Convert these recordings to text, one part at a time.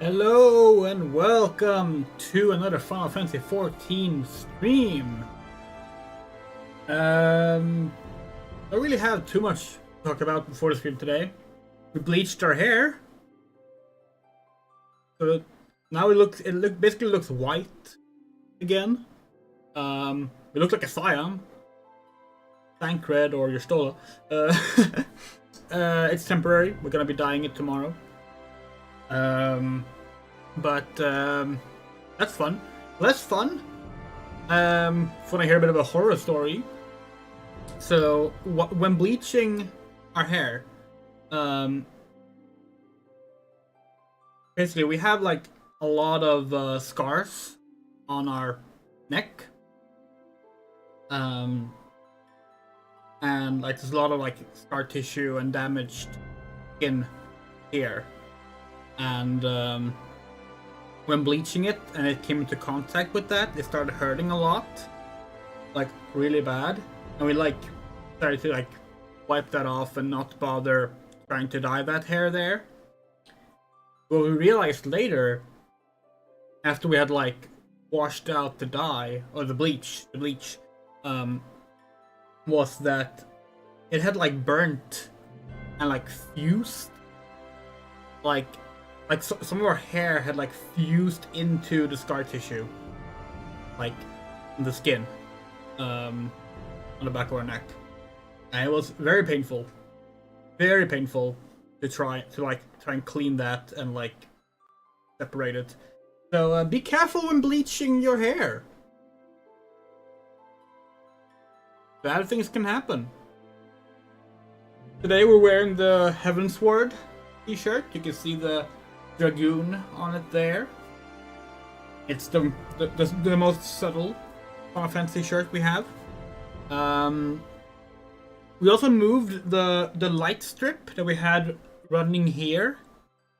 Hello and welcome to another Final Fantasy XIV stream. Don't really have too much to talk about before the stream today. We bleached our hair, so now basically looks white again. We look like a Scion, Thancred or your Stola. It's temporary. We're gonna be dyeing it tomorrow. But that's fun. Less fun when I hear a bit of a horror story. So when bleaching our hair, basically we have like a lot of scars on our neck, and like there's a lot of like scar tissue and damaged skin here. And when bleaching it and it came into contact with that, it started hurting a lot, like really bad. And we like started to like wipe that off and not bother trying to dye that hair there. What we realized later, after we had like washed out the dye or the bleach, was that it had like burnt and like fused, like some of our hair had like fused into the scar tissue, like in the skin, on the back of our neck, and it was very painful to try and clean that and like separate it. So be careful when bleaching your hair. Bad things can happen. Today we're wearing the Heavensward t-shirt. You can see the dragoon on it there. It's the most subtle Final Fantasy shirt we have. We also moved the light strip that we had running here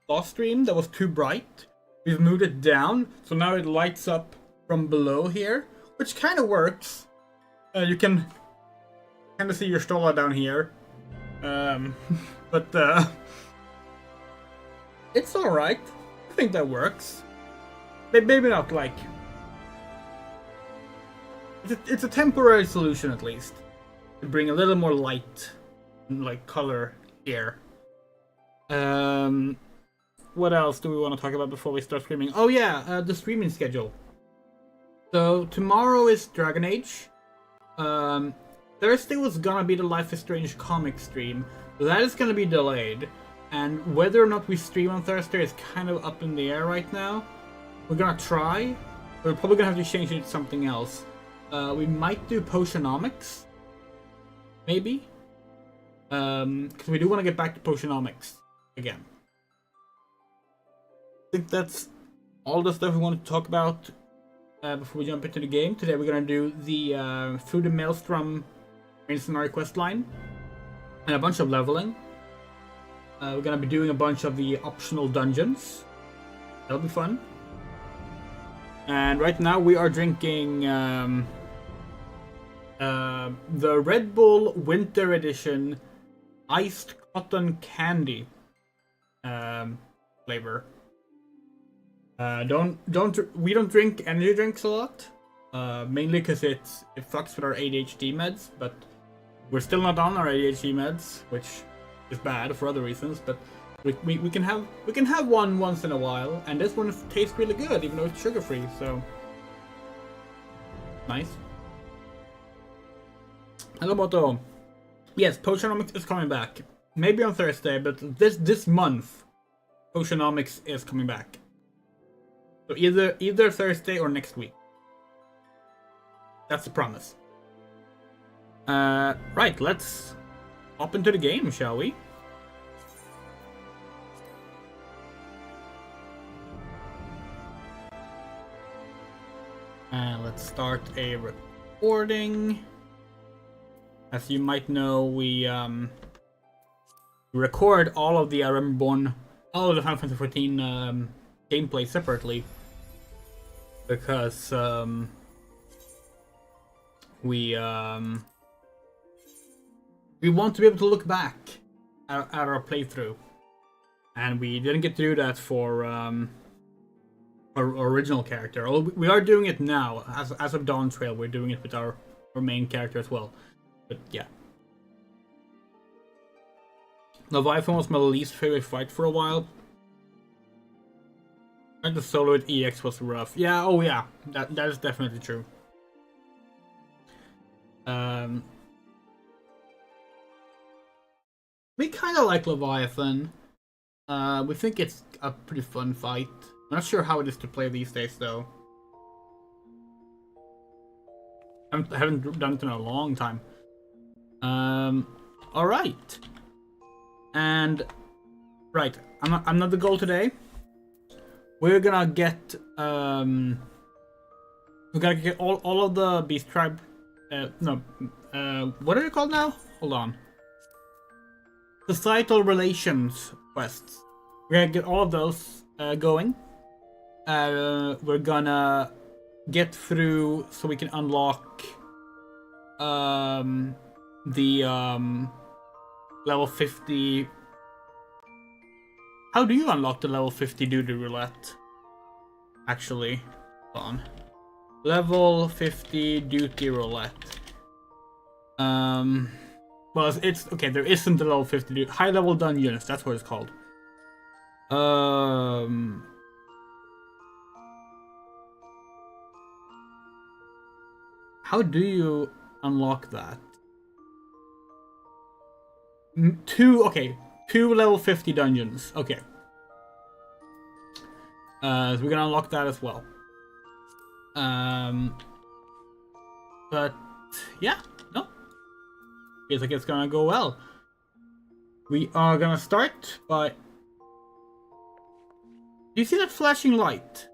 last stream that was too bright. We've moved it down, so now it lights up from below here, which kind of works. You can kind of see your Stola down here, but it's alright. I think that works. Maybe not like... It's a temporary solution at least. To bring a little more light and like color here. What else do we want to talk about before we start streaming? Oh yeah, the streaming schedule. So tomorrow is Dragon Age. Thursday was gonna be the Life is Strange comic stream. That is gonna be delayed. And whether or not we stream on Thursday is kind of up in the air right now. We're gonna try. We're probably gonna have to change it to something else. We might do Potionomics. Maybe. Because we do want to get back to Potionomics again. I think that's all the stuff we want to talk about before we jump into the game. Today we're gonna do the Through the Maelstrom main scenario quest line. And a bunch of leveling. We're gonna be doing a bunch of the optional dungeons. That'll be fun. And right now we are drinking the Red Bull Winter Edition Iced Cotton Candy flavor. We don't drink energy drinks a lot, mainly because it fucks with our ADHD meds. But we're still not on our ADHD meds, which is bad for other reasons, but we can have one once in a while, and this one tastes really good, even though it's sugar free. So nice. Hello, Boto. Yes, Potionomics is coming back. Maybe on Thursday, but this month, Potionomics is coming back. So either Thursday or next week. That's the promise. Right, let's hop into the game, shall we? Let's start a recording. As you might know, we record all of the REBORN, all of the Final Fantasy XIV gameplay separately, because we want to be able to look back at our playthrough, and we didn't get to do that for our original character. We are doing it now. As of Dawn Trail, we're doing it with our main character as well. But yeah. Leviathan was my least favorite fight for a while. Trying to solo with EX was rough. Yeah, oh yeah. That is definitely true. We kind of like Leviathan. We think it's a pretty fun fight. I'm not sure how it is to play these days, though. I haven't done it in a long time. Alright. And, right, I'm not the goal today. We're gonna get, we gotta get all of the Beast Tribe, what are they called now? Hold on. Societal Relations quests. We're gonna get all of those going. We're gonna get through so we can unlock the level 50. How do you unlock the level 50 duty roulette? Actually, hold on. Level 50 duty roulette. Well, it's okay. There isn't a level 50 high level dungeons. That's what it's called. How do you unlock that? Two level 50 dungeons. Okay. So we're gonna unlock that as well. But yeah, no. Feels like it's gonna go well. We are gonna start by. Do you see that flashing light?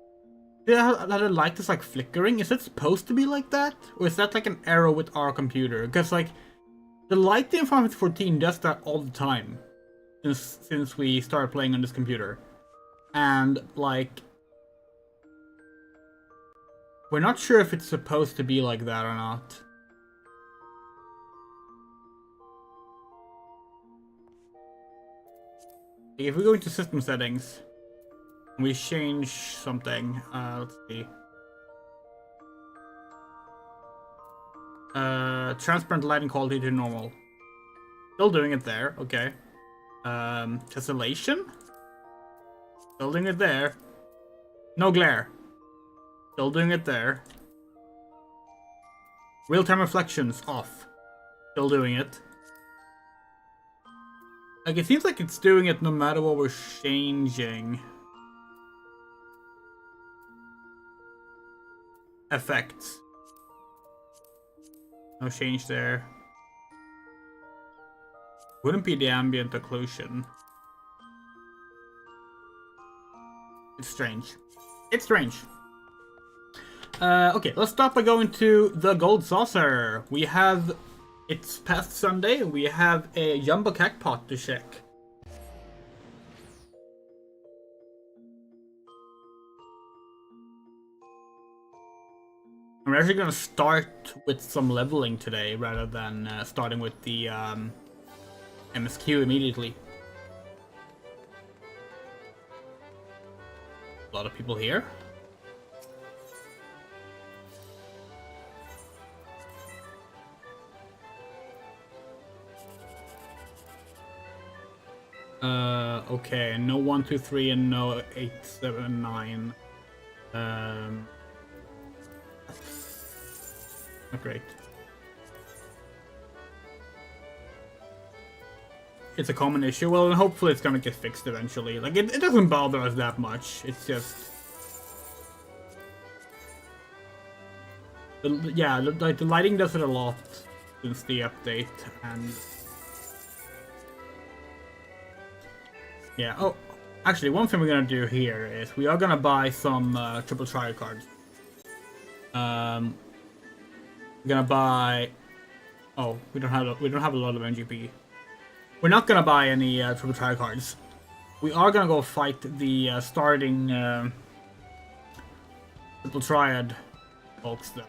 That light is like flickering. Is it supposed to be like that, or is that like an error with our computer? Because like the light in Final Fantasy 14 does that all the time since we started playing on this computer, and like we're not sure if it's supposed to be like that or not. If we go into system settings, we change something. Let's see. Transparent lighting quality to normal. Still doing it there. Okay. Tessellation. Still doing it there. No glare. Still doing it there. Real-time reflections off. Still doing it. Like, it seems like it's doing it no matter what we're changing. Effects. No change there. Wouldn't be the ambient occlusion. It's strange. It's strange. Okay, let's start by going to the Gold Saucer. We have... It's past Sunday. We have a Jumbo Crackpot to check. We're actually going to start with some leveling today rather than starting with the MSQ immediately. A lot of people here. Okay, no 1, 2, 3 and no 8, 7, 9. Not great. It's a common issue. Well, and hopefully it's gonna get fixed eventually. Like, it doesn't bother us that much. It's just... yeah, like, the lighting does it a lot since the update, and... yeah, oh, actually, one thing we're gonna do here is we are gonna buy some triple trial cards. We're gonna buy... oh, we don't have a lot of NGP. We're not gonna buy any triple trial cards. We are gonna go fight the starting triple triad folks though.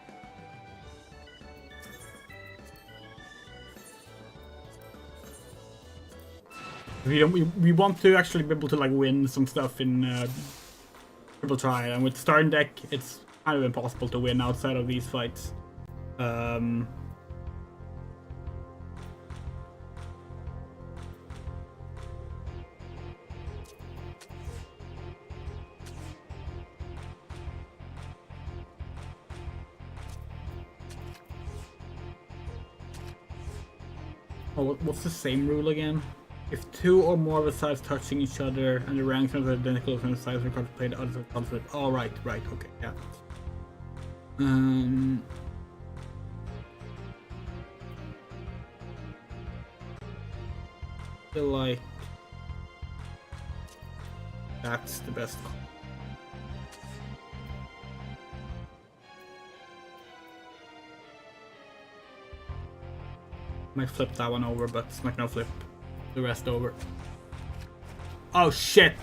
We want to actually be able to like win some stuff in triple try, and with starting deck, it's kind of impossible to win outside of these fights. Oh, what's the same rule again? If two or more of the sides touching each other and the ranks are identical from the sides of the cards played, others are conflict. Oh, right, okay, yeah. I feel like that's the best call. Might flip that one over, but it's not gonna flip the rest over. Oh shit!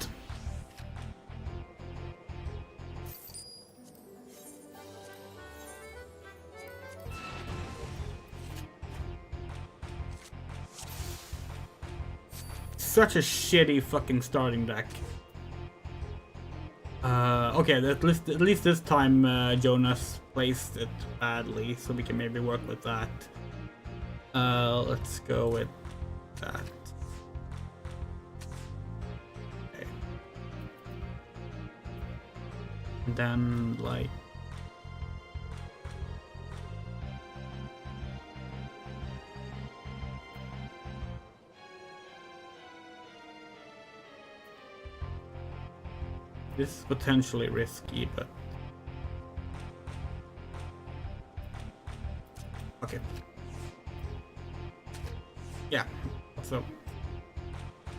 Such a shitty fucking starting deck. Okay, at least this time Jonas placed it badly, so we can maybe work with that. Let's go with that. Okay. And then, like... This is potentially risky, but... Okay. Yeah, so...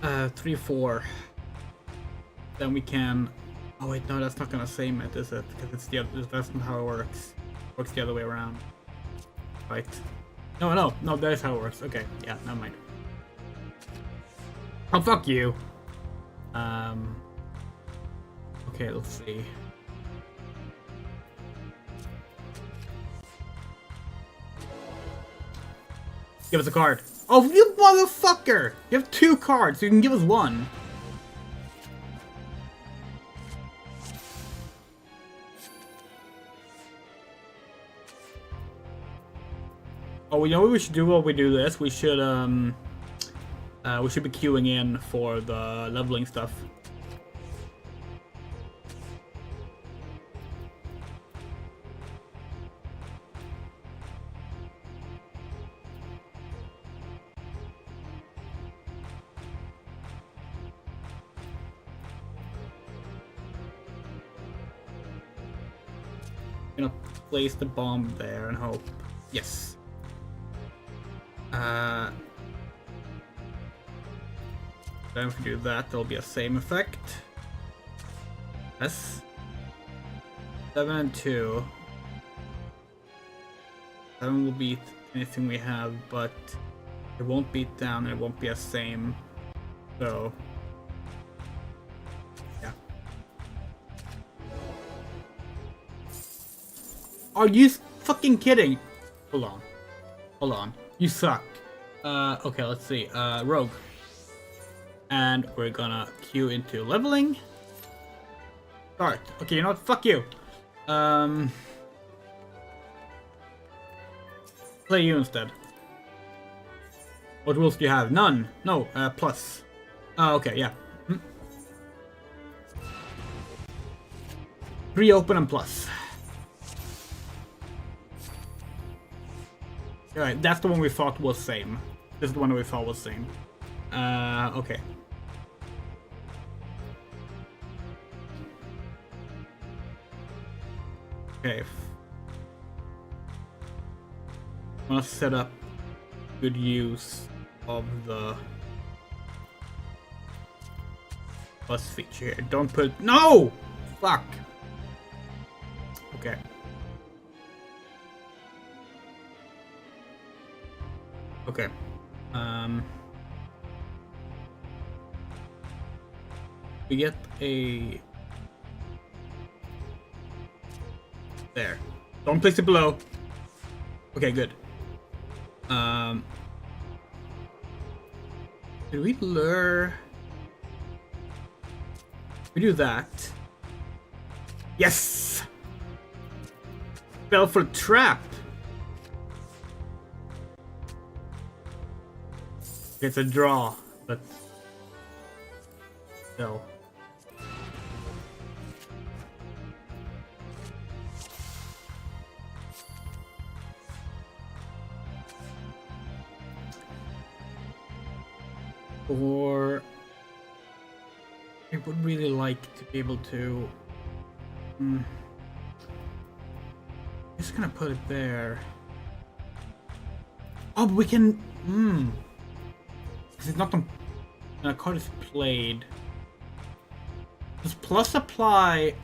3-4. Then we can... Oh wait, no, that's not gonna same it, is it? Because it's the other... That's not how it works. It works the other way around. Right. No, that is how it works. Okay, yeah, never mind. Oh, fuck you! Okay, let's see. Give us a card. Oh, you motherfucker! You have 2 cards, so you can give us 1. Oh, you know what we should do while we do this? We should be queuing in for the leveling stuff. Gonna place the bomb there and hope. Yes. Then if we do that, there'll be a same effect. Yes. 7 and 2. 7 will beat anything we have, but it won't beat down and it won't be a same. So yeah. Are you fucking kidding? Hold on. You suck. Okay, let's see. Rogue. And we're gonna queue into leveling. Start. Okay, you know what? Fuck you. Play you instead. What rules do you have? None. No, plus. Okay, yeah. 3 open and plus. Alright, that's the one we thought was same. This is the one that we thought was same. Okay. Okay. I'm gonna set up good use of the plus feature here. Don't put... No! Fuck! Okay. Okay. We get a... There. Don't place it below. Okay, good. Did we lure... We do that. Yes! Fell for a trap. It's a draw, but still. Or I would really like to be able to. Just gonna put it there. Oh, but we can. Because it's not the card is played. Does plus apply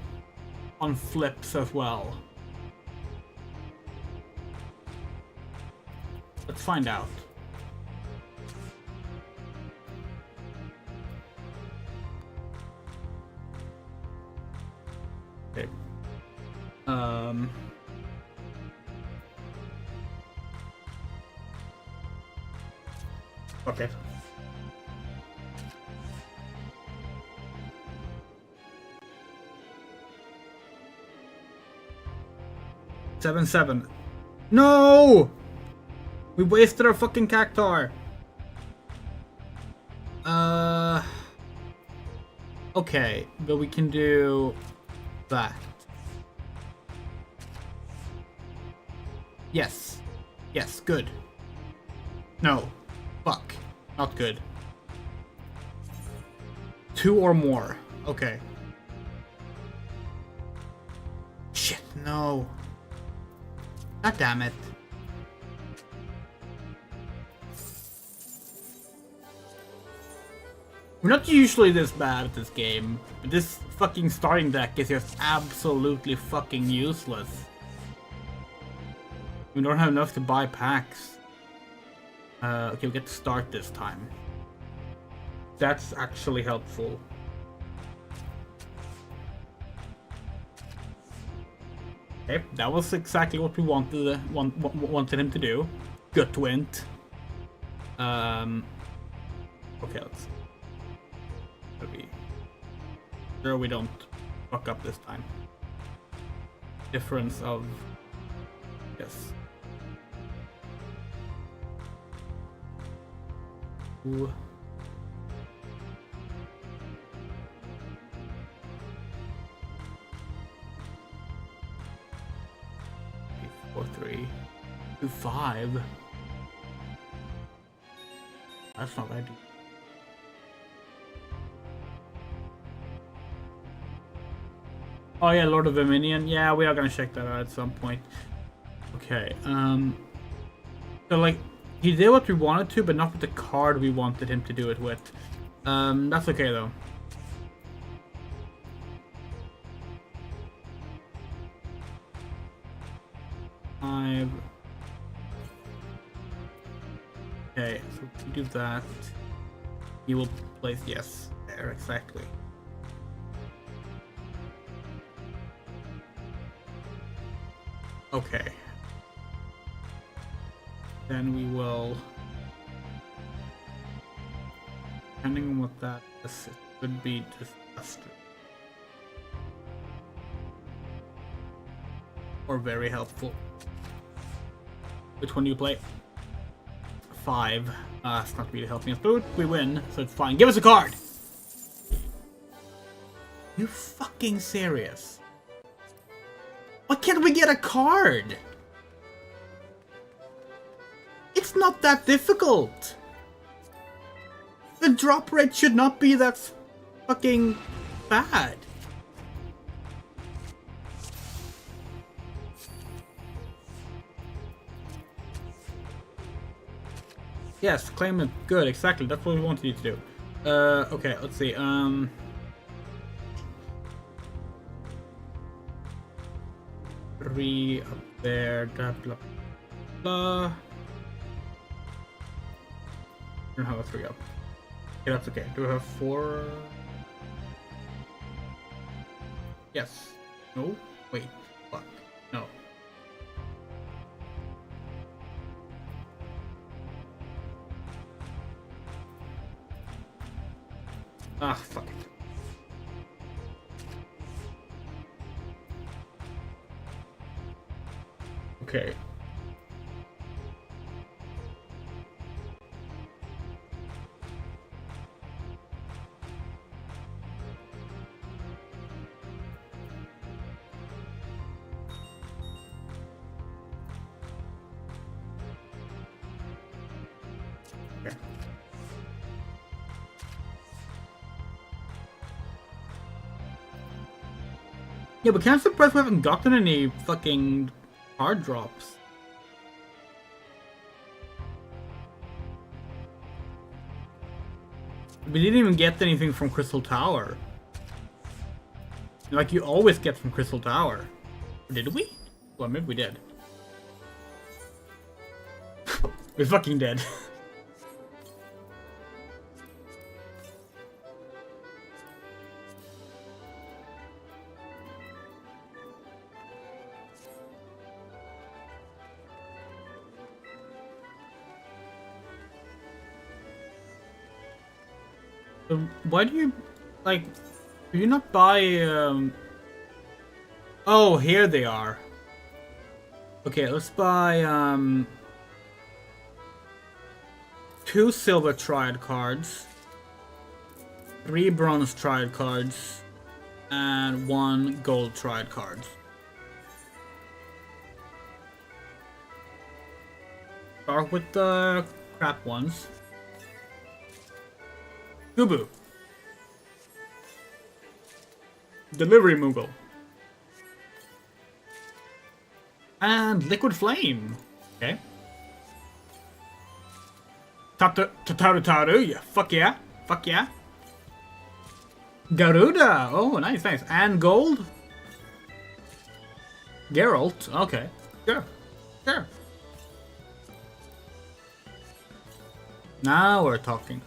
on flips as well? Let's find out. Okay. Okay. Seven. No! We wasted our fucking cactar. Okay, but we can do that. Yes. Yes, good. No. Fuck. Not good. 2 or more. Okay. Shit, no. God damn it. We're not usually this bad at this game, but this fucking starting deck is just absolutely fucking useless. We don't have enough to buy packs. Okay, we get to start this time. That's actually helpful. Okay, that was exactly what we wanted him to do. Good wint. Okay, let's see. Sure we don't fuck up this time. Difference of yes. Ooh. 4, 3, 2, 5. That's not bad. Oh yeah, Lord of Dominion. Yeah, we are gonna check that out at some point. Okay, so like, he did what we wanted to, but not with the card we wanted him to do it with. That's okay though. Okay, so we do that. He will place yes there, exactly. Okay. Then we will, depending on what that is, it could be disaster. Or very helpful. Which one do you play? 5. It's not really helping us, but we win, so it's fine. Give us a card! You fucking serious? Why can't we get a card? It's not that difficult! The drop rate should not be that fucking bad. Yes, claim it. Good, exactly. That's what we wanted you to do. Okay, let's see. 3 up there, blah blah blah. I don't have a 3 up. Okay, that's okay. Do I have 4? Yes. No? Wait. Fuck. No. Ah, fuck it. Okay. Okay. Yeah, but kind of surprised we haven't gotten any fucking card drops. We didn't even get anything from Crystal Tower. Like you always get from Crystal Tower. Did we? Well, maybe we did. We fucking did. Why do you, like, do you not buy, Oh, here they are. Okay, let's buy, 2 silver triad cards, 3 bronze triad cards, and 1 gold triad card. Start with the crap ones. Gubu. Delivery Moogle. And Liquid Flame. Okay. Tataru, yeah. Fuck yeah. Fuck yeah. Garuda. Oh, nice, nice. And gold. Geralt. Okay. Sure. Sure. Now we're talking.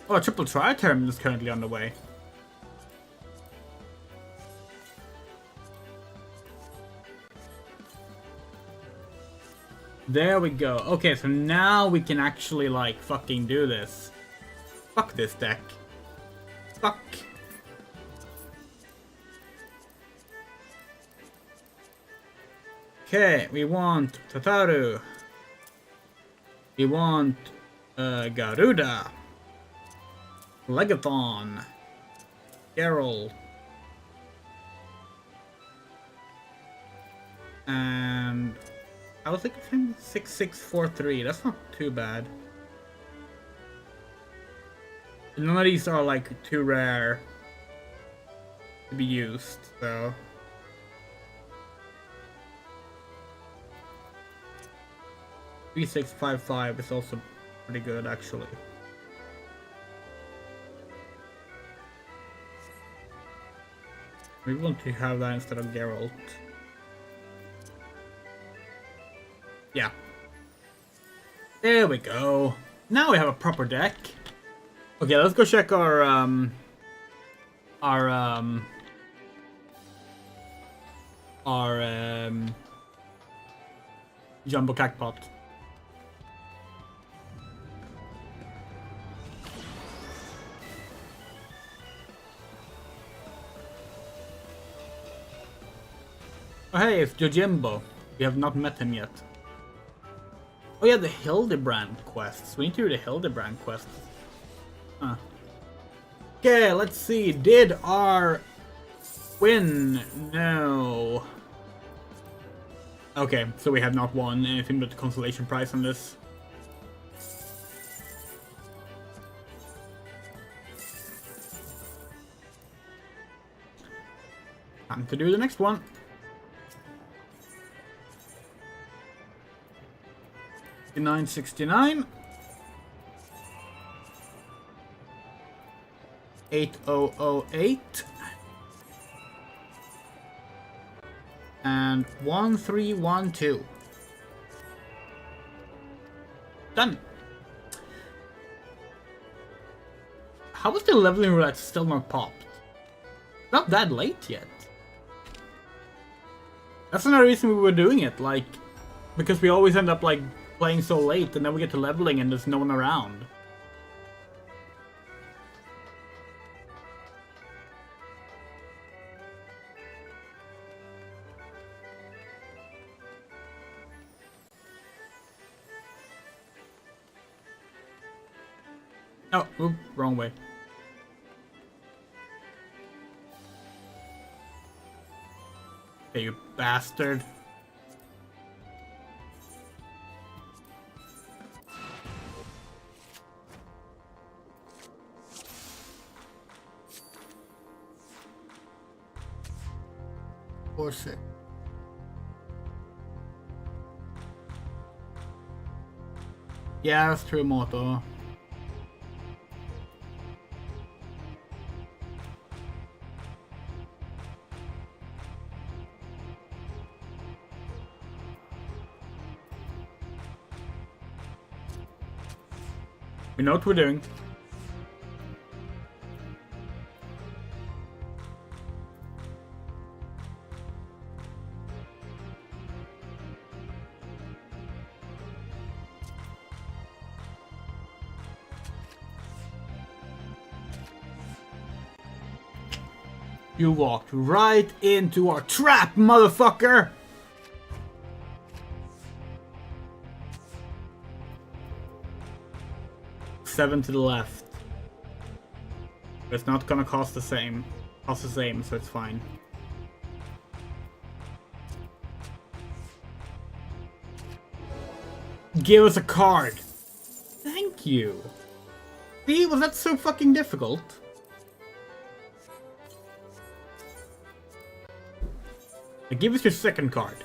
Oh, a triple tri-term is currently on the way. There we go. Okay, so now we can actually, like, fucking do this. Fuck this deck. Fuck. Okay, we want Tataru. We want Garuda. Legathon. Geralt. And I was thinking 6643. That's not too bad. None of these are like too rare to be used, so. $3655 is also pretty good, actually. We want to have that instead of Geralt. Yeah. There we go. Now we have a proper deck. Okay, let's go check our Jumbo Cacpot. Oh hey, it's Jojimbo. We have not met him yet. Oh yeah, the Hildebrand quests. We need to do the Hildebrand quests. Huh. Okay, let's see. Did our win? No. Okay, so we have not won anything but the consolation prize on this. Time to do the next one. $9.69. 8008. And 1312. Done. How was the leveling roulette still not popped? Not that late yet. That's another reason we were doing it, like, because we always end up like playing so late and then we get to leveling and there's no one around. Oh, oop, wrong way. Okay, you bastard. Force it. Yeah, that's true, Moto. We know what we're doing. You walked right into our trap, motherfucker! Seven to the left. It's not gonna cost the same. Cost the same, so it's fine. Give us a card! Thank you! See, was that so fucking difficult? Now give us your second card.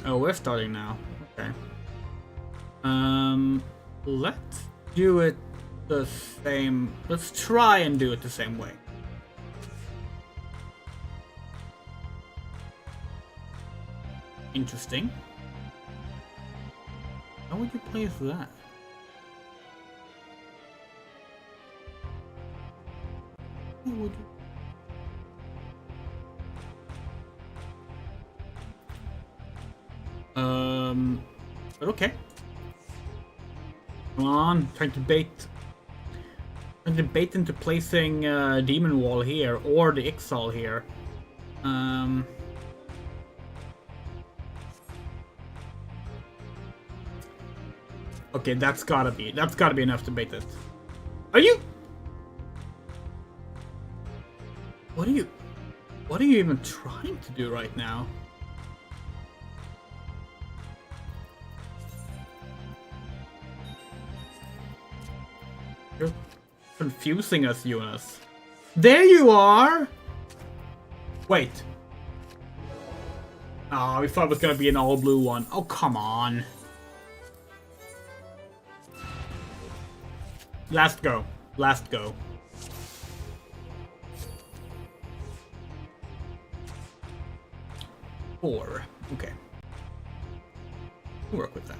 Oh, we're starting now. Okay. Let's do it the same. Let's try and do it the same way. Interesting. How would you play for that? How would you? But okay. Come on, trying to bait into placing Demon Wall here or the Ixal here. Okay, that's gotta be enough to bait it. Are you? What are you even trying to do right now? You're confusing us, Jonas. There you are! Wait. Oh, we thought it was gonna be an all blue one. Oh, come on. Last go. Last go. Four. Okay. We'll work with that.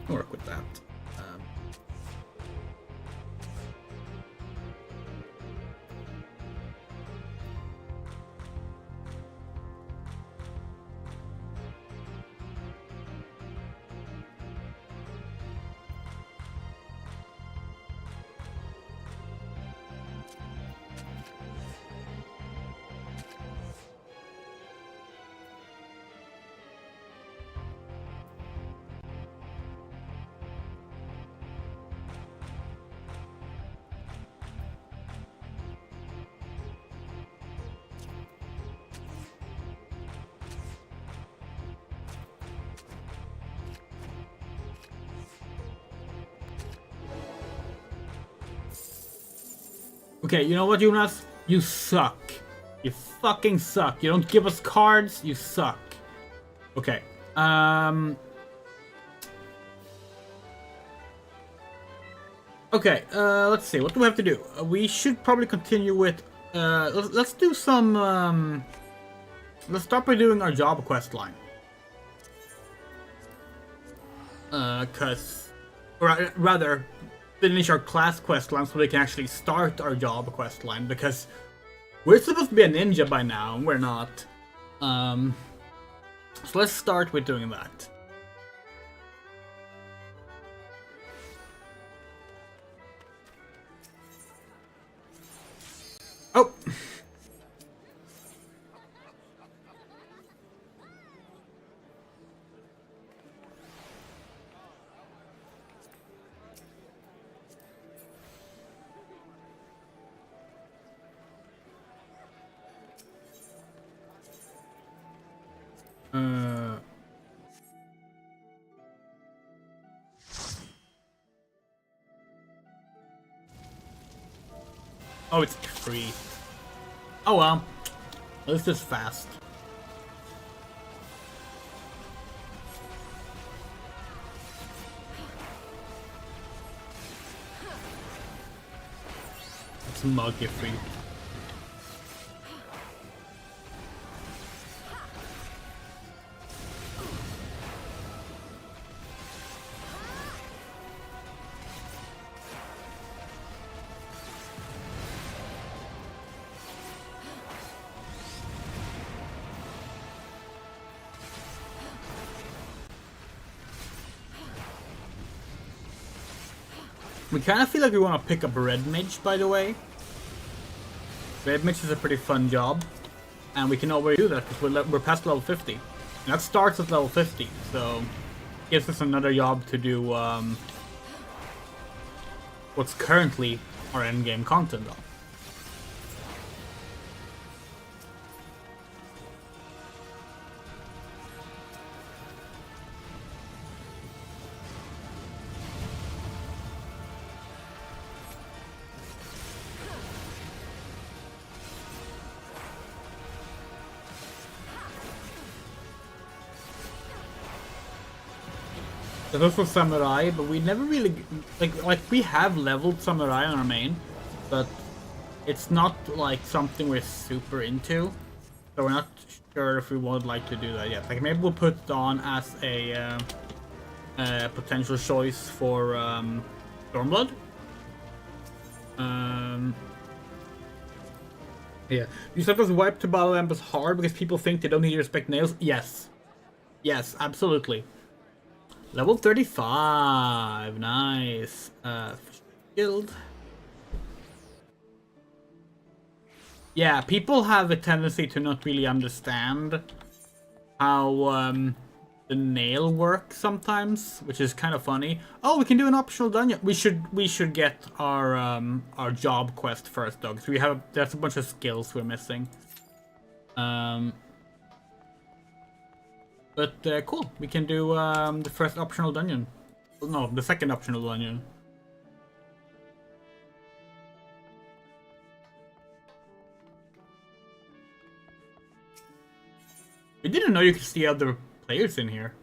We'll work with that. Okay, you know what, Jonas? You suck. You fucking suck. You don't give us cards, you suck. Okay. Okay, let's see. What do we have to do? We should probably continue with... let's do some... let's start by doing our job quest line. Cause... Or rather... finish our class quest line so we can actually start our job quest line, because we're supposed to be a ninja by now and we're not. So let's start with doing that. Oh! Oh, it's free. Oh well. This is fast. It's muggy free. We kind of feel like we want to pick up Red Mage, by the way. Red Mage is a pretty fun job. And we can already do that because we're past level 50. And that starts at level 50, so gives us another job to do what's currently our endgame content on. This was Samurai, but we never really like we have leveled Samurai on our main, but it's not like something we're super into, so we're not sure if we would like to do that yet. Like maybe we'll put it on as a potential choice for Stormblood. Yeah, you said this wipe to battle amp is hard because people think they don't need to respect nails. Yes, absolutely. Level 35, nice. Shield. Yeah, people have a tendency to not really understand how the nail works sometimes, which is kind of funny. Oh, we can do an optional dungeon. We should get our job quest first, though, because there's a bunch of skills we're missing. But cool, we can do the first optional dungeon. No, the second optional dungeon. We didn't know you could see other players in here.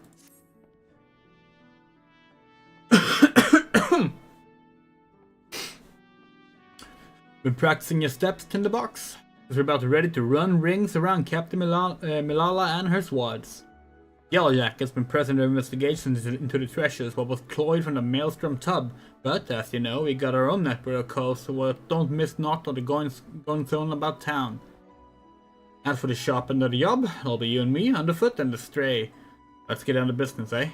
Been practicing your steps, Tinderbox? Because we're about ready to run rings around Captain Milala and her squads. Yellowjack has been present in investigations into the treasures what was cloyed from the Maelstrom tub, but as you know, we got our own network of calls, so don't miss not on the going zone about town. As for the shop and the job, it'll be you and me, Underfoot and the Stray. Let's get down to business, eh?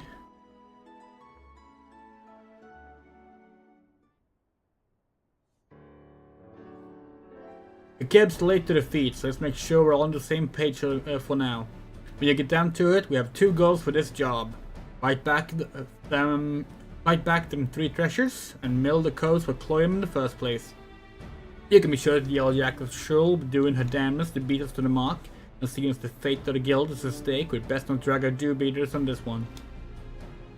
The cab's late to the feet, so let's make sure we're all on the same page for now. When you get down to it, we have two goals for this job. Fight back them 3 treasures, and mill the codes for Cloyum in the first place. You can be sure that the Yellowjack of Shul will be doing her damnedest to beat us to the mark, and seeing as the fate of the guild is at stake, we'd best not drag our dew beaters on this one.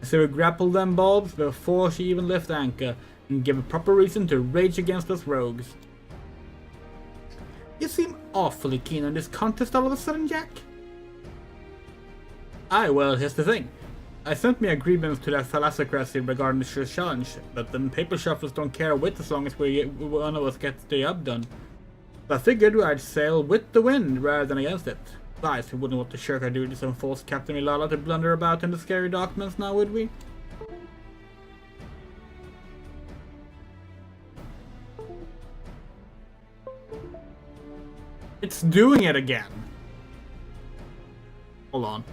So we grapple them bulbs before she even lift anchor, and give a proper reason to rage against us rogues. You seem awfully keen on this contest all of a sudden, Jack? Aye, well, here's the thing. I sent me agreements to that thalassocracy regarding the challenge, but then paper shufflers don't care a whit as long as one of us gets the job done. So I figured I'd sail with the wind rather than against it. Besides, we wouldn't want to shirk our duties and force Captain Milala to blunder about in the scary documents now, would we? It's doing it again. Hold on.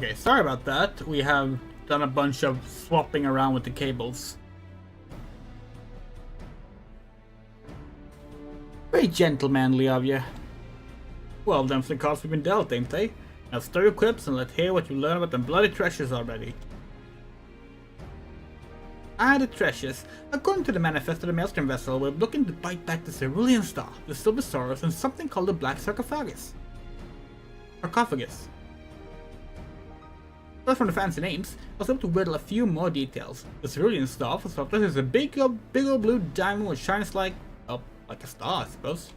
Okay, sorry about that. We have done a bunch of swapping around with the cables. Very gentlemanly of you. Well, them's the cards we've been dealt, ain't they? Now stir your quips and let's hear what you learn about them bloody treasures already. The treasures. According to the manifest of the Maelstrom vessel, we're looking to bite back the Cerulean Star, the Silver Soros, and something called the Black Sarcophagus. But from the fancy names, I was able to whittle a few more details. The Cerulean Star, for starters, is a big old blue diamond which shines like, well, like a star, I suppose.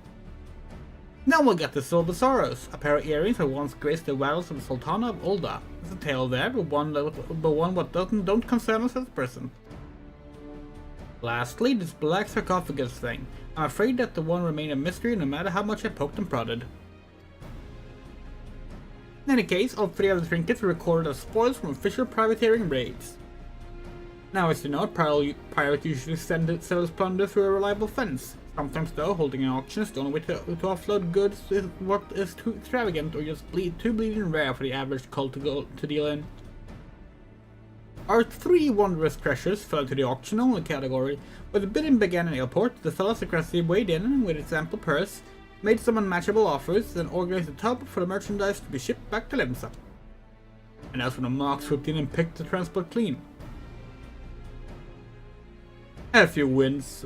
Now we'll get the Silver Soros, a pair of earrings that once graced the walls of the Sultana of Ulda. There's a tale there, but one what don't concern us at present. Lastly, this Black Sarcophagus thing. I'm afraid that the one remained a mystery no matter how much I poked and prodded. In any case, all 3 of the trinkets were recorded as spoils from official privateering raids. Now, as you know, pirates usually sell his plunder through a reliable fence. Sometimes, though, holding an auction is the only way to offload goods is what is too extravagant or just too bleeding rare for the average cult to deal in. Our 3 wondrous treasures fell into the auction-only category. When the bidding began in Airport, the fellows aggressively weighed in and, with its ample purse, made some unmatchable offers, then organized a top for the merchandise to be shipped back to Lemsa. And that's when the Marks swooped in and picked the transport clean. I had a few wits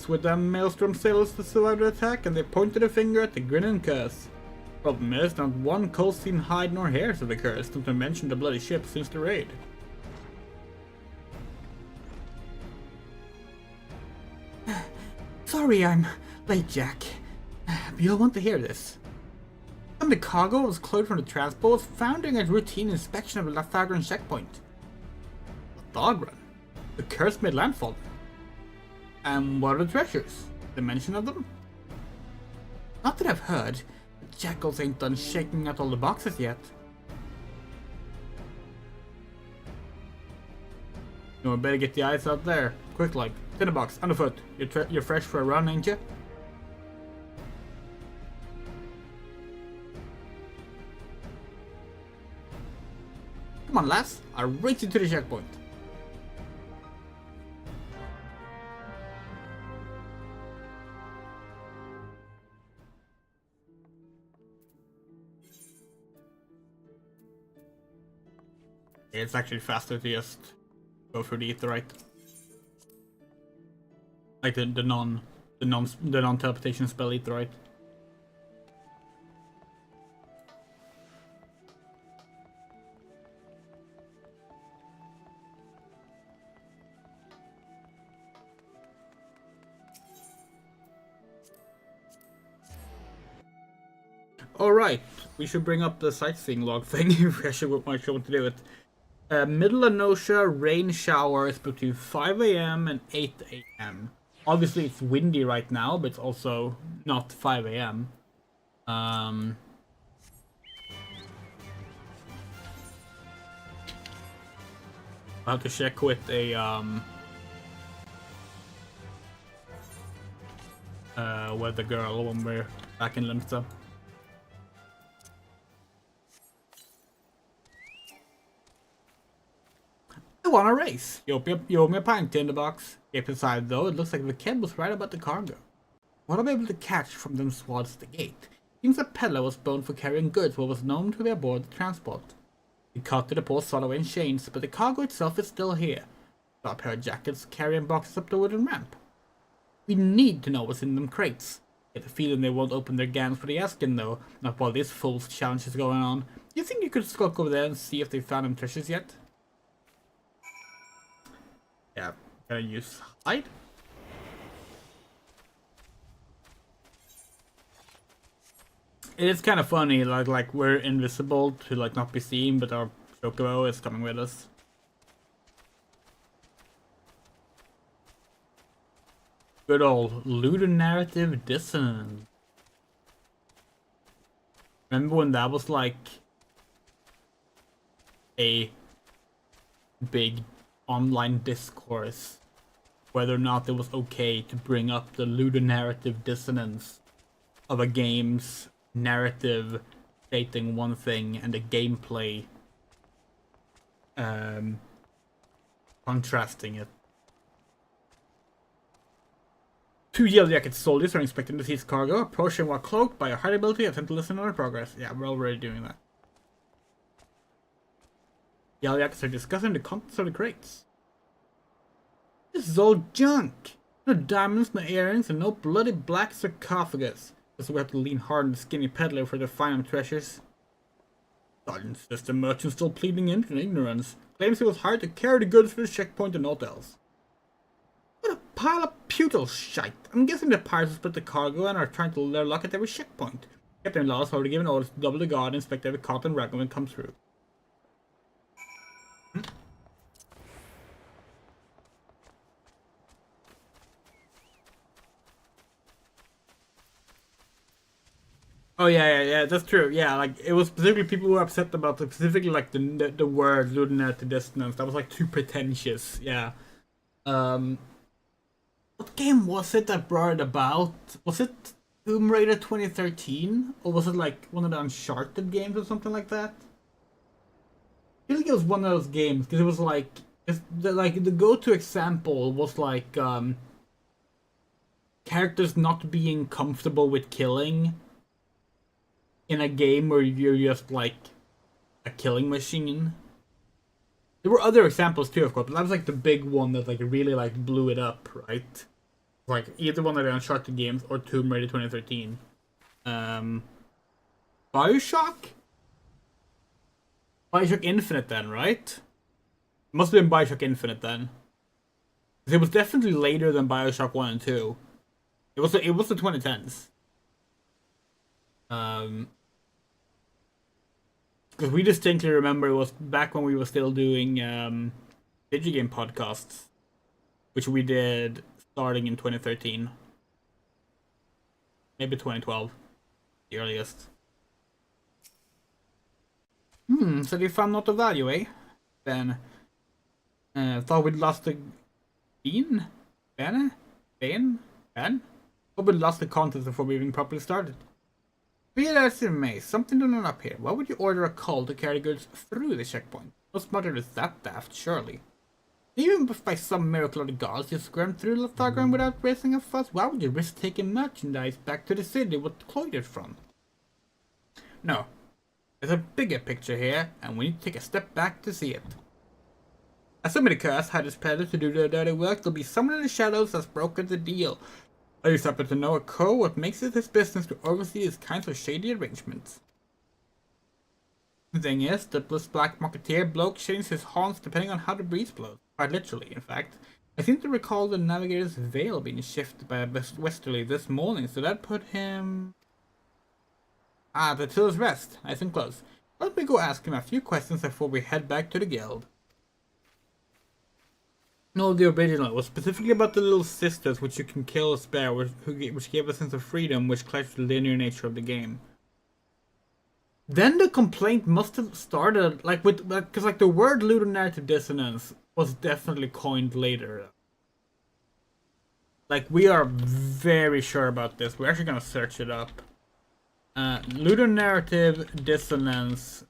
with them Maelstrom sailors that survived the attack, and they pointed a finger at the grinning curse. Problem is, not one cold seen hide nor hairs of the curse, not to mention the bloody ship since the raid. Sorry I'm late, Jack. But you'll want to hear this. Some of the cargo was cleared from the transport was found during a routine inspection of the Lathagran checkpoint. Lathagran? The curse made landfall. And what are the treasures? The mention of them? Not that I've heard, but Jackals ain't done shaking out all the boxes yet. You better get the eyes out there. Quick like. Tinderbox, underfoot. You're fresh for a run, ain't you? Come on, lass. I'll race you to the checkpoint. It's actually faster to just go through the aetheryte. Like the non-teleportation spell aetheryte. Alright, we should bring up the sightseeing log thing. I should want to do it. Middle of Nosha, rain showers between 5 AM and 8 AM. Obviously it's windy right now, but it's also not 5 AM. I'll have to check with a weather girl when we're back in Limsa. I want a race. You owe me a pint, Tinderbox. If aside though, it looks like the kid was right about the cargo. What I'll be able to catch from them swads at the gate. Seems a peddler was boned for carrying goods what was known to be aboard the transport. He cut to the poor Soloway in chains, but the cargo itself is still here. Saw a pair of jackets carrying boxes up the wooden ramp. We need to know what's in them crates. Get the feeling they won't open their gams for the asking though, not while this fool's challenge is going on. You think you could skulk over there and see if they found them treasures yet? Yeah, gonna use hide. It is kind of funny, like we're invisible to like not be seen, but our Chocobo is coming with us. Good old ludonarrative dissonance. Remember when that was like a big online discourse, whether or not it was okay to bring up the ludonarrative dissonance of a game's narrative stating one thing and the gameplay contrasting it. 2 Yellow Jacket soldiers are inspecting the sea's cargo, approaching while cloaked by a high ability, attempt to listen to our progress. Yeah, we're already doing that. Yellow Jackets are discussing the contents of the crates. This is all junk! No diamonds, no earrings, and no bloody black sarcophagus. So we have to lean hard on the skinny peddler for the final treasures. Sergeant says the merchant still pleading in ignorance. Claims it was hired to carry the goods for the checkpoint and not else. What a pile of putile shite. I'm guessing the pirates split the cargo and are trying to learn luck at every checkpoint. Captain Law's already given orders to double the guard and inspect every cart and wagon when it comes through. Oh yeah, that's true. Yeah, like it was specifically people who were upset about specifically like the word lunar to distance. That was like too pretentious. Yeah. What game was it that brought it about? Was it Tomb Raider 2013? Or was it like one of the Uncharted games or something like that? I feel like it was one of those games because it was like the go-to example was like characters not being comfortable with killing in a game where you're just like a killing machine. There were other examples too, of course, but that was like the big one that like really like blew it up, right? Like either one of the Uncharted games or Tomb Raider 2013. Bioshock? Bioshock Infinite then, right? Must have been Bioshock Infinite then. It was definitely later than Bioshock 1 and 2. It was the 2010s. Because we distinctly remember it was back when we were still doing video game podcasts, which we did starting in 2013. Maybe 2012, the earliest. So you found not a value, eh? Then, thought we'd lost the bean? Ben? Thought we'd lost the contest before we even properly started. Be it as it may, something to note up here. Why would you order a cult to carry goods through the checkpoint? No smarter is that daft, surely. Even if by some miracle of the gods you squirmed through Lothagram without raising a fuss, why would you risk taking merchandise back to the city with cloyed from? No. There's a bigger picture here, and we need to take a step back to see it. As somebody curse had his pleasure to do the dirty work, there'll be someone in the shadows that's broken the deal. I just happen to know a co what makes it his business to oversee these kinds of shady arrangements. The thing is, the black marketeer bloke changes his haunts depending on how the breeze blows. Quite literally, in fact. I seem to recall the navigator's veil being shifted by a westerly this morning, so that put him... the Tiller's Rest. Nice and close. Let me go ask him a few questions before we head back to the guild. No, the original was specifically about the little sisters which you can kill or spare, which gave a sense of freedom, which clashed with the linear nature of the game. Then the complaint must have started, like, with, because, like, the word ludonarrative dissonance was definitely coined later. Like, we are very sure about this. We're actually gonna search it up. Ludonarrative dissonance.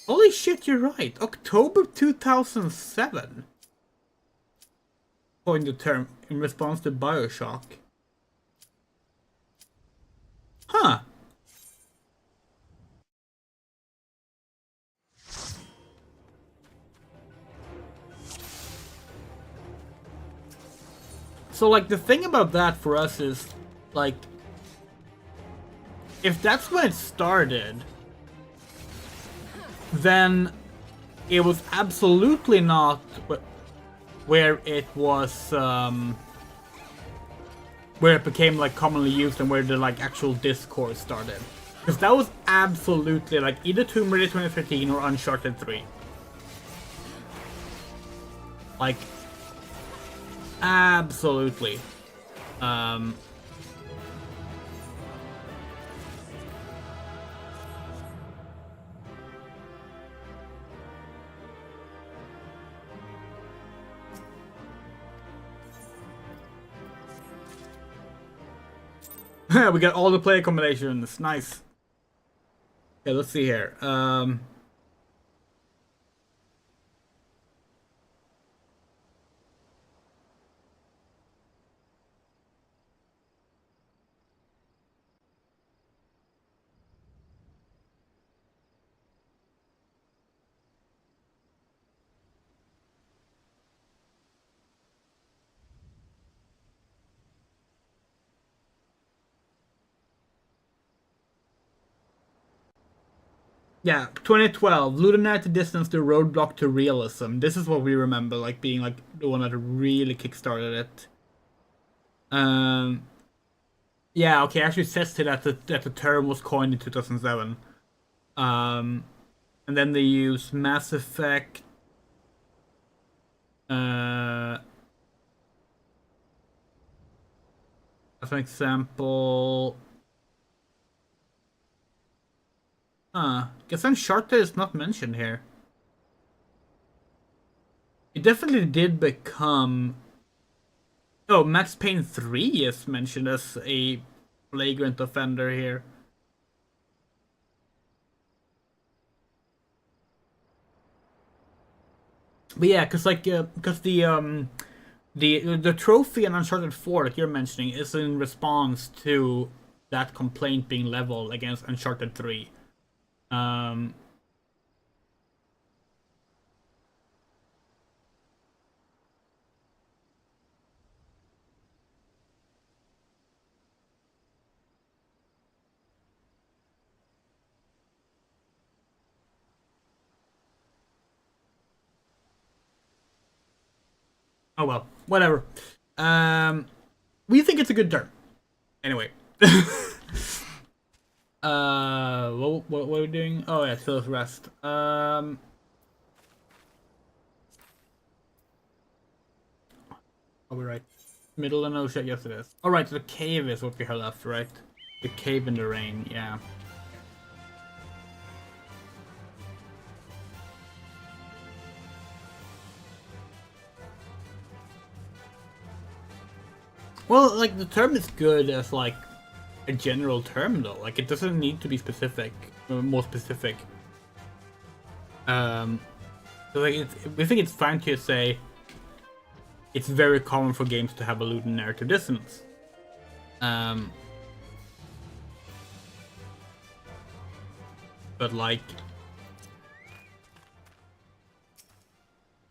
Holy shit, you're right. October 2007. Coined the term in response to Bioshock. Huh. So, like, the thing about that for us is, like, if that's when it started, then it was absolutely not where it was, where it became, like, commonly used and where the, like, actual discourse started. Because that was absolutely, like, either Tomb Raider 2013 or Uncharted 3. Like, absolutely. We got all the player combinations. Nice. Okay, let's see here. Yeah, 2012. Lunar to distance the roadblock to realism. This is what we remember, like being like the one that really kickstarted it. Um, yeah, okay. Actually, says here that the term was coined in 2007. Um, and then they use Mass Effect. As an example. Guess Uncharted is not mentioned here. It definitely did become. Oh, Max Payne 3 is mentioned as a flagrant offender here. But yeah, because the trophy in Uncharted 4 that you're mentioning is in response to that complaint being leveled against Uncharted 3. Um, oh well, whatever. Um, we think it's a good term. Anyway. What are we doing? Oh yeah, Phil's rest. Are we right? Middle and ocean, yes it is. Alright, so the cave is what we have left, right? The cave in the rain, yeah. Well, like, the term is good as, like, a general term, though. Like, it doesn't need to be specific, more specific. So, like, we think it's fine to say it's very common for games to have a lunar narrative dissonance. But, like,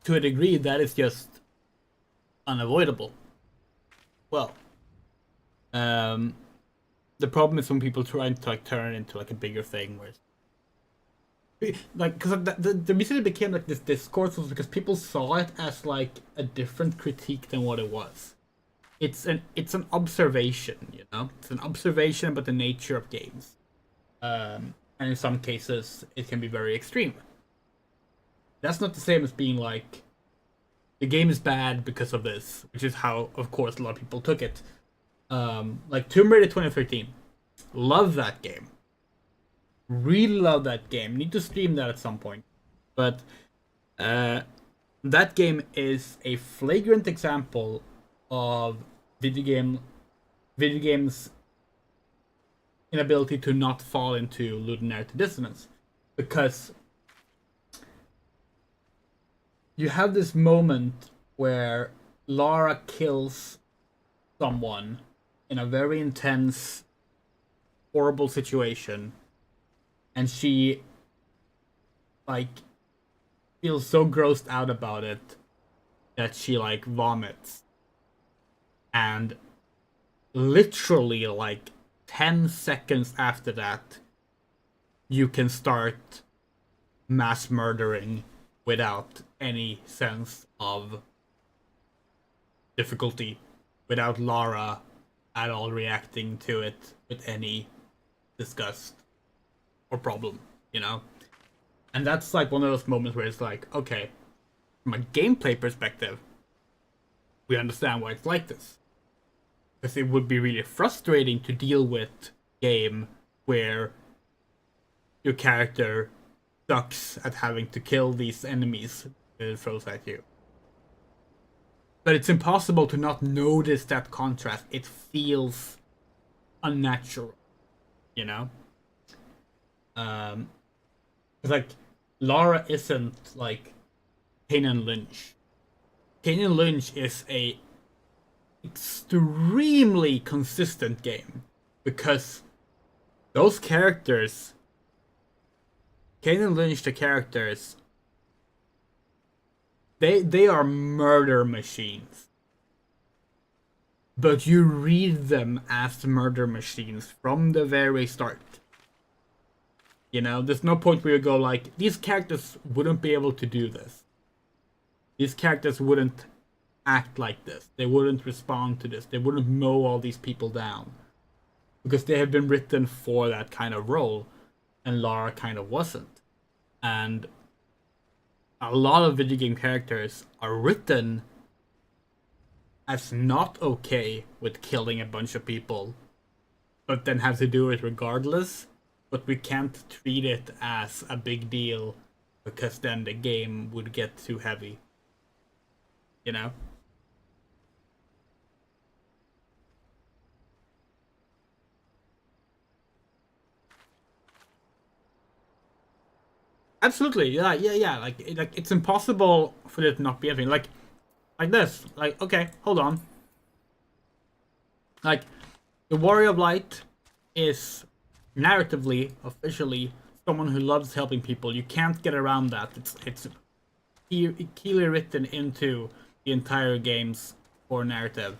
to a degree, that is just unavoidable. Well, the problem is when people try to like turn it into like a bigger thing, where it's, like, because the reason it became like this discourse was because people saw it as like a different critique than what it was. It's an observation, you know. It's an observation about the nature of games, and in some cases it can be very extreme. That's not the same as being like the game is bad because of this, which is how, of course, a lot of people took it. Like Tomb Raider 2013, love that game. Really love that game. Need to stream that at some point. But that game is a flagrant example of video games inability to not fall into lunar dissonance, because you have this moment where Lara kills someone in a very intense, horrible situation, and she like feels so grossed out about it that she like vomits, and literally like 10 seconds after that you can start mass murdering without any sense of difficulty, without Lara at all reacting to it with any disgust or problem, you know? And that's like one of those moments where it's like, okay, from a gameplay perspective, we understand why it's like this. Because it would be really frustrating to deal with a game where your character sucks at having to kill these enemies that it throws at you. But it's impossible to not notice that contrast. It feels unnatural, you know. It's like Lara isn't like Kane and Lynch. Kane and Lynch is a extremely consistent game because those characters, Kane and Lynch, the characters, they are murder machines. But you read them as murder machines from the very start. You know, there's no point where you go like, these characters wouldn't be able to do this. These characters wouldn't act like this. They wouldn't respond to this. They wouldn't mow all these people down. Because they have been written for that kind of role. And Lara kind of wasn't. And a lot of video game characters are written as not okay with killing a bunch of people, but then have to do it regardless. But we can't treat it as a big deal because then the game would get too heavy. You know? Absolutely, yeah. Like it's impossible for it to not be anything. Like this. Like, okay, hold on. Like, the Warrior of Light is narratively, officially, someone who loves helping people. You can't get around that. It's keyly written into the entire game's core narrative.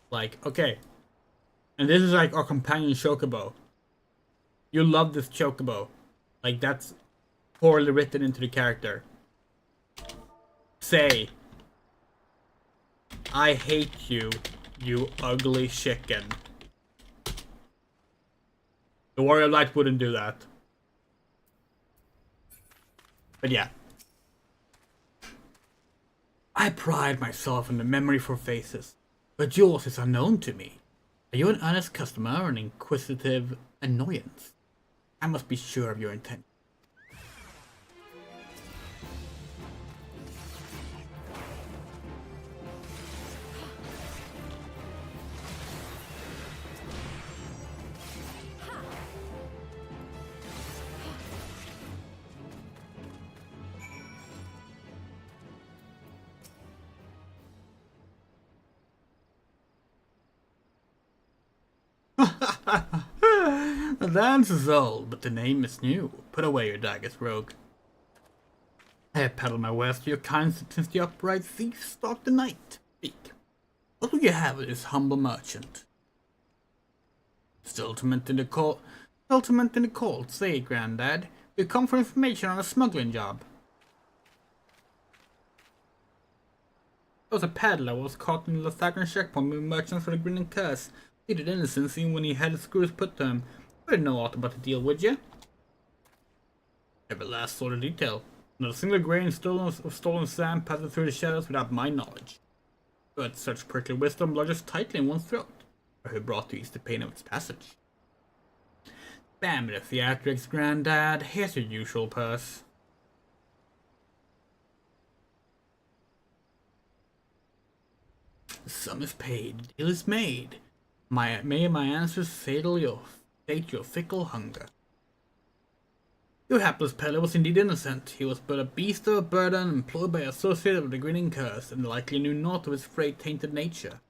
Like, okay. And this is like our companion Chocobo. You love this Chocobo. Like, that's poorly written into the character. Say, I hate you, you ugly chicken. The Warrior of Light wouldn't do that. But yeah. I pride myself in the memory for faces, but yours is unknown to me. Are you an honest customer or an inquisitive annoyance? I must be sure of your intent. The dance is old, but the name is new. Put away your daggers, rogue. I have peddled my wares to your kind since the upright thief stalked the night. Speak. What would you have with this humble merchant? Settlement in the cold. Settlement in the cold, say, Grandad. We come for information on a smuggling job. There was a peddler who was caught in the Lathagan checkpoint with merchants for the Grinning Curse. Pleaded innocency when he had his screws put to him. You didn't know aught about the deal, would you? Every last sort of detail. Not a single grain of stolen sand passed through the shadows without my knowledge. But such prickly wisdom lodges tightly in one's throat, or who brought to ease the pain of its passage. Spam me the theatrics, Grandad. Here's your usual purse. The sum is paid, the deal is made. May my answers sate your fickle hunger. Your hapless peddler was indeed innocent. He was but a beast of a burden employed by associated with the Grinning Curse, and likely knew naught of his freight-tainted nature.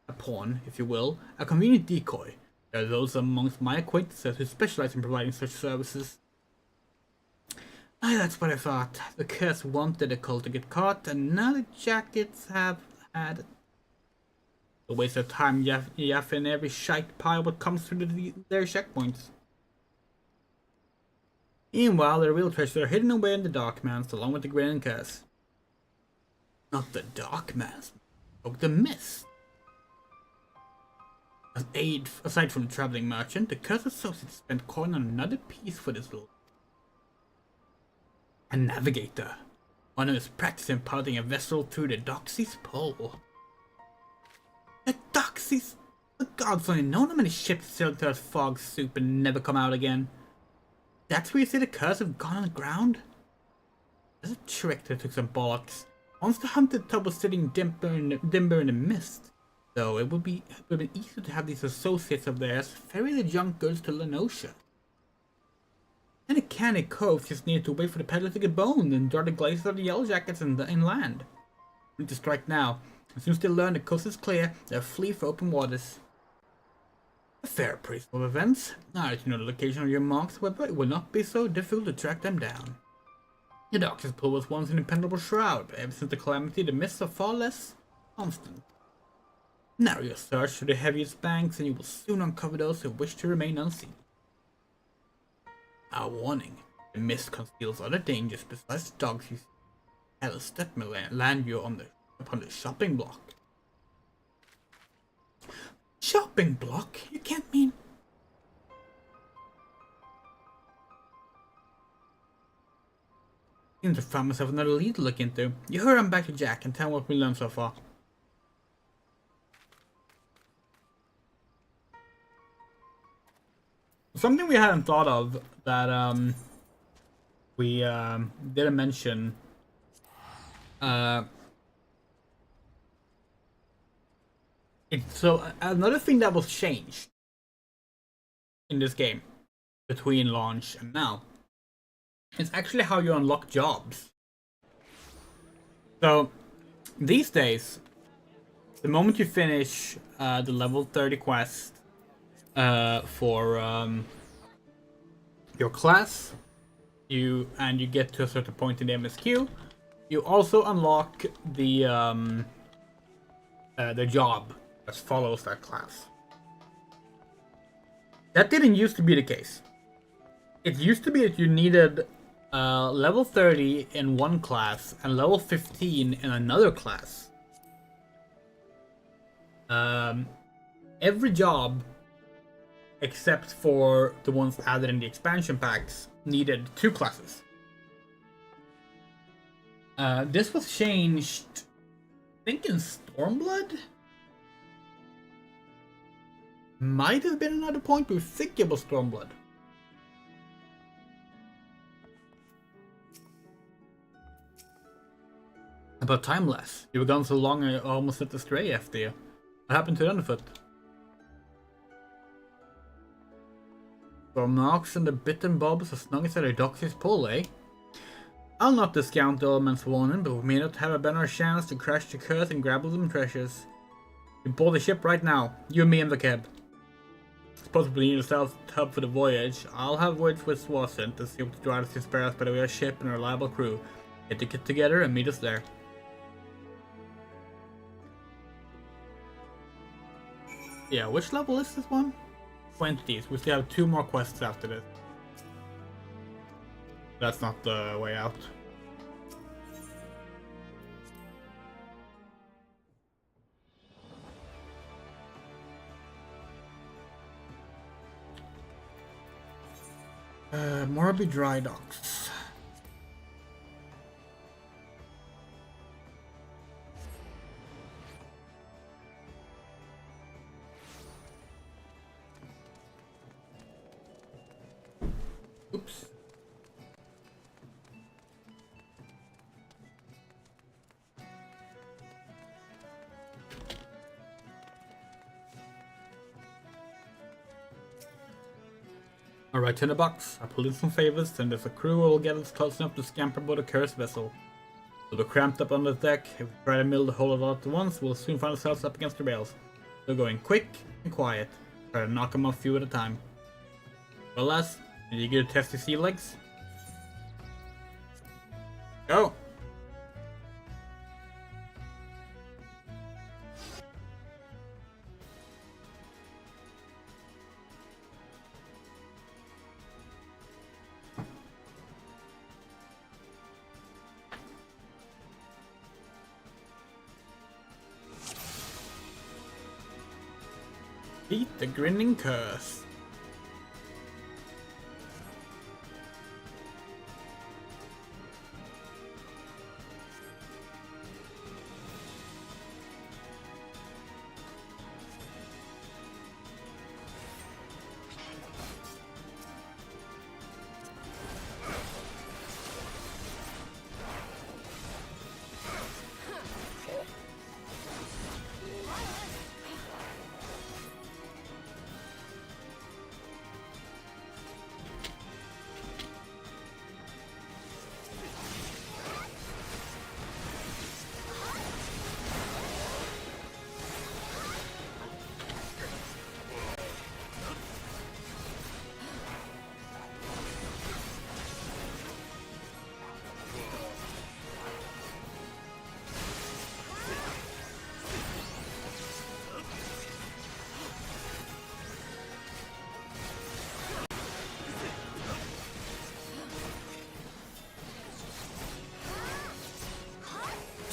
A pawn, if you will, a convenient decoy. There are those amongst my acquaintances who specialize in providing such services. Aye, that's what I thought. The Curse wanted the cult to get caught, and now the jackets have had it. A waste of time yaffing every shite pile what comes through their checkpoints. Meanwhile, their real treasures are hidden away in the Dark Man's along with the Grinning Curse. Not the Dark Man's, but the Mist. Aside from the traveling merchant, the Curse associates spent coin on another piece for this little. A navigator. One who is practicing piloting a vessel through the Doxy's pole. The Doxies! The gods only know how many ships sail through that fog soup and never come out again. That's where you say the Curse have gone on the ground? That's a trick that took some bollocks. Once the hunted tub was sitting dimmer in the mist, though, it would have been easier to have these associates of theirs ferry the junk goods to Lenosha. And the canny coves just needed to wait for the peddler to get boned and draw the glazes of the yellow jackets inland. We need to strike now. As soon as they learn the coast is clear, they'll flee for open waters. A fair appraisal of events. Now that you know the location of your marks, however, it will not be so difficult to track them down. The doctor's pool was once an impenetrable shroud, but ever since the calamity, the mists are far less constant. Narrow your search through the heaviest banks, and you will soon uncover those who wish to remain unseen. Our warning: the mist conceals other dangers besides the dogs you see. Hell, step may land you upon the shopping block. Shopping block? You can't mean... Seems to find myself another lead to look into. You hurry on back to Jack and tell him what we learned so far. Something we hadn't thought of that we didn't mention. So another thing that was changed in this game between launch and now is actually how you unlock jobs. So these days, the moment you finish the level 30 quest for your class, you get to a certain point in the MSQ, you also unlock the job that follows that class. That didn't used to be the case. It used to be that you needed level 30 in one class and level 15 in another class. Every job, except for the ones added in the expansion packs, needed 2 classes. This was changed, I think, in Stormblood? Might have been another point, but we think it was Stormblood. About Timeless. You were gone so long I almost hit the stray after you. What happened to the underfoot? For marks and the bitten bobs as long as their doctor's pull, eh? I'll not discount the old man's warning, but we may not have a better chance to crash the curse and grab them treasures. We board the ship right now, you and me in the cab. Possibly need a stealth hub for the voyage. I'll have words with Swanson to see what the drivers can spare us by the way of ship and a reliable crew. Get the kit together and meet us there. Yeah, which level is this one? 20s. We still have 2 more quests after this. That's not the way out. Morby Dry Docks. Oops. Alright, Tinderbox, I pulled in some favors, and there's a crew who will get us close enough to scamper aboard a cursed vessel. We'll be cramped up on the deck. If we try to mill the whole lot at once, we'll soon find ourselves up against the rails. We're going quick and quiet. Try to knock them off few at a time. Well, lads, are you good to test your sea legs? Go! Beat the grinning curse.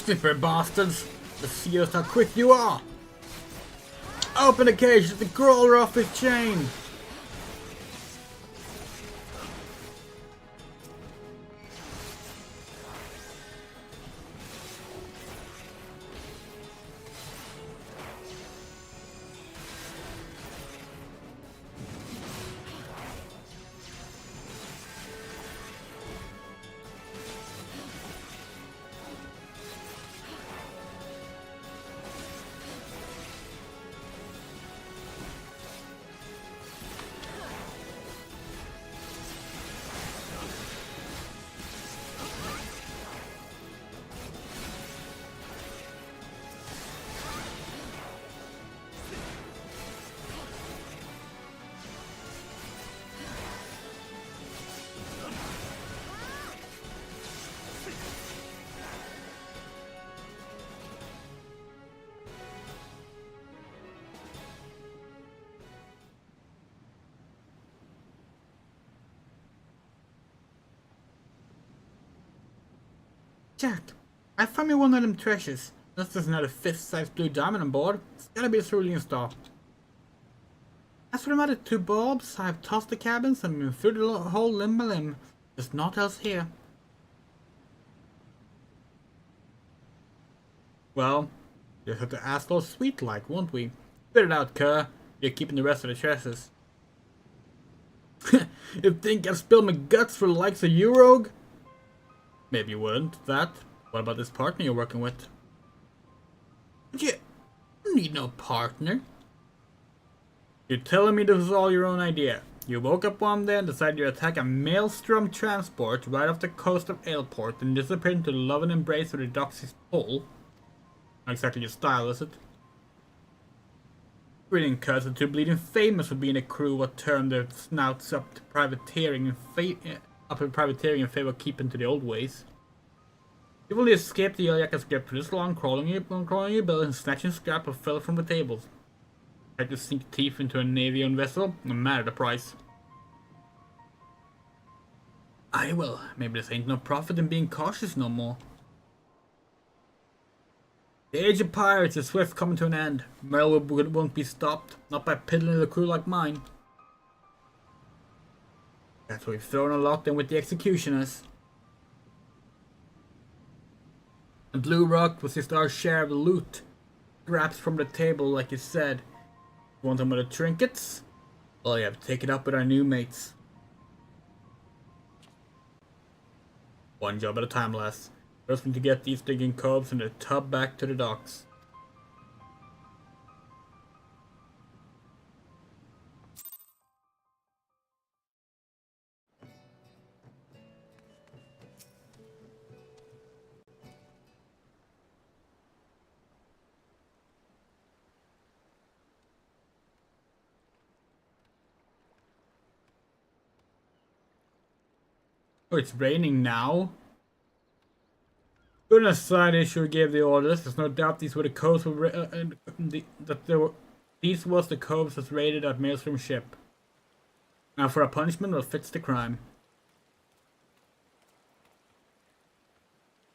Slippery bastards! Let's see just how quick you are! Open the cage, let the crawler off his chain! Jack, I found me one of them treasures. This doesn't have a fist-sized blue diamond on board. It's gotta be a cerulean star. As for the other two bulbs, I have tossed the cabins and been through the whole limb by limb. There's naught else here. Well, just have to ask those sweet-like, won't we? Spit it out, Kerr. You're keeping the rest of the treasures. You think I'd spill my guts for the likes of you, rogue? Maybe you wouldn't, that. What about this partner you're working with? You need no partner. You're telling me this was all your own idea. You woke up one day and decided to attack a maelstrom transport right off the coast of Aleport and disappeared into the love and embrace of the Doxy's pole. Not exactly your style, is it? Brilliant cuts are too bleeding famous for being a crew what turned their snouts up to privateering in favor of keeping to the old ways. You've only escaped the Iliac script for this long, crawling your belly and snatching scrap of fell from the tables. Tried to sink teeth into a navy-owned vessel, no matter the price. Aye, well, maybe this ain't no profit in being cautious no more. The age of pirates is swift coming to an end. Merle won't be stopped, not by piddling a crew like mine. That's why we've thrown a lot in with the executioners. And Blue Rock was just our share of the loot. Scraps from the table, like you said. Want some of the trinkets? Well, you have to take it up with our new mates. One job at a time, lass. First, we need to get these digging coves and the tub back to the docks. Oh, it's raining now? Putting aside issue gave the orders, there's no doubt these were the coves these was the coves that raided that Maelstrom ship. Now for a punishment that fits the crime.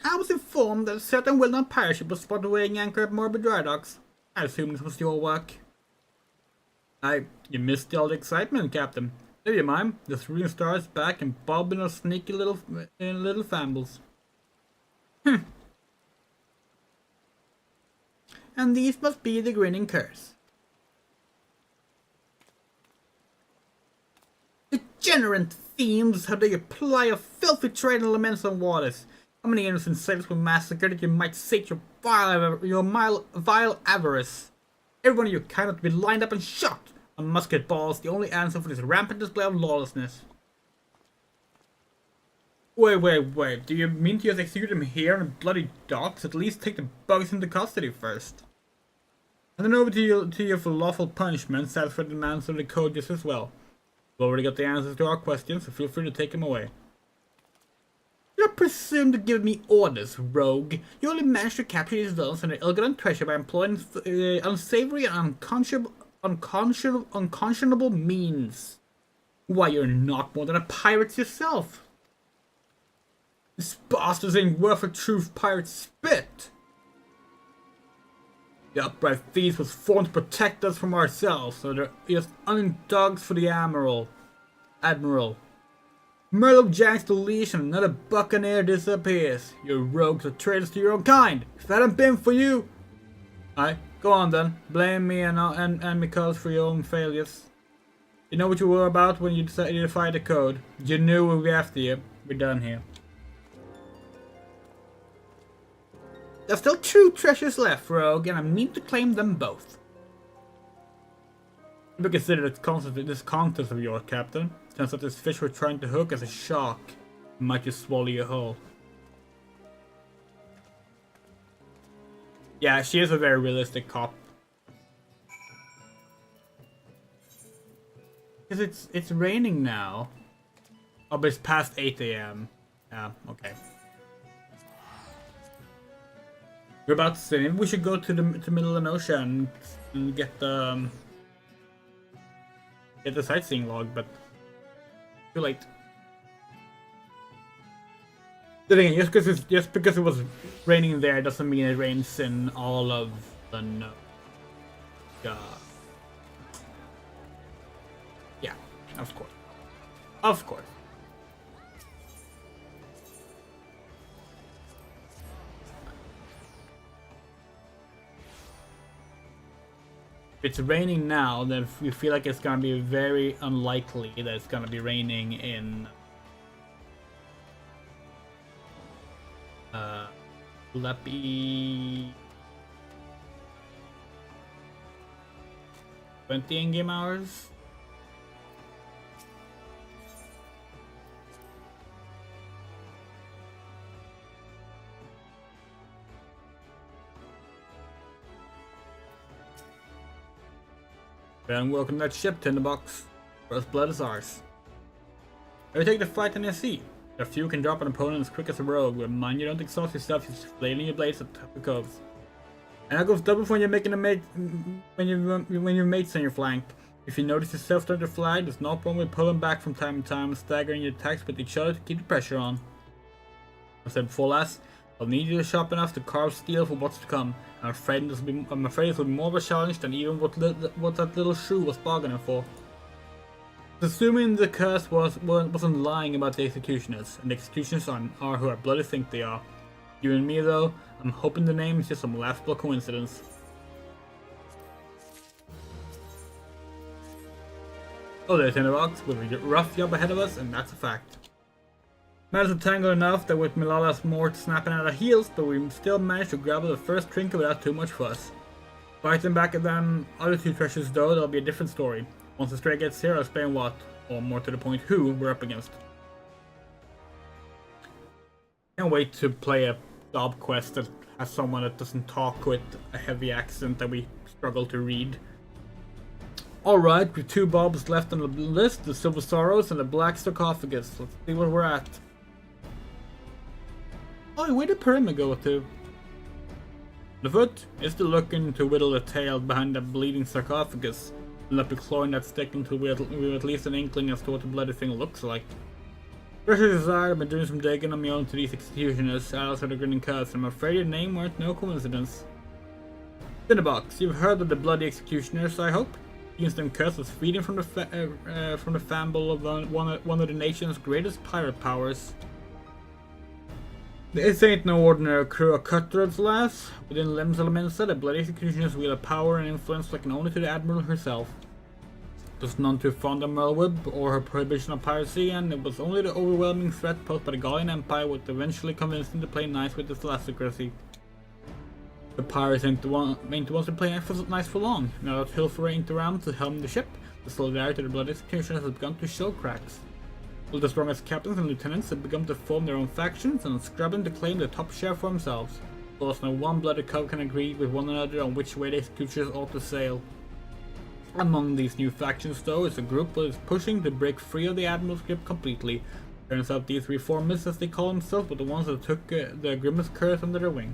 I was informed that a certain well-known pirate ship was spotted weighing anchor at Morbid Dry Docks. I assume this was your work. You missed all the excitement, Captain. Never mind, the cerulean star is back and bobbing those sneaky little fambles. And these must be the grinning curse. Degenerate fiends, how they apply a filthy trade in laments on waters. How many innocent sailors were massacred that you might sate your vile avarice? Every one of you kind to be lined up and shot. A musket ball is the only answer for this rampant display of lawlessness. Wait. Do you mean to just execute him here in the bloody docks? At least take the bugs into custody first. And then over to you for lawful punishment, satisfy the demands of the code just as well. We've already got the answers to our questions, so feel free to take him away. You presume to give me orders, rogue. You only managed to capture these villains and their ill-gotten treasure by employing unsavory and unconscionable means. Why, you're not more than a pirate yourself. This bastard ain't worth a true pirate's spit. The upright feast was formed to protect us from ourselves, so they're just dogs for the Admiral. Merle jacks the leash and another buccaneer disappears. You rogues are traitors to your own kind. If it hadn't been for you... Alright, go on then. Blame me and Mikhail for your own failures. You know what you were about when you decided to defy the code. You knew we'd be after you. We're done here. There's still 2 treasures left, Rogue, and I mean to claim them both. If you consider this contest of yours, Captain, turns out this fish we're trying to hook as a shark. It might just swallow you whole. Yeah, she is a very realistic cop. Because it's raining now. Oh, but it's past 8 AM. Yeah, okay. We're about to say maybe we should go to the middle of the ocean and get the sightseeing log, but too late. Then again, just because it was raining there doesn't mean it rains in all of the no. Yeah, of course. Of course. If it's raining now, then we feel like it's gonna be very unlikely that it's gonna be raining in will that be 20 in-game hours? Then welcome that ship, Tinderbox. First blood is ours. Let me take the fight in the sea. A few can drop an opponent as quick as a rogue, but mind you don't exhaust yourself, just flailing your blades at the coves. And that goes double when you're making a mate when your mate's on your flank. If you notice yourself start to fly, there's no problem with pulling back from time to time, staggering your attacks with each other to keep the pressure on. I said before last, I'll need you to sharp enough to carve steel for what's to come. I'm afraid this will be more of a challenge than even what that little shrew was bargaining for. Assuming the curse wasn't lying about the executioners, and the executioners are who I bloody think they are. You and me though, I'm hoping the name is just some laughable coincidence. Oh, there's Tinderbox with a rough job ahead of us, and that's a fact. Matters are tangled enough that with Milala's more snapping at our heels, but we still managed to grab the first trinket without too much fuss. Fighting back at them other 2 treasures though, that'll be a different story. Once the stray gets here, I'll explain what, or more to the point, who we're up against. Can't wait to play a job quest that has someone that doesn't talk with a heavy accent that we struggle to read. Alright, with 2 bobs left on the list, the Silver Sorrows and the Black Sarcophagus. Let's see where we're at. Oh, where did Pyramid go to? The foot is still looking to whittle the tail behind the bleeding sarcophagus. And up exploring that stick until we have at least an inkling as to what the bloody thing looks like. Precious desire, I've been doing some digging on my own to these executioners, Alice of the Grinning Curse, and I'm afraid your name weren't no coincidence. Tinderbox, you've heard of the bloody executioners, I hope? The instant curse was feeding from the famble of one of the nation's greatest pirate powers. This ain't no ordinary crew of cutthroats, lass. Within limbs of Laminsa, the bloody executioners wield a power and influence second only to the Admiral herself. It was none too fond of Merlwyb or her prohibition of piracy, and it was only the overwhelming threat posed by the Gallian Empire which eventually convinced them to play nice with this aristocracy. The pirates ain't the ones to play nice for long. Now that Hilfer ain't around to helm the ship, the solidarity of the bloody executioners has begun to show cracks. All the strongest captains and lieutenants have begun to form their own factions and scrubbing to claim the top share for themselves. Thus no one bloody cub can agree with one another on which way the executioners ought to sail. Among these new factions though is a group that is pushing to break free of the Admiral's grip completely. Turns out these reformists, as they call themselves, were the ones that took the Grimace curse under their wing.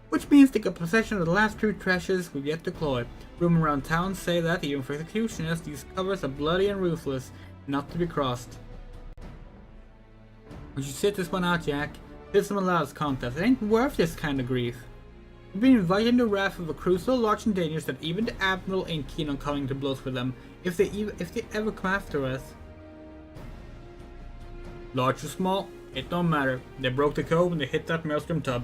Which means they got possession of the last 2 treasures we've yet to claw. Rumors around town say that, even for executioners, these covers are bloody and ruthless, not to be crossed. We should sit this one out, Jack. It's some Mila's contest. It ain't worth this kind of grief. We've been inviting the wrath of a crew so large and dangerous that even the Admiral ain't keen on coming to blows with them if they ever come after us. Large or small, it don't matter. They broke the code when they hit that maelstrom tub.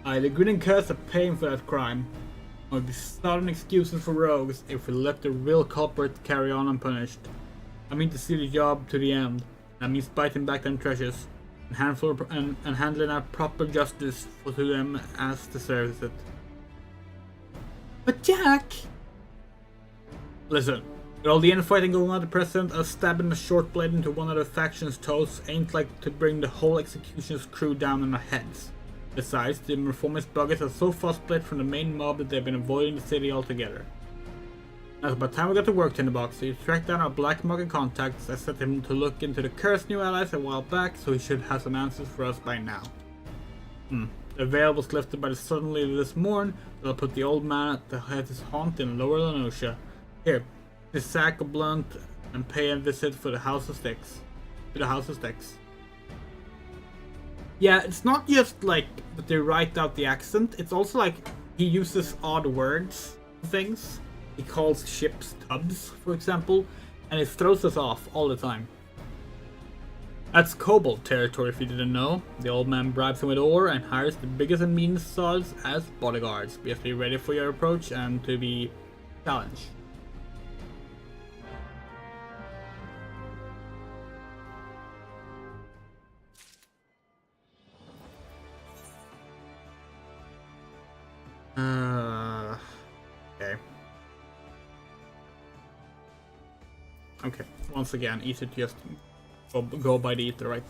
The grin and curse are paying for that crime. It would be sudden excuses for rogues if we let the real culprit carry on unpunished. I mean to see the job to the end. That means biting back them treasures and handling out proper justice for to them as deserves it. But Jack! Listen, with all the infighting going on at present, us stabbing a short blade into one of the faction's toes ain't like to bring the whole executioner's crew down on our heads. Besides, the reformist buggers are so far split from the main mob that they've been avoiding the city altogether. Now it's about time we got to work, Tinderbox. So you tracked down our black market contacts. I set him to look into the cursed new allies a while back, so he should have some answers for us by now. The veil was lifted by the sudden leader this morn, so I'll put the old man at the head of his haunt in Lower Lenosha. Here, this sack of blunt and pay a visit for the House of Sticks. To the House of Sticks. Yeah, it's not just like that they write out the accent, it's also like he uses odd words for things. He calls ships tubs, for example, and it throws us off all the time. That's Kobold territory if you didn't know. The old man bribes him with ore and hires the biggest and meanest sods as bodyguards. Be be ready for your approach and to be challenged. Okay. Okay, once again, easy to just go by the ether, right?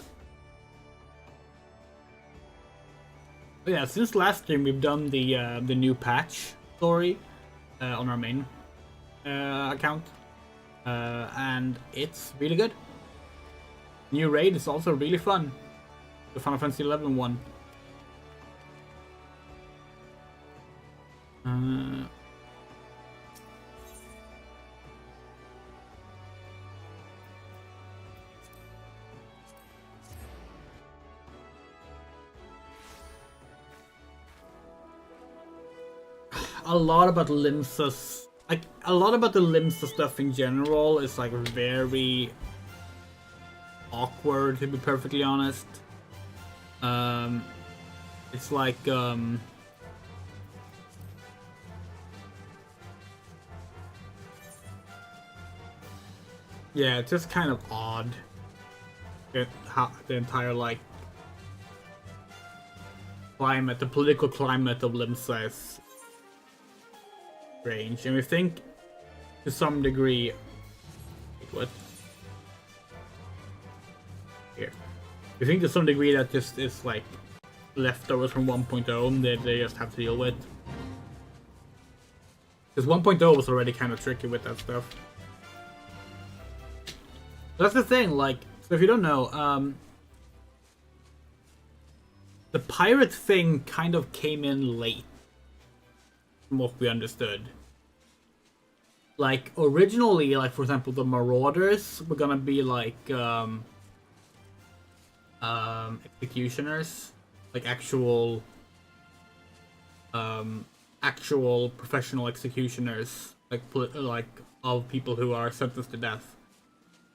But yeah, since last stream we've done the new patch story on our main account, and it's really good. New raid is also really fun. The Final Fantasy XI one. A lot about Limsa's, like a lot about the Limsa stuff in general is like very awkward, to be perfectly honest. It's like yeah, it's just kind of odd. How the entire like climate, the political climate of Limsa is strange, and we think to some degree. What? Here. We think to some degree that just is like leftovers from 1.0 that they just have to deal with. Because 1.0 was already kind of tricky with that stuff. That's the thing, like, so if you don't know, the pirate thing kind of came in late, from what we understood. Like, originally, like, for example, the Marauders were gonna be, like, executioners. Like, actual professional executioners. Like, of people who are sentenced to death.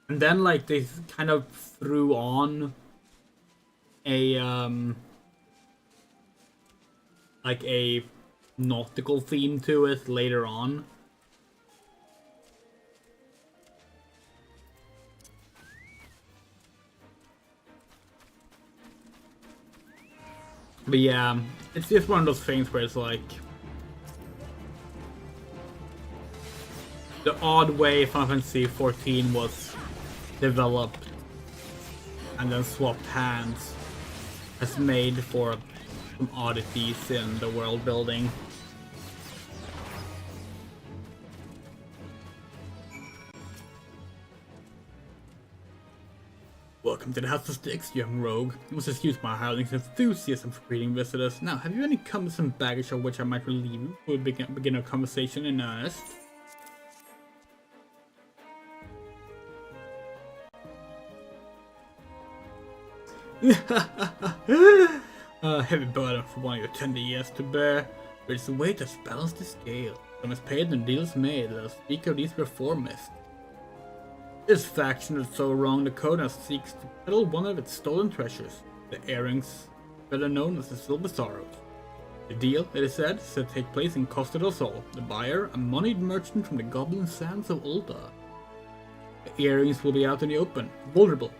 And then, like, they kind of threw on a, like, a nautical theme to it later on. But yeah, it's just one of those things where it's like the odd way Final Fantasy XIV was developed and then swapped hands has made for some oddities in the world building. Welcome to the House of Sticks, young rogue. You must excuse my howling enthusiasm for greeting visitors. Now, have you any cumbersome baggage of which I might relieve you before we begin our conversation in earnest? A heavy burden for one of your tender years to bear, but it's the weight that's balanced the scale. Some is paid and deals made. Let us speak of these reformists. This faction that so wronged the Codex seeks to peddle one of its stolen treasures, the earrings, better known as the Silver Sorrows. The deal, it is said to take place in Costa del Sol. The buyer, a moneyed merchant from the Goblin Sands of Ulda. The earrings will be out in the open, vulnerable.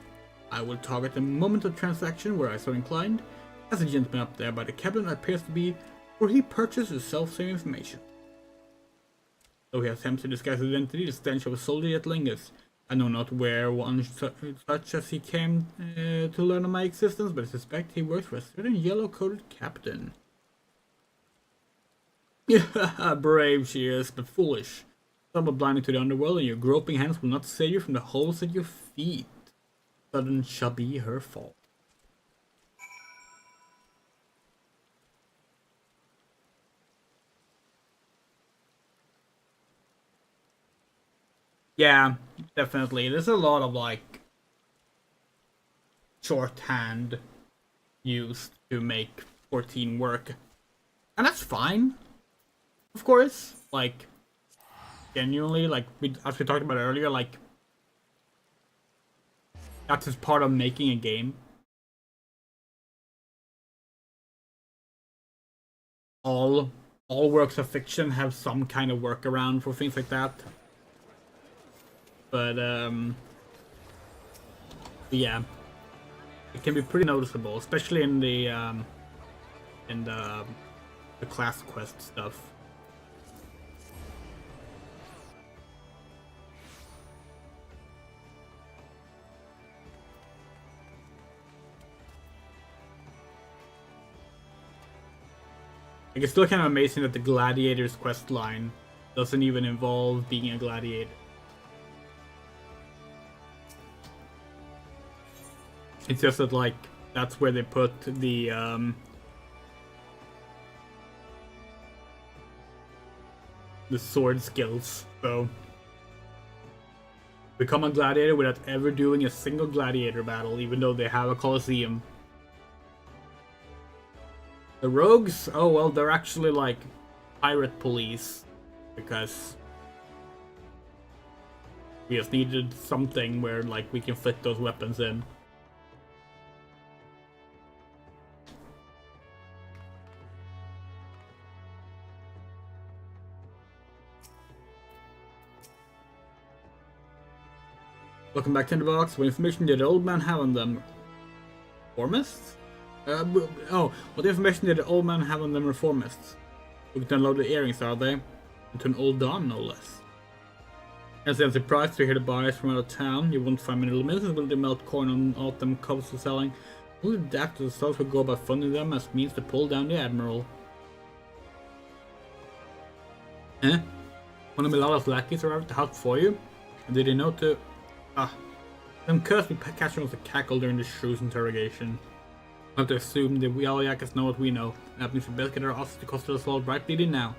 I will target the moment of transaction where I so inclined, as the gentleman up there by the cabin appears to be, where he purchased the self-same information. Though he attempts to disguise his identity, the stench of a soldier yet lingers. I know not where one such as he came to learn of my existence, but I suspect he works for a certain yellow-coated captain. Yeah, brave she is, but foolish. Somewhat blinded to the underworld, and your groping hands will not save you from the holes at your feet. Sudden shall be her fault. Yeah, definitely. There's a lot of like shorthand used to make 14 work. And that's fine. Of course. Like genuinely, like as we talked about earlier, like that's just part of making a game. All works of fiction have some kind of workaround for things like that. But yeah, it can be pretty noticeable, especially in the class quest stuff. Like, it's still kind of amazing that the Gladiator's quest line doesn't even involve being a gladiator. It's just that, like, that's where they put the sword skills. So become a gladiator without ever doing a single gladiator battle, even though they have a coliseum. The rogues, oh well, they're actually like pirate police, because we just needed something where like we can fit those weapons in. Welcome back to the box. What information did the old man have on them? Reformists? What information did the old man have on them reformists? We can unload the earrings, are they? And to an old dame, no less. As I'm surprised to hear the buyers from out of town, you won't find many limits when they melt coin on autumn covers for selling. Only the doctors themselves will go about funding them as means to pull down the admiral. Eh? One of Milala's lackeys arrived to help for you? And did they know to... Them cursed with catching with a cackle during the shrew's interrogation. I have to assume that we all yakas know what we know. That means we best get our asses to Costa del Sol right bleeding now.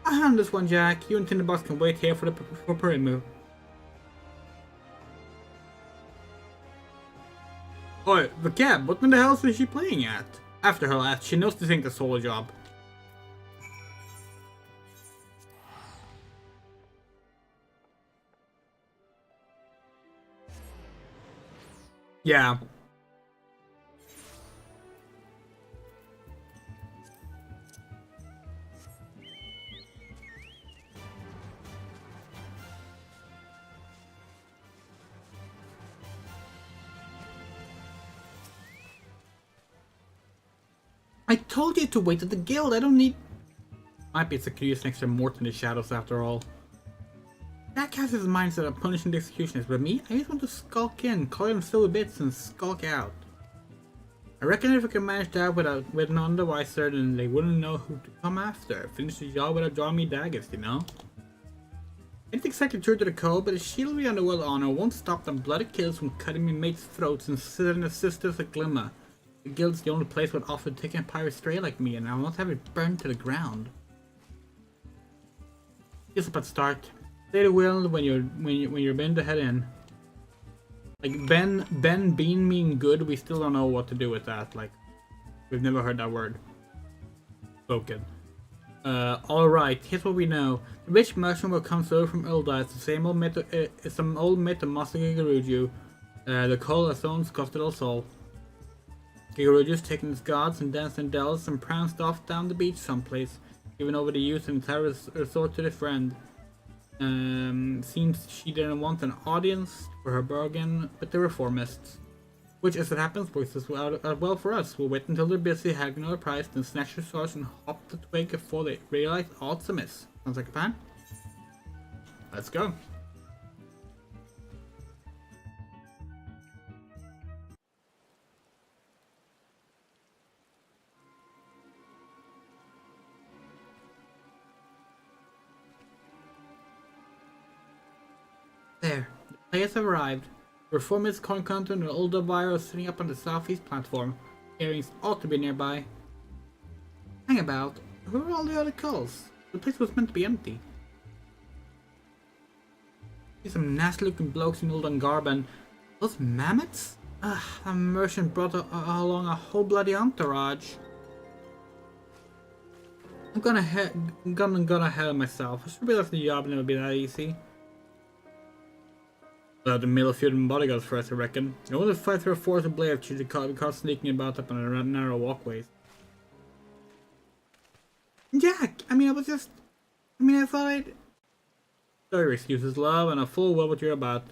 I hand this one, Jack. You and Tinderbox can wait here for Perimu. Oi, the cab, what in the hell is she playing at? After her last, she knows this ain't a solo job. Yeah. I told you to wait at the guild, I don't need... Might be it's a curious next to Mort in the shadows after all. Jack has his mindset of punishing the executioners, but me, I just want to skulk in, call them silly bits, and skulk out. I reckon if we can manage that with none the wiser, then they wouldn't know who to come after. Finish the job without drawing me daggers, you know? Ain't exactly true to the code, but the chivalry and the well honor won't stop them bloody kills from cutting me mates' throats and setting their sisters a glimmer. The guild's the only place would offer taking a pirate stray like me, and I will not have it burned to the ground. Just about start. Say the will when you're bent to head in. Like Ben being mean good, we still don't know what to do with that. Like, We've never heard that word spoken. Alright, here's what we know. The rich merchant will come over from Ulda. It's the same old myth, it's some old myth of Master Gigaruju. The coal that owns costed us all. Gigaruju's taken his gods and danced and dells and pranced off down the beach someplace, giving over the youth and entire resort to the friend. Seems she didn't want an audience for her bargain with the reformists. Which, as it happens, works as well for us. We'll wait until they're busy haggling our price, then snatch their swords and hop the twig before they realize all's amiss. Sounds like a plan? Let's go. There, the players have arrived. The reformist coin counter and an older buyer is sitting up on the southeast platform. Earrings ought to be nearby. Hang about. Who are all the other culls? The place was meant to be empty. See some nasty looking blokes in old garb and those mammoths? Ugh, that merchant brought along a whole bloody entourage. I'm gonna ahead of myself. I should realize the job never be that easy. The middle field and bodyguards first, I reckon. I want to fight through a forest of blade should be caught sneaking about up on the narrow walkways. Jack! I thought I'd... Sorry, your excuses, love, and I'm full well what you're about.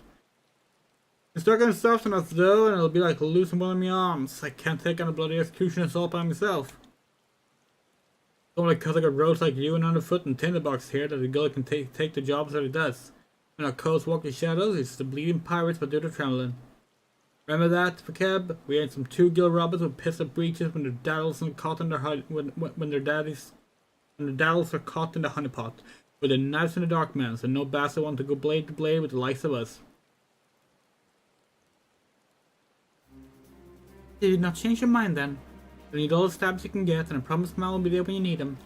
You start getting soft enough though, and it'll be like losing one of my arms. I can't take on a bloody execution assault by myself. It's only because I got roads like you and underfoot and tinderbox here that the girl can take the jobs that he does. When our codes walk the shadows, it's the bleeding pirates that do the trembling. Remember that, Fakeb? We ain't some two gill robbers with pissed up breeches when their daddles are caught in their when their daddles are caught in the honeypot, with their knives in the dark man's, and no bastard want to go blade to blade with the likes of us. Did you not change your mind then? You need all the stabs you can get, and I promise man will be there when you need them.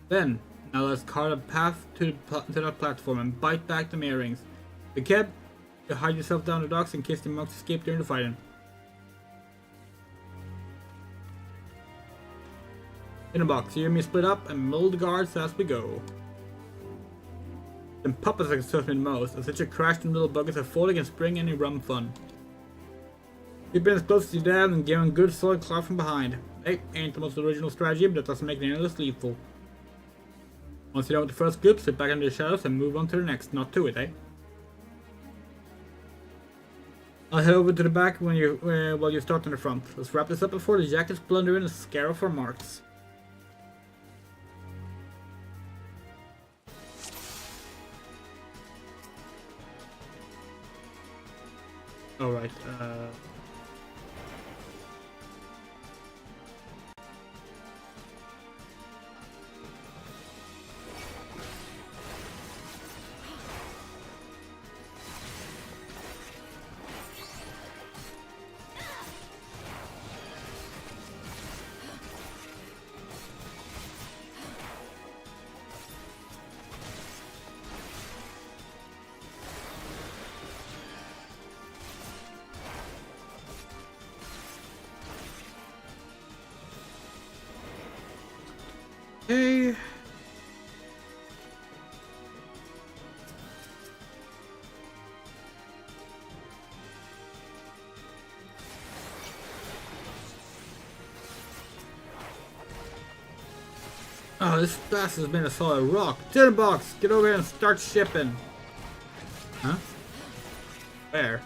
Then. Now let's carve a path to that platform and bite back the earrings. Fakeb, you hide yourself down the docks in case the monks escape during the fighting. In a box, you and me split up and mold the guards as we go. Them puppets that concern me the most, as such a crashed little buggers have fought against spring any rum fun. Keep in as close as you dare and give them good solid clout from behind. Hey, ain't the most original strategy, but that doesn't make it any less lethal. Once you're done with the first group, sit back into the shadows and move on to the next. Not to it, eh? I'll head over to the back while you start on the front. Let's wrap this up before the jackets blunder in and scare off our marks. Alright, okay. Oh, this bastard's been a solid rock. Tinderbox, get over here and start shipping. Huh? Where?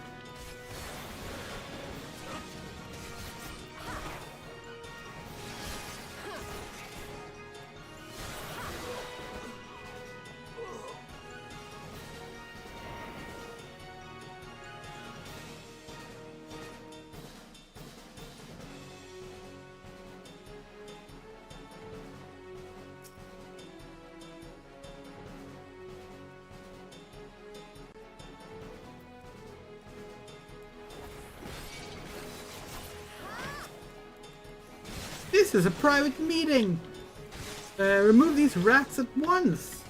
This is a private meeting! Remove these rats at once!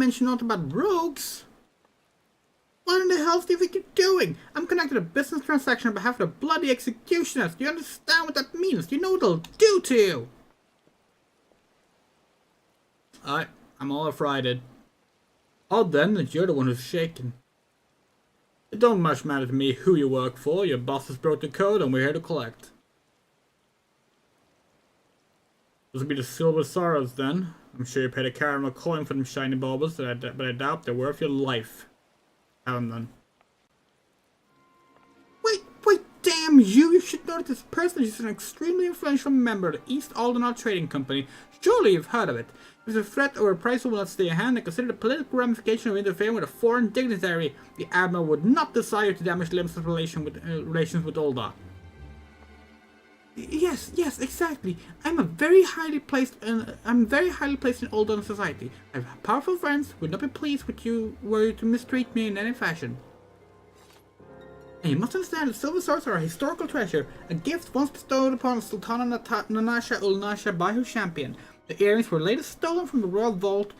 mention nothing about rogues. What in the hell do you think you're doing? I'm conducting a business transaction on behalf of the bloody executioners. Do you understand what that means? Do you know what they'll do to you? I'm all frightened. Oh, then that you're the one who's shaking. It don't much matter to me who you work for. Your boss has broke the code and we're here to collect. This will be the Silver Sorrows then. I'm sure you paid a caramel coin for them shiny baubles, but I doubt they're worth your life. Have them then. Wait, damn you! You should know that this person is an extremely influential member of the East Aldenard Trading Company. Surely you've heard of it. If a threat or a price will not stay in hand, and consider the political ramification of interfering with a foreign dignitary, the Admiral would not desire to damage Lim's relations with Ulda. Yes, exactly. I'm very highly placed in Uldan society. I have powerful friends who would not be pleased with you were you to mistreat me in any fashion. And you must understand that silver swords are a historical treasure, a gift once bestowed upon Sultana Nanasha ul Nasha by her champion. The earrings were later stolen from the royal vault,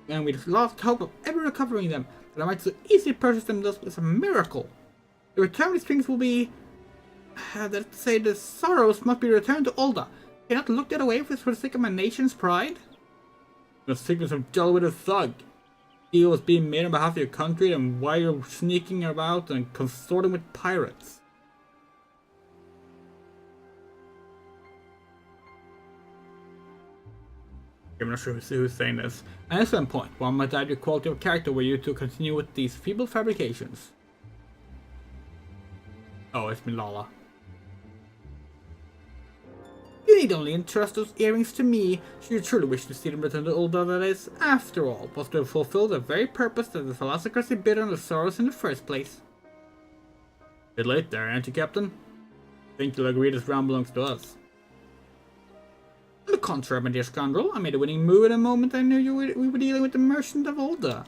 and we lost hope of ever recovering them. That I might so easily purchase them thus is a miracle. The return of these things will be... let's say the sorrows must be returned to Ulda. Cannot look the other way for the sake of my nation's pride. The secrets of dull with a thug. Deal was being made on behalf of your country, and why you're sneaking about and consorting with pirates. I'm not sure who's saying this. An excellent point. One might add your quality of character were you to continue with these feeble fabrications. Oh, it's Milala. You need only entrust those earrings to me, should you truly wish to see them returned to Ulda, that is, after all, was to fulfill the very purpose that the philosophy bid on the sorrows in the first place. Bit late there, aren't you, Captain? Think you'll agree this round belongs to us. On the contrary, my dear scoundrel, I made a winning move at the moment I knew we were dealing with the merchant of Ulda.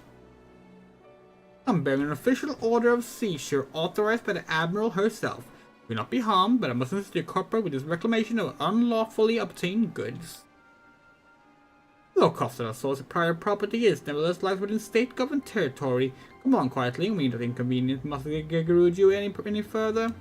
I'm bearing an official order of seizure authorized by the Admiral herself. You will not be harmed, but I must assist your corporate with his reclamation of unlawfully obtained goods. The low cost of our source of private property is nevertheless lies within state-governed territory. Come on quietly, we don't inconvenience must gagarooge you any further.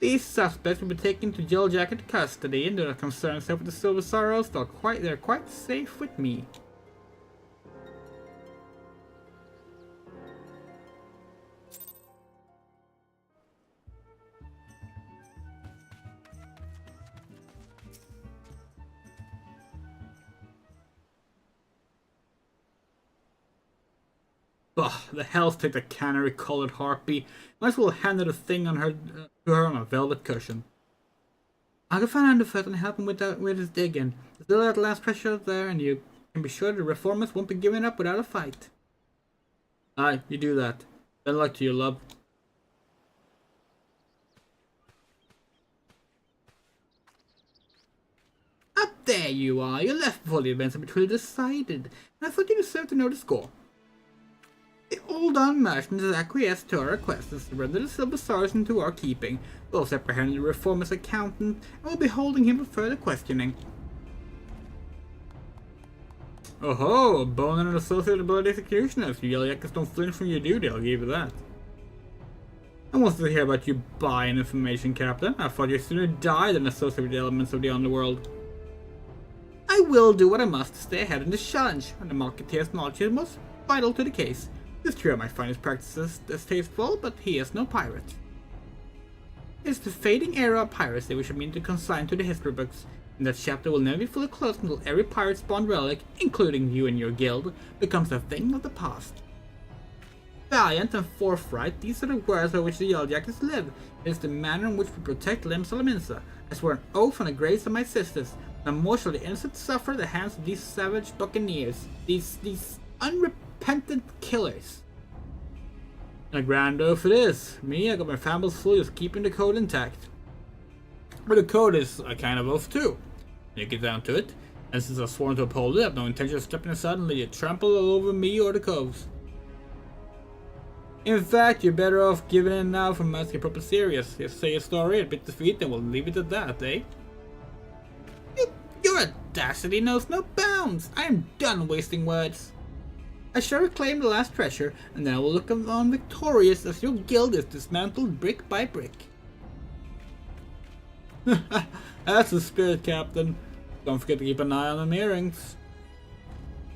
These suspects will be taken to Yellow Jacket custody and do not concern themselves with the Silver Sorrows. They're quite safe with me. Ugh, the hell's take the canary-colored harpy. Might as well hand her the thing on her to her on a velvet cushion. I'll go find Underfoot and help him with his digging. There's still that last pressure there, and you can be sure the reformers won't be giving up without a fight. Aye, you do that. Good luck to you, love. Up there you are. You left before the events had been decided, and I thought you deserved to know the score. The Uldan merchant has acquiesced to our request and surrendered the silver stars into our keeping. We'll also apprehend the reformer's accountant, and we'll be holding him for further questioning. Oh ho! A bone and an associated blood executioners. You Yelliakas don't flinch from your duty, I'll give you that. I wanted to hear about you buying information, Captain. I thought you'd sooner die than associate with the elements of the underworld. I will do what I must to stay ahead in this challenge, and the Marketeer's knowledge is most vital to the case. It's true I might find his practices distasteful, but he is no pirate. It's the fading era of piracy which I mean to consign to the history books, and that chapter will never be fully closed until every pirate spawned relic, including you and your guild, becomes a thing of the past. Valiant and forthright, these are the words by which the Yellowjackets live. It is the manner in which we protect Lim Salaminsa. I swear an oath on the graves of my sisters. No more shall the innocent suffer at the hands of these savage buccaneers. These unrepentant killers. And a grand oath it is. Me, I got my family's full of keeping the code intact. But the code is a kind of oath too. When you get down to it. And since I've sworn to uphold it, I have no intention of stepping aside and let you trample all over me or the coves. In fact, you're better off giving in now from us get proper serious. Just say your story, admit defeat, and we'll leave it at that, eh? You're a audacity knows no bounds. I am done wasting words. I shall reclaim the last treasure, and then I will look on victorious as your guild is dismantled brick by brick. That's the spirit, Captain. Don't forget to keep an eye on them earrings.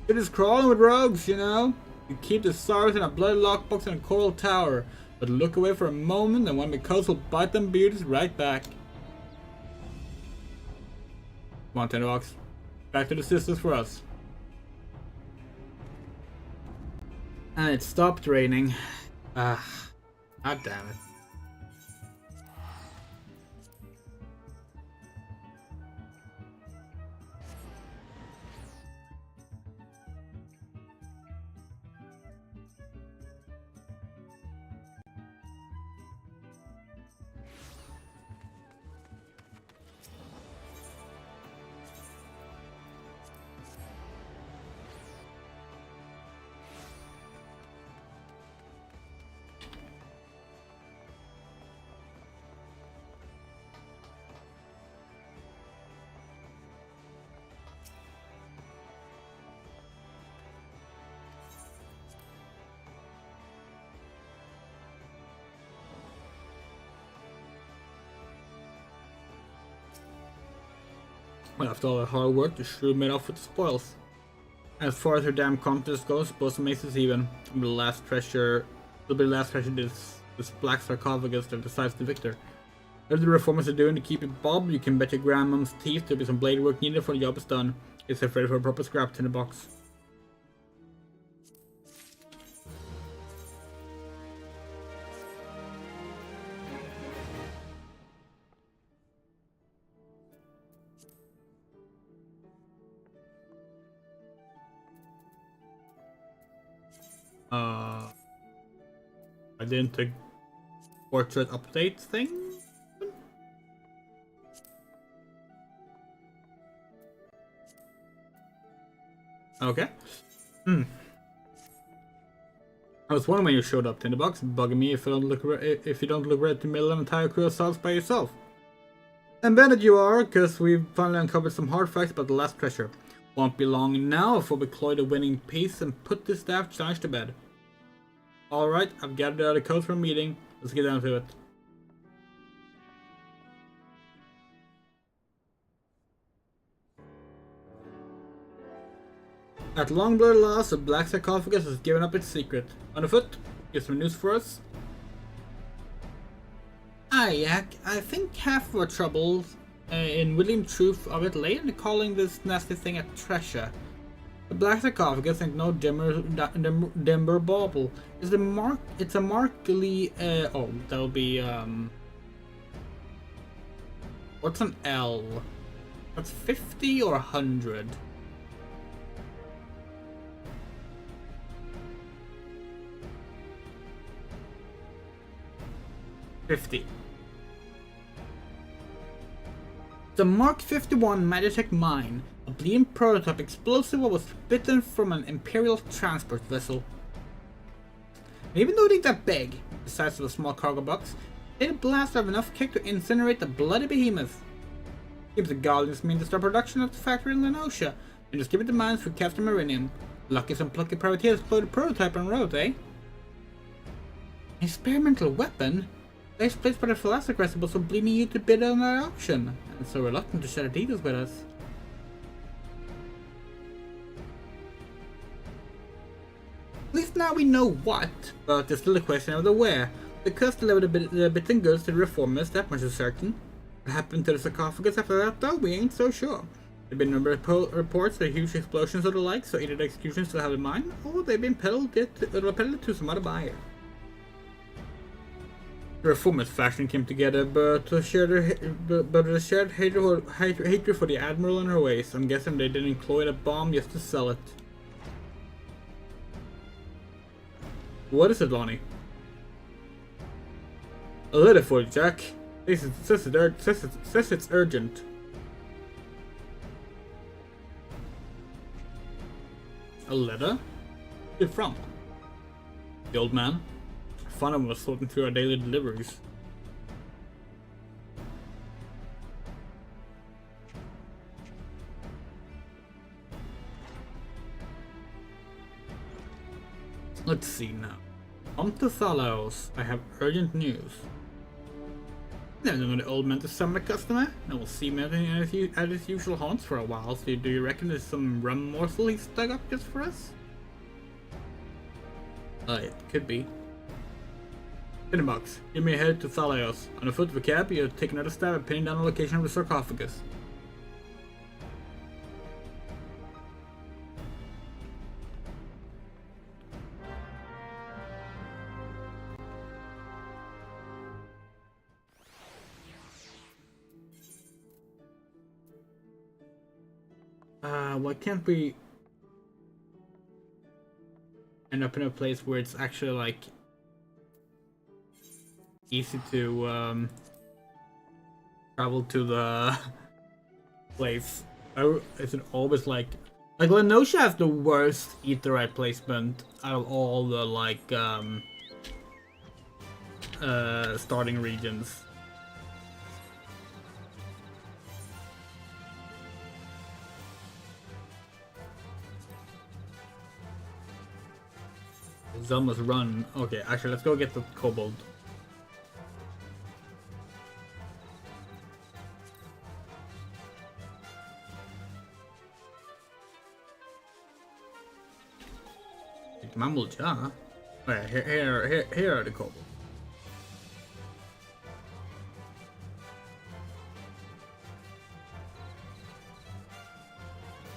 It is crawling with rogues, you know. You keep the stars in a bloody lockbox in a coral tower, but look away for a moment and one because will bite them beauties right back. Come on, Tinderbox. Back to the sisters for us. And it stopped raining. God damn it. Well, after all that hard work, the shrew made off with the spoils. As far as her damn contest goes, both makes us even. The last treasure is this black sarcophagus that decides the victor. Whatever the reformers are doing to keep it bob, you can bet your grandmom's teeth there'll be some blade work needed before the job is done. It's ready for a proper scrap in the box. I didn't take portrait update thing. Okay. I was wondering when you showed up in the box, bugging me if you don't look ready to mill an entire crew of souls by yourself. And Bennett you are, because we've finally uncovered some hard facts about the last treasure. Won't be long now before we cloy the winning piece and put this daft challenge to bed. Alright, I've gathered all the codes for a meeting. Let's get down to it. At long blood last, the black sarcophagus has given up its secret. On foot, get some news for us. I think half of our troubles in whittling truth of it lay in calling this nasty thing a treasure. The black sarcophagus ain't no dimmer bauble. It's a markedly that'll be what's an L? That's 50 or 100? 50. The Mark 51 Magitech mine, a bleeding prototype explosive was bitten from an Imperial transport vessel. And even though it ain't that big, the size of a small cargo box, it would blast have enough kick to incinerate the bloody behemoth. Give the Guardians mean to start production at the factory in Lenosha, and just give it the mines for Captain Marinium. Lucky some plucky privateers deployed the prototype en route, eh? Experimental weapon? Place placed by the Philosopher was so bleeding you to bid on our auction, and so reluctant to share the details with us. At least now we know what, but there's still a question of the where. The cost delivered the bitten goods to the reformers, that much is certain. What happened to the sarcophagus after that though, we ain't so sure. There have been a number of reports of huge explosions or the like, so either the executions still have in mind, or they've been peddled to some other buyer. The reformers faction came together, but the shared hatred for the Admiral and her ways. I'm guessing they didn't employ a bomb just to sell it. What is it, Lonnie? A letter for you, Jack. Says it's urgent. A letter? Who's it from? The old man. Fun of us sorting through our daily deliveries. Let's see now. On to Thalos. I have urgent news. Never known the old man to summon a customer. No one see him at his usual haunts for a while, so do you reckon there's some rum morsel he's dug up just for us? It could be. Tinderbox, give me a head to Thalios. On the foot of a cab, you take another stab at pinning down the location of the sarcophagus. Why can't we end up in a place where it's actually like easy to travel to the place? Oh, is it always like Lenosha has the worst etherite placement out of all the like starting regions. Zelma's run. Okay, actually, let's go get the kobold. Mamulja. Okay, here are the kobold.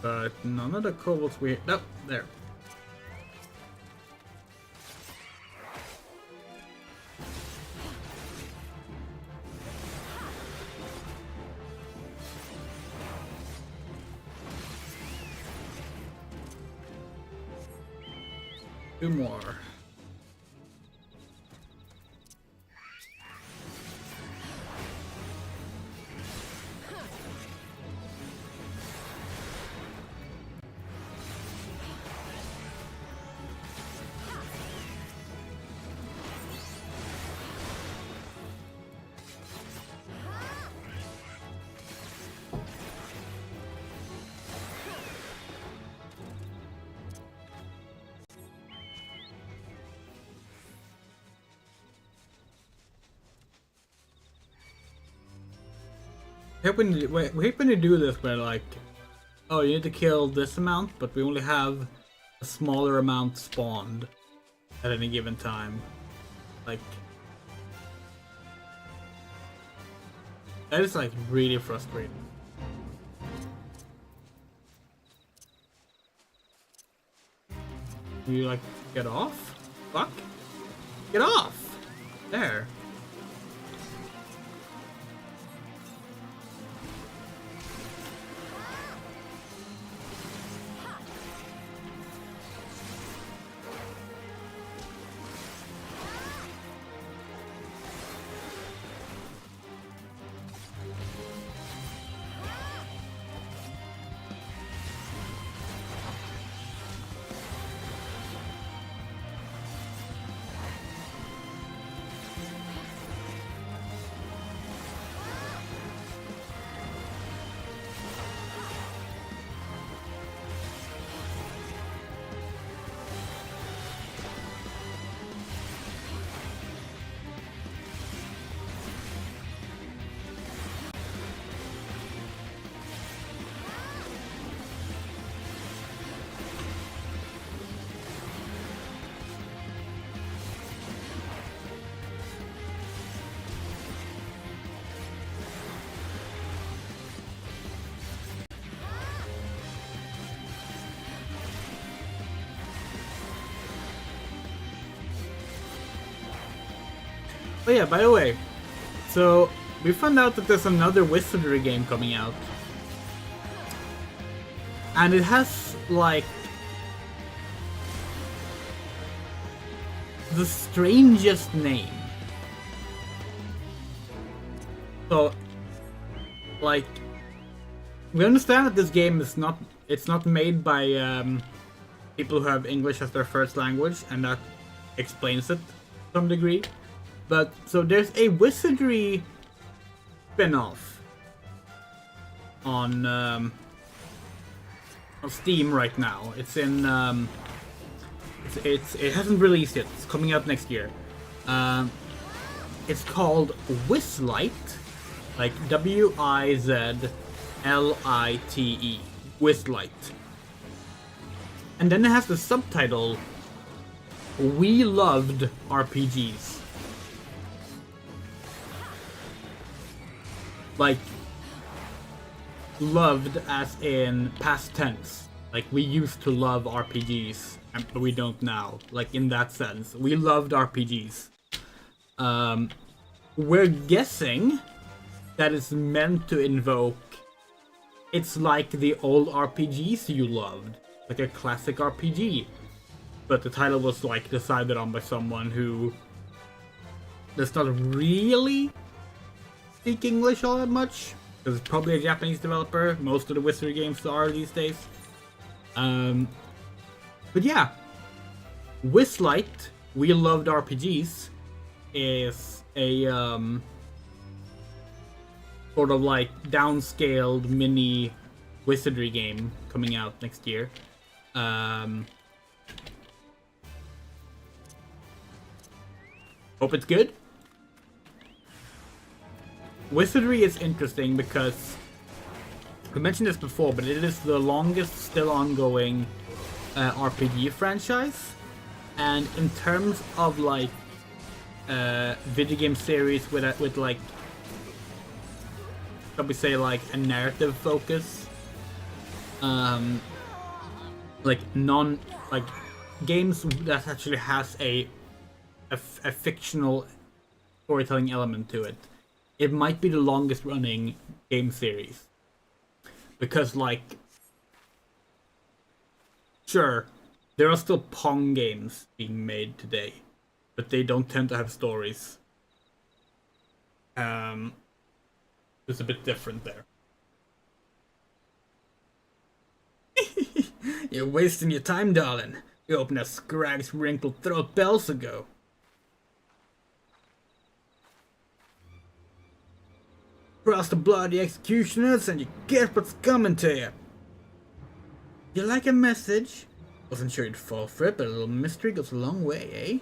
But none of the kobolds we. Nope, there. Two more. I hate when you do this where like, oh, you need to kill this amount, but we only have a smaller amount spawned at any given time. Like, that is like really frustrating. You like get off? Fuck? Get off! There. Oh yeah, by the way, so we found out that there's another wizardry game coming out. And it has, like, the strangest name. So, like, we understand that this game is not, it's not made by people who have English as their first language, and that explains it to some degree. But, so there's a wizardry spin-off on Steam right now. It's it hasn't released yet. It's coming out next year. It's called Wizlite, like Wizlite, Wizlite. And then it has the subtitle, We Loved RPGs. Like, loved as in past tense. Like, we used to love RPGs, but we don't now. Like, in that sense. We loved RPGs. We're guessing that it's meant to invoke... It's like the old RPGs you loved. Like a classic RPG. But the title was, like, decided on by someone who does not really speak English all that much. Because it's probably a Japanese developer. Most of the Wizardry games are these days. But yeah. Wizlite, We Loved RPGs, is a sort of like downscaled mini Wizardry game coming out next year. Hope it's good. Wizardry is interesting because we mentioned this before, but it is the longest still ongoing RPG franchise, and in terms of like video game series with like, shall we say, like a narrative focus, like games that actually has a fictional storytelling element to it. It might be the longest running game series. Because, like, sure, there are still Pong games being made today, but they don't tend to have stories. It's a bit different there. You're wasting your time, darling. You opened a Scrag's wrinkled throat bells ago. Cross the bloody executioners and you get what's coming to you. You like a message? Wasn't sure you'd fall for it, but a little mystery goes a long way, eh?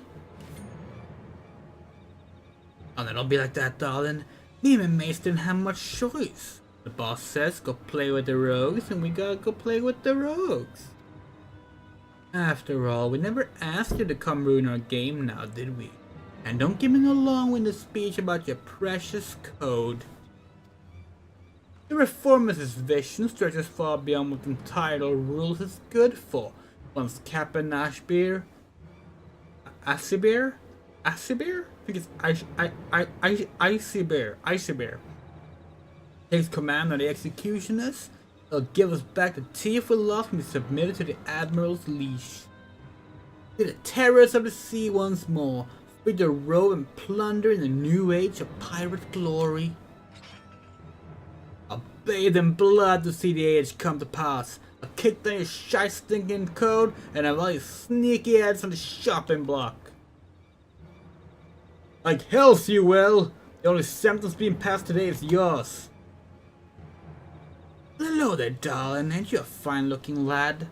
Oh, then don't be like that, darling. Me and Mace didn't have much choice. The boss says go play with the rogues, and we gotta go play with the rogues. After all, we never asked you to come ruin our game now, did we? And don't give me no long-winded speech about your precious code. The Reformist vision stretches far beyond what entitled rules is good for. Once Captain Ashbeer... Icybear? I think it's Icybear takes command of the executioners. They'll give us back the thief we lost and be submitted to the Admiral's leash. To the terrors of the sea once more, free to roam and plunder in the new age of pirate glory. I'll bathe in blood to see the age come to pass. I'll kick down your shite stinking code and have all your sneaky ads on the shopping block. Like hell, you will! The only sentence being passed today is yours. Hello there, darling. Ain't you a fine-looking lad?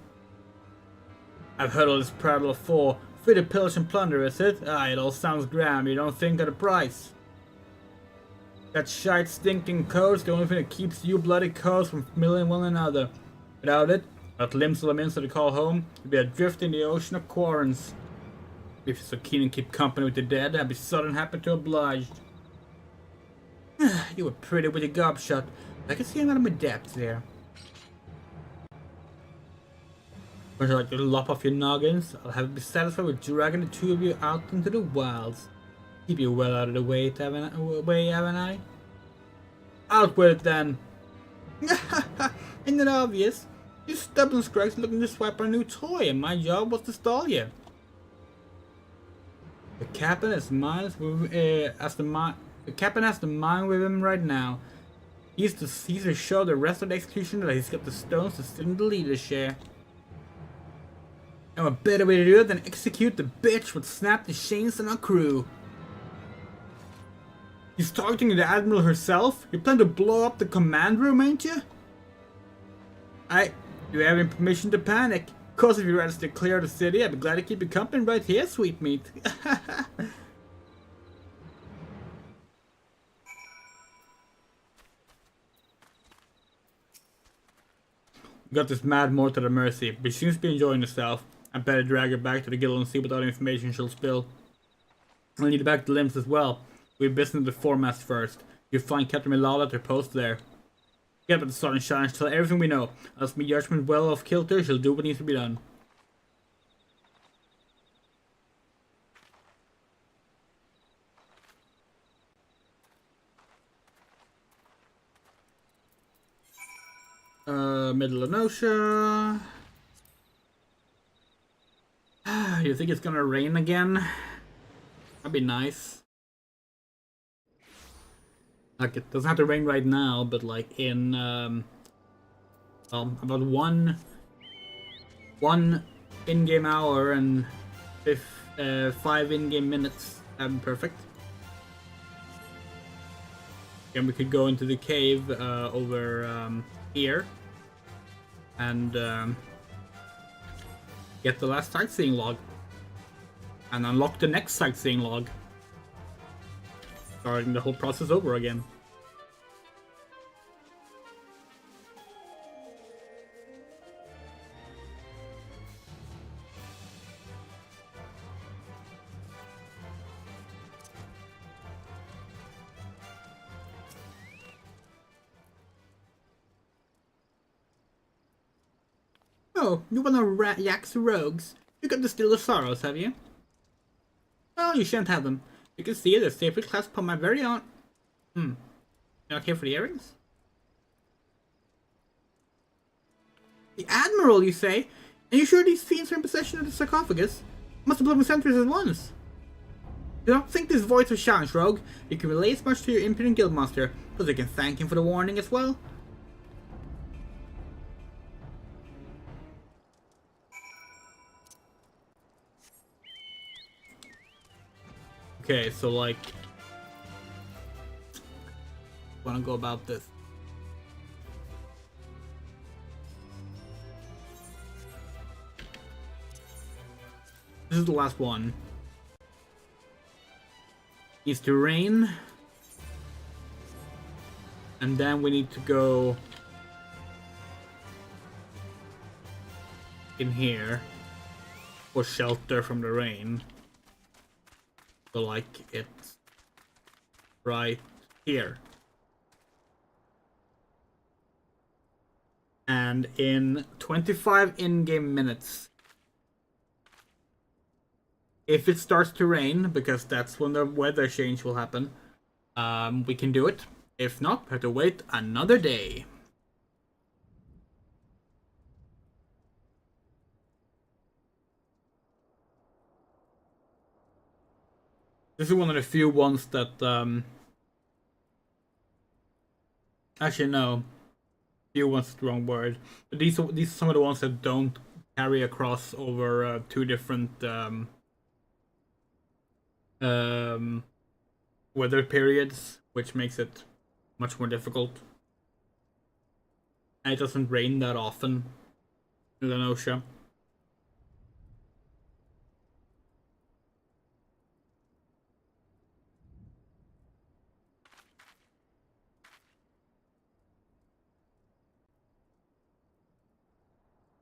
I've heard all this prattle before. Free to pillage and plunder, is it? Ah, it all sounds grand, but you don't think of the price. That shite stinking code's the only thing that keeps you bloody codes from milling one another. Without it, not limbs of the minster to call home, you'd be adrift in the ocean of quarrons. If you're so keen to keep company with the dead, I'd be sudden happy to oblige. You were pretty with your gobshot. I can see I'm out of my depth there. Would you like to lop off your noggins? I'll have to be satisfied with dragging the two of you out into the wilds. Keep you well out of the way, haven't I? Out with it then! Ain't it obvious? You stubborn scrags looking to swipe our new toy, and my job was to stall you. The captain has the captain has the mind with him right now. He's to show the rest of the execution that he's got the stones to sit in the leader's share. And what better way to do it than execute the bitch would snap the chains on our crew. He's talking to the Admiral herself? You plan to blow up the command room, ain't you? You have permission to panic. course, if you're ready to clear the city, I'd be glad to keep you company right here, sweet meat. Got this mad mortal at mercy, but she seems to be enjoying herself. I better drag her back to the guild and see what other information she'll spill. I'll need back the limbs as well. We have business with the foremast first. You find Captain Milala at her post there. Get about the sun and shine, tell her everything we know. As my judgment well off kilter, she'll do what needs to be done. Middle of Nosha. You think it's gonna rain again? That'd be nice. Like, it doesn't have to rain right now, but like in about one in-game hour and 5 in-game minutes. That'd be perfect. Then we could go into the cave over here and get the last sightseeing log and unlock the next sightseeing log, starting the whole process over again. Oh, you wanna yaks rogues? You got the Steel of Sorrows, have you? Well, you shan't have them. You can see they're safely clasped upon my very own. You're not here for the earrings? The Admiral, you say? Are you sure these fiends are in possession of the sarcophagus? Must have blown sentries at once. Do not think this voice of challenge, rogue. You can relay as much to your impudent guildmaster, but you can thank him for the warning as well. Okay, so like, wanna go about this. This is the last one. Needs to rain. And then we need to go in here for shelter from the rain. So like it's right here. And in 25 in-game minutes, if it starts to rain, because that's when the weather change will happen, we can do it. If not, we have to wait another day. This is one of the few ones that, actually no, few ones is the wrong word. But these are some of the ones that don't carry across over 2 different weather periods, which makes it much more difficult. And it doesn't rain that often in Lenosha.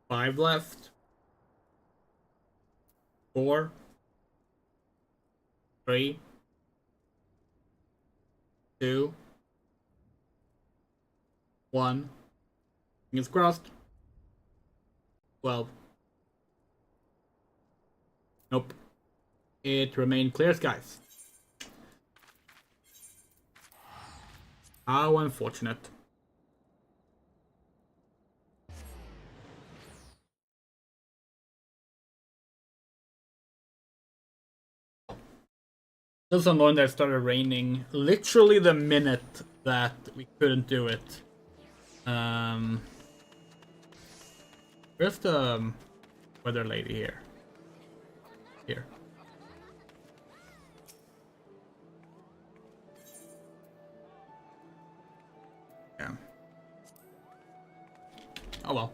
Five left. 4. 3. 2. 1. Fingers crossed. 12. Nope. It remained clear skies. How unfortunate. It was annoying that it started raining literally the minute that we couldn't do it. Where's the weather lady here? Here. Yeah. Oh well.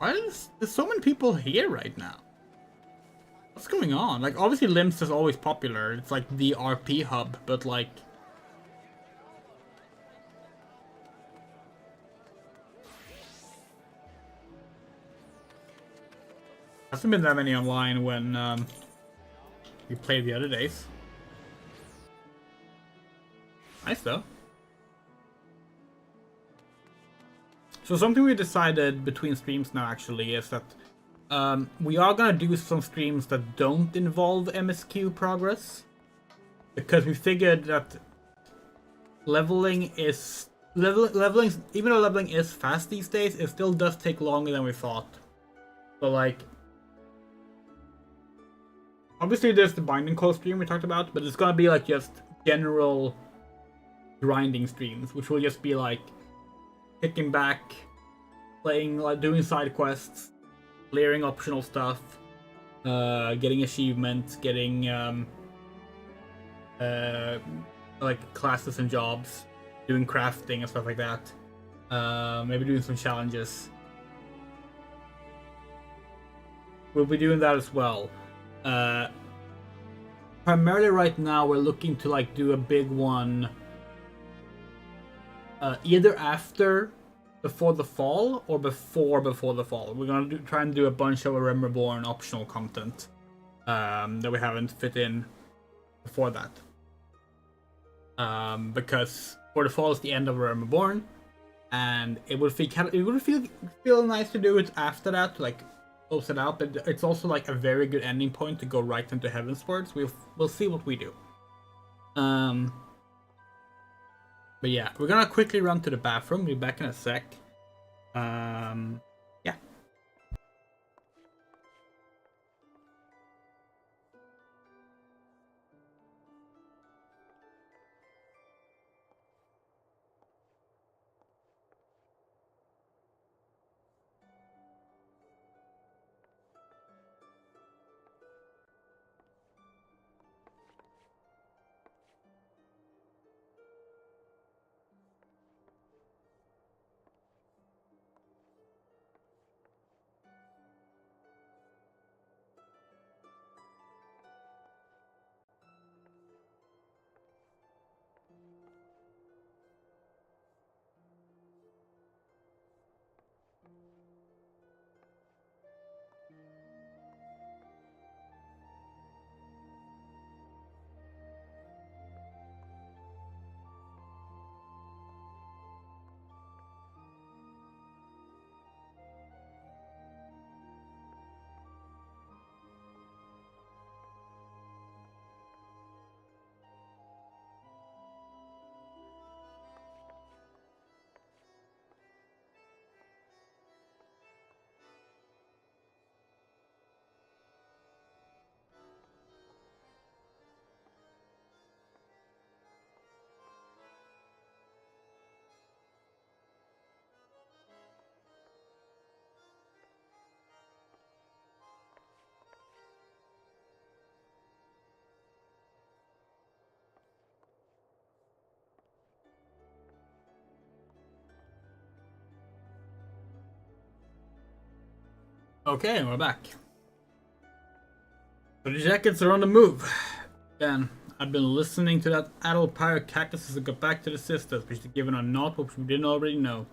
Why is there's so many people here right now? What's going on? Like, obviously Limbs is always popular. It's like the RP hub, but like... Hasn't been that many online when we played the other days. Nice though. So something we decided between streams now actually is that we are gonna do some streams that don't involve MSQ progress, because we figured that leveling, even though leveling is fast these days, it still does take longer than we thought. So like, obviously there's the binding call stream we talked about, but it's gonna be like just general grinding streams, which will just be like kicking back, playing, like doing side quests, clearing optional stuff, getting achievements, getting like classes and jobs, doing crafting and stuff like that. Maybe doing some challenges. We'll be doing that as well. Primarily right now we're looking to like do a big one either before the fall or before the fall. We're gonna try and do a bunch of REBORN optional content that we haven't fit in before that. Because for the fall is the end of REBORN, and it would feel nice to do it after that, to like close it out. But it's also like a very good ending point to go right into Heavensward. We'll see what we do. But yeah, we're gonna quickly run to the bathroom. Be back in a sec. Yeah. Okay, we're back. So the jackets are on the move. Again, I've been listening to that adult pirate cactuses to get back to the sisters, which they're given a knot which we didn't already know.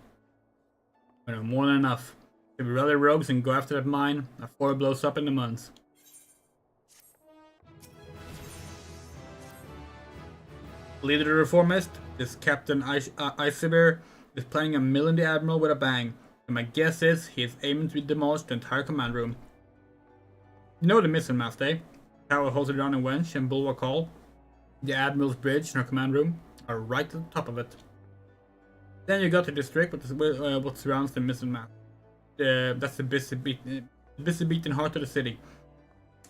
We know more than enough. If we rally rogues and go after that mine, our floor blows up in the months. Leader of the Reformist, this Captain XIV, is planning a mill in the Admiral with a bang. And my guess is he is aiming to demolish the entire command room. You know the mission mast, eh? Tower hosted down in Wench and Bulwark Hall. The Admiral's bridge and her command room are right at the top of it. Then you got the district, what surrounds the mission mast. That's the busy beating heart of the city.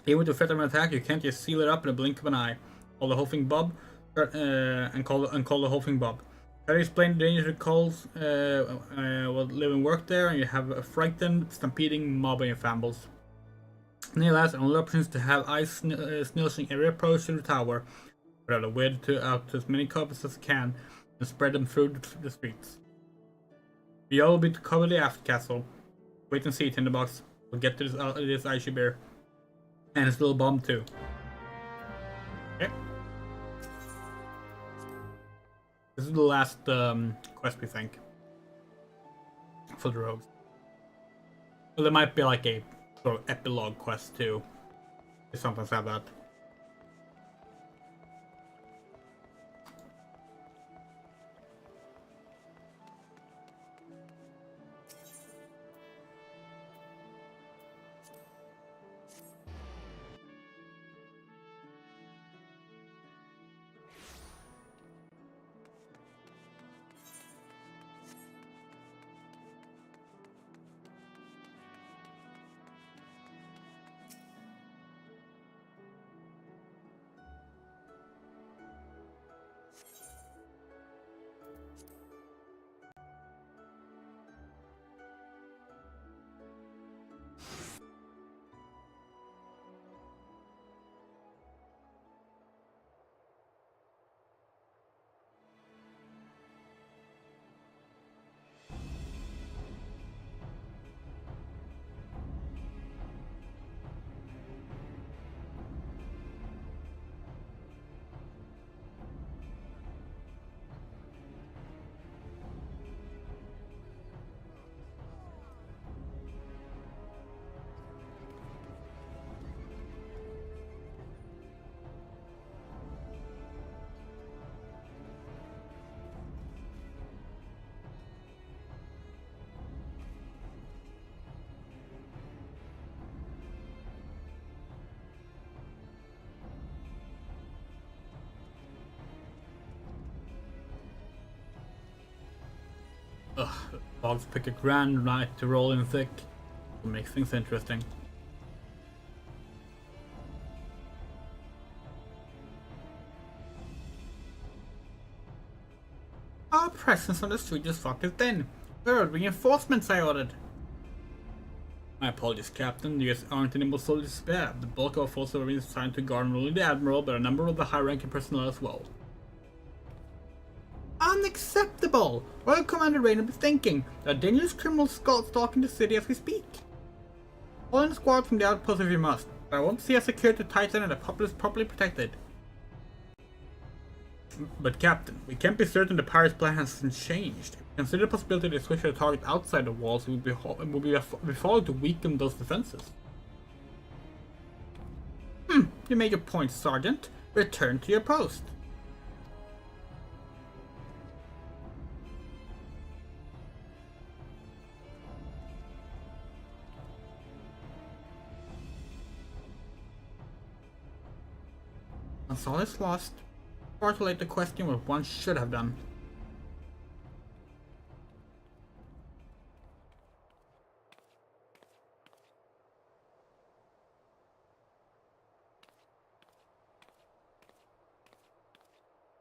Even with the threat of an attack, you can't just seal it up in a blink of an eye. Call the whole thing Bob, and call the whole thing Bob. Try to explain the danger it calls will live and work there, and you have a frightened, stampeding mob on your fambles. Neil has only options to have eyes snilching every approach to the tower, without a way to out as many copies as can, and spread them through the streets. We all will be to cover the aft castle. Wait and see, Tinderbox. We'll get to this Aishi bear. And his little bomb too. Okay. This is the last quest, we think. For the rogues. Well, there might be like a sort of epilogue quest too. If sometimes have that. Ugh, dogs pick a grand night to roll in thick. Will make things interesting. Our presence on the street is fucking thin. Where are the reinforcements I ordered? My apologies, Captain. You guys aren't any more soldiers to spare. The bulk of our forces have been assigned to guard not only the Admiral, but a number of the high-ranking personnel as well. Unacceptable! Royal Commander Raynor be thinking. There are dangerous criminals stalking the city as we speak. Call in a squad from the outpost if you must, but I want to see our security tightened and the populace properly protected. But Captain, we can't be certain the pirates' plan hasn't changed. Consider the possibility they switch their target outside the walls. It will be followed to weaken those defenses. You made your point, Sergeant. Return to your post. Once all is lost, formulate the question what one should have done.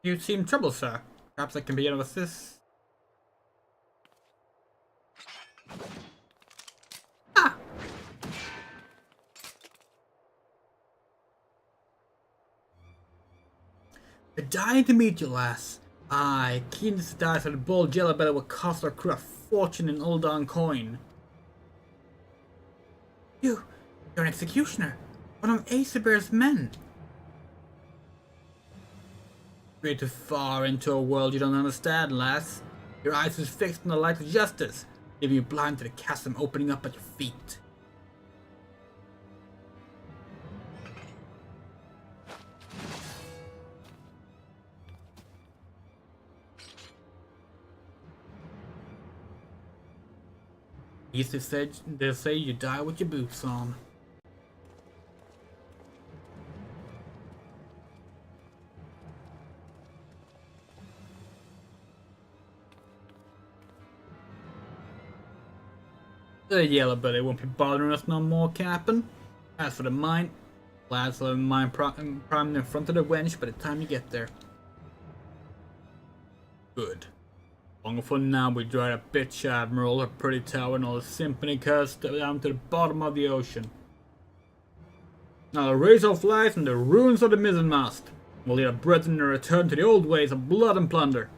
You seem troubled, sir. Perhaps I can be of assist. Dying to meet you, lass. Aye, keen to die for the bold jello belly will cost our crew a fortune in Uldan coin. You're an executioner. One of Aesir's men. You're too far into a world you don't understand, lass. Your eyes is fixed on the light of justice, leaving you blind to the chasm opening up at your feet. Easy said, they say you die with your boots on. The yellow belly won't be bothering us no more, Captain. As for the mine, lads will have mine primed in front of the wench by the time you get there. Good. Long for now, we drive a bitch Admiral, her pretty tower, and all the symphony cars down to the bottom of the ocean. Now raise our flags in the ruins of the mizzenmast. We'll lead our brethren in a return to the old ways of blood and plunder.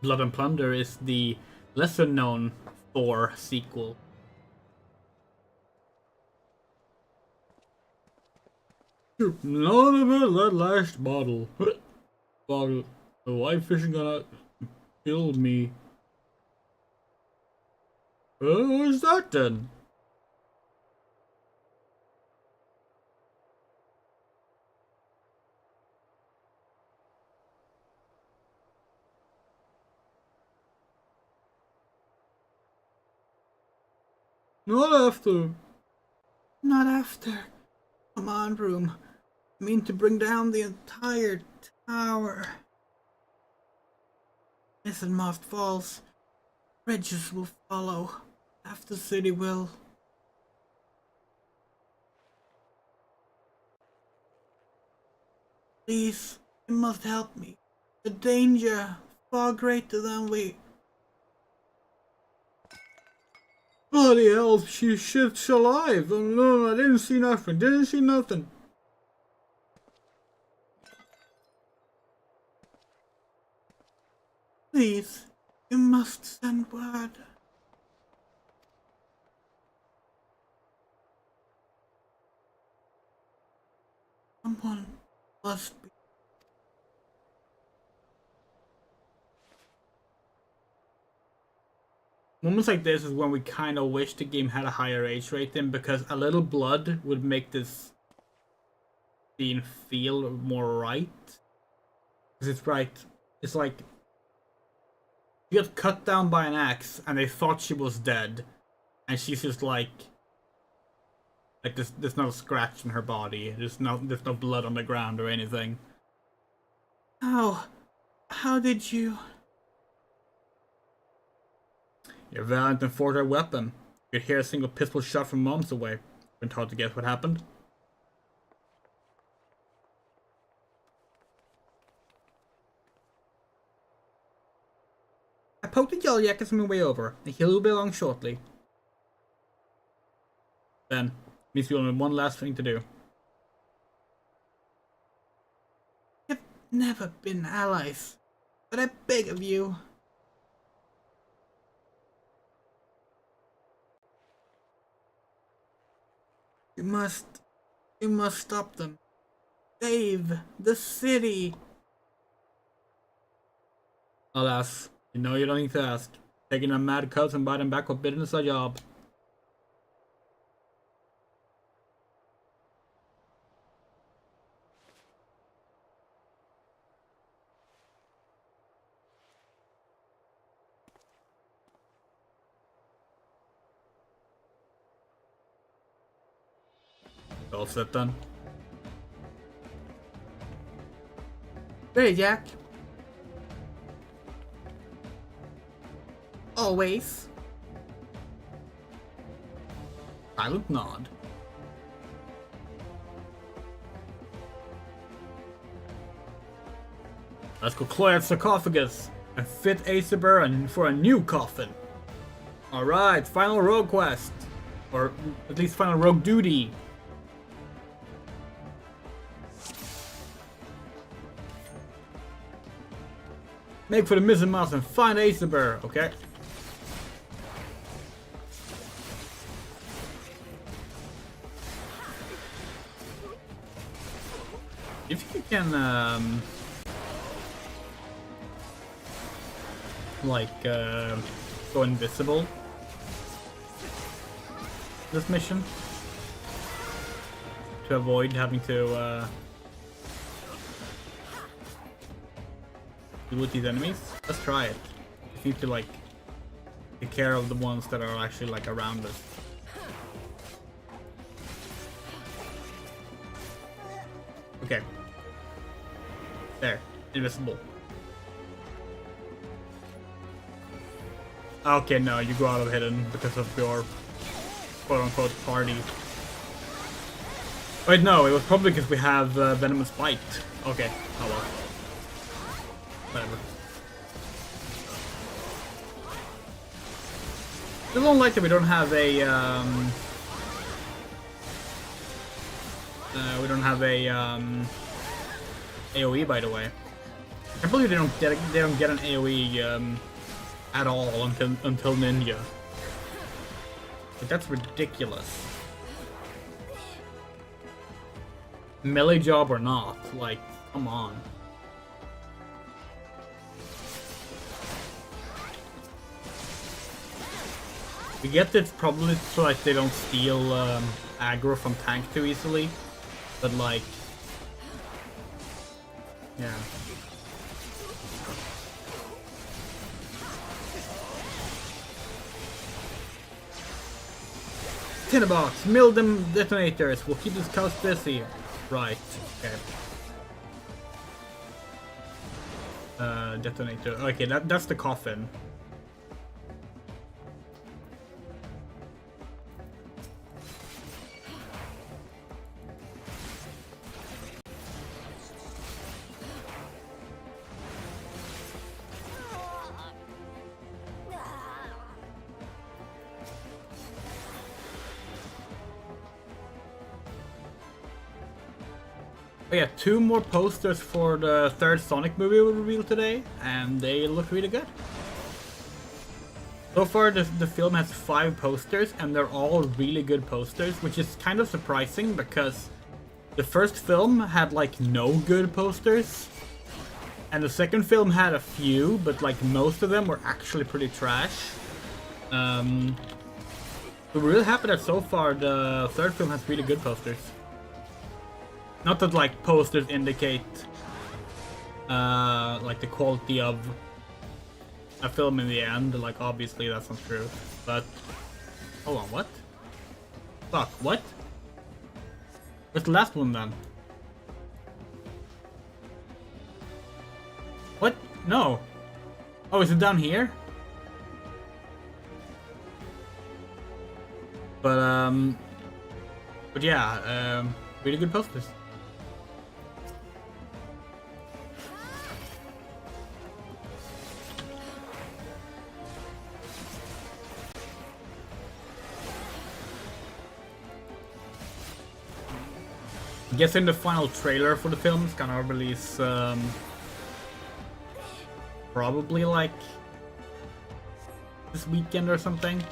Blood and Plunder is the lesser known 4 sequel. None of it, that last bottle. Bottle. The white fish is gonna kill me. What's that then? Not after. Not after. Command room. I mean to bring down the entire tower. Listen, Moth Falls. Bridges will follow. Half the city will. Please, you must help me. The danger far greater than we. Bloody hell, shit's alive. Oh no, I didn't see nothing. Didn't see nothing. Please, you must send word. Someone must be. Moments like this is when we kind of wish the game had a higher age rating, because a little blood would make this scene feel more right. Because it's right. It's like she got cut down by an axe and they thought she was dead, and she's just like there's no scratch in her body. There's no blood on the ground or anything. How did you? You're valiant and forged a weapon. You could hear a single pistol shot from mom's away. Been taught to guess what happened. I poked the yellow jackets on my way over, and he'll be along shortly. Then, means we only have one last thing to do. We've never been allies, but I beg of you. You must stop them. Save the city. Alas, you know you don't need to ask. Taking a mad cubs and biting back with bitterness a job. All set then. Ready, Jack? Always. Silent nod. Let's go clear that sarcophagus and fit Asaber for a new coffin. Alright, final rogue quest. Or at least final rogue duty. Make for the missing mouse and find Asaber, okay? If you can, go invisible this mission to avoid having to, deal with these enemies. Let's try it. We need to take care of the ones that are actually around us. Okay. There. Invisible. Okay, no, you go out of hidden because of your quote-unquote party. Wait, no, it was probably because we have Venomous Bite. Okay, oh well. Whatever. I don't like that we don't have a AoE, by the way. I believe they don't get an AoE at all until Ninja. But that's ridiculous. Melee job or not, like, come on. We get that it's probably so like they don't steal aggro from tank too easily, but like, yeah. Tinderbox, mill them detonators. We'll keep this coast busy. Right. Okay. Detonator. Okay, that's the coffin. Oh yeah, 2 more posters for the 3rd Sonic movie we revealed today, and they look really good. So far, the film has 5 posters, and they're all really good posters, which is kind of surprising because the first film had like no good posters, and the second film had a few, but like most of them were actually pretty trash. We're really happy that so far the 3rd film has really good posters. Not that like posters indicate like the quality of a film in the end, like obviously that's not true. But hold on, what? Fuck, what? What's the last one then? What? No. Oh, is it down here? But yeah, really good posters. I'm guessing the final trailer for the film is gonna release probably like this weekend or something.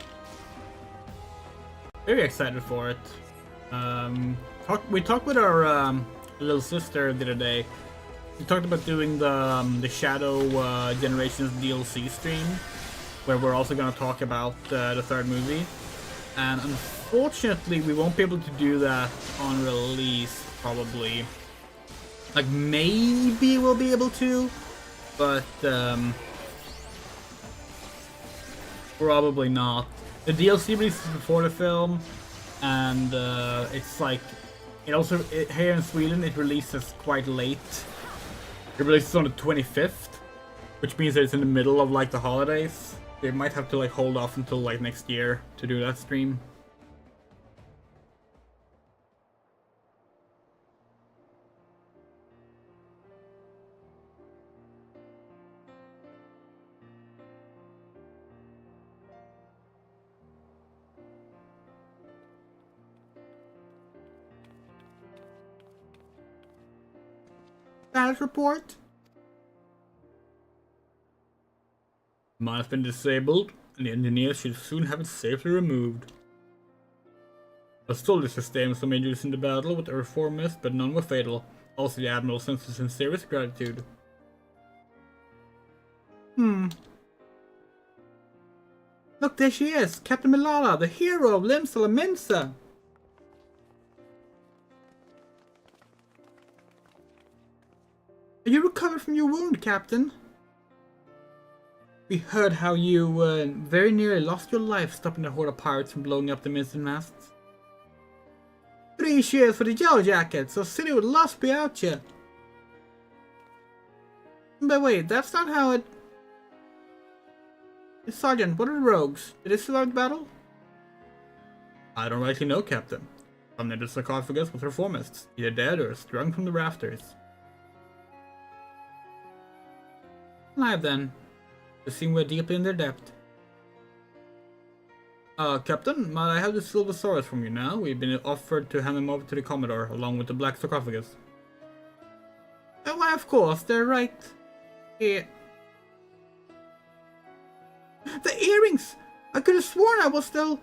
Very excited for it. We talked with our little sister the other day. We talked about doing the Shadow Generations DLC stream, where we're also gonna talk about the 3rd movie. And unfortunately, we won't be able to do that on release. Probably, like maybe we'll be able to, but probably not. The DLC releases before the film, and it's like here in Sweden it releases quite late. It releases on the 25th, which means that it's in the middle of like the holidays. They might have to like hold off until like next year to do that stream. Status report. Mine has been disabled, and the engineers should soon have it safely removed. I stole this system some injuries in the battle with the reformist, but none were fatal. Also, the Admiral sends his sincerest gratitude. Look, there she is, Captain Milala, the hero of Limsa Minsa. Are you recovered from your wound, Captain? We heard how you very nearly lost your life stopping the horde of pirates from blowing up the Minson masts. 3 cheers for the Yellow Jackets, so city would lost be out ya. But wait, that's not how it... Sergeant, what are the rogues? Did they survive the battle? I don't rightly know, Captain. Some near the sarcophagus with reformists, either dead or strung from the rafters. Alive then. They seem we're deeply in their debt. Captain, might I have the silver swords from you now? We've been offered to hand them over to the Commodore, along with the black sarcophagus. Oh, why, of course, they're right Yeah. The earrings! I could have sworn I was still...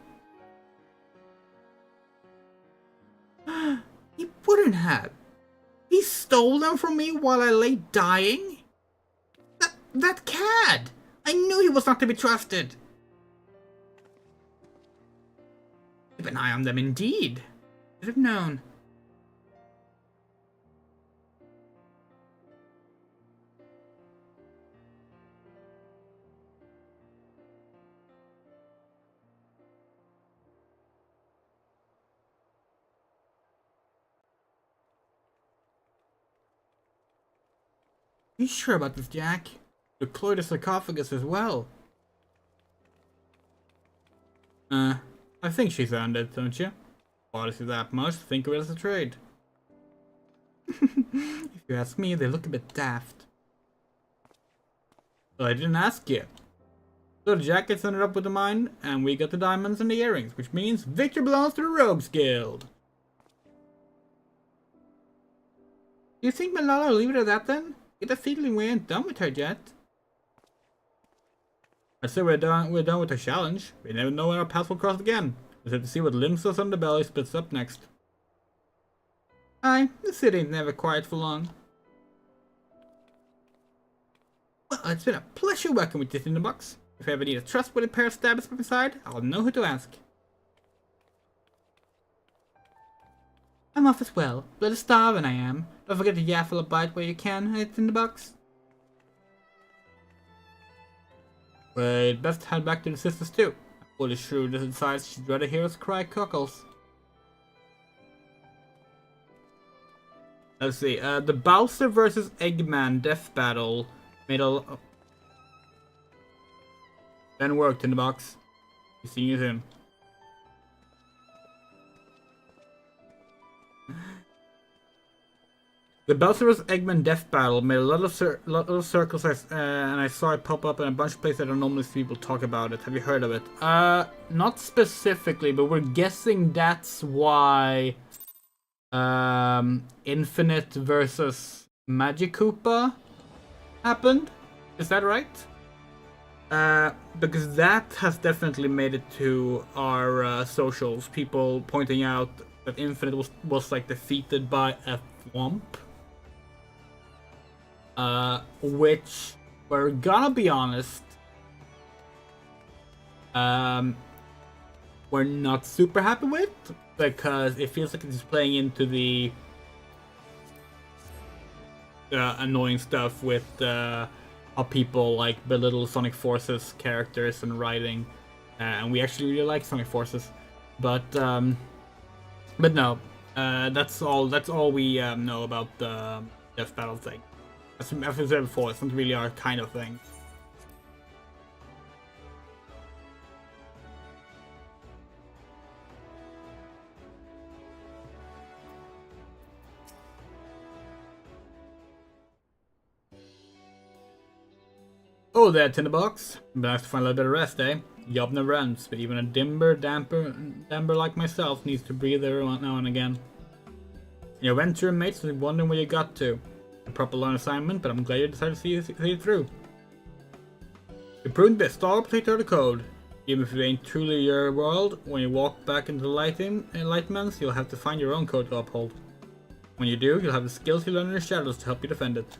He wouldn't have. He stole them from me while I lay dying? That cad! I knew he was not to be trusted. Keep an eye on them indeed. Should have known. Are you sure about this, Jack? Deploy the sarcophagus as well. I think she's earned it, don't you? Honestly, that much, think of it as a trade. If you ask me, they look a bit daft. Well, I didn't ask you. So the jackets ended up with the mine, and we got the diamonds and the earrings, which means victory belongs to the Rogues Guild. Do you think Malala will leave it at that then? Get a feeling we ain't done with her yet. I say we're done with the challenge. We never know when our paths will cross again. We'll have to see what Limsos on the belly splits up next. Aye, the city ain't never quiet for long. Well, it's been a pleasure working with you in the box. If I ever need a trustworthy pair of stabbers by my side, I'll know who to ask. I'm off as well. Bloody starving I am. Don't forget to yaffle a bite where you can, and it's in the box. We'd best head back to the sisters too. Fully sure this decides she'd rather hear us cry cockles. Let's see, the Bowser vs. Eggman death battle made a then worked in the box. See you soon. The Bowser vs. Eggman death battle made a lot of circles, and I saw it pop up in a bunch of places I don't normally see people talk about it. Have you heard of it? Not specifically, but we're guessing that's why Infinite versus Magikoopa happened. Is that right? Because that has definitely made it to our socials. People pointing out that Infinite was like defeated by a thwomp. Which we're gonna be honest, we're not super happy with, because it feels like it's playing into the annoying stuff with how people like belittle Sonic Forces characters and writing, and we actually really like Sonic Forces, but no, that's all we know about the death battle thing. As I said before, it's not really our kind of thing. Oh there, Tinderbox. Nice to find a little bit of rest, eh? Job never ends, but even a damper like myself needs to breathe every now and again. Your venture mates will be wondering where you got to. A proper long assignment, but I'm glad you decided to see it through. You're proven to be a star protector of the code. Even if it ain't truly your world, when you walk back into the enlightenments, you'll have to find your own code to uphold. When you do, you'll have the skills you learn in the shadows to help you defend it.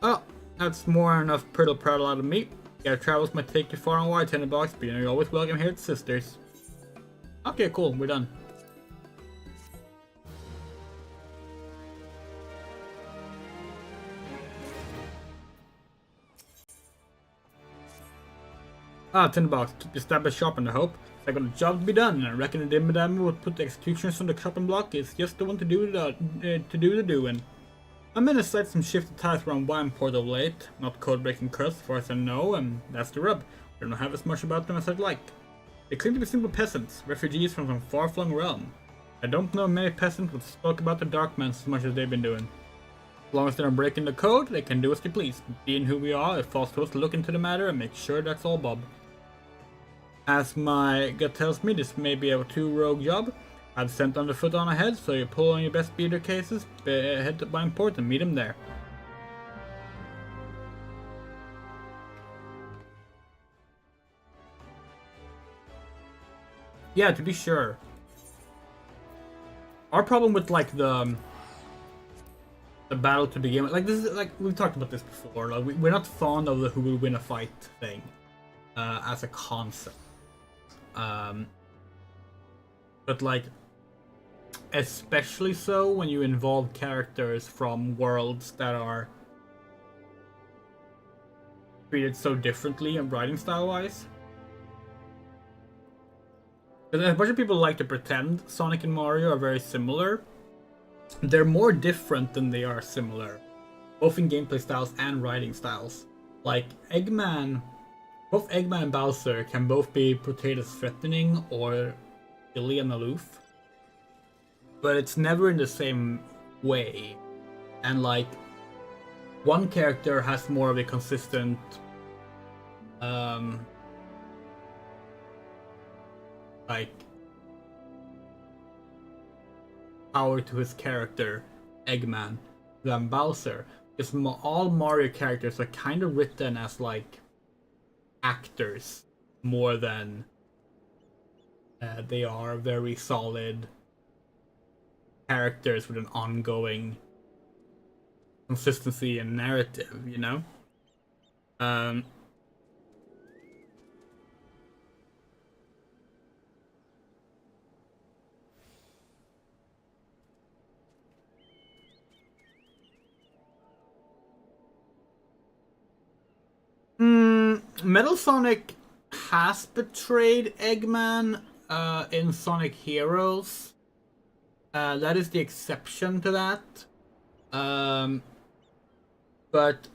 Oh, that's more than enough prattle out of me. Your travels might take you far and wide, Tinderbox, but you're always welcome here at Sisters. Okay, cool, we're done. Tinderbox, establish shop in the hope. I got a job to be done, and I reckon the dim madam would put the executioners on the chopping block. It's just the one to do the doing. I'm in a sight some shifted ties around Wineport of late. Not code-breaking curse, as far as I know, and that's the rub. I don't have as much about them as I'd like. They claim to be simple peasants, refugees from some far-flung realm. I don't know many peasants would talk about the Darkmen as much as they've been doing. As long as they're breaking the code, they can do as they please. Being who we are, it falls to us to look into the matter and make sure that's all bob. As my gut tells me, this may be a two-rogue job. I've sent on the foot on ahead, so you pull on your best beater cases, head to my port and meet him there. Yeah, to be sure. Our problem with like the battle to begin with, like this is like we've talked about this before. Like we're not fond of the who will win a fight thing as a concept. But like, especially so when you involve characters from worlds that are treated so differently and writing style wise. Because a bunch of people like to pretend Sonic and Mario are very similar. They're more different than they are similar, both in gameplay styles and writing styles. Like both Eggman and Bowser can both be portrayed as threatening or silly and aloof, but it's never in the same way. And like, one character has more of a consistent like power to his character, Eggman, than Bowser. Because all Mario characters are kind of written as like actors more than they are very solid characters with an ongoing consistency and narrative, you know? Metal Sonic has betrayed Eggman in Sonic Heroes. That is the exception to that. But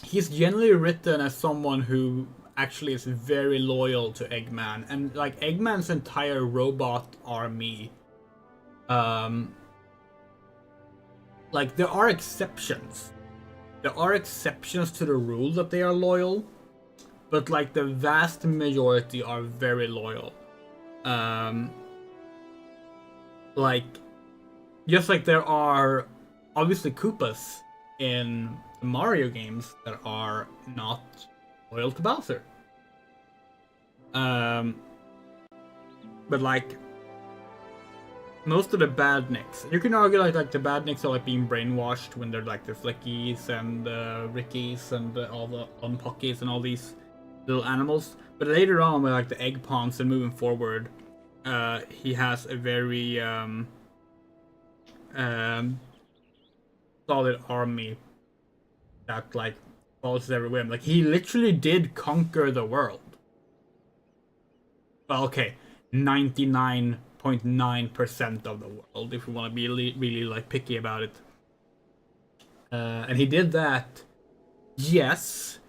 he's generally written as someone who actually is very loyal to Eggman, and like Eggman's entire robot army. Like there are exceptions. There are exceptions to the rule that they are loyal, but like the vast majority are very loyal. Like, just like there are obviously Koopas in the Mario games that are not loyal to Bowser. But like, most of the badniks, you can argue like the badniks are like being brainwashed when they're like the Flickies and Rickies and all the Unpockies and all these little animals. But later on, with like the Egg Pawns and moving forward, he has a very solid army that like follows every whim. Like he literally did conquer the world. Well, okay, 99.9% of the world, if we want to be really like picky about it. And he did that, yes,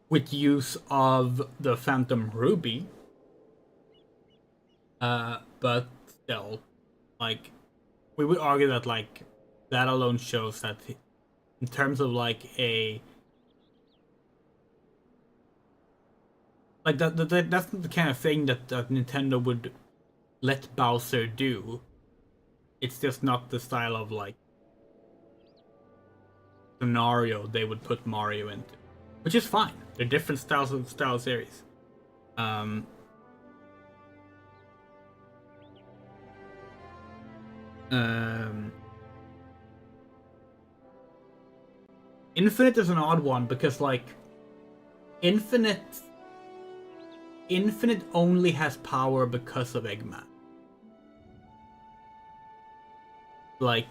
with use of the Phantom Ruby. But still, like, we would argue that like that alone shows that in terms of like a like that's the kind of thing that Nintendo would let Bowser do. It's just not the style of like scenario they would put Mario into, which is fine. They're different style series. Infinite is an odd one because like Infinite only has power because of Eggman. Like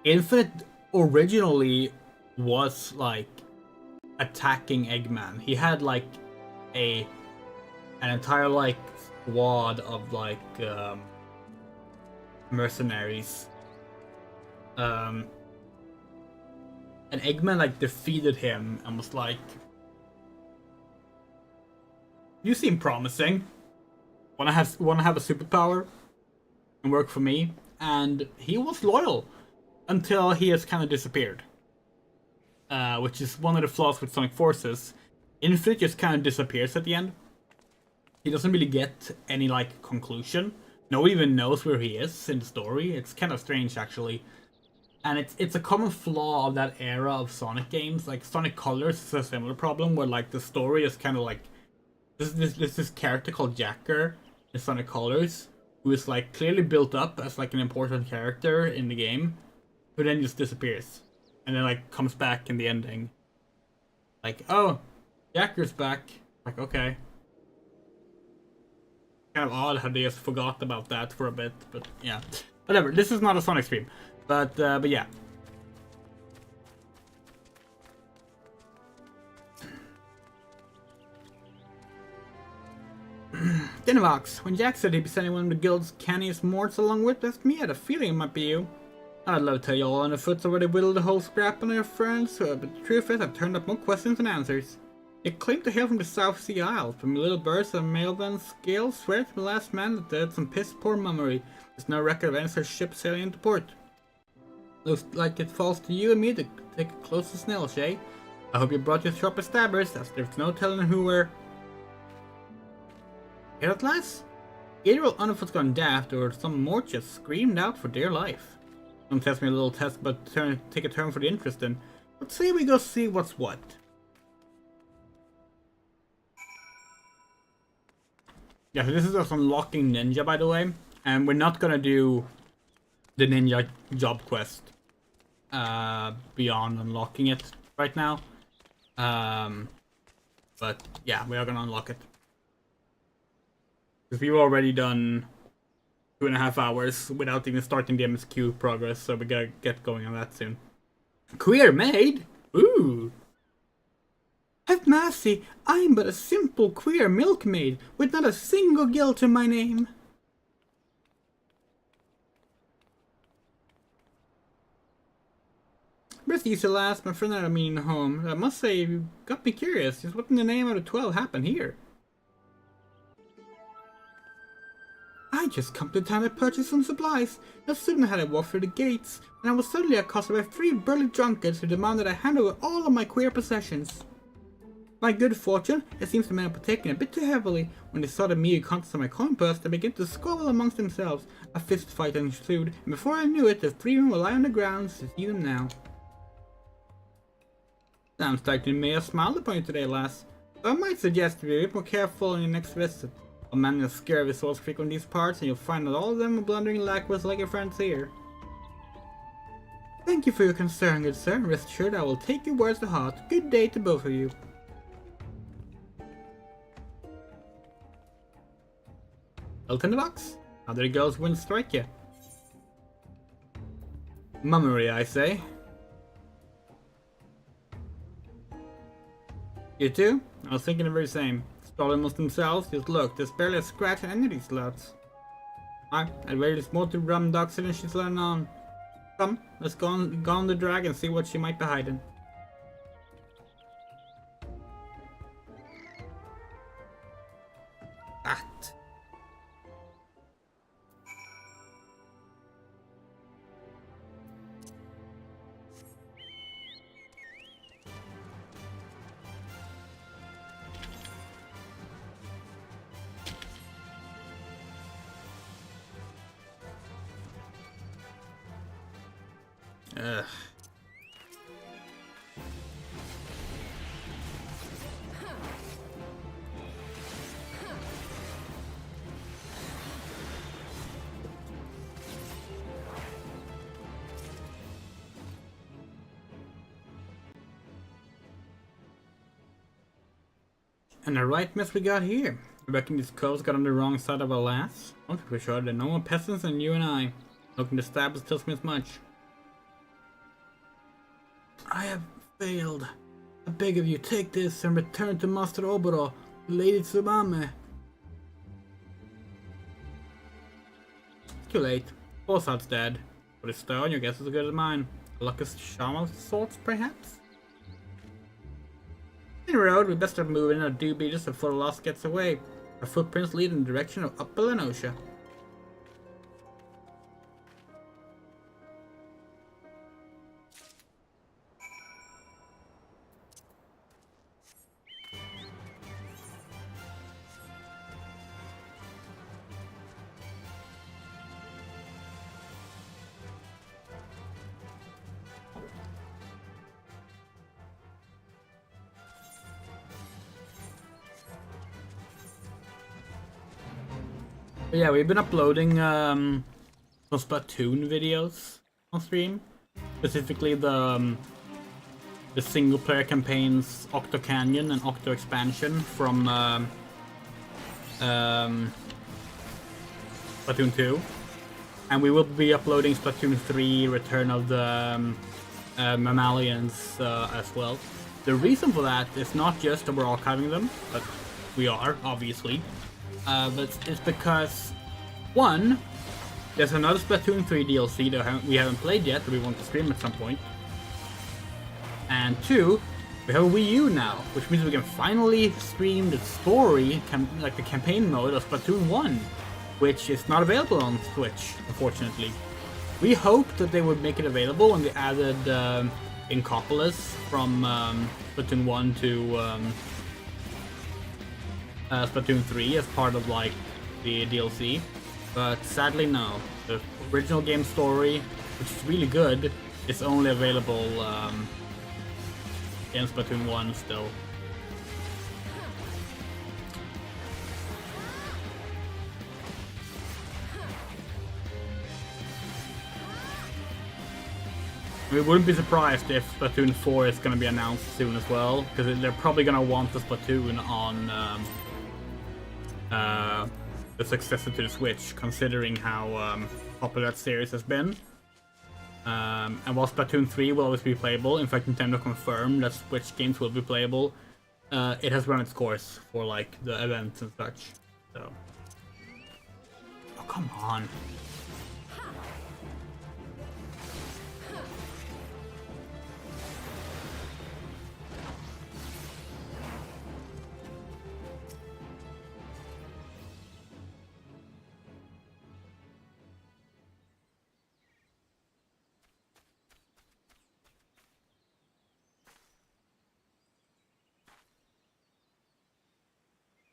Infinite originally was like attacking Eggman. He had like an entire like squad of like mercenaries. And Eggman like defeated him and was like, "You seem promising. Wanna have a superpower and work for me?" And he was loyal until he has kind of disappeared. Which is one of the flaws with Sonic Forces. Infinite just kind of disappears at the end. he doesn't really get any like conclusion. Nobody even knows where he is in the story. It's kind of strange actually. And it's a common flaw of that era of Sonic games. Like Sonic Colors is a similar problem where like the story is kind of like this character called Jacker in Sonic Colors who is like clearly built up as like an important character in the game, who then just disappears and then like comes back in the ending. Like, oh, Jacker's back. Like, okay. Kind of odd how they just forgot about that for a bit, but yeah. Whatever, this is not a Sonic stream. But yeah. Dinovox, when Jack said he'd be sending one of the guild's canniest morts along with us, me had a feeling it might be you. I'd love to tell you all on the foot's already whittled the whole scrap on their friends, but the truth is I've turned up more questions than answers. It claimed to hail from the South Sea Isles, from little birds of Maelvan scale, swear to the last man that there's some piss poor mummery. There's no record of any such ship sailing into port. Looks like it falls to you and me to take a closer snill, Shay. I hope you brought your sharper stabbers, as there's no telling who we're... Here at last? Either old Underfoot's gone daft, or some more just screamed out for dear life. Don't test me a little test, but take a turn for the interest in. Let's see we go see what's what. Yeah, so this is us unlocking Ninja, by the way. And we're not gonna do the Ninja job quest beyond unlocking it right now. But yeah, we are gonna unlock it. Because we've already done 2.5 hours without even starting the MSQ progress, so we gotta get going on that soon. Queer maid? Ooh! Have mercy, I'm but a simple queer milkmaid, with not a single guilt in my name. Breath used to last, my friend had a meeting home. I must say, you got me curious, just what in the name out of 12 happened here? I just come to town to purchase some supplies. No sooner had I walked through the gates, and I was suddenly accosted by 3 burly drunkards who demanded I hand over all of my queer possessions. By good fortune, it seems the men were taken a bit too heavily. When they saw the meager contents of my coin purse, they began to squabble amongst themselves. A fist fight ensued, and before I knew it, the 3 men were lying on the ground, to see them now. Sounds like you may have smiled upon you today, lass. So I might suggest you be a bit more careful on your next visit. A man is scared of souls frequent these parts, and you'll find that all of them are blundering lackwoods like your friends here. Thank you for your concern, good sir. Rest assured I will take your words to heart. Good day to both of you. Belt in the box. How did the girls win strike you? Mummery, I say. You too? I was thinking the very same. Stolen amongst themselves, just look, there's barely a scratch on any of these sluts. I'd rather small to rum dogs than she's letting on. Come, let's go on the drag and see what she might be hiding. Act. Ugh. And the right mess we got here. I reckon these coves got on the wrong side of our lass. I'm pretty sure they're no more peasants than you and I. Looking to stab us tells me as much. I have failed. I beg of you, take this and return to Master Oboro, Lady Tsubame. Too late. Bossard's dead. But his stone, your guess is as good as mine. A luckiest charm of sorts, perhaps? In road, we best have moved in our doobie just before the lost gets away. Our footprints lead in the direction of Upper Lenosha. But yeah, we've been uploading some Splatoon videos on stream. Specifically the single player campaigns Octo Canyon and Octo Expansion from Splatoon 2. And we will be uploading Splatoon 3 Return of the Mammalians as well. The reason for that is not just that we're archiving them, but we are, obviously. But it's because, one, there's another Splatoon 3 DLC that we haven't played yet that we want to stream at some point. And two, we have a Wii U now, which means we can finally stream the story, like the campaign mode of Splatoon 1, which is not available on Switch, unfortunately. We hoped that they would make it available when they added Inkopolis from Splatoon 1 to Splatoon 3 as part of like the DLC, but sadly no. The original game story, which is really good, is only available in Splatoon 1 still. We wouldn't be surprised if Splatoon 4 is going to be announced soon as well, because they're probably going to want the Splatoon on the successor to the Switch, considering how popular that series has been. And while Splatoon 3 will always be playable, in fact Nintendo confirmed that Switch games will be playable, it has run its course for like the events and such. So, oh come on.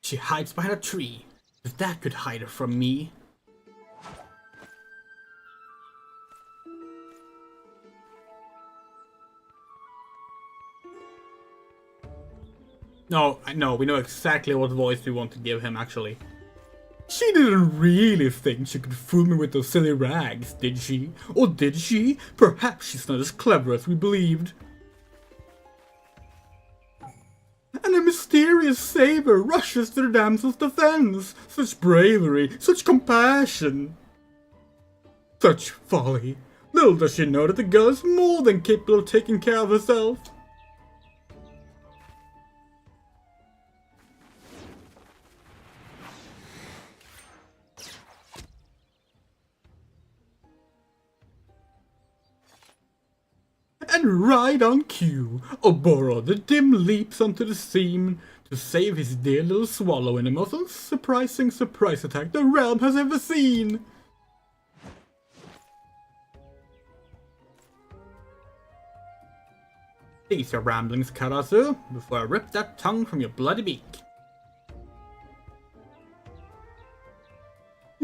She hides behind a tree. If that could hide her from me. No, we know exactly what voice we want to give him, actually. She didn't really think she could fool me with those silly rags, did she? Or did she? Perhaps she's not as clever as we believed. And a mysterious saber rushes to the damsel's defense. Such bravery, such compassion. Such folly. Little does she know that the girl is more than capable of taking care of herself. And right on cue, Oboro the Dim leaps onto the scene to save his dear little swallow in the most unsurprising surprise attack the realm has ever seen. Cease your ramblings, Karasu, before I rip that tongue from your bloody beak.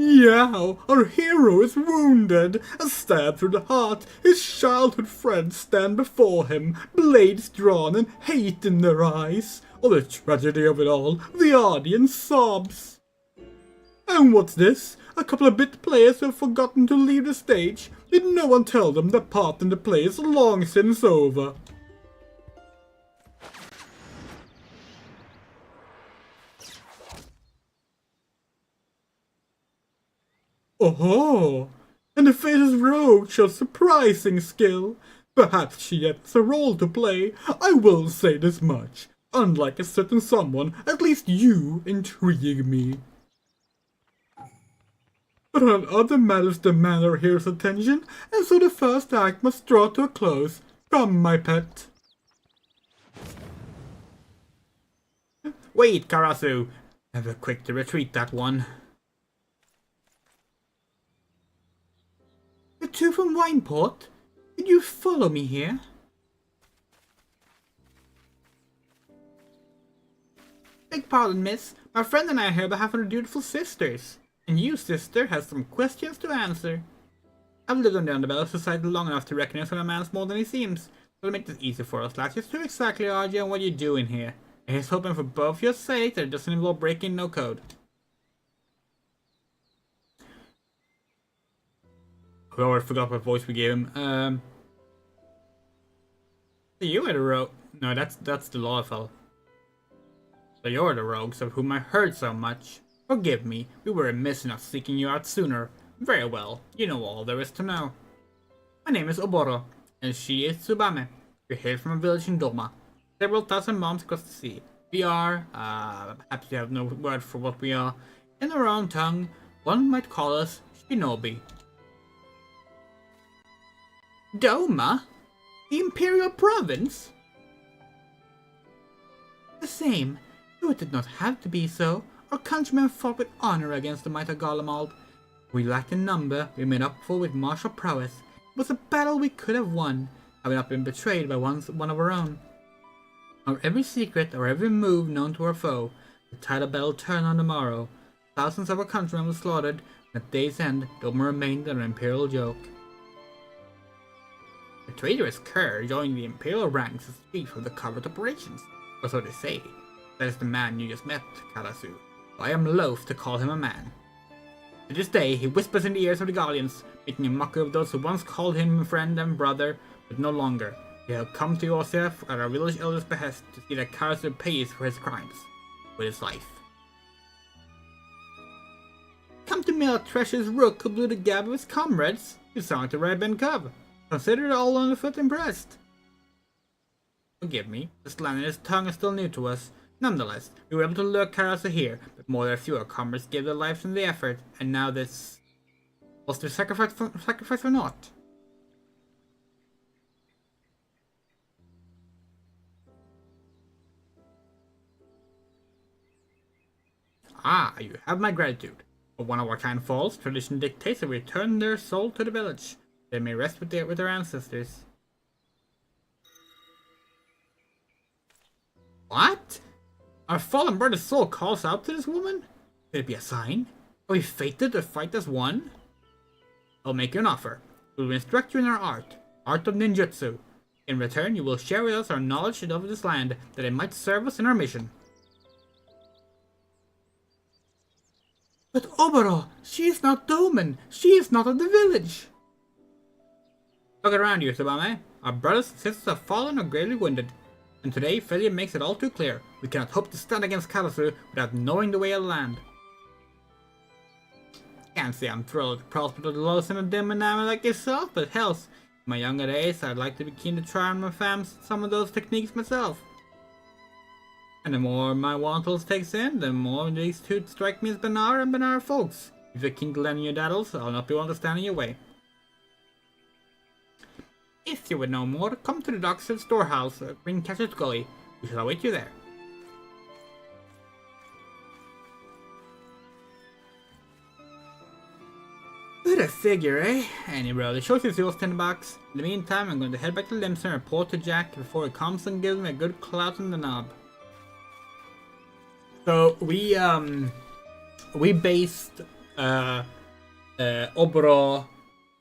Yow! Our hero is wounded! A stab through the heart, his childhood friends stand before him, blades drawn and hate in their eyes. Oh, the tragedy of it all, the audience sobs. And what's this? A couple of bit players who have forgotten to leave the stage? Did no one tell them their part in the play is long since over? Oh, and the face's rogue shows surprising skill. Perhaps she has a role to play. I will say this much. Unlike a certain someone, at least you intrigue me. But on other matters demand our hero's attention, and so the first act must draw to a close. Come, my pet. Wait, Karasu. Never quick to retreat, that one. The two from Wineport? Did you follow me here? Beg pardon, miss. My friend and I are here on behalf of our dutiful sisters. And you, sister, have some questions to answer. I've lived on the Underbelly society long enough to recognize when a man's more than he seems. So to make this easy for us, lads, who exactly are you and what are you doing here? And here's hoping for both your sake that it doesn't involve breaking no code. I already forgot what voice we gave him. So you are the rogue. No, that's the Lawfell. So you're the rogues of whom I heard so much. Forgive me, we were amiss in not seeking you out sooner. Very well, you know all there is to know. My name is Oboro, and she is Tsubame. We hail from a village in Doma, several thousand miles across the sea. We are, perhaps you have no word for what we are. In our own tongue, one might call us Shinobi. Doma? The Imperial Province? The same. Though it did not have to be so, our countrymen fought with honor against the might of Garlemald. We lacked in number, we made up for with martial prowess. It was a battle we could have won, had we not been betrayed by one of our own. Our every secret, our every move known to our foe, the tide of battle turned on the morrow. Thousands of our countrymen were slaughtered, and at day's end, Doma remained an imperial joke. The traitorous Kerr joined the imperial ranks as chief of the covert operations, or so they say. That is the man you just met, Karasu. I am loath to call him a man. To this day, he whispers in the ears of the Guardians, making a mockery of those who once called him friend and brother, but no longer. He will come to Yourself at our village elder's behest to see that Karasu pays for his crimes with his life. Come to me, treacherous rook who blew the gab of his comrades. You sound like the red-bent cub. Consider it all on the foot impressed. Forgive me, the slang in his tongue is still new to us. Nonetheless, we were able to lure Karasu here, but more than a few of our comrades gave their lives in the effort, and now this... Was there sacrifice or not? Ah, you have my gratitude. When one of our kind falls, tradition dictates that we return their soul to the village. They may rest with their ancestors. What? Our fallen brother's soul calls out to this woman? Could it be a sign? Are we fated to fight as one? I'll make you an offer. We will instruct you in our art of ninjutsu. In return, you will share with us our knowledge of this land, that it might serve us in our mission. But Oboro, she is not Doman. She is not of the village. Look around you, Tsubame. Our brothers and sisters have fallen or gravely wounded. And today, failure makes it all too clear. We cannot hope to stand against Karasu without knowing the way of the land. Can't say I'm thrilled to prosper to the lowest in a dim enamel like yourself, but hell, in my younger days, I'd like to be keen to try on my fams some of those techniques myself. And the more my wantles takes in, the more these two strike me as Benar and Benar folks. If you're keen to learn your daddles, I'll not be one to stand in your way. If you would know more, come to the docks at storehouse at Green Catcher's Gully. We shall await you there. What a figure, eh? Anyway, the shows his in the box. In the meantime, I'm going to head back to Limson and report to Jack before he comes and gives me a good clout in the knob. So we based Oboro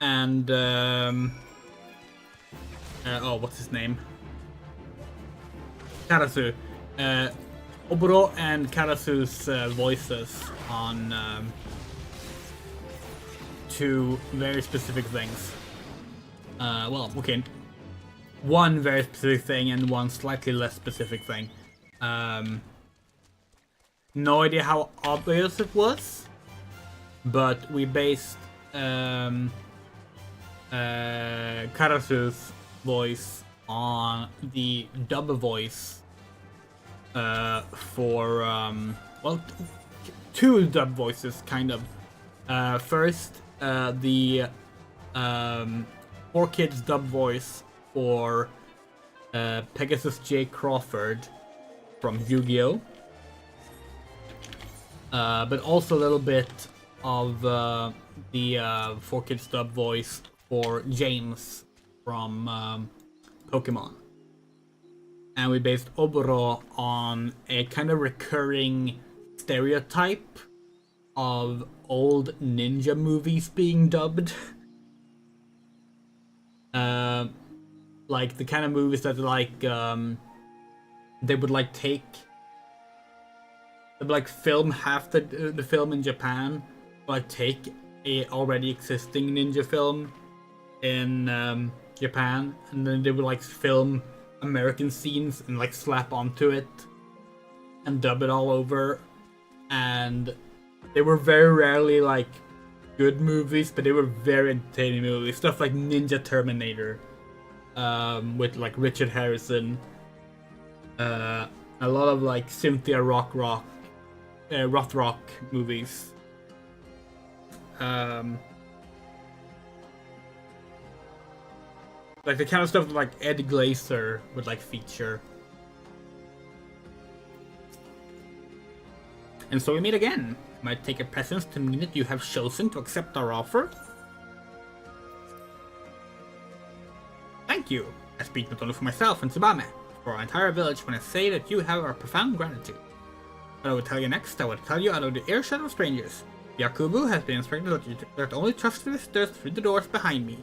and oh, what's his name? Karasu. Oboro and Karasu's voices on two very specific things. Well, okay. One very specific thing and one slightly less specific thing. No idea how obvious it was, but we based Karasu's voice on the dub voice for well, two dub voices kind of. First, the 4Kids dub voice for Pegasus J. Crawford from Yu-Gi-Oh! But also a little bit of the 4Kids dub voice for James from Pokemon. And we based Oboro on a kind of recurring stereotype of old ninja movies being dubbed. Like the kind of movies that like they would like take, they would like film half the film in Japan, like take a already existing ninja film in Japan, and then they would like film American scenes and like slap onto it and dub it all over. And they were very rarely like good movies, but they were very entertaining movies. Stuff like Ninja Terminator, with like Richard Harrison. A lot of like Cynthia Rothrock movies. Like the kind of stuff that like Ed Glazer would like feature. And so we meet again. Might take a presence to mean that you have chosen to accept our offer. Thank you. I speak not only for myself and Tsubame, but for our entire village when I say that you have our profound gratitude. What I will tell you next, I will tell you out of the earshot of strangers. Yakubu has been instructed that only trusted visitors through the doors behind me.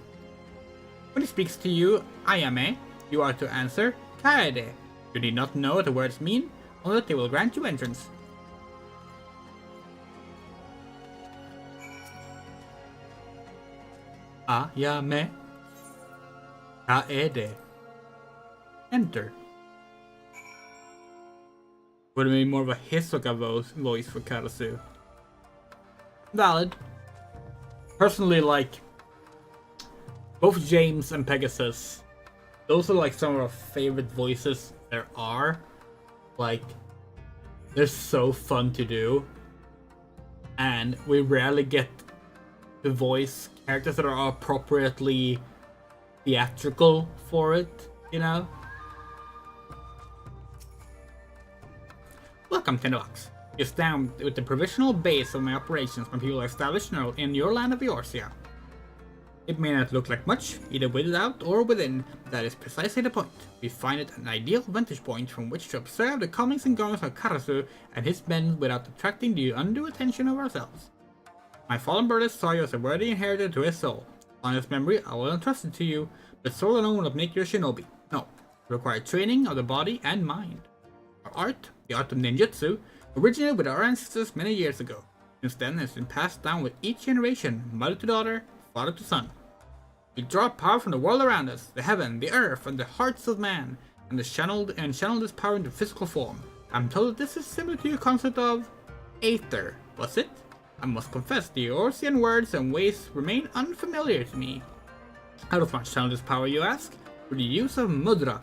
When he speaks to you, Ayame, you are to answer Kaede. You need not know what the words mean, only that they will grant you entrance. Ayame. Kaede. Enter. Would it be more of a Hisoka voice for Karasu? Valid. Personally, like, both James and Pegasus, those are like some of our favorite voices there are. Like, they're so fun to do. And we rarely get to voice characters that are appropriately theatrical for it, you know? Welcome, Tendox. You stand with the provisional base of my operations when people are established in your land of Eorzea. It may not look like much, either without or within, but that is precisely the point. We find it an ideal vantage point from which to observe the comings and goings of Karasu and his men without attracting the undue attention of ourselves. My fallen brother saw you as a worthy inheritor to his soul. On his memory, I will entrust it to you, but soul alone will not make you a shinobi. No, it requires training of the body and mind. Our art, the art of ninjutsu, originated with our ancestors many years ago. Since then, it has been passed down with each generation, mother to daughter, father to son. We draw power from the world around us, the heaven, the earth, and the hearts of man, and channel this power into physical form. I'm told that this is similar to your concept of aether, was it? I must confess, the Eorzean words and ways remain unfamiliar to me. How does one channel this power, you ask? Through the use of mudra,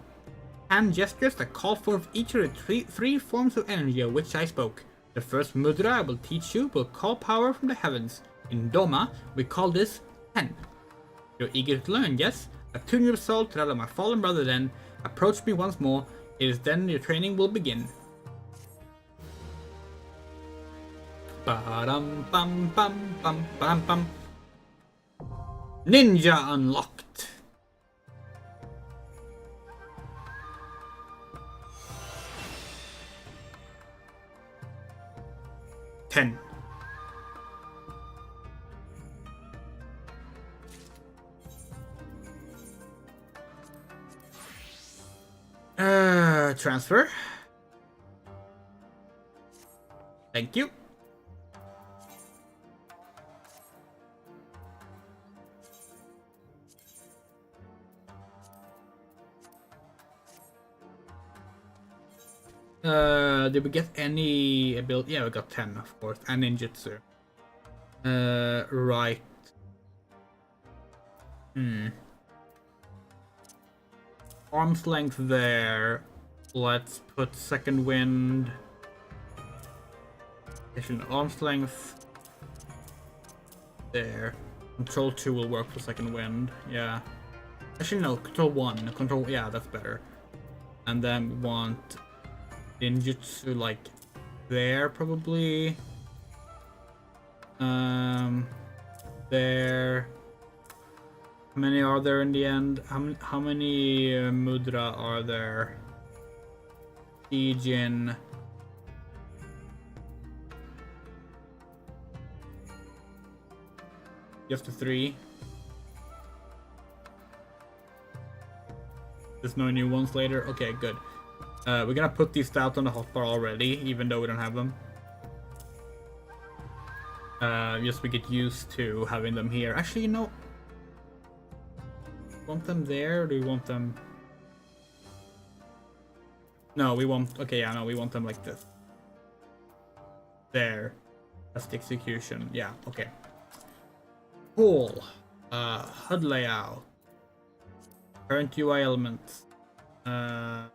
hand gestures that call forth each of the three forms of energy of which I spoke. The first mudra I will teach you will call power from the heavens. In Doma, we call this Ten. You're eager to learn, yes? Attune your soul to that of my fallen brother then. Approach me once more. It is then your training will begin. Ba-dum-bum-bum-bum-bum-bum. Ninja unlocked. Ten. Transfer. Thank you. Did we get any ability? Yeah, we got 10, of course, and ninjutsu. Right. Arm's length there. Let's put second wind. Arm's length there. Control 2 will work for second wind. Yeah. Actually, no. Control 1. Control. Yeah, that's better. And then we want ninjutsu like there probably. There. How many are there in the end? How many mudra are there? Ijin. Just the 3. There's no new ones later. Okay, good. We're gonna put these out on the hotbar already, even though we don't have them. Just we get used to having them here. Actually, you know, Want them there, or do we want them... No, we want... Okay, yeah, no, we want them like this. There. That's the execution. Yeah, okay. Cool. HUD layout. Current UI elements. That's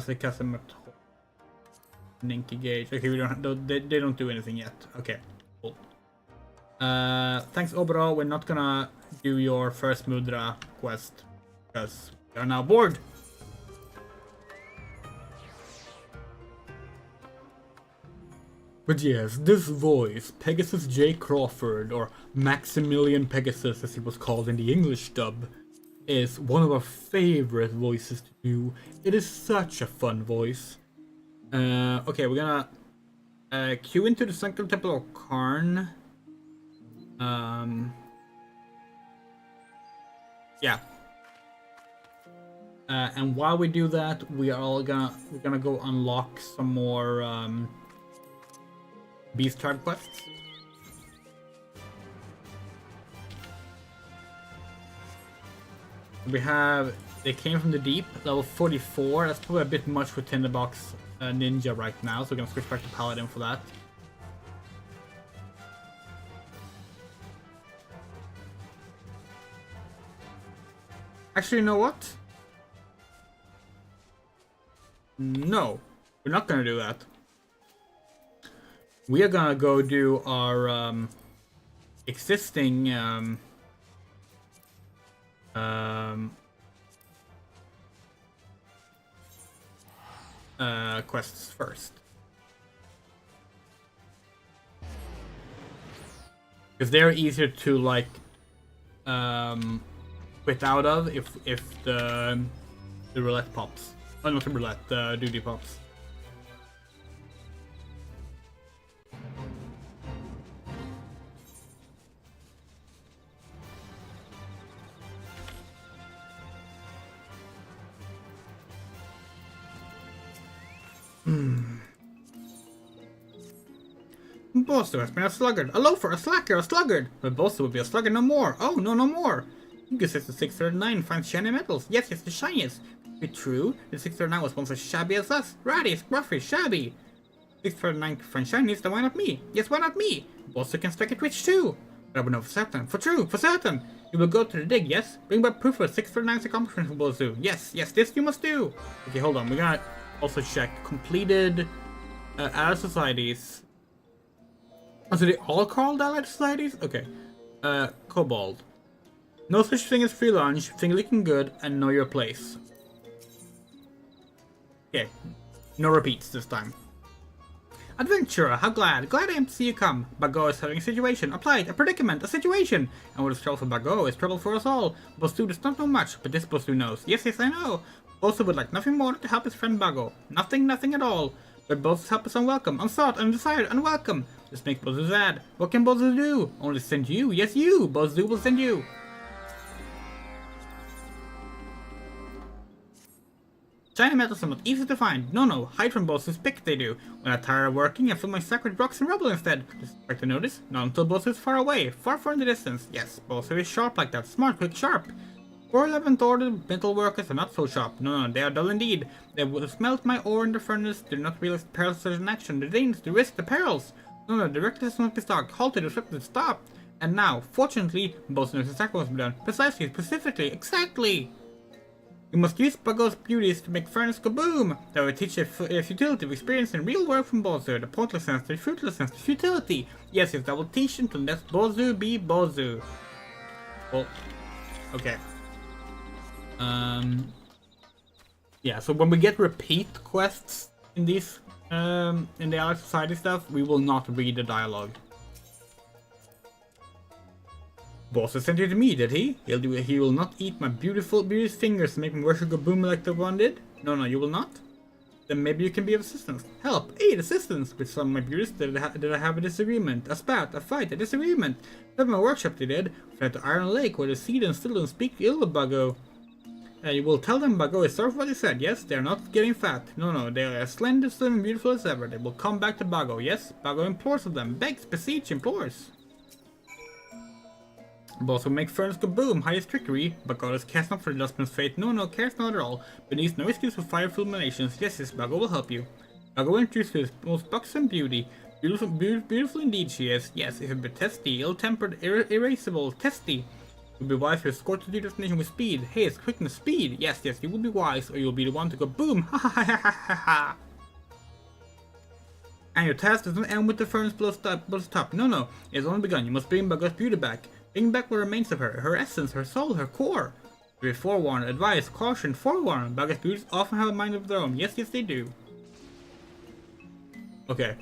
the customer Ninky gauge. Okay, we don't. They don't do anything yet. Okay, cool. Thanks, Obero. We're not gonna do your first Mudra quest because we are now bored. But yes, this voice, Pegasus J. Crawford, or Maximilian Pegasus as he was called in the English dub, is one of our favorite voices to do. It is such a fun voice. Okay, we're gonna queue into the Sunken Temple of Karn. Yeah. And while we do that, we're gonna go unlock some more Beast Tribe quests. We have They Came from the Deep, level 44. That's probably a bit much for Tinderbox Ninja right now, so we're gonna switch back to Paladin for that. Actually, you know what? No, we're not gonna do that. We are gonna go do our existing quests first, because they're easier to like quit out of if the roulette pops. Oh, not the roulette, the duty pops. Bosso has been a sluggard, a loafer, a slacker, a sluggard. But Bosso will be a sluggard no more. Oh, no, no more. You can say the 639 finds shiny metals. Yes, yes, the shiniest. Be true, the 639 was once as shabby as us. Ratty, scruffy, shabby. 639 finds shiniest, then why not me? Yes, why not me? Bosso can strike a twitch too. But I would know for certain. For true, for certain. You will go to the dig, yes? Bring back proof of 639's accomplishment for Bosso. Yes, yes, this you must do. Okay, hold on. We're gonna also check completed allied societies. Oh, so they all called allied societies? Okay. Kobold. No such thing as free lunch, thing looking good, and know your place. Okay. No repeats this time. Adventurer, how glad I am to see you come. Bago is having a situation, a plight, a predicament, a situation. And what is trouble for Bago is trouble for us all. Bosu does not know much, but this Bosu knows. Yes, yes, I know. Bosu would like nothing more than to help his friend Bago. Nothing, nothing at all. But Bosu's help is unwelcome, unsought, undesired, unwelcome. This makes Bosu sad. What can Bosu do? Only send you. Yes, you. Bosu will send you. Shiny metals are not easy to find. No, hide from Bosu's pick they do. When I tire of working, I fill my sack with rocks and rubble instead. Disrespect to notice? Not until Bosu is far away, far in the distance. Yes, Bosu is sharp like that. Smart, quick, sharp. 411th order metal workers are not so sharp. No, they are dull indeed. They would have smelt my ore in the furnace. Do not realize the perils of an action, the dangers, the risk, the perils. No, the reckless must be stopped. Halted, disrupted, stopped. And now, fortunately, Bosu knows exactly what must be done. Precisely, specifically, exactly. You must use Bago's beauties to make furnace go boom. That will teach a futility of experience in real work from Bozu. The pointlessness, the fruitlessness, the futility. Yes, that will teach him to let Bozu be Bozu. Well, okay. Yeah, so when we get repeat quests in these, in the Allied Society stuff, we will not read the dialogue. Boss sent you to me, did he? He will not eat my beautiful fingers to make my worship go boom like the one did? No, you will not? Then maybe you can be of assistance. Help! Aid! Assistance! With some of my beauties did I have a disagreement? A spat, a fight, a disagreement. At my workshop they did. Fled to Iron Lake where the seed and still don't speak ill of Bago. You will tell them Bago is sorry for what he said, yes? They are not getting fat. No, they are as slender, slim, and beautiful as ever. They will come back to Bago, yes? Bago implores of them. Begs, beseech, implores. Both will make furnace go boom, highest trickery, but Goddess cares not for the dustman's fate. No, cares not at all. Beneath no excuse for fire fulminations. Yes, Bago will help you. Bago introduced his most buxom beauty. Beautiful indeed she is. Yes, if a bit testy, ill-tempered, irascible, testy. You'll be wise to escort to the destination with speed. Hey, it's quickness, speed. Yes, you will be wise, or you'll be the one to go boom. Ha ha ha ha ha ha. And your task doesn't end with the furnace blows top. No, it's only begun. You must bring Bago's beauty back. Bring back what remains of her essence, her soul, her core. Be forewarned, advise, caution, forewarned. Bago's beauties often have a mind of their own. Yes, they do. Okay.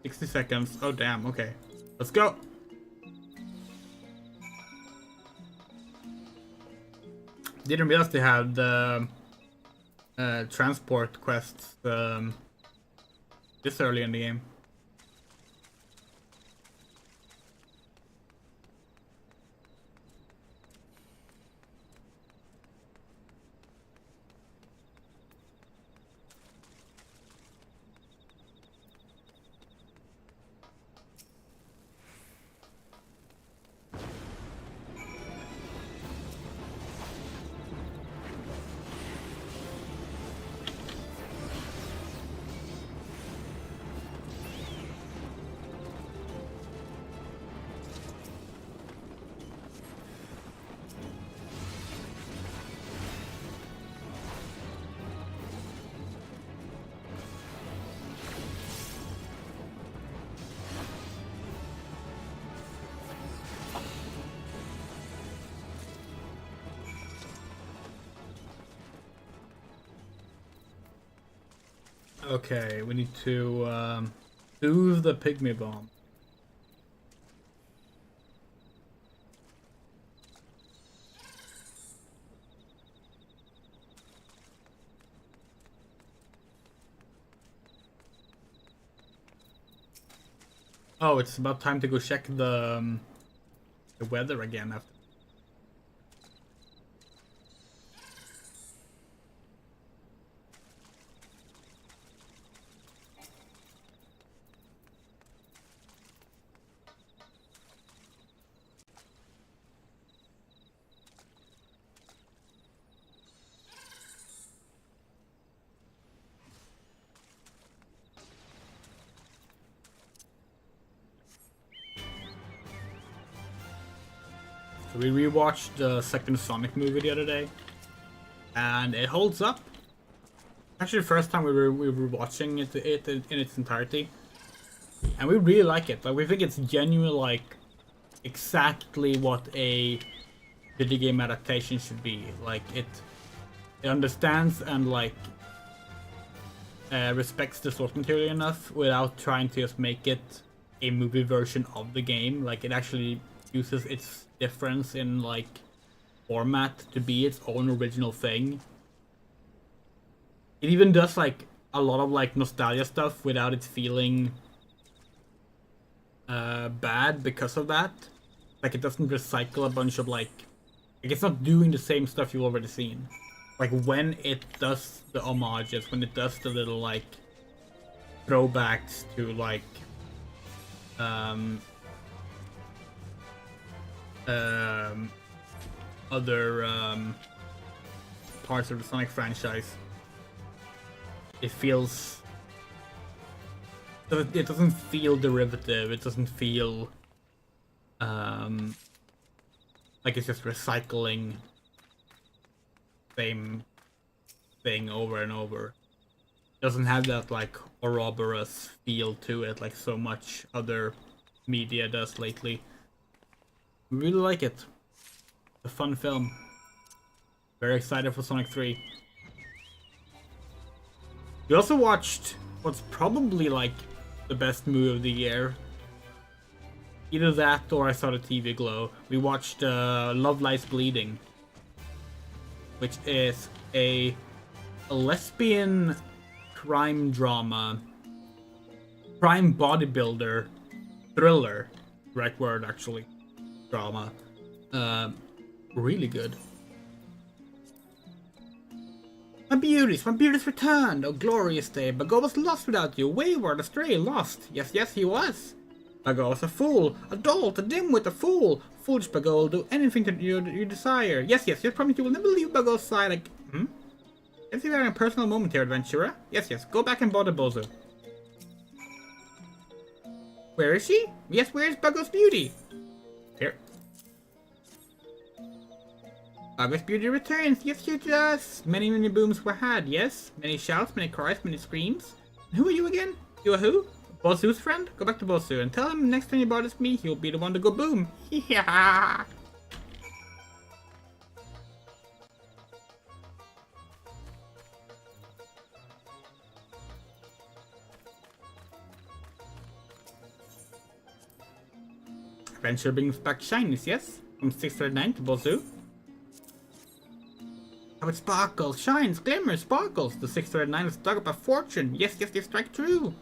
60 seconds. Oh, damn. Okay. Let's go. Didn't realize they had transport quests this early in the game. Okay, we need to soothe the pygmy bomb. Oh, it's about time to go check the weather again after. So we rewatched the second Sonic movie the other day, and it holds up. Actually, the first time we were watching it in its entirety, and we really like it. Like, we think it's genuinely like exactly what a video game adaptation should be. Like, it understands and like respects the source material enough without trying to just make it a movie version of the game. Like, it actually uses its difference in like format to be its own original thing. It even does like a lot of like nostalgia stuff without it feeling bad because of that. Like, it doesn't recycle a bunch of like it's not doing the same stuff you've already seen. Like, when it does the homages, when it does the little like throwbacks to like other parts of the Sonic franchise, it feels it doesn't feel derivative. It doesn't feel like it's just recycling same thing over and over. It doesn't have that like Ouroboros feel to it like so much other media does lately. I really like it. It's a fun film. Very excited for Sonic 3. We also watched what's probably like the best movie of the year. Either that or I saw the TV Glow. We watched Love Lies Bleeding, which is a lesbian crime drama, crime bodybuilder thriller. Right word, actually. Drama. Really good. My beauties returned! Oh, glorious day! Bago was lost without you, wayward, astray, lost. Yes, he was. Bago was a fool, a dolt, a dimwit, a fool. Foolish Bago will do anything that you desire. Yes, yes, you promise you will never leave Bago's side. Like, Is you having a personal moment here, adventurer? Yes, yes, go back and bother Bozu. Where is she? Yes, where is Bago's beauty? Here. Bago's beauty returns. Yes, she does. Many, many booms were had, yes? Many shouts, many cries, many screams. And who are you again? You are who? Bosu's friend? Go back to Bosu and tell him next time he bothers me, he'll be the one to go boom. Yeah. Adventure brings back shinies, yes? From 639 to Bosu. How it sparkles, shines, glimmers, sparkles. The 639 is dug up a fortune. Yes, yes, they strike true.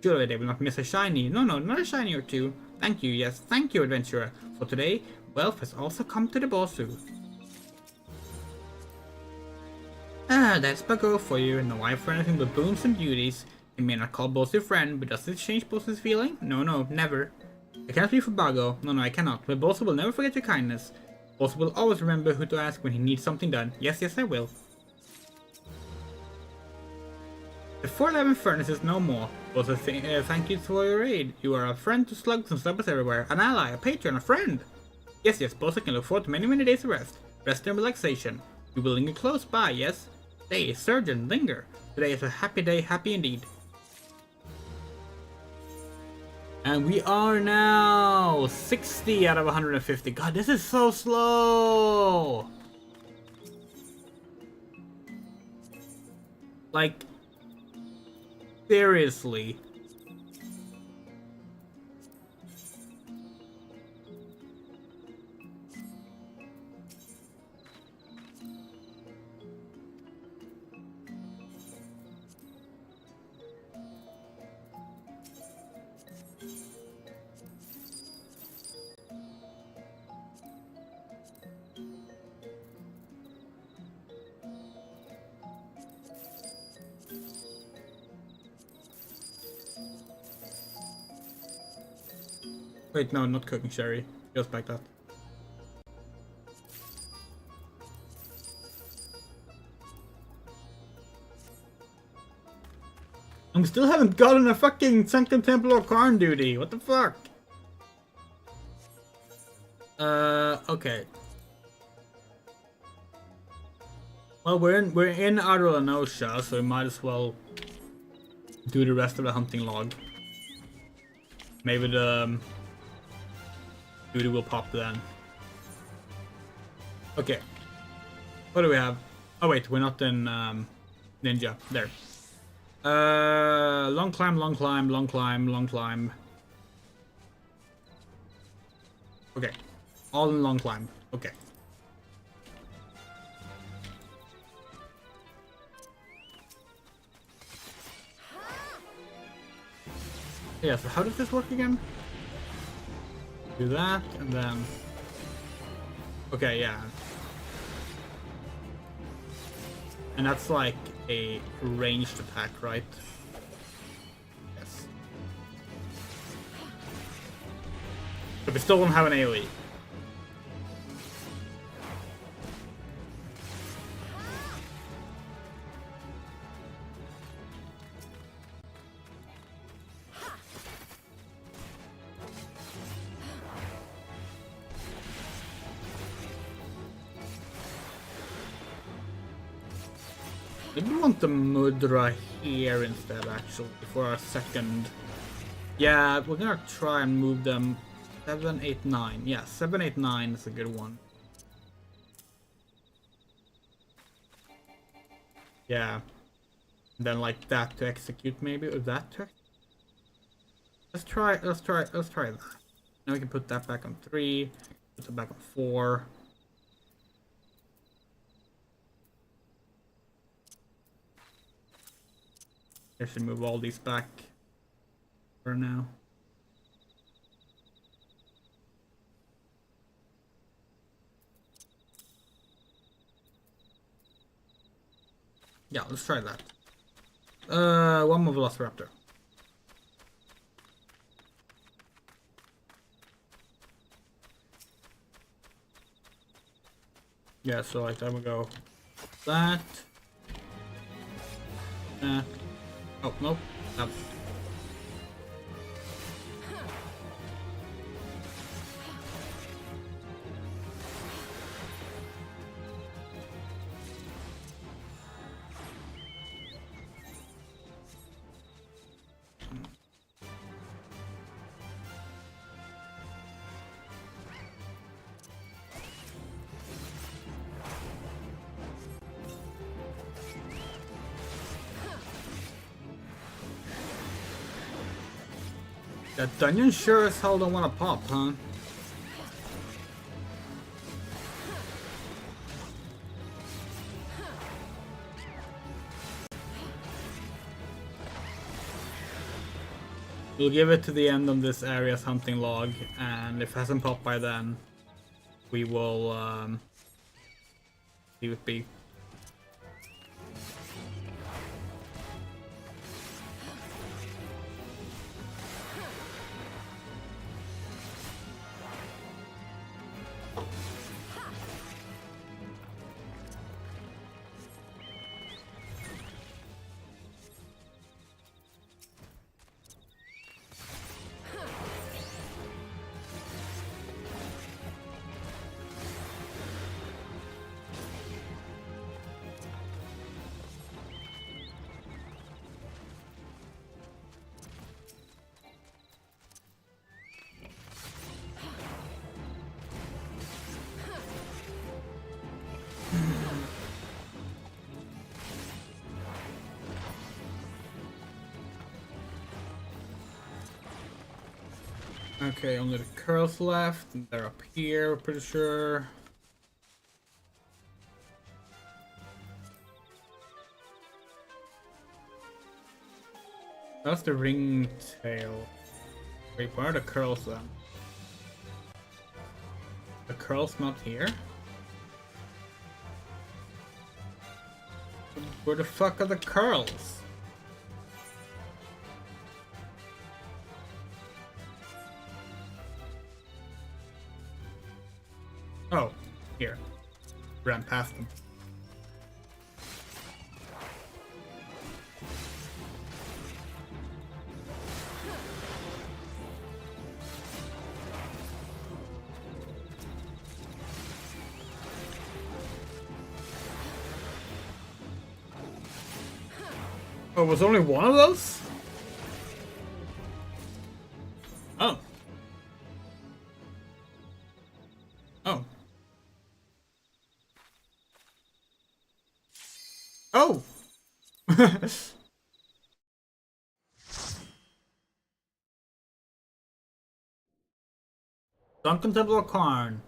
Surely they will not miss a shiny. No, no, not a shiny or two. Thank you, yes, thank you, adventurer. For today, wealth has also come to the Bosu. Ah, that's Bago for you. No eye for anything but booms and beauties. You may not call Bosu friend, but does this change Bosu's feeling? No, no, never. I cannot speak for Bago. No, no, I cannot. But Bosu will never forget your kindness. Bosu will always remember who to ask when he needs something done. Yes, yes, I will. The 411 furnace is no more. Bosu, thank you for your aid. You are a friend to slugs and sluggers everywhere. An ally, a patron, a friend. Yes, yes, Bosu can look forward to many, many days of rest. Rest and relaxation. You will linger close by, yes? Stay, surgeon, linger. Today is a happy day, happy indeed. And we are now 60 out of 150. God, this is so slow. Like, seriously. Wait, no, not cooking sherry. Just like that. I still haven't gotten a fucking Sunken Temple or Karn duty. What the fuck? Okay. Well, we're in Arulanosha, so we might as well do the rest of the hunting log. Maybe the duty will pop then. Okay. What do we have? Oh wait, we're not in Ninja. There. Long climb, long climb, long climb, long climb. Okay. All in long climb. Okay. Yeah, so how does this work again? Do that, and then... Okay, yeah. And that's like a ranged attack, right? Yes. But we still don't have an AoE. Maybe we want the Mudra here instead, actually, for our second. Yeah, we're gonna try and move them 7, 8, 9. Yeah, 7, 8, 9 is a good one. Yeah. And then like that to execute maybe, or that to let's try that. Now we can put that back on 3, put it back on 4. I should move all these back for now. Yeah, let's try that. One more Velociraptor. Yeah, so like that would go that. That. Oh, nope. That. That dungeon sure as hell don't want to pop, huh? We'll give it to the end of this area's hunting log, and if it hasn't popped by then, we will leave it be. Okay, only the curls left, and they're up here, pretty sure. That's the ringtail. Wait, where are the curls then? The curls not here? Where the fuck are the curls? Oh, here. Ran past them. Oh, was only one of those? Oh. Oh. Oh! Sunken Temple of Karn.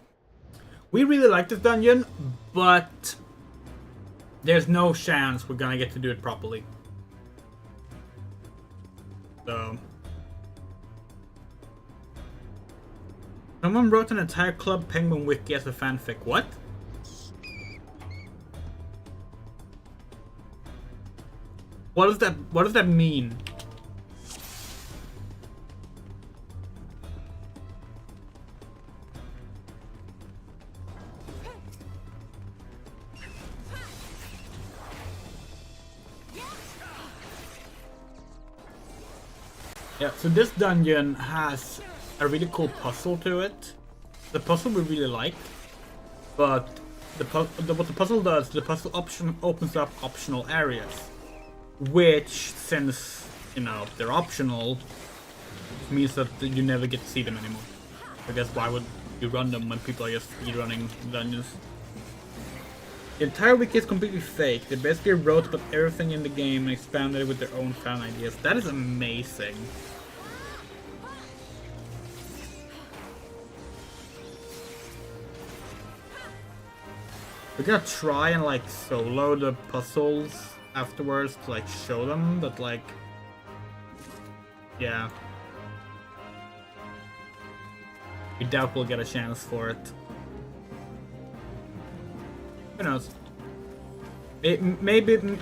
We really like this dungeon, but there's no chance we're gonna get to do it properly. So... Someone wrote an entire Club Penguin wiki as a fanfic. What? What does that mean? Yeah, so this dungeon has a really cool puzzle to it. The puzzle we really like, but what the puzzle does, the puzzle option opens up optional areas, which, since you know they're optional, means that you never get to see them anymore. I guess why would you run them when people are just running dungeons? The entire wiki is completely fake. They basically wrote about everything in the game and expanded it with their own fan ideas. That is amazing. We're gonna try and like solo the puzzles afterwards to like show them, but like, yeah. We doubt we'll get a chance for it. Who knows? Maybe the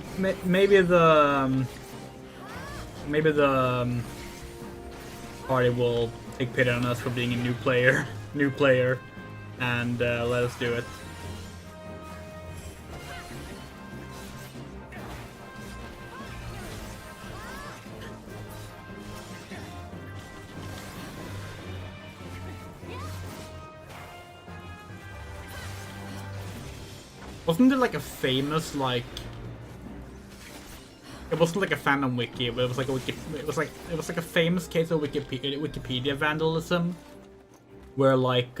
party will take pity on us for being a new player, and let us do it. Wasn't there like a famous like? It wasn't like a fandom wiki, but it was like a wiki. It was like a famous case of Wikipedia vandalism, where like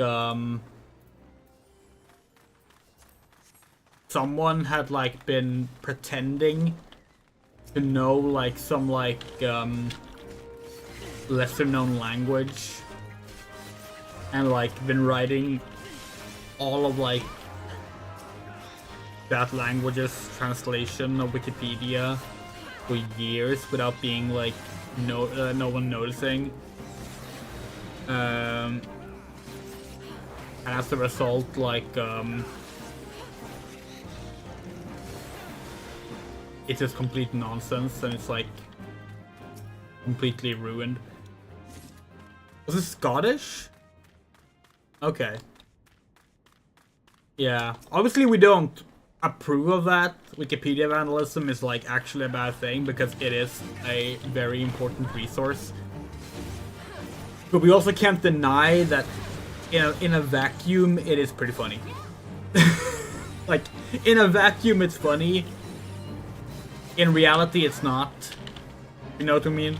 someone had like been pretending to know like some like lesser known language, and like been writing all of like that language's translation of Wikipedia for years without being like no one noticing, and as a result like it's just complete nonsense, and it's like completely ruined. Was it Scottish? Okay. Yeah, obviously we don't approve of that. Wikipedia vandalism is like actually a bad thing because it is a very important resource. But we also can't deny that in a vacuum it is pretty funny. Like, in a vacuum it's funny. In reality it's not. You know what I mean?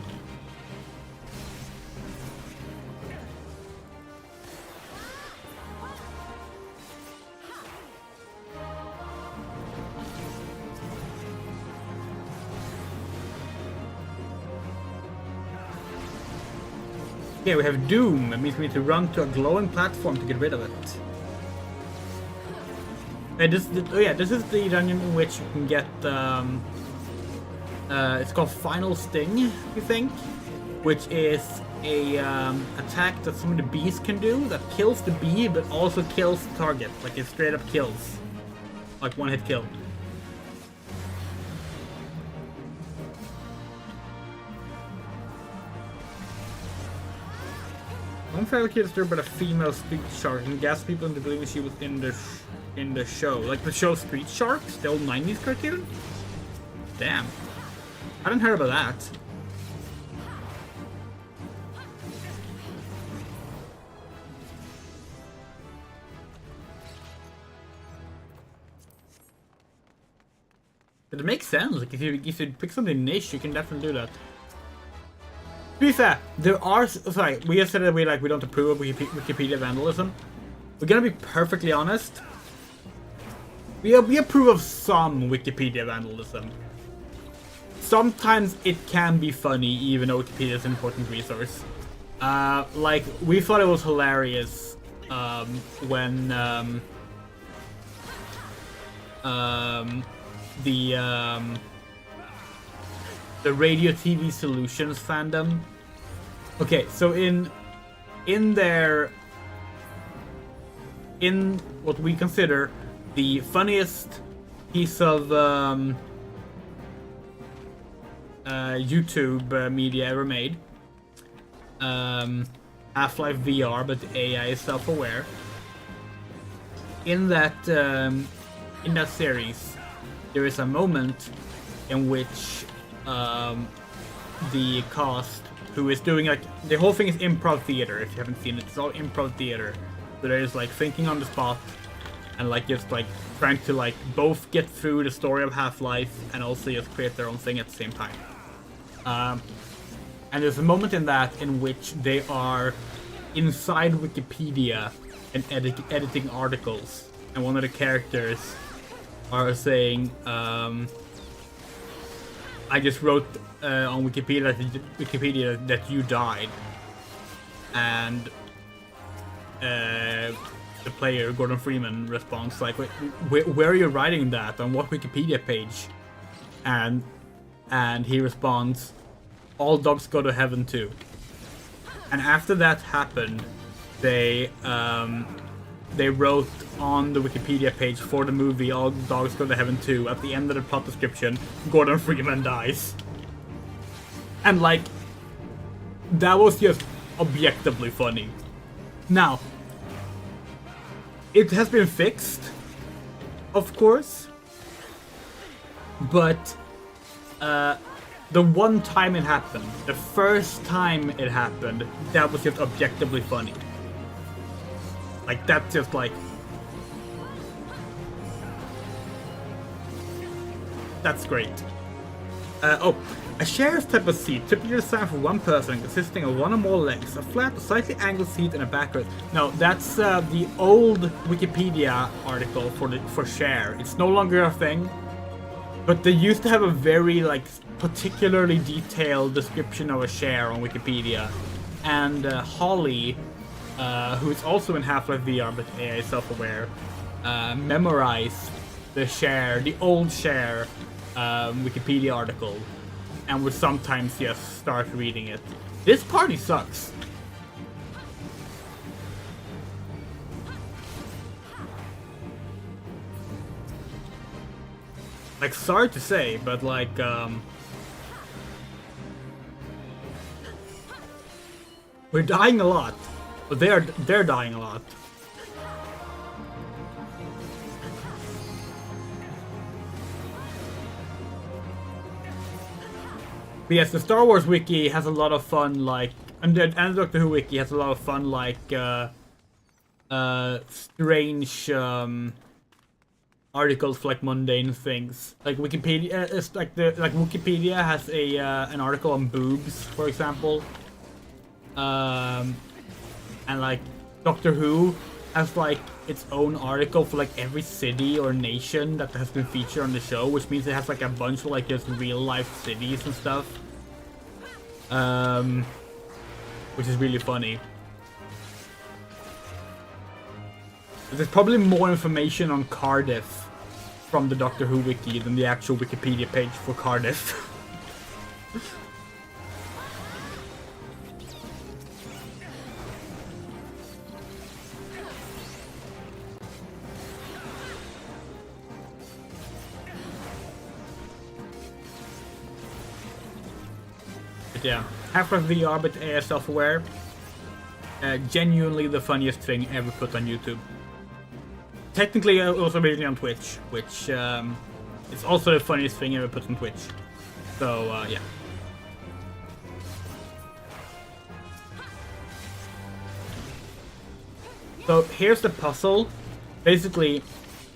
Yeah, we have Doom. It means we need to run to a glowing platform to get rid of it. And this is the dungeon in which you can get, it's called Final Sting, I think, which is a attack that some of the bees can do that kills the bee, but also kills the target. Like, it straight up kills. Like, one hit kill. One fairly disturbed by a female street shark and gassed people into believing she was in the show. Like the show Street Sharks, the old 90s cartoon? Damn. I didn't hear about that. But it makes sense. Like if you pick something niche, you can definitely do that. To be fair, there are... Sorry, we just said that we don't approve of Wikipedia vandalism. We're gonna be perfectly honest. We approve of some Wikipedia vandalism. Sometimes it can be funny, even though Wikipedia is an important resource. Like, we thought it was hilarious when the Radio TV Solutions fandom. Okay, so in what we consider the funniest piece of YouTube media ever made, Half-Life VR, but the AI is self-aware. In that series, there is a moment in which the cast, who is doing like the whole thing is improv theater. If you haven't seen it, it's all improv theater. So they're just like thinking on the spot and like just like trying to like both get through the story of Half-Life and also just create their own thing at the same time. And there's a moment in that in which they are inside Wikipedia and editing articles, and one of the characters are saying, I just wrote on Wikipedia that you died, and the player Gordon Freeman responds like, where are you writing that, on what Wikipedia page? And he responds, all dogs go to heaven too. And after that happened, they wrote on the Wikipedia page for the movie All Dogs Go to Heaven too, at the end of the plot description, Gordon Freeman dies. And like, that was just objectively funny. Now, it has been fixed, of course, but the one time it happened, the first time it happened, that was just objectively funny. Like, that's just like... That's great. Oh, a chair is type of seat, typically designed for one person, consisting of one or more legs, a flat or slightly angled seat, and a backrest. No, that's the old Wikipedia article for share. It's no longer a thing, but they used to have a very like particularly detailed description of a share on Wikipedia, and Holly, who is also in Half-Life VR but AI self-aware, memorized the old share Wikipedia article, and would sometimes just start reading it. This party sucks. Like, sorry to say, but like, we're dying a lot, but they're dying a lot. But yes, the Star Wars wiki has a lot of fun, like, and the Doctor Who wiki has a lot of fun, like, strange articles for like mundane things. Like Wikipedia, it's like Wikipedia has a an article on boobs, for example. And like Doctor Who has like its own article for like every city or nation that has been featured on the show, which means it has like a bunch of like just real life cities and stuff. Which is really funny. There's probably more information on Cardiff from the Doctor Who wiki than the actual Wikipedia page for Cardiff. But yeah, Half-Life VR but AI self-aware. Genuinely the funniest thing ever put on YouTube. Technically also originally on Twitch, which is also the funniest thing ever put on Twitch. So yeah. So here's the puzzle. Basically,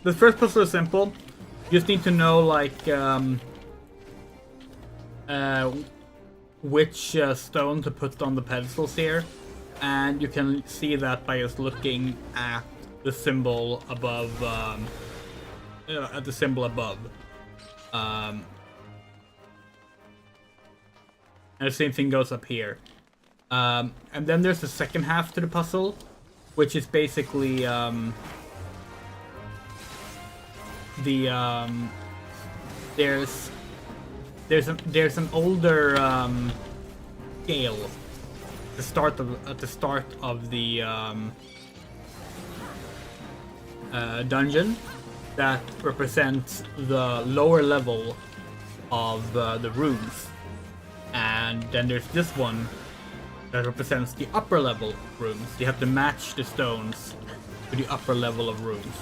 the first puzzle is simple. You just need to know like which stone to put on the pedestals here, and you can see that by just looking at the symbol above. At the symbol above. And the same thing goes up here. And then there's the second half to the puzzle, which is basically there's an older scale at the start of the dungeon that represents the lower level of the rooms, and then there's this one that represents the upper level rooms. You have to match the stones to the upper level of rooms.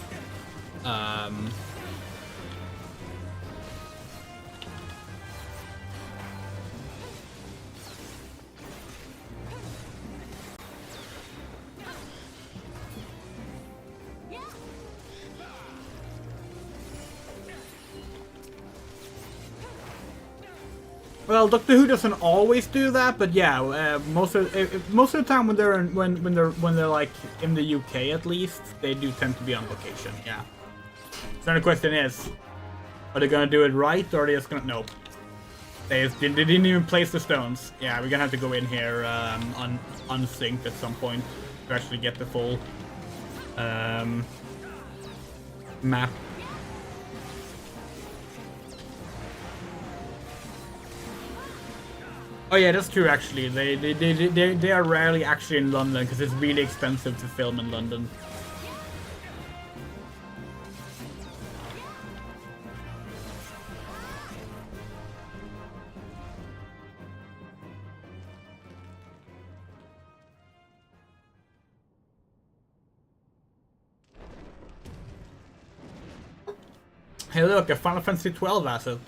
Well, Doctor Who doesn't always do that, but yeah, most of the time when they're like in the UK at least, they do tend to be on location. Yeah. So the question is, are they gonna do it right, or are they just gonna no? They didn't even place the stones. Yeah, we're gonna have to go in here unsynced at some point to actually get the full map. Oh yeah, that's true actually. They are rarely actually in London because it's really expensive to film in London. Hey look, a Final Fantasy XII asset.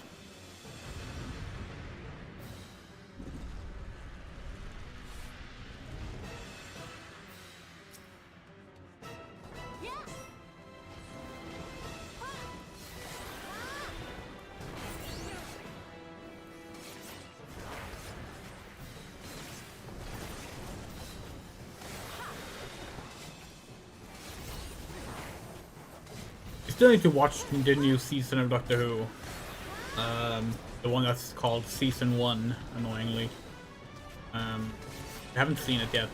still need to watch the new season of Doctor Who. The one that's called Season 1, annoyingly. I haven't seen it yet.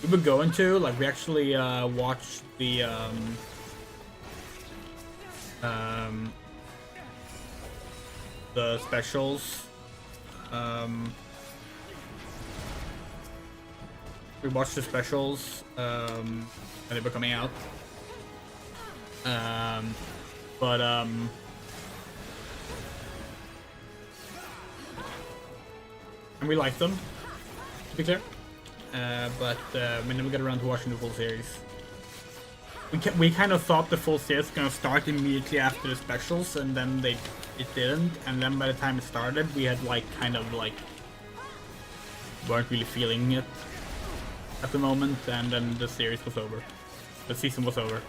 We were going to, like, we actually watched the specials. We watched the specials when they were coming out. And we liked them, to be clear. But we never got around to watching the full series. We kind of thought the full series was gonna start immediately after the specials, and then it didn't. And then by the time it started, we had like kind of like weren't really feeling it at the moment, and then the series was over. The season was over.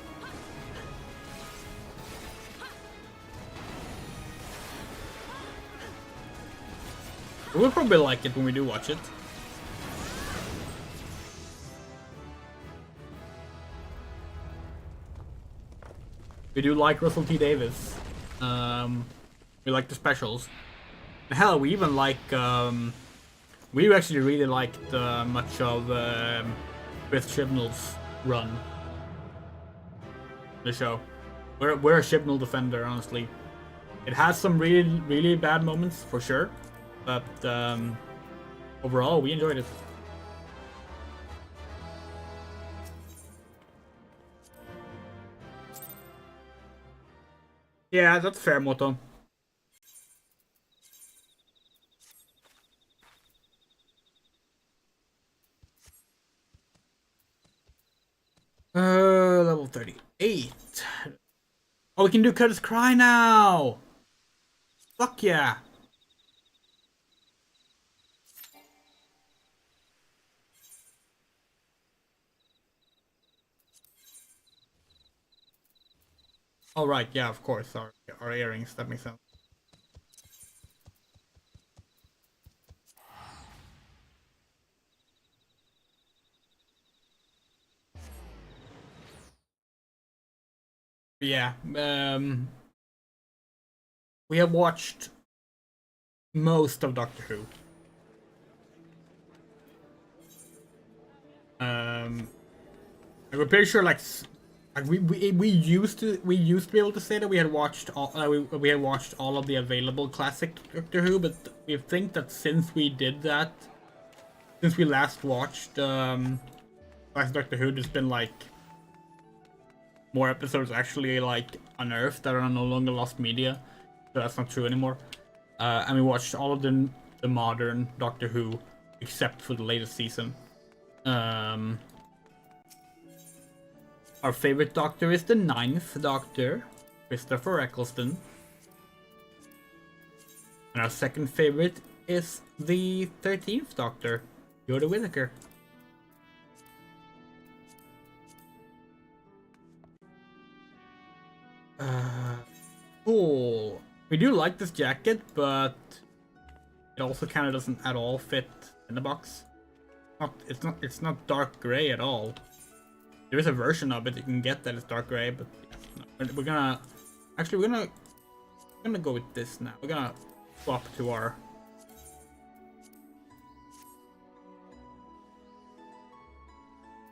We'll probably like it when we do watch it. We do like Russell T Davies. We like the specials. Hell, we even like. We actually really liked much of Chris Chibnall's run. The show. We're a Chibnall defender, honestly. It has some really bad moments for sure, but overall we enjoyed it. Yeah, that's fair, Moto. Level 38. Oh, we can do Curtis Cry now! Fuck yeah! All right, yeah, of course, our earrings, that makes sense. Yeah, we have watched most of Doctor Who. I'm pretty sure, like we used to be able to say that we had watched all we had watched all of the available classic Doctor Who, but we think that since we did that, since we last watched classic Doctor Who, there's been like more episodes actually like unearthed that are no longer lost media, so that's not true anymore. And we watched all of the modern Doctor Who except for the latest season. Our favorite Doctor is the 9th Doctor, Christopher Eccleston. And our second favorite is the 13th Doctor, Yoda Whittaker. Cool. We do like this jacket, but it also kind of doesn't at all fit in the box. It's not dark gray at all. There is a version of it you can get that is dark gray, but yeah, we're gonna go with this now. We're gonna swap to our.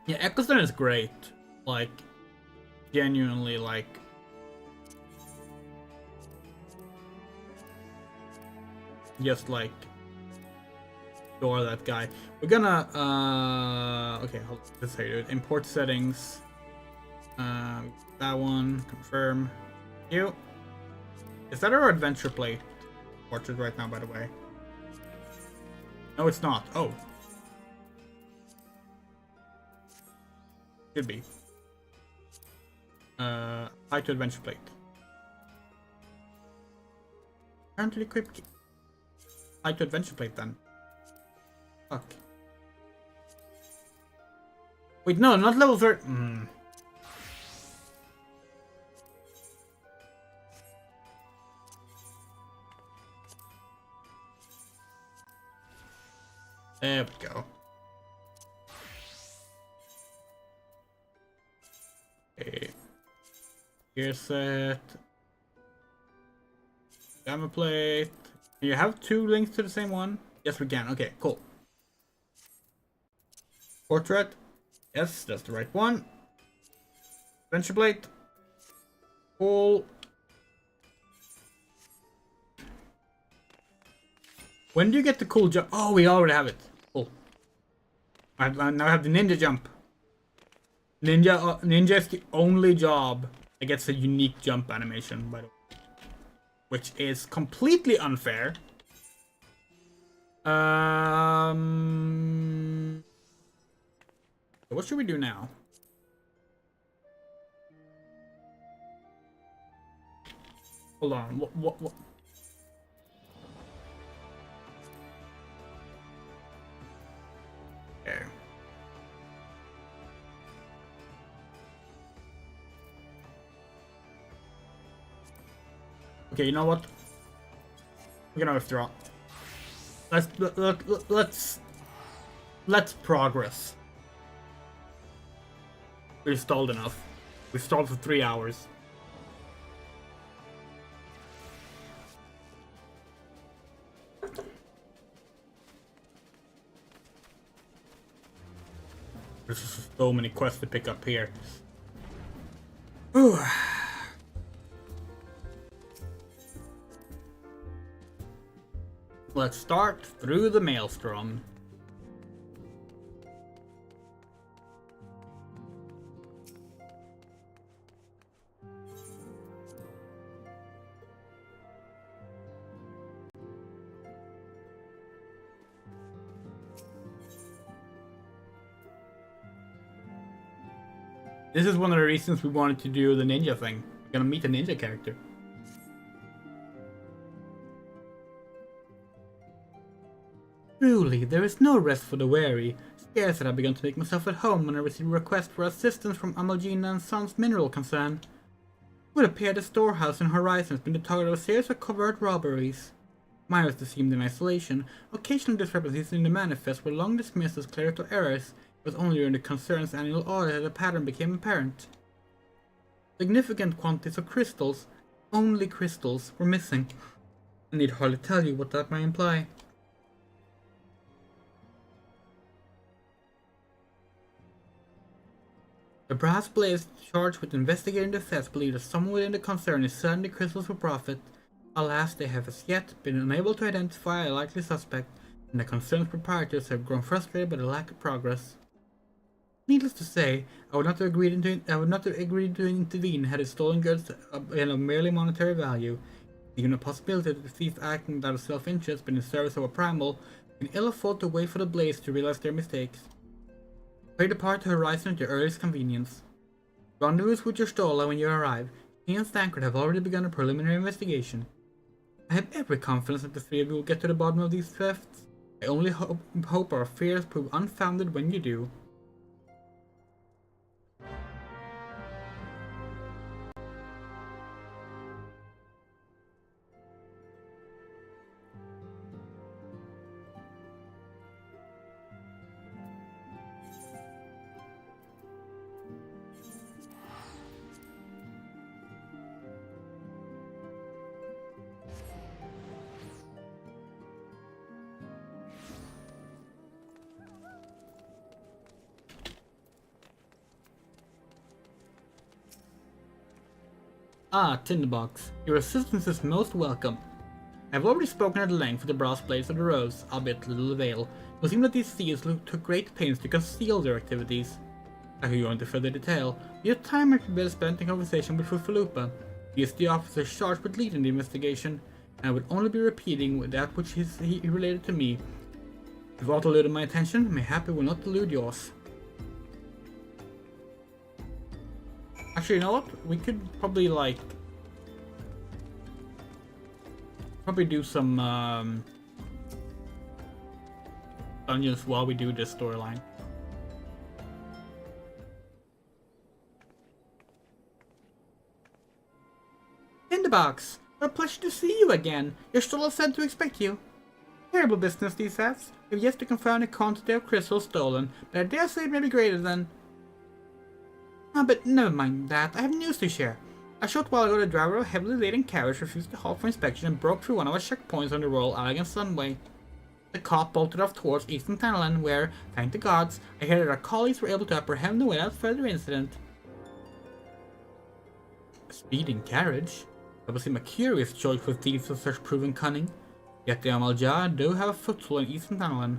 Yeah, Eccleston is great. Like, genuinely, like. Just like adore that guy. We're gonna okay, this is how you do it. Import settings. That one, confirm. You. Is that our adventure plate portrait right now, by the way? No, it's not. Oh. Should be. Apply to adventure plate. Currently equipped. Apply to adventure plate then. Fuck. Wait, no, not level 30. There we go. Okay. Here's it. Gamma plate. Can you have two links to the same one? Yes, we can. Okay, cool. Portrait. Yes, that's the right one. Adventure plate. Cool. When do you get the cool jump? Oh, we already have it. Cool. I now have the ninja jump. Ninja is the only job that gets a unique jump animation, by the way. Which is completely unfair. What should we do now? Hold on. What? Okay. Okay, you know what? We're gonna withdraw. Let's progress. We've stalled enough. We've stalled for 3 hours. There's just so many quests to pick up here. Ooh. Let's start through the maelstrom. This is one of the reasons we wanted to do the ninja thing. We're gonna meet a ninja character. Truly, there is no rest for the weary. Scarce had I begun to make myself at home when I received a request for assistance from Amalgina and Sons Mineral Concern. It would appear the storehouse in Horizon has been the target of a series of covert robberies. Mine was seemed in isolation. Occasional discrepancies in the manifest were long dismissed as clerical errors. It was only during the concern's annual audit that a pattern became apparent. Significant quantities of crystals, only crystals, were missing. I need hardly tell you what that might imply. The brass blades charged with investigating the theft believe that someone within the concern is selling the crystals for profit. Alas, they have as yet been unable to identify a likely suspect, and the concern's proprietors have grown frustrated by the lack of progress. Needless to say, I would not have agreed to intervene had the stolen goods been of merely monetary value. Even the possibility that the thief acting out of self-interest but in service of a primal can ill afford to wait for the blades to realize their mistakes. Pray depart to Horizon at your earliest convenience. Rendezvous with your Stola when you arrive. He and Stankard have already begun a preliminary investigation. I have every confidence that the three of you will get to the bottom of these thefts. I only hope our fears prove unfounded when you do. Ah, Tinderbox. Your assistance is most welcome. I have already spoken at length with the brass blades of the Rose, albeit little avail. It would seem that these thieves took great pains to conceal their activities. I could go into further detail, yet time might be better spent in conversation with Fufalupa. He is the officer charged with leading the investigation, and I would only be repeating that which he related to me. If aught eluded my attention, mayhap it will not elude yours. Actually, you know what? We could probably do some dungeons while we do this storyline. In the box, what a pleasure to see you again. Your stall is said to expect you. Terrible business, he says. We've yet to confirm the quantity of crystals stolen, but I dare say it may be greater than... but never mind that. I have news to share. A short while ago, the driver of a heavily laden carriage refused to halt for inspection and broke through one of our checkpoints on the Royal Elegant Sunway. The cop bolted off towards Eastern Thailand, where, thank the gods, I heard that our colleagues were able to apprehend him without further incident. A speeding carriage? That would seem a curious choice for thieves of such proven cunning. Yet the Amalja do have a foothold in Eastern Thailand.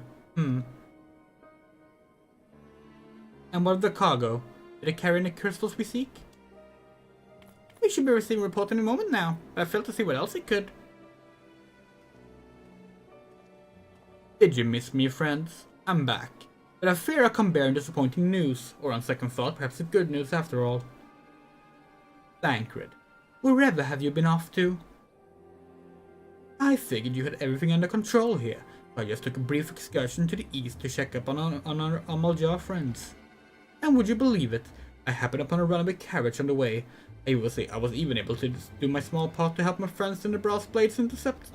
And what of the cargo? Did it carry any crystals we seek? We should be receiving a report in a moment now, but I failed to see what else it could. Did you miss me, friends? I'm back. But I fear I come bearing disappointing news, or on second thought, perhaps it's good news after all. Thancred, wherever have you been off to? I figured you had everything under control here, so I just took a brief excursion to the east to check up on our Amalja friends. And would you believe it? I happened upon a runaway carriage on the way. I was even able to do my small part to help my friends in the Brass Blades intercept it.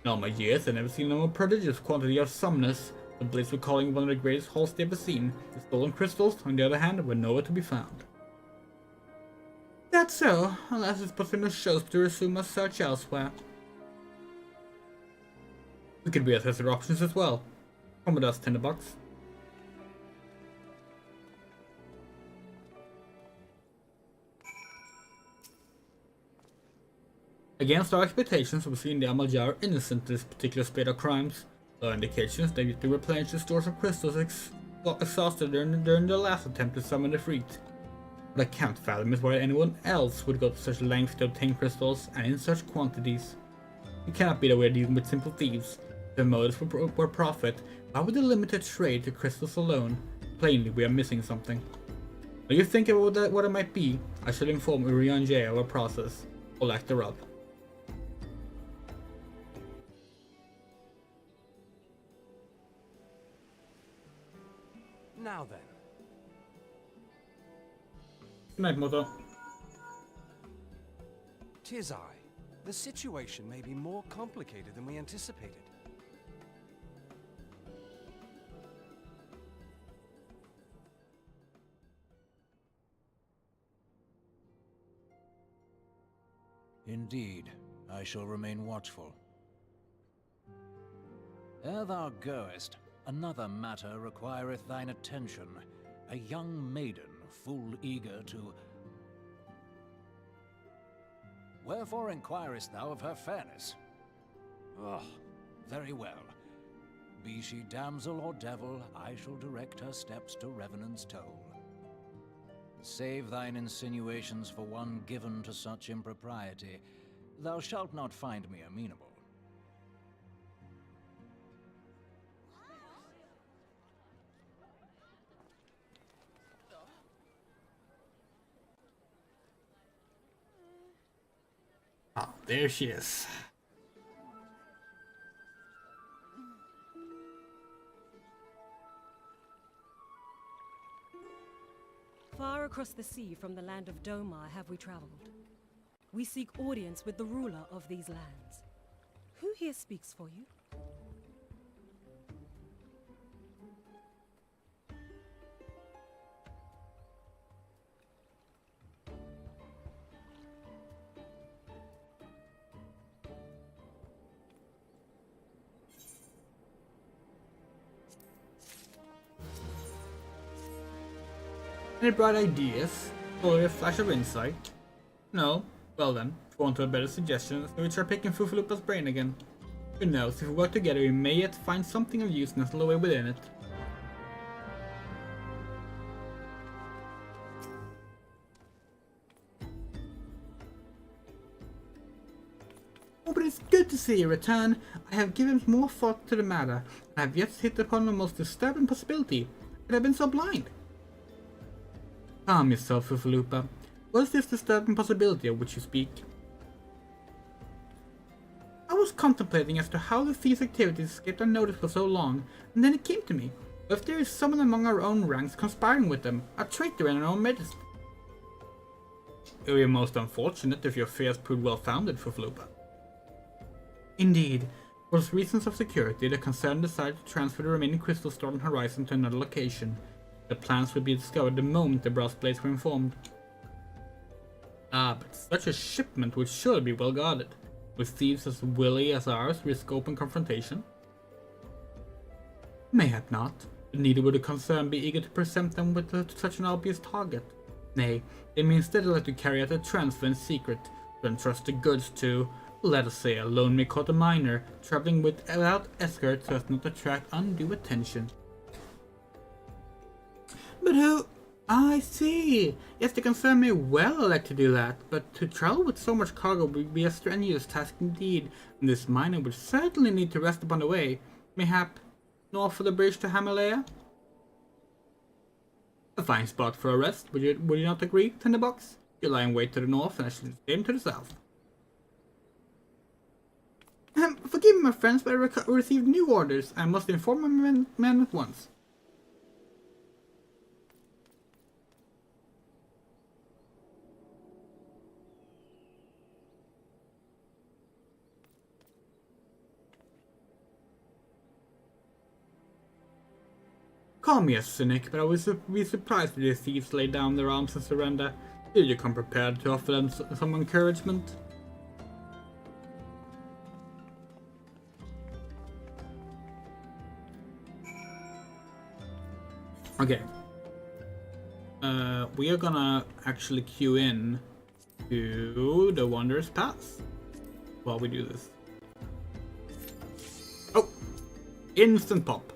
In all my years, I've never seen a more prodigious quantity of summoners. The Blades were calling one of the greatest hauls they ever seen. The stolen crystals, on the other hand, were nowhere to be found. That's so, unless it's put in the shows to resume our search elsewhere. We could reassess our options as well. Come with us, Tinderbox. Against our expectations, we see the Amalja are innocent of this particular spate of crimes. There are indications they used to replenish the stores of crystals exhausted during their last attempt to summon the Freet. What I can't fathom is why anyone else would go to such lengths to obtain crystals, and in such quantities. It cannot be that we are dealing with simple thieves. If their motives were profit, why would they limit their trade to crystals alone? Plainly, we are missing something. When you think about what it might be, I shall inform Urianjay of our process, or lack thereof. Now then. Good night, Mother. 'Tis I. The situation may be more complicated than we anticipated. Indeed, I shall remain watchful. Ere thou goest, another matter requireth thine attention. A young maiden, full eager to... Wherefore inquirest thou of her fairness? Oh, very well. Be she damsel or devil, I shall direct her steps to Revenant's toll. Save thine insinuations for one given to such impropriety. Thou shalt not find me amenable. Ah, there she is. Far across the sea from the land of Domar have we traveled. We seek audience with the ruler of these lands. Who here speaks for you? Any bright ideas? Or a flash of insight? No? Well then, if you want a better suggestion, so we try picking Fufalupa's brain again. Who knows, if we work together we may yet find something of use nestled away within it. Oh, but it's good to see you return. I have given more thought to the matter, and I have yet hit upon the most disturbing possibility. Could I have been so blind? Calm yourself, Fufalupa. What is this disturbing possibility of which you speak? I was contemplating as to how the thief's activities escaped unnoticed for so long, and then it came to me. What if there is someone among our own ranks conspiring with them, a traitor in our own midst? It would be most unfortunate if your fears proved well-founded, Fufalupa. Indeed, For reasons of security, the concern decided to transfer the remaining crystals stored on Horizon to another location. The plans would be discovered the moment the brass blades were informed. But such a shipment would surely be well guarded. With thieves as wily as ours, risk open confrontation? Mayhap not, but neither would the concern be eager to present them with such an obvious target. Nay, they may instead like to carry out a transfer in secret, to entrust the goods to, let us say, a lonely quarter miner, traveling without escort so as not to attract undue attention. But who? I see. Yes, the concern may well elect to do that, but to travel with so much cargo would be a strenuous task indeed, and this miner would certainly need to rest upon the way, mayhap north of the bridge to Himalaya. A fine spot for a rest, would you not agree, Tinderbox? You lie in wait to the north, and I should aim to the south. Forgive me, my friends, but I received new orders. I must inform my men at once. Call me a cynic, but I would be surprised if the thieves lay down their arms and surrender. Did you come prepared to offer them some encouragement? Okay. We are gonna actually queue in to the Wanderer's Pass while we do this. Oh! Instant pop.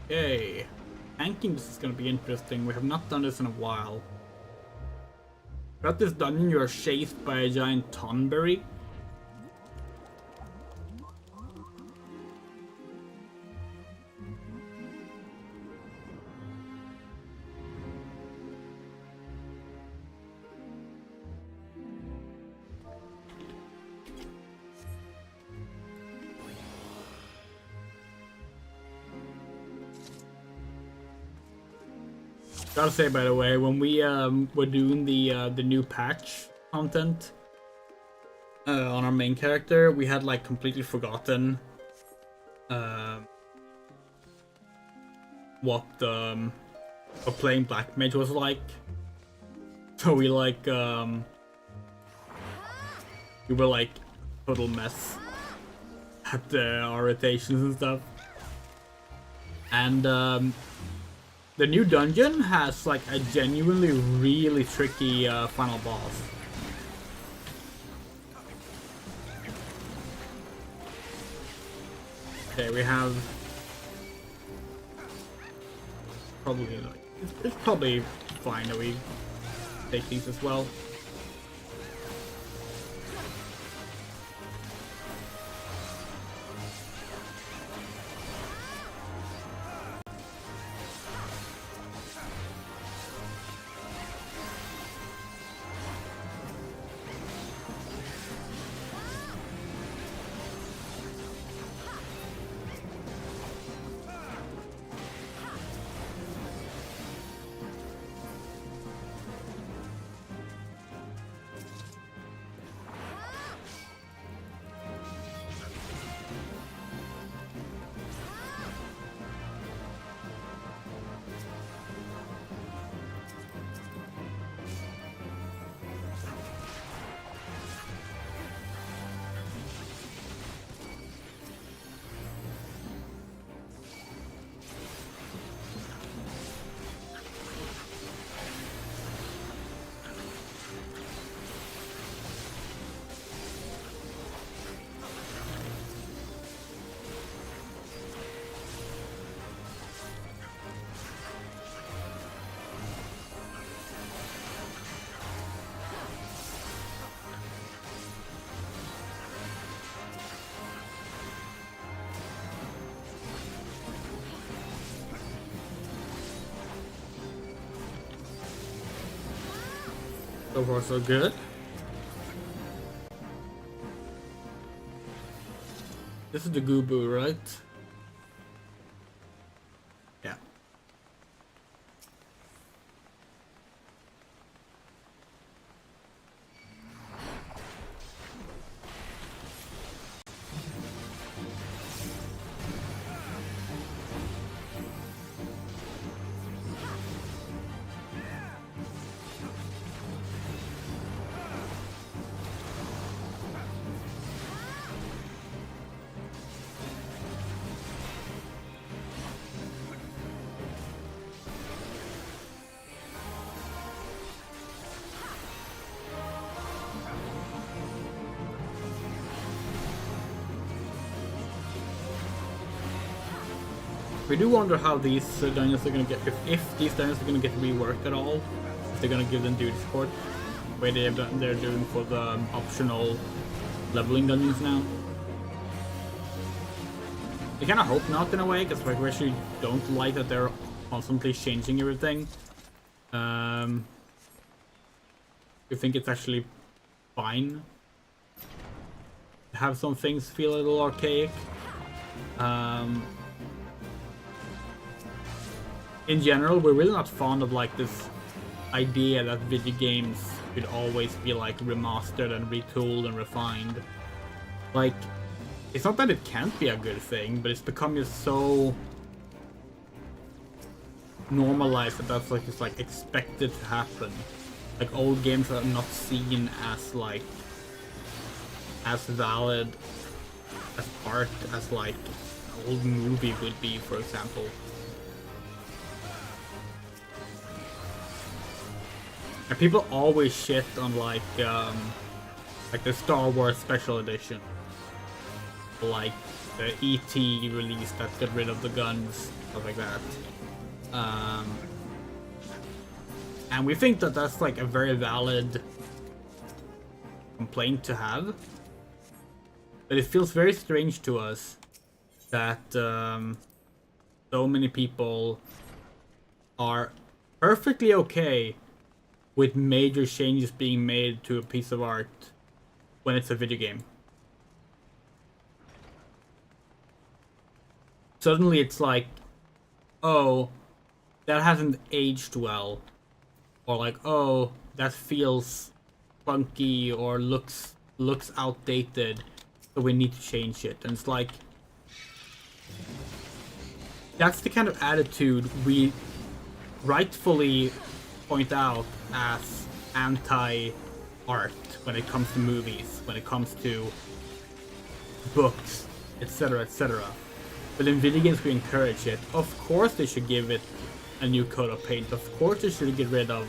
Okay, tanking this is gonna be interesting. We have not done this in a while. Throughout this dungeon you are chased by a giant tonberry. Gotta say, by the way, when we were doing the new patch content on our main character, we had like completely forgotten what playing Black Mage was like. So we like we were like total mess at our rotations and stuff, and the new dungeon has like a genuinely really tricky final boss. Okay, we have probably like it's probably fine that we take these as well. So far, so good. This is the Goobu, right? Yeah. We do wonder how these dungeons are gonna get, if these dungeons are gonna get reworked at all, if they're gonna give them duty support, the way they're doing for the optional leveling dungeons now. I kind of hope not in a way, because I actually don't like that they're constantly changing everything. I think it's actually fine to have some things feel a little archaic. In general, we're really not fond of like this idea that video games should always be like remastered and retooled and refined. Like, it's not that it can't be a good thing, but it's become just so normalized that that's like just like expected to happen. Like, old games are not seen as like as valid as art as like an old movie would be, for example. And people always shit on like the Star Wars Special Edition, like the E.T. release that got rid of the guns, stuff like that. And we think that that's like a very valid complaint to have, but it feels very strange to us that so many people are perfectly okay with major changes being made to a piece of art when it's a video game. Suddenly it's like, oh, that hasn't aged well. Or like, oh, that feels funky or looks outdated, so we need to change it. And it's like, that's the kind of attitude we rightfully point out as anti-art when it comes to movies, when it comes to books, etc., etc. But in video games we encourage it. Of course they should give it a new coat of paint. Of course they should get rid of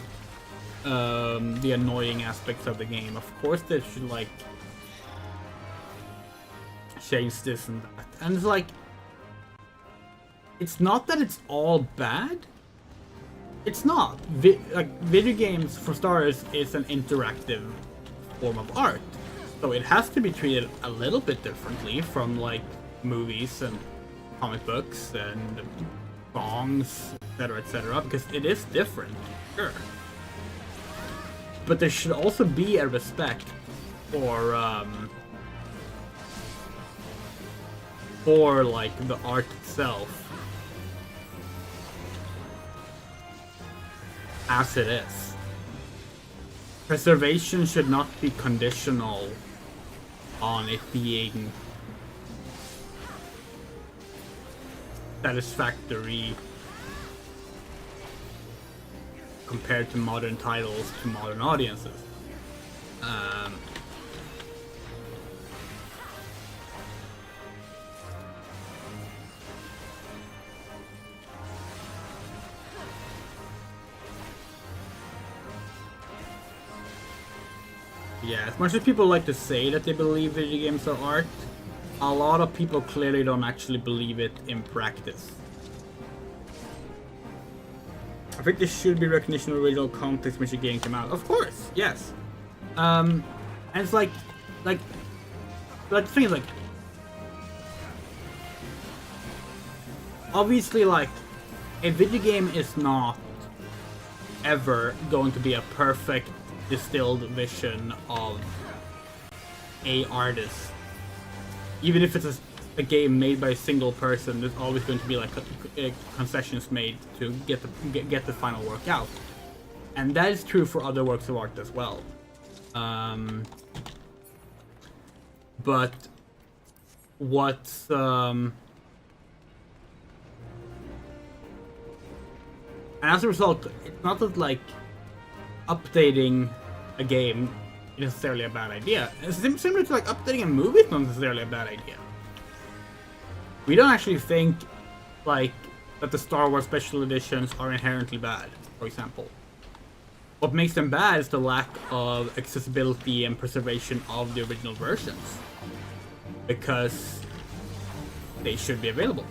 the annoying aspects of the game. Of course they should like change this and that. And it's like, it's not that it's all bad. It's not. Like, video games, for starters, is an interactive form of art. So it has to be treated a little bit differently from, like, movies and comic books and songs, etc., because it is different, sure. But there should also be a respect for like, the art itself. As it is. Preservation should not be conditional on it being satisfactory compared to modern titles to modern audiences. Yeah, as much as people like to say that they believe video games are art, a lot of people clearly don't actually believe it in practice. I think there should be recognition of original context when the game came out. Of course, yes. And it's like the thing is, like, obviously, like, a video game is not ever going to be a perfect distilled vision of a artist. Even if it's a game made by a single person, there's always going to be like concessions made to get the final work out, and that is true for other works of art as well. But what's and as a result, it's not that like updating a game is necessarily a bad idea. It's similar to like updating a movie is not necessarily a bad idea. We don't actually think like that the Star Wars special editions are inherently bad, for example. What makes them bad is the lack of accessibility and preservation of the original versions, because they should be available.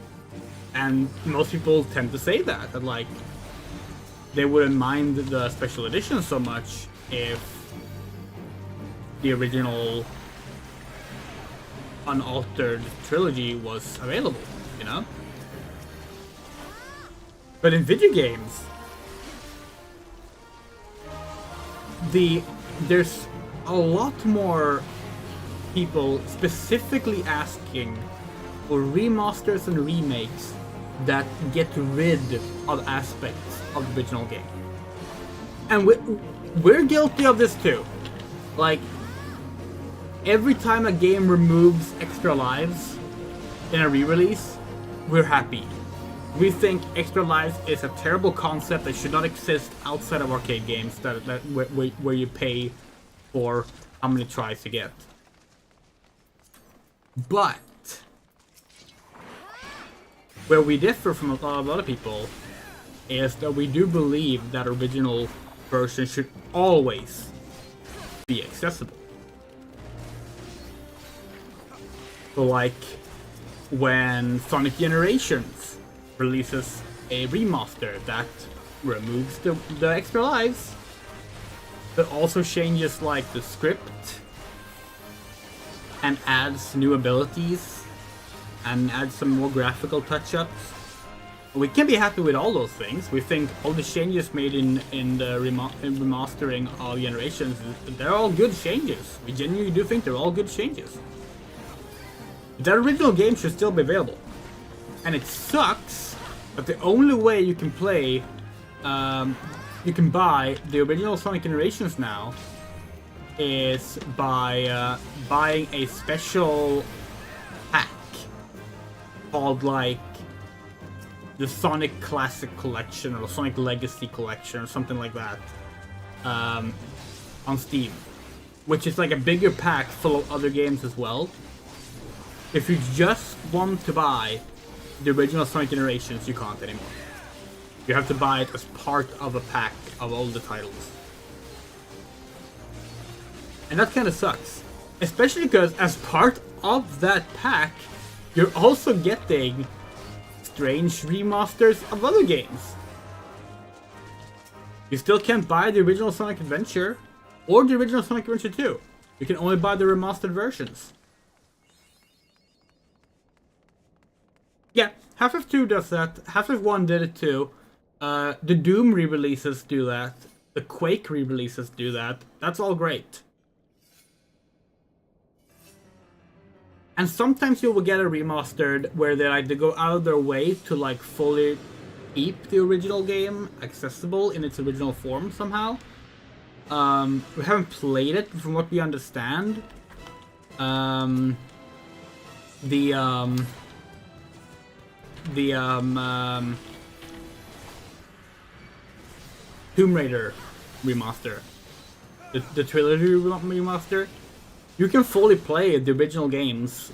And most people tend to say that like they wouldn't mind the special edition so much if the original unaltered trilogy was available, you know? But in video games, there's a lot more people specifically asking for remasters and remakes that get rid of aspects of the original game. And we're guilty of this too. Like, every time a game removes extra lives in a re-release, we're happy. We think extra lives is a terrible concept that should not exist outside of arcade games where you pay for how many tries you get. But where we differ from a lot of other people is that we do believe that original versions should always be accessible. So like when Sonic Generations releases a remaster that removes the extra lives, but also changes like the script and adds new abilities and adds some more graphical touch-ups. We can be happy with all those things. We think all the changes made in the remastering of Generations, they're all good changes. We genuinely do think they're all good changes. That original game should still be available. And it sucks that the only way you can play, you can buy the original Sonic Generations now is by buying a special pack called like the Sonic Classic Collection or Sonic Legacy Collection or something like that on Steam, which is like a bigger pack full of other games as well. If you just want to buy the original Sonic Generations, you can't anymore. You have to buy it as part of a pack of all the titles. And that kind of sucks. Especially because as part of that pack, you're also getting strange remasters of other games. You still can't buy the original Sonic Adventure or the original Sonic Adventure 2. You can only buy the remastered versions. Yeah, Half-Life 2 does that. Half-Life 1 did it too. The Doom re-releases do that. The Quake re-releases do that. That's all great. And sometimes you will get a remastered where they like to go out of their way to like fully keep the original game accessible in its original form somehow. We haven't played it, from what we understand. Tomb Raider remaster, the trilogy remaster, you can fully play the original games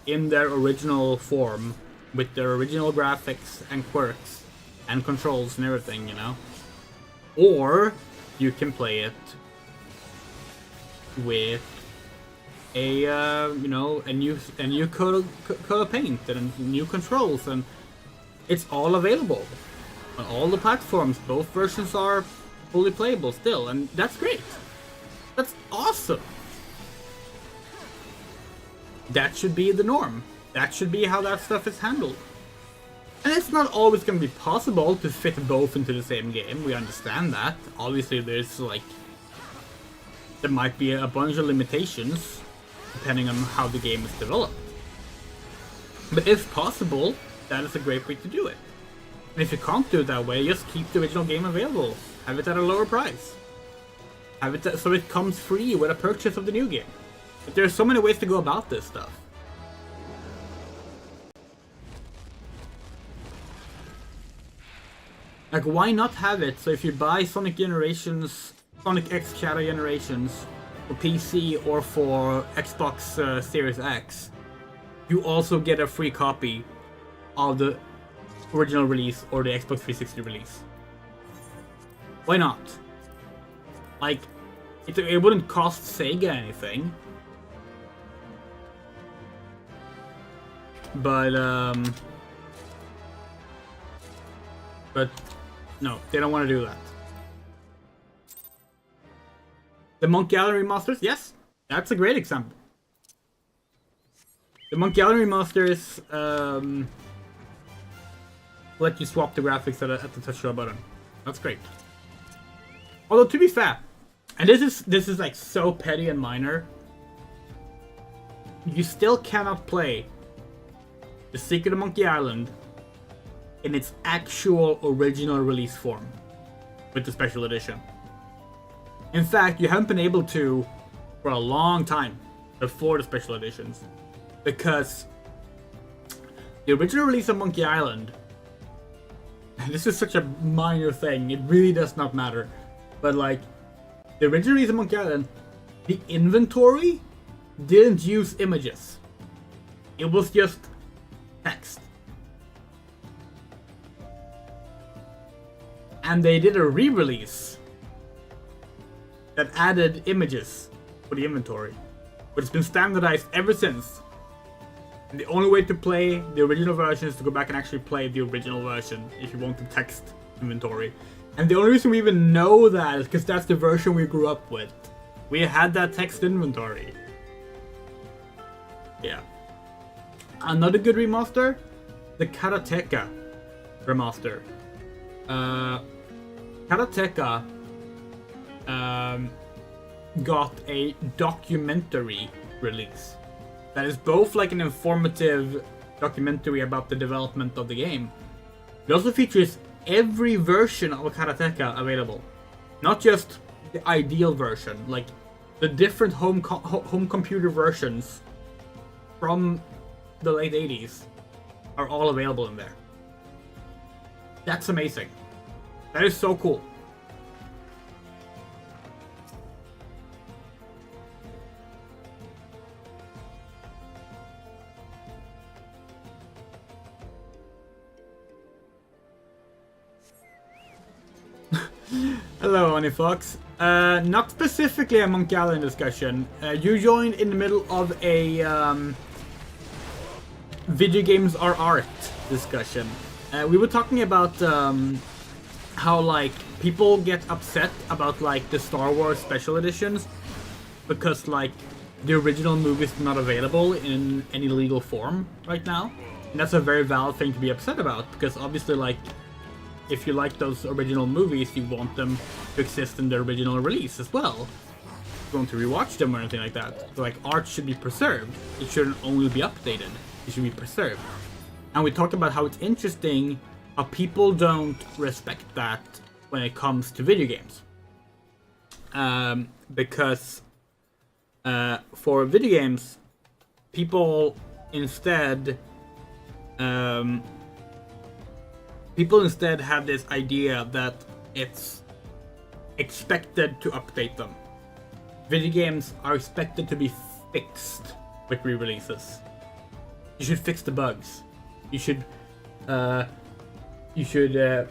in their original form with their original graphics and quirks and controls and everything, you know. Or you can play it with a a new coat of paint and new controls, and it's all available on all the platforms. Both versions are fully playable still, and that's great. That's awesome. That should be the norm. That should be how that stuff is handled. And it's not always going to be possible to fit both into the same game. We understand that. Obviously, there's like there might be a bunch of limitations depending on how the game is developed. But if possible, that is a great way to do it. And if you can't do it that way, just keep the original game available. Have it at a lower price. Have it so it comes free with a purchase of the new game. But there's so many ways to go about this stuff. Like, why not have it so if you buy Sonic X Shadow Generations for PC or for Xbox Series X, you also get a free copy of the original release or the Xbox 360 release. Why not? Like, it wouldn't cost Sega anything. But no, they don't want to do that. The Monkey Island remasters, yes, that's a great example. The Monkey Island remasters let you swap the graphics at the touch of a button. That's great. Although, to be fair, and this is like so petty and minor, you still cannot play The Secret of Monkey Island in its actual original release form with the special edition. In fact, you haven't been able to for a long time before the special editions, because the original release of Monkey Island, and this is such a minor thing, it really does not matter, but like, the original release of Monkey Island, the inventory didn't use images. It was just text. And they did a re-release that added images for the inventory, but it's been standardized ever since. And the only way to play the original version is to go back and actually play the original version if you want the text inventory. And the only reason we even know that is because that's the version we grew up with. We had that text inventory. Yeah. Another good remaster, the Karateka remaster. Karateka got a documentary release that is both like an informative documentary about the development of the game. It also features every version of Karateka available, not just the ideal version, like the different home computer versions from the late 80s are all available in there. That's amazing. That is so cool. Hello, Honey Fox. Not specifically a Monkey Island discussion. You joined in the middle of a video games are art discussion. We were talking about how like people get upset about like the Star Wars special editions because like the original movies are not available in any legal form right now, and that's a very valid thing to be upset about, because obviously like if you like those original movies, you want them to exist in their original release as well. You want to rewatch them or anything like that. So like art should be preserved. It shouldn't only be updated. It should be preserved. And we talked about how it's interesting how people don't respect that when it comes to video games. Because for video games, people instead have this idea that it's expected to update them. Video games are expected to be fixed with re-releases. You should fix the bugs. You should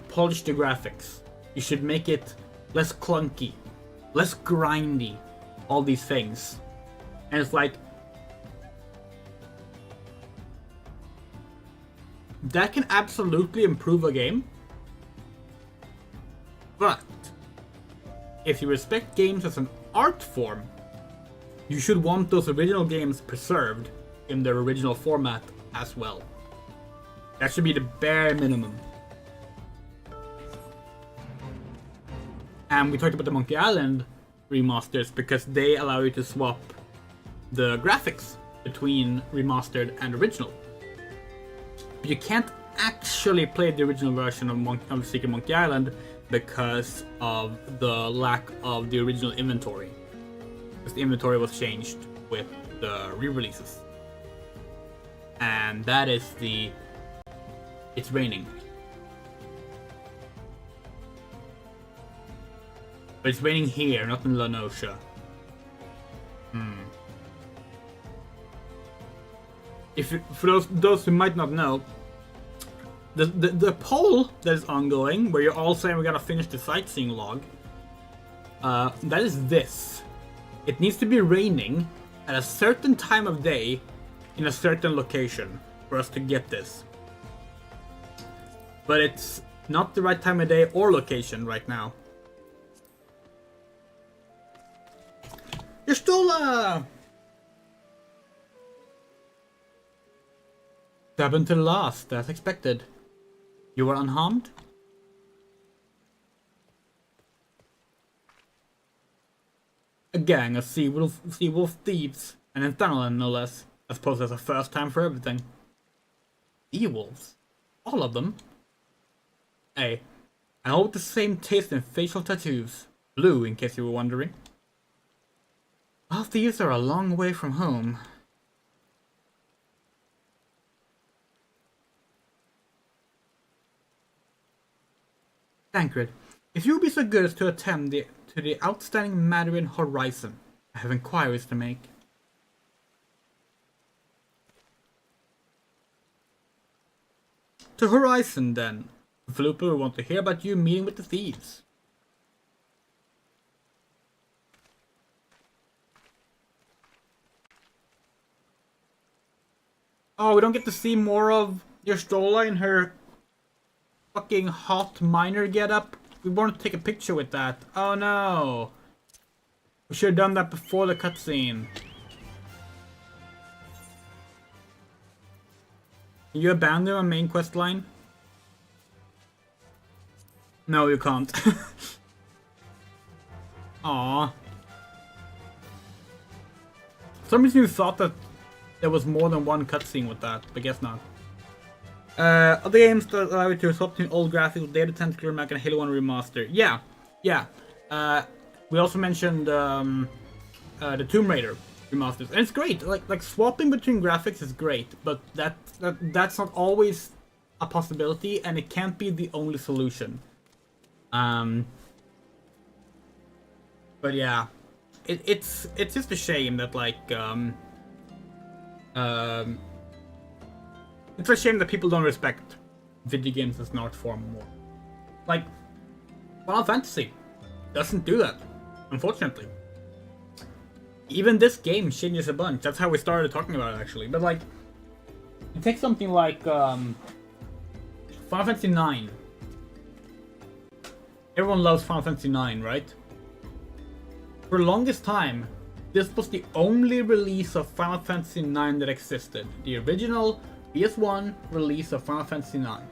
polish the graphics. You should make it less clunky, less grindy, all these things. And it's like, that can absolutely improve a game, but if you respect games as an art form, you should want those original games preserved in their original format as well. That should be the bare minimum. And we talked about the Monkey Island. remasters because they allow you to swap the graphics between remastered and original. But you can't actually play the original version of Secret Monkey Island because of the lack of the original inventory. Because the inventory was changed with the re-releases. And that is the... It's raining. But it's raining here, not in La Noscia. For those who might not know, the poll that is ongoing, where you're all saying we gotta finish the sightseeing log, that is this. It needs to be raining at a certain time of day in a certain location for us to get this. But it's not the right time of day or location right now. You're still, stabbed to the last, as expected. You were unharmed? A gang of sea wolf thieves, and Infernal no less. I suppose there's a first time for everything. Sea wolves? All of them? Hey, and all with the same taste in facial tattoos. Blue, in case you were wondering. Well, thieves are a long way from home. Tancred, if you would be so good as to attend to the outstanding matter in Horizon, I have inquiries to make. To Horizon, then. Flupa will want to hear about you meeting with the thieves. Oh, we don't get to see more of Yerstola in her fucking hot miner getup. We want to take a picture with that. Oh no. We should have done that before the cutscene. Can you abandon a main quest line? No, you can't. Aww. For some reason you thought that there was more than one cutscene with that, but guess not. Other games that allow you to swap between old graphics with Data Tentacle Mac and Halo 1 Remaster. Yeah. We also mentioned the Tomb Raider remasters, and it's great. Like swapping between graphics is great, but that's not always a possibility, and it can't be the only solution. But yeah, it's just a shame that it's a shame that people don't respect video games as an art form more. Like, Final Fantasy doesn't do that, unfortunately. Even this game changes a bunch. That's how we started talking about it, actually. But like, you take something like Final Fantasy IX. Everyone loves Final Fantasy IX, right? For the longest time, this was the only release of Final Fantasy IX that existed. The original PS1 release of Final Fantasy IX.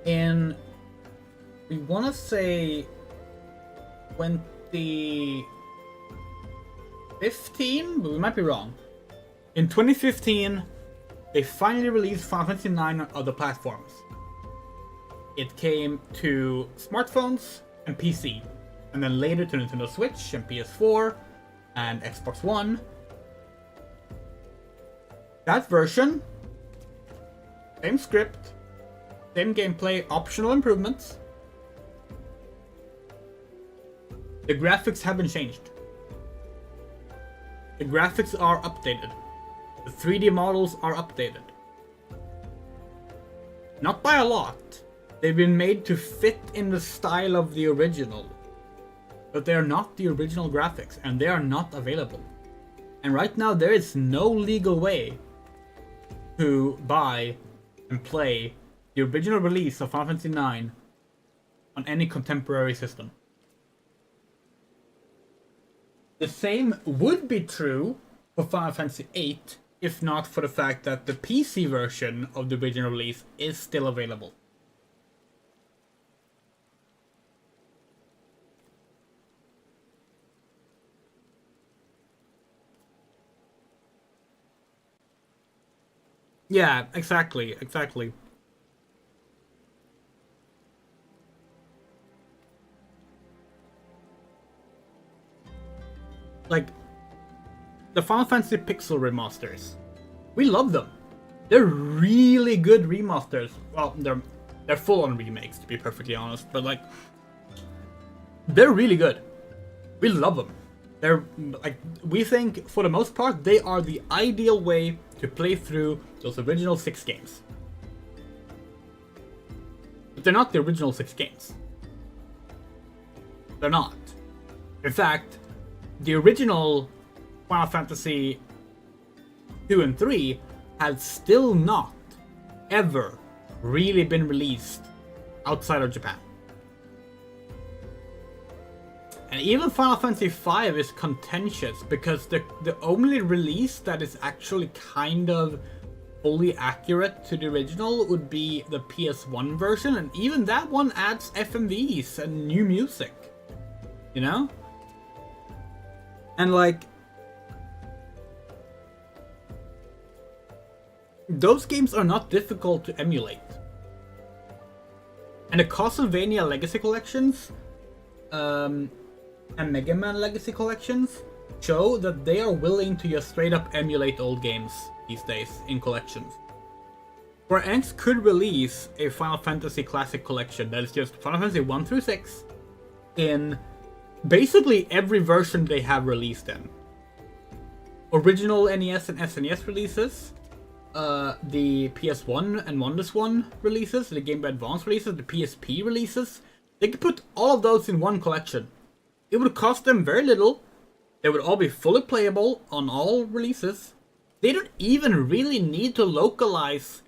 In, we want to say 2015, but we might be wrong. In 2015, they finally released Final Fantasy IX on other platforms. It came to smartphones and PC, and then later to Nintendo Switch and PS4 and Xbox One. That version, same script, same gameplay, optional improvements. The graphics haven't changed. The graphics are updated. The 3D models are updated. Not by a lot. They've been made to fit in the style of the original. But they are not the original graphics, and they are not available. And right now there is no legal way to buy and play the original release of Final Fantasy IX on any contemporary system. The same would be true for Final Fantasy VIII, if not for the fact that the PC version of the original release is still available. Yeah, exactly. Like, the Final Fantasy Pixel remasters. We love them. They're really good remasters. Well, they're full-on remakes, to be perfectly honest, but like, they're really good. We love them. They're like, we think for the most part they are the ideal way to play through those original 6 games. But they're not the original 6 games. They're not. In fact, the original Final Fantasy 2 and 3 had still not ever really been released outside of Japan. And even Final Fantasy V is contentious because the only release that is actually kind of fully accurate to the original would be the PS1 version, and even that one adds FMVs and new music. You know? And like, those games are not difficult to emulate. And the Castlevania Legacy Collections, and Mega Man Legacy Collections show that they are willing to just straight up emulate old games these days in collections. Where Enix could release a Final Fantasy Classic Collection that is just Final Fantasy 1 through 6 in basically every version they have released in. Original NES and SNES releases, the PS1 and Wonders 1 releases, the Game Boy Advance releases, the PSP releases. They could put all of those in one collection. It would cost them very little. They would all be fully playable on all releases. They don't even really need to localize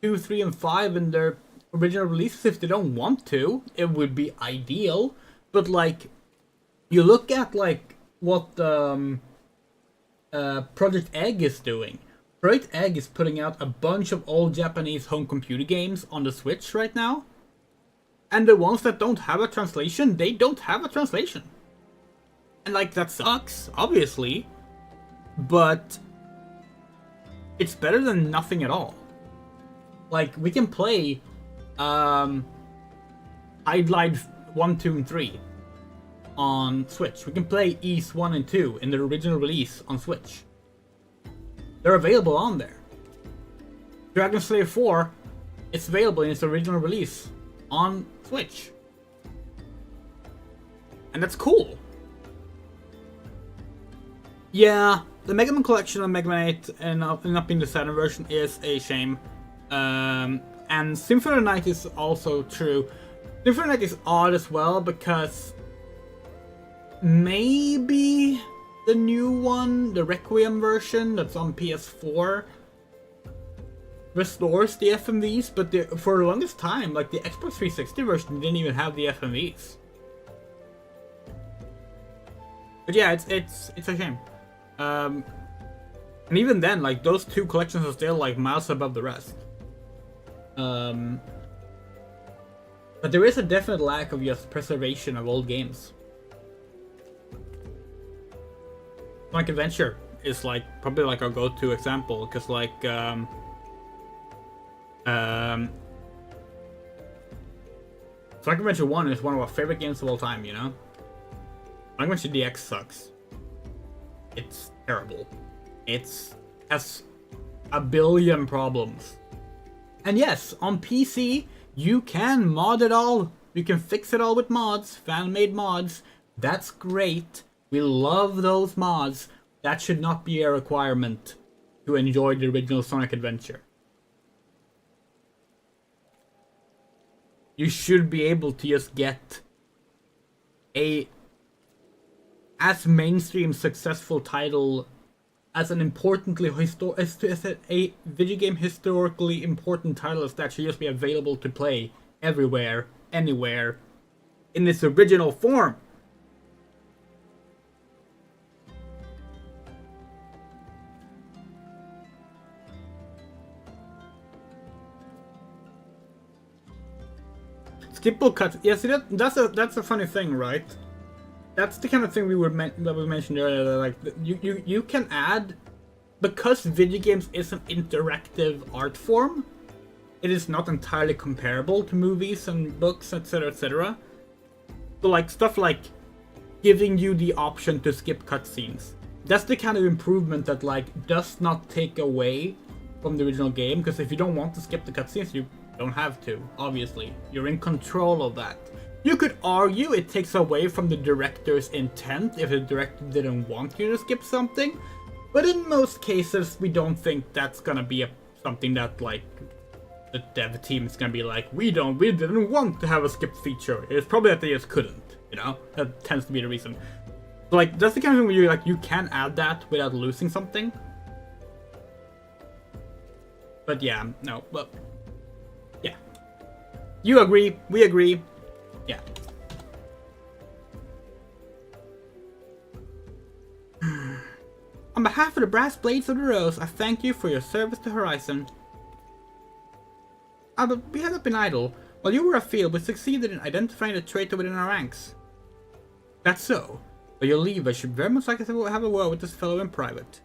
2, 3, and 5 in their original releases if they don't want to. It would be ideal. But like, you look at like what Project Egg is doing. Project Egg is putting out a bunch of old Japanese home computer games on the Switch right now. And the ones that don't have a translation, they don't have a translation. And like, that sucks, obviously. But it's better than nothing at all. Like, we can play Hide Light 1, 2, and 3 on Switch. We can play Ys 1 and 2 in the original release on Switch. They're available on there. Dragon Slayer 4, it's available in its original release on Switch. And that's cool. Yeah, the Mega Man Collection on Mega Man 8 and not being the Saturn version is a shame. And Symphony of the Night is also true. Symphony of the Night is odd as well because maybe the new one, the Requiem version that's on PS4, restores the FMVs, but for the longest time, like the Xbox 360 version didn't even have the FMVs. But yeah, it's a shame. And even then, like, those two collections are still like miles above the rest. But there is a definite lack of just preservation of old games. Sonic Adventure is like probably like our go-to example, because like Sonic Adventure 1 is one of our favorite games of all time, you know? Sonic Adventure DX sucks. It's terrible. It has a billion problems. And yes, on PC, you can mod it all. You can fix it all with mods, fan-made mods. That's great. We love those mods. That should not be a requirement to enjoy the original Sonic Adventure. You should be able to just get a as mainstream successful title as an importantly as a video game historically important title as that should just be available to play everywhere, anywhere, in its original form. Skipple cuts. Yeah, see that's a funny thing, right? That's the kind of thing that we mentioned earlier. That like you can add because video games is an interactive art form, it is not entirely comparable to movies and books, etc., etc. So like stuff like giving you the option to skip cutscenes. That's the kind of improvement that like does not take away from the original game, because if you don't want to skip the cutscenes, you don't have to, obviously. You're in control of that. You could argue it takes away from the director's intent if the director didn't want you to skip something, but in most cases we don't think that's gonna be something that like the dev team is gonna be like, we didn't want to have a skip feature. It's probably that they just couldn't, you know? That tends to be the reason. So like that's the kind of thing where you can add that without losing something. But yeah, no, well, yeah. You agree, we agree, yeah. On behalf of the Brass Blades of the Rose, I thank you for your service to Horizon. But we have not been idle. While you were afield, we succeeded in identifying the traitor within our ranks. That's so. But your leave, I should very much like to have a word with this fellow in private.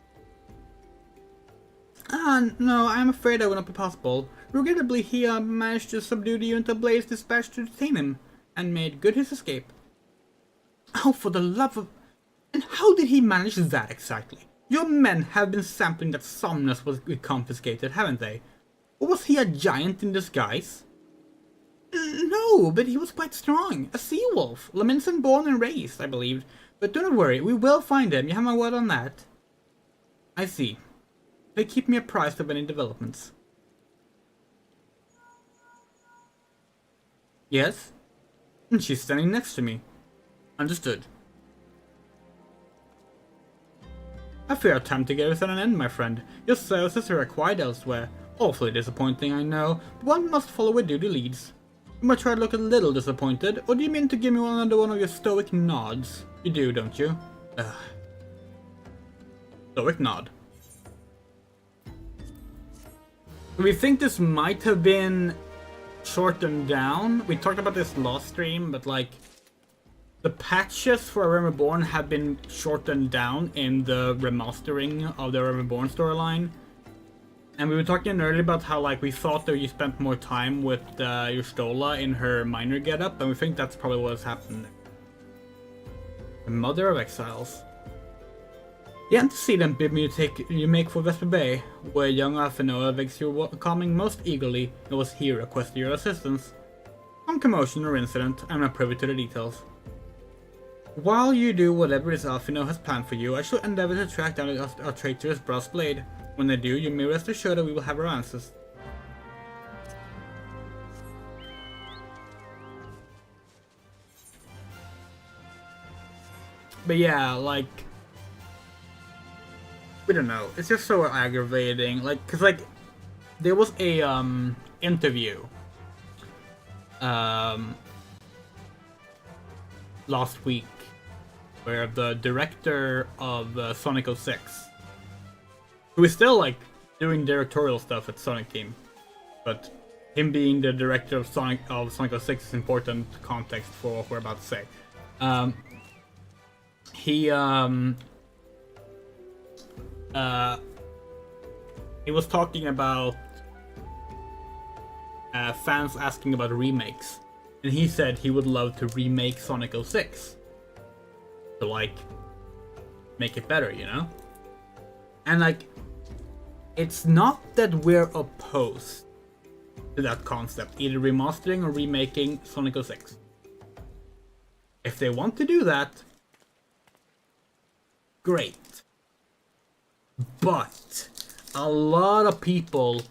No, I am afraid that will not be possible. Regrettably, he managed to subdue the unit of Blaze dispatched to detain him, and made good his escape. Oh, for the love of... And how did he manage that exactly? Your men have been sampling that Somnus was confiscated, haven't they? Or was he a giant in disguise? No, but he was quite strong. A sea-wolf. Leminson born and raised, I believed. But do not worry, we will find him. You have my word on that. I see. They keep me apprised of any developments. Yes? And she's standing next to me. Understood. I fear our time together is at an end, my friend. Your services are required elsewhere. Awfully disappointing, I know, but one must follow where duty leads. You might try to look a little disappointed, or do you mean to give me another one of your stoic nods? You do, don't you? Ugh. Stoic nod. We think this might have been shortened down. We talked about this last stream, but like the patches for Realm Reborn have been shortened down in the remastering of the Realm Reborn storyline. And we were talking earlier about how like we thought that you spent more time with Yustola in her minor getup, and we think that's probably what has happened. The Mother of Exiles. The antecedent bid me you make for Vesper Bay, where young Alphinoa begs your coming most eagerly. It was here requested your assistance. Some commotion or incident, I'm not privy to the details. While you do whatever this Alphino has planned for you, I shall endeavor to track down our traitorous Brass Blade. When I do, you may rest assured that we will have our answers. But yeah, like... we don't know, it's just so aggravating, like, cause like, there was a, interview, last week, where the director of Sonic 06, who is still, like, doing directorial stuff at Sonic Team, but him being the director of Sonic 06 is important context for what we're about to say. He was talking about fans asking about remakes, and he said he would love to remake Sonic 06 to like make it better, you know? And like, it's not that we're opposed to that concept, either remastering or remaking Sonic 06. If they want to do that, great. But a lot of people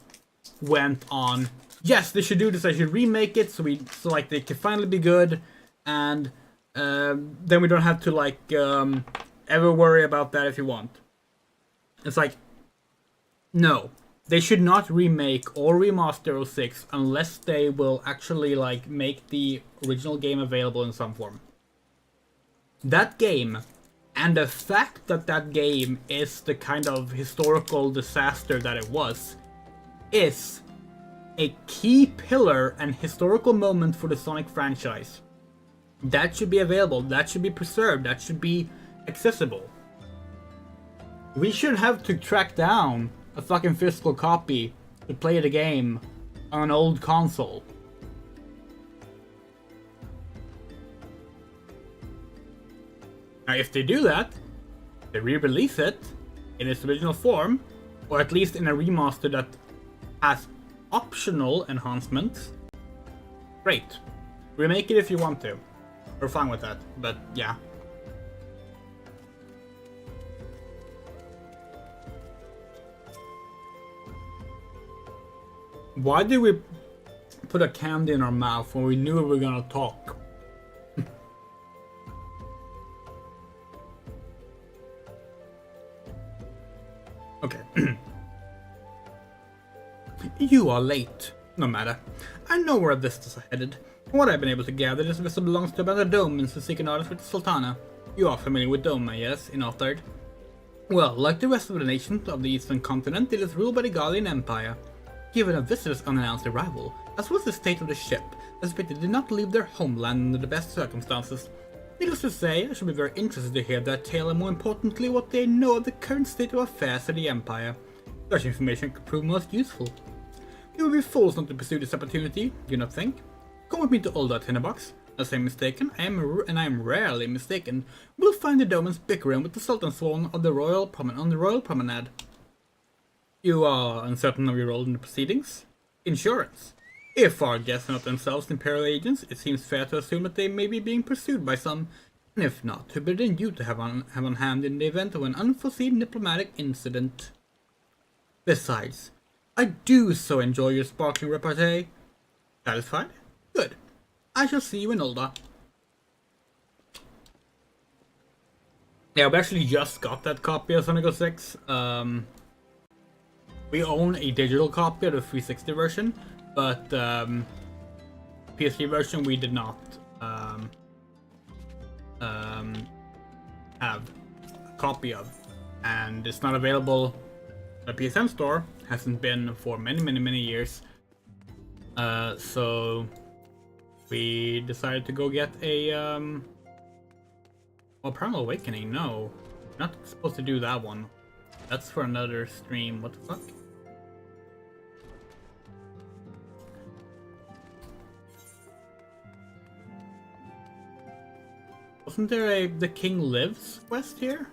went on, yes, they should do this, I should remake it so like they can finally be good, and then we don't have to like ever worry about that if you want. It's like, no, they should not remake or remaster 06 unless they will actually like make the original game available in some form. That game, and the fact that that game is the kind of historical disaster that it was, is a key pillar and historical moment for the Sonic franchise. That should be available, that should be preserved, that should be accessible. We should have to track down a fucking physical copy to play the game on an old console. Now, if they do that, they re-release it in its original form, or at least in a remaster that has optional enhancements. Great. Remake it if you want to. We're fine with that, but yeah. Why did we put a candy in our mouth when we knew we were gonna talk? Okay. You are late. No matter. I know where this is headed. From what I've been able to gather, this vessel belongs to another Dome and to seek an artist with the Sultana. You are familiar with Dome, yes, in Althard? Well, like the rest of the nations of the Eastern continent, it is ruled by the Gallian Empire. Given a visitor's unannounced arrival, as was the state of the ship, I suspect they did not leave their homeland under the best circumstances. Needless to say, I should be very interested to hear their tale and more importantly what they know of the current state of affairs of the Empire. Such information could prove most useful. You would be fools not to pursue this opportunity, do you not think? Come with me to Olda Tinderbox. Unless I'm mistaken, I am rarely mistaken. We'll find the Domans bickering with the Sultan Swan on the Royal Promenade. You are uncertain of your role in the proceedings? Insurance. If our guests are not themselves Imperial agents, it seems fair to assume that they may be being pursued by some, and if not, who better than you to have on hand in the event of an unforeseen diplomatic incident. Besides, I do so enjoy your sparkling repartee. Satisfied? Good. I shall see you in Olda. Yeah, we actually just got that copy of Sonic 06. We own a digital copy of the 360 version, but PS3 version we did not have a copy of, and it's not available at the PSN store. Hasn't been for many years. So we decided to go get a well, Primal Awakening. No, not supposed to do that one. That's for another stream. What the fuck? Wasn't there a The King Lives quest here?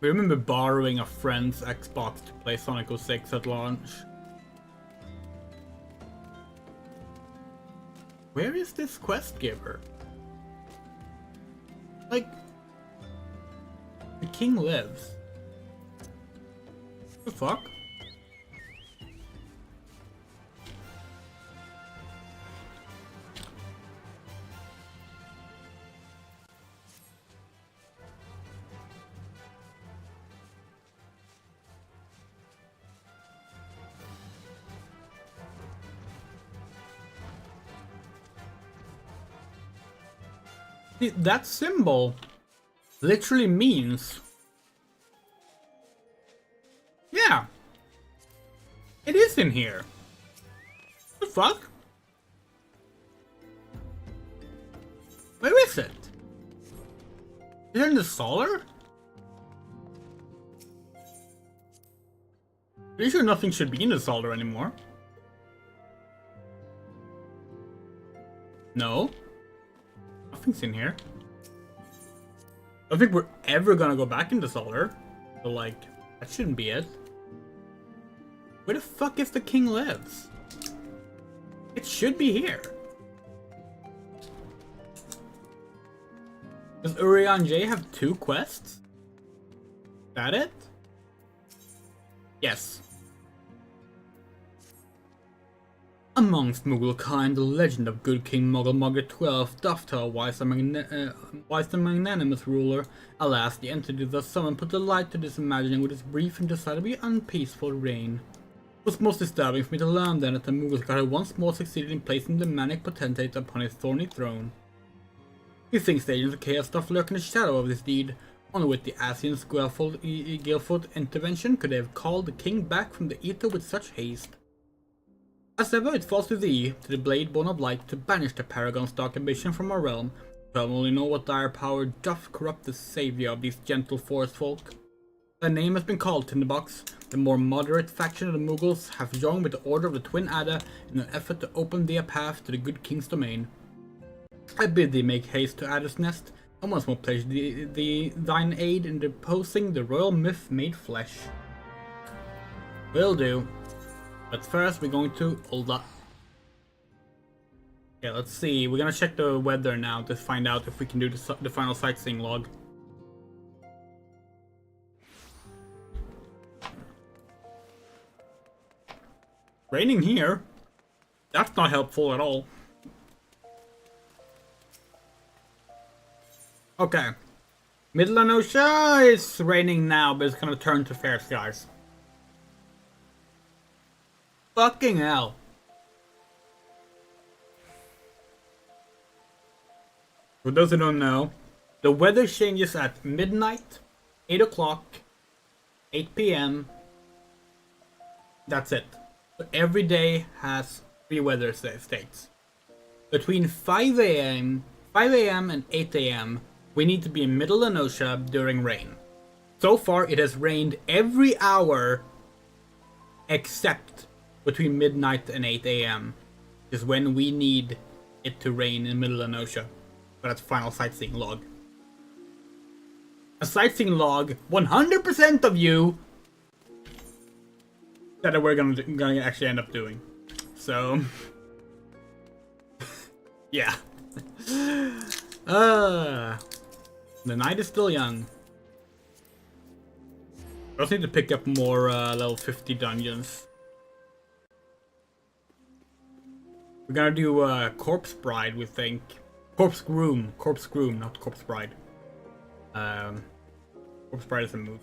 We remember borrowing a friend's Xbox to play Sonic 06 at launch. Where is this quest giver? Like, the king lives. The fuck? That symbol literally means... Yeah. It is in here. The fuck? Where is it? Is it in the solar? Pretty sure nothing should be in the solar anymore. No. Nothing's in here. I don't think we're ever gonna go back into solar. So like, that shouldn't be it. Where the fuck is the king lives? It should be here. Does Urian J have 2 quests? Is that it? Yes. Amongst Mughal kind, the legend of good King Mughal Mugger 12 doth tell wise and magnanimous ruler. Alas, the entity thus summoned put the light to this imagining with its brief and decidedly unpeaceful reign. It was most disturbing for me to learn then that the Mughals had once more succeeded in placing the manic potentate upon his thorny throne. Methinks the agents of chaos doth lurk in the shadow of this deed. Only with the Asian's Guilfoot intervention could they have called the king back from the ether with such haste. As ever, it falls to thee, to the blade born of light, to banish the paragon's dark ambition from our realm. I only know what dire power doth corrupt the savior of these gentle forest folk. Thy name has been called, Tinderbox. The more moderate faction of the Mughals have joined with the Order of the Twin Adder in an effort to open thee a path to the good king's domain. I bid thee make haste to Adder's Nest, and once more pledge thine aid in deposing the royal myth made flesh. Will do. But first we're going to Ulda. Okay, let's see. We're gonna check the weather now to find out if we can do the final sightseeing log. Raining here? That's not helpful at all. Okay. Middle of Osha, it's raining now, but it's gonna turn to fair skies. Fucking hell. For those who don't know, the weather changes at midnight, 8 o'clock, 8 p.m. That's it. So every day has 3 weather states. Between 5 a.m. and 8 a.m. we need to be in Middle Lenosha during rain. So far it has rained every hour except between midnight and 8 a.m. is when we need it to rain in Middle Lenosha. But that's final sightseeing log. A sightseeing log 100% of you that we're gonna actually end up doing. So yeah. The night is still young. I also need to pick up more level 50 dungeons. We're gonna do Corpse Bride, we think. Corpse Groom, not Corpse Bride. Corpse Bride is a move.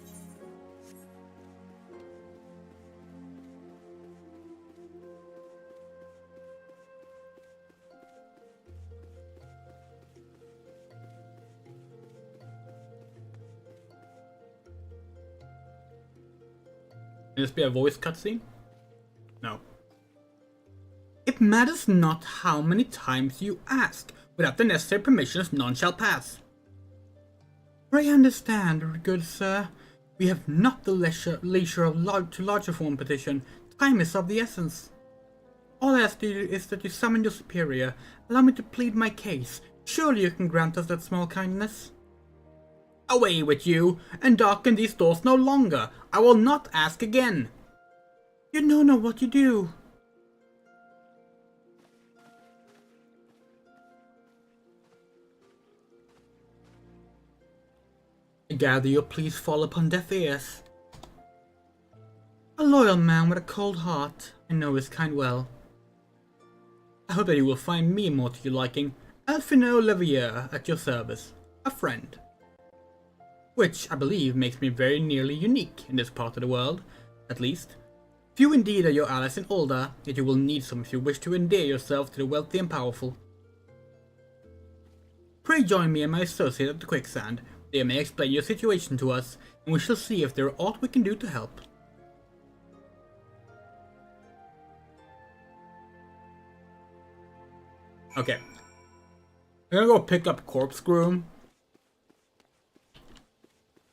Can this be a voice cutscene? No. It matters not how many times you ask. Without the necessary permissions, none shall pass. For I understand, good sir. We have not the leisure of to lodge a form petition. Time is of the essence. All I ask you is that you summon your superior. Allow me to plead my case. Surely you can grant us that small kindness. Away with you, and darken these doors no longer. I will not ask again. You know not what you do. I gather your pleas fall upon deaf ears. A loyal man with a cold heart, I know his kind well. I hope that you will find me more to your liking, Alphino Levier at your service, a friend. Which, I believe, makes me very nearly unique in this part of the world, at least. Few indeed are your allies in Ulda, yet you will need some if you wish to endear yourself to the wealthy and powerful. Pray join me and my associate at the Quicksand. They may explain your situation to us, and we shall see if there are aught we can do to help. Okay. I'm gonna go pick up Corpse Groom.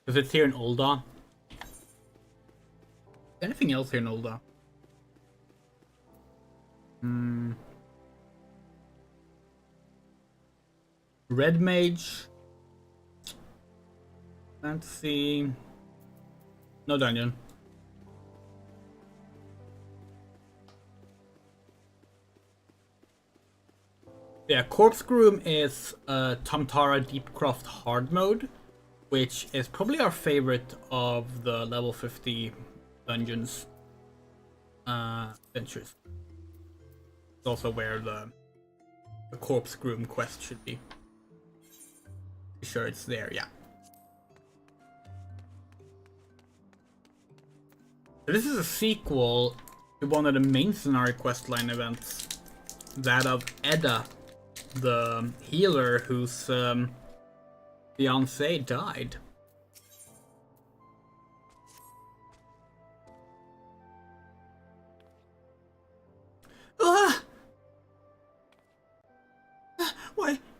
Because it's here in Ulda. Anything else here in Ulda? Red Mage. Let's see. No dungeon. Yeah, Corpse Groom is Tamtara Deepcroft hard mode, which is probably our favorite of the level 50 dungeons. Adventures. It's also where the Corpse Groom quest should be. Be sure it's there, yeah. So this is a sequel to one of the main scenario questline events. That of Edda, the healer whose fiancé died.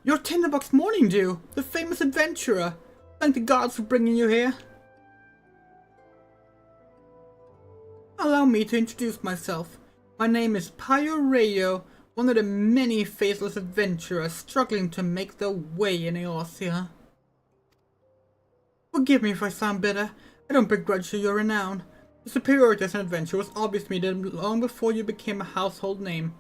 You're Tinderbox Morning Dew, the famous adventurer. Thank the gods for bringing you here. Allow me to introduce myself. My name is Pio Rayo, one of the many faceless adventurers struggling to make their way in Eosia. Forgive me if I sound bitter. I don't begrudge you your renown. The superiority as an adventurer was obvious to me long before you became a household name.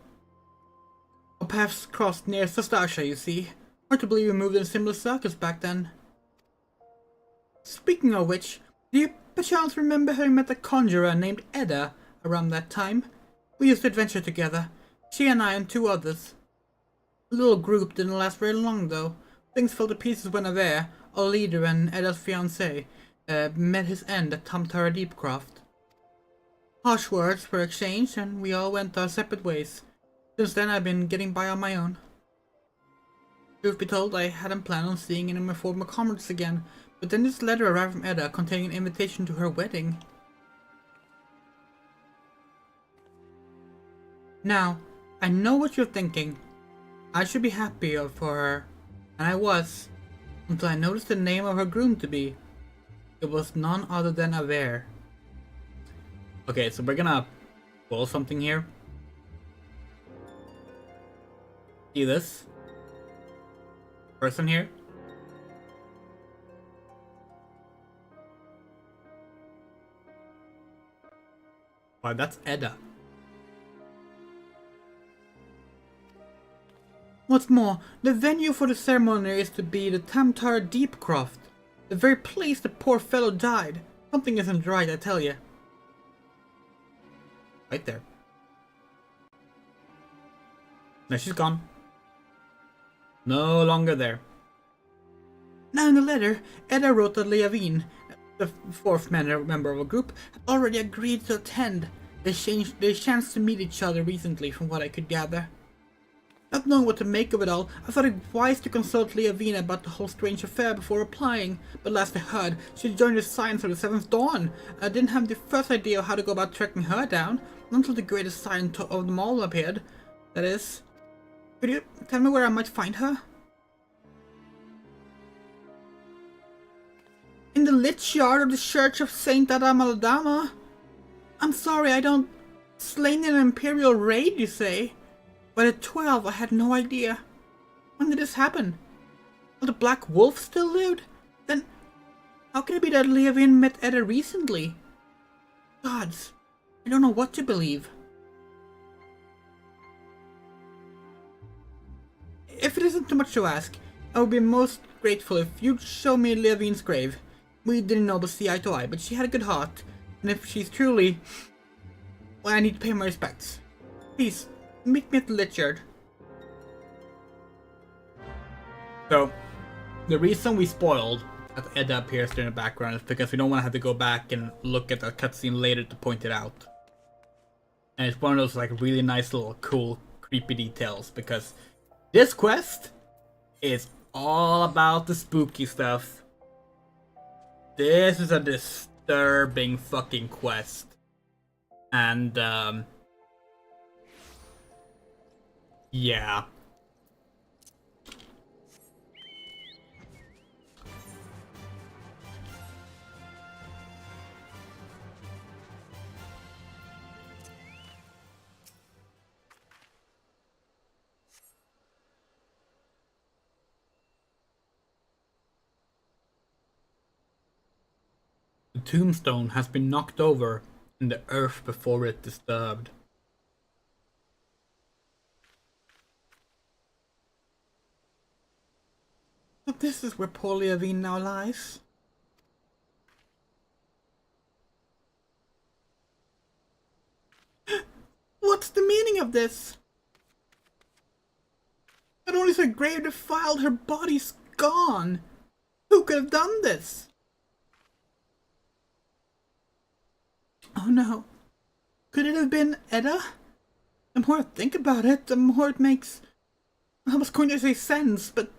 Our paths crossed near Sastasha, you see. Hard to believe we moved in similar circles back then. Speaking of which, do you perchance remember having met a conjurer named Edda around that time? We used to adventure together, she and I and 2 others. The little group didn't last very long though. Things fell to pieces when Aver, our leader and Edda's fiancé, met his end at Tamtara Deepcroft. Harsh words were exchanged and we all went our separate ways. Since then I've been getting by on my own. Truth be told, I hadn't planned on seeing any of my former comrades again, but then this letter arrived from Edda containing an invitation to her wedding. Now, I know what you're thinking. I should be happy for her, and I was, until I noticed the name of her groom to be. It was none other than Aver. Okay, so we're gonna pull something here. See this? Person here? Wow, that's Edda. What's more, the venue for the ceremony is to be the Tamtara Deepcroft, the very place the poor fellow died. Something isn't right, I tell you. Right there. Now she's gone. No longer there. Now in the letter, Edda wrote that Leavine, the 4th member of a group, had already agreed to attend. They chanced to meet each other recently, from what I could gather. Not knowing what to make of it all, I thought it wise to consult Leavine about the whole strange affair before replying, but last I heard, she joined the Science of the 7th Dawn. I didn't have the first idea of how to go about tracking her down, until the greatest science of them all appeared. That is, could you tell me where I might find her? In the lich yard of the Church of Saint Adamadama. I'm sorry, I don't... Slain in an Imperial raid, you say? But at 12, I had no idea. When did this happen? While the Black Wolf still lived? Then, how can it be that Leavine met Edda recently? Gods, I don't know what to believe. If it isn't too much to ask, I would be most grateful if you'd show me Leavine's grave. We didn't always see eye to eye, but she had a good heart, and if she's truly... well, I need to pay my respects. Please, meet me at the lich yard. So, the reason we spoiled that Edda appears there in the background is because we don't want to have to go back and look at the cutscene later to point it out. And it's one of those like really nice little cool creepy details, because this quest is all about the spooky stuff. This is a disturbing fucking quest. And, yeah. The tombstone has been knocked over and the earth before it disturbed. But this is where poor Leavine now lies. What's the meaning of this? Not only is her grave defiled, her body's gone. Who could have done this? Oh no. Could it have been Edda? The more I think about it, the more it makes... I was going to say sense, but...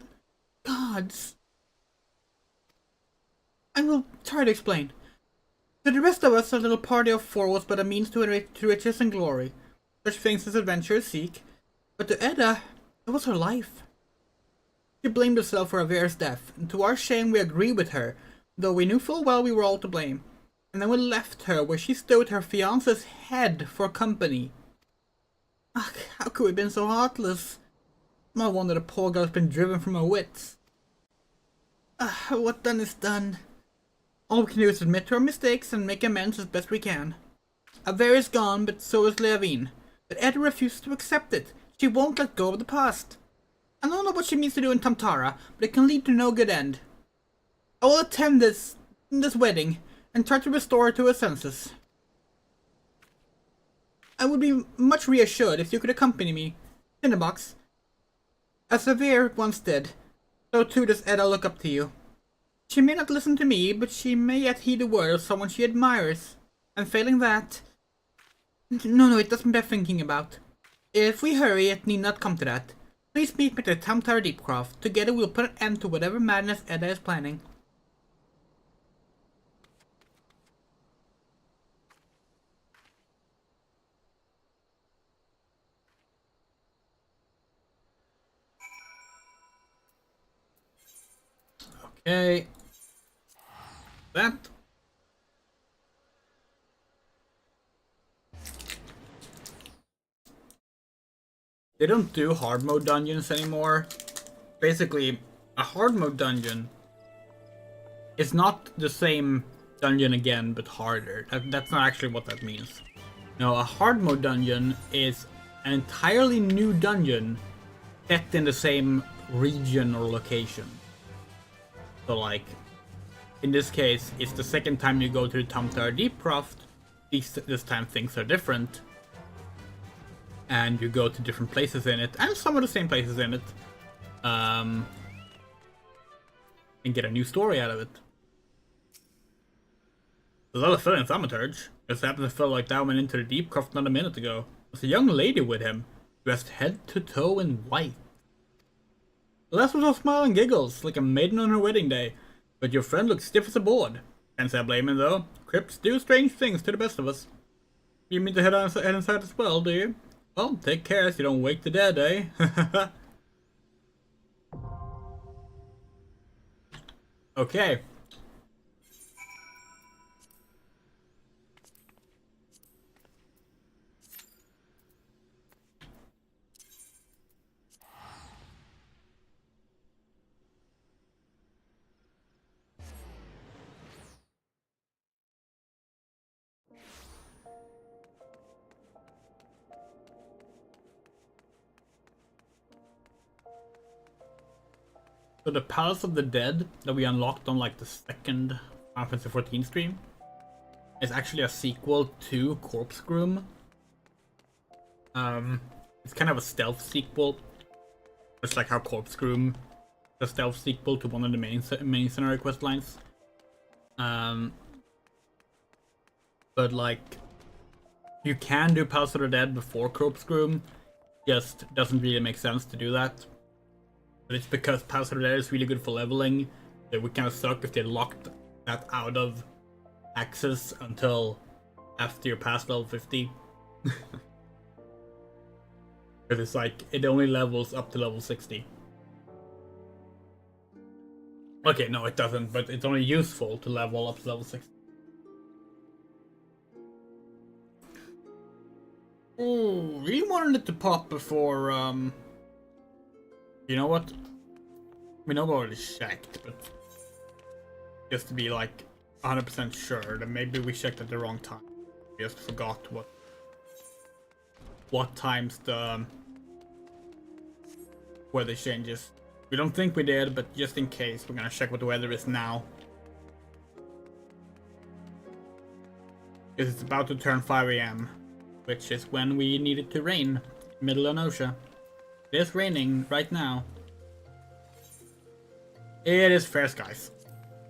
gods. I will try to explain. To the rest of us, a little party of 4 was but a means to riches and glory. Such things as adventurers seek. But to Edda, it was her life. She blamed herself for Avier's death, and to our shame we agreed with her, though we knew full well we were all to blame. And then we left her where she stood with her fiance's head for company. Ugh, how could we have been so heartless? No wonder the poor girl's been driven from her wits. What done is done. All we can do is admit to our mistakes and make amends as best we can. Aver is gone, but so is Leavine. But Ed refuses to accept it. She won't let go of the past. I don't know what she means to do in Tamtara, but it can lead to no good end. I will attend this wedding and try to restore her to her senses. I would be much reassured if you could accompany me. Cinderbox. As Aver once did, so too does Edda look up to you. She may not listen to me, but she may yet heed the word of someone she admires. And failing that... No, it doesn't bear thinking about. If we hurry, it need not come to that. Please meet me at the Tamtara Deepcroft. Together we'll put an end to whatever madness Edda is planning. Okay. That. They don't do hard mode dungeons anymore. Basically, a hard mode dungeon is not the same dungeon again, but harder. That's not actually what that means. No, a hard mode dungeon is an entirely new dungeon set in the same region or location. So like, in this case, it's the second time you go to the Tamtara Deepcroft. This time things are different. And you go to different places in it, and some of the same places in it. And get a new story out of it. There's a lot of fun in Thaumaturge. Just happened to feel like that went into the Deepcroft not a minute ago. There's a young lady with him, dressed head to toe in white. The rest was all smile and giggles, like a maiden on her wedding day. But your friend looks stiff as a board. Can't say I blame him though. Crypts do strange things to the best of us. You mean to head inside as well, do you? Well, take care so you don't wake the dead, eh? Okay. So the Palace of the Dead that we unlocked on like the second Final Fantasy 14 stream is actually a sequel to Corpse Groom. It's kind of a stealth sequel, just like how Corpse Groom is a stealth sequel to one of the main scenario quest lines. But like, you can do Palace of the Dead before Corpse Groom, just doesn't really make sense to do that. But it's because Palace of the Dead is really good for leveling. It would kind of suck if they locked that out of access until after you're past level 50. Because it's like, it only levels up to level 60. Okay, no it doesn't, but it's only useful to level up to level 60. Oh, really wanted it to pop before, you know what? We know we already checked, but just to be like 100% sure that maybe we checked at the wrong time. We just forgot what times the weather changes. We don't think we did, but just in case, we're gonna check what the weather is now. Because it's about to turn 5 AM, which is when we need it to rain, middle of Nosha. It is raining right now. It is fair skies.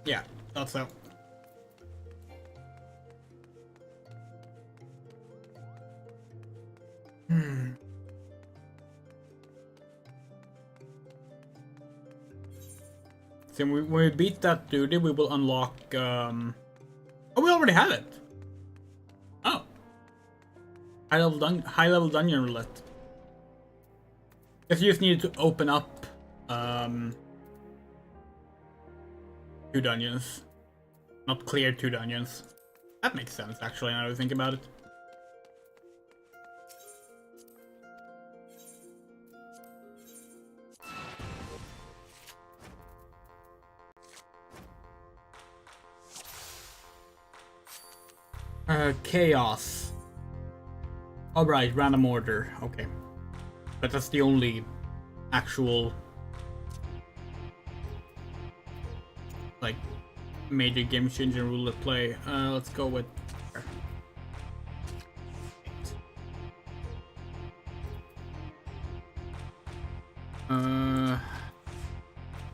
Yeah, thought so. So when we beat that duty, we will unlock, oh, we already have it! Oh. High level dungeon roulette. Guess you just needed to open up 2 dungeons. Not clear 2 dungeons. That makes sense, actually, now that I think about it. Chaos. Alright, random order. Okay. But that's the only actual, like, major game changing rule of play. Let's go with...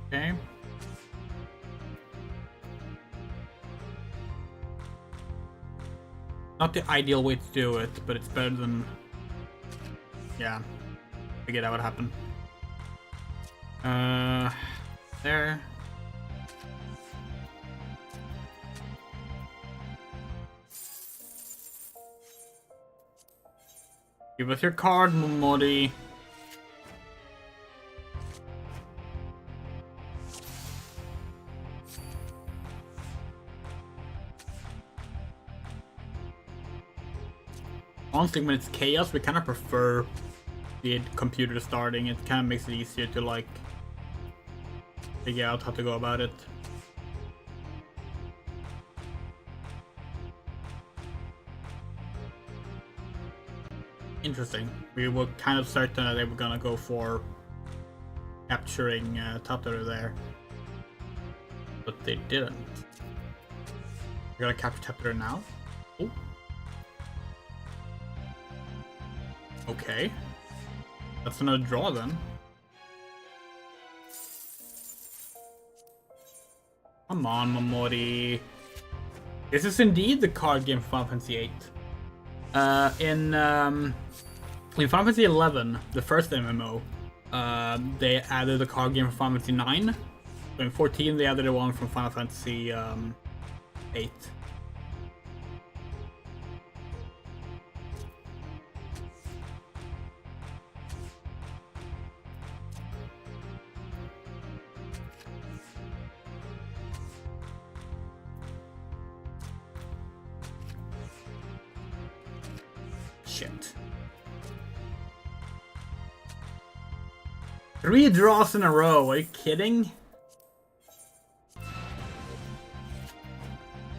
okay. Not the ideal way to do it, but it's better than... yeah. Figured that would happen. There. Give us your card, Momori. Honestly, when it's chaos, we kind of prefer the computer starting. It kind of makes it easier to, like, figure out how to go about it. Interesting. We were kind of certain that they were gonna go for capturing Tataru there, but they didn't. We're gonna capture Tataru now. Oh. Okay. That's another draw then. Come on, Momori. This is indeed the card game for Final Fantasy VIII. In Final Fantasy XI, the first MMO, they added a card game for Final Fantasy IX. So in 14, they added one from Final Fantasy VIII. Shit. 3 draws in a row, are you kidding?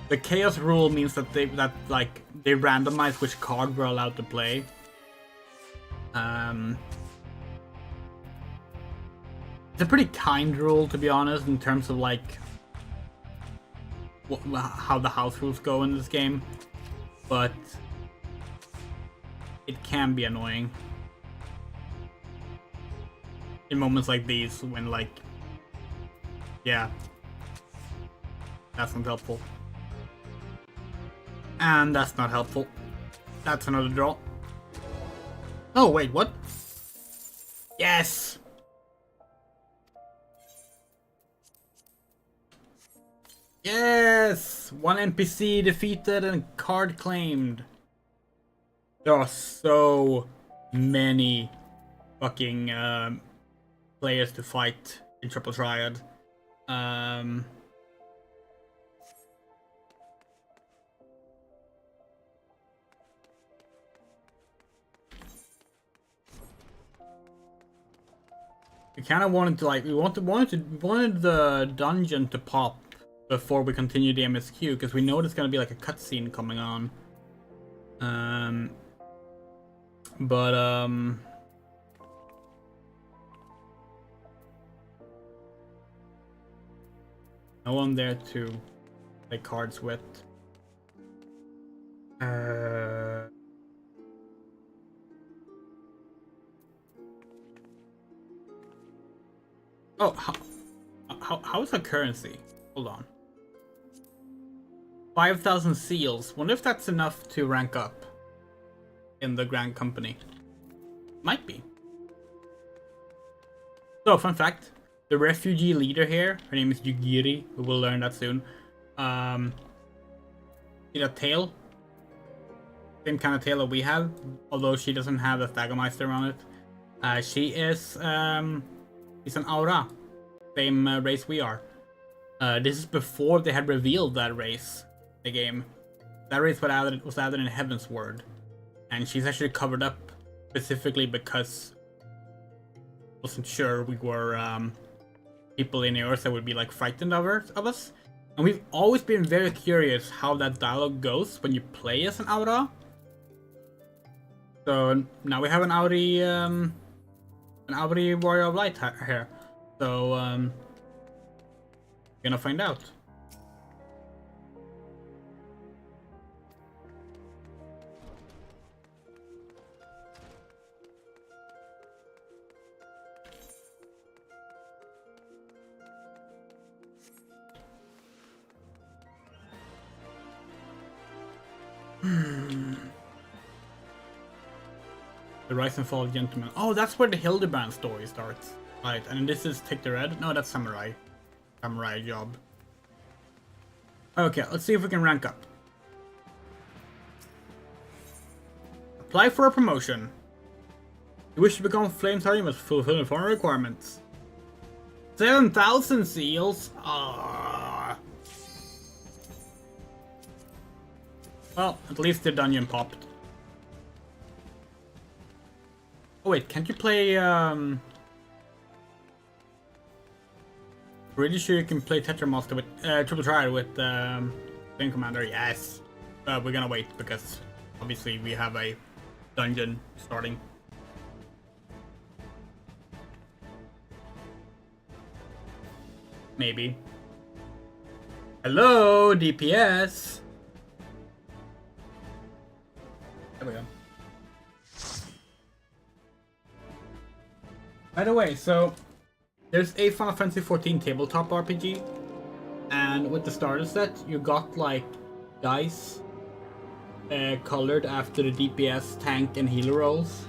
The chaos rule means that they randomize which card we're allowed to play. It's a pretty kind rule, to be honest, in terms of like how the house rules go in this game, but it can be annoying in moments like these when, like, yeah, that's not helpful. And that's not helpful. That's another draw. Oh, wait, what? Yes! Yes! 1 NPC defeated and card claimed. There are so many fucking players to fight in Triple Triad. We kind of wanted to, like, we wanted the dungeon to pop before we continue the MSQ, because we know there's gonna be like a cutscene coming on. No one there to play cards with. Oh, how is that currency? Hold on. 5,000 seals. Wonder if that's enough to rank up in the Grand Company. Might be. So, fun fact. The refugee leader here, her name is Yugiri. We will learn that soon. See that tail? Same kind of tail that we have. Although she doesn't have the Stagomeister on it. She is He's an Aura. Same race we are. This is before they had revealed that race in the game. That race was added in Heaven's Word. And she's actually covered up specifically because I wasn't sure we were people in the Earth that would be like frightened of us. And we've always been very curious how that dialogue goes when you play as an Aura. So now we have an Auri Warrior of Light here. So we're gonna find out. The Rise and Fall of Gentlemen. Oh, that's where the Hildebrand story starts. Right, and this is Take the Red? No, that's Samurai. Samurai job. Okay, let's see if we can rank up. Apply for a promotion. You wish to become Flame Star, you must fulfill the following requirements. 7,000 seals? Ah. Well, at least the dungeon popped. Oh wait, can't you play, Pretty sure you can play Tetramaster with, Triple Triad with, Flame Commander, yes. We're gonna wait, because, obviously, we have a dungeon starting. Maybe. Hello, DPS! There we go. By the way, so there's a Final Fantasy XIV tabletop RPG, and with the starter set, you got like dice colored after the DPS, tank, and healer roles.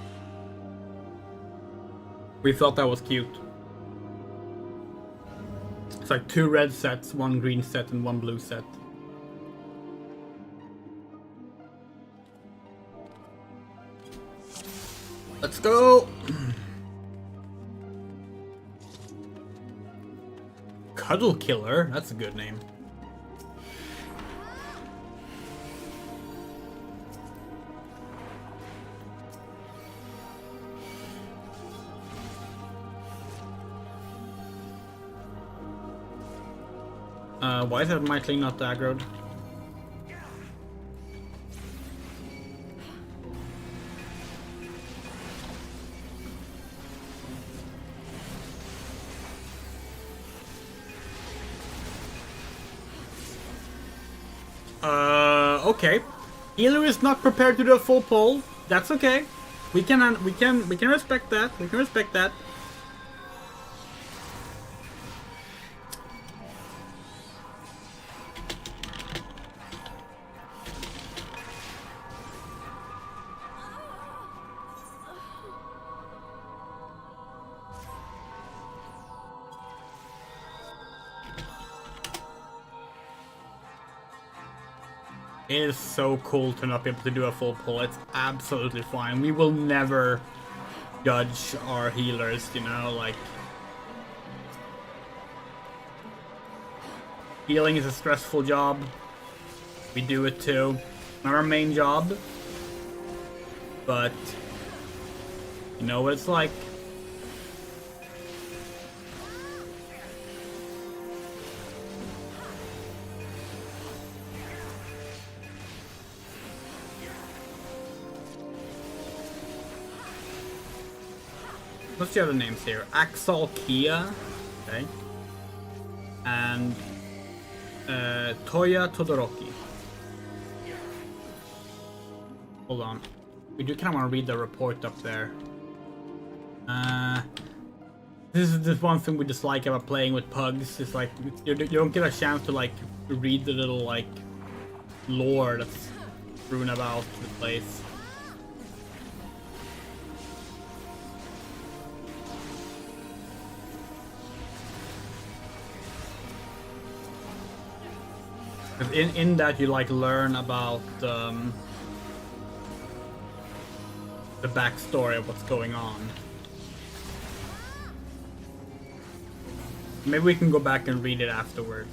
We thought that was cute. It's like 2 red sets, 1 green set, and 1 blue set. Let's go! Cuddle Killer? That's a good name. Why is that Mightling not aggroed? Okay. Healer is not prepared to do a full pull. That's okay. We can respect that. We can respect that. It is so cool to not be able to do a full pull. It's absolutely fine. We will never judge our healers, you know, like... Healing is a stressful job. We do it too. Not our main job. But... You know what it's like. What's the other names here? Axel Kia, okay, and Toya Todoroki. Hold on, we do kind of want to read the report up there. This is this one thing we dislike about playing with pugs. It's like you don't get a chance to like read the little like lore that's strewn about the place. In that you like learn about the backstory of what's going on. Maybe we can go back and read it afterward.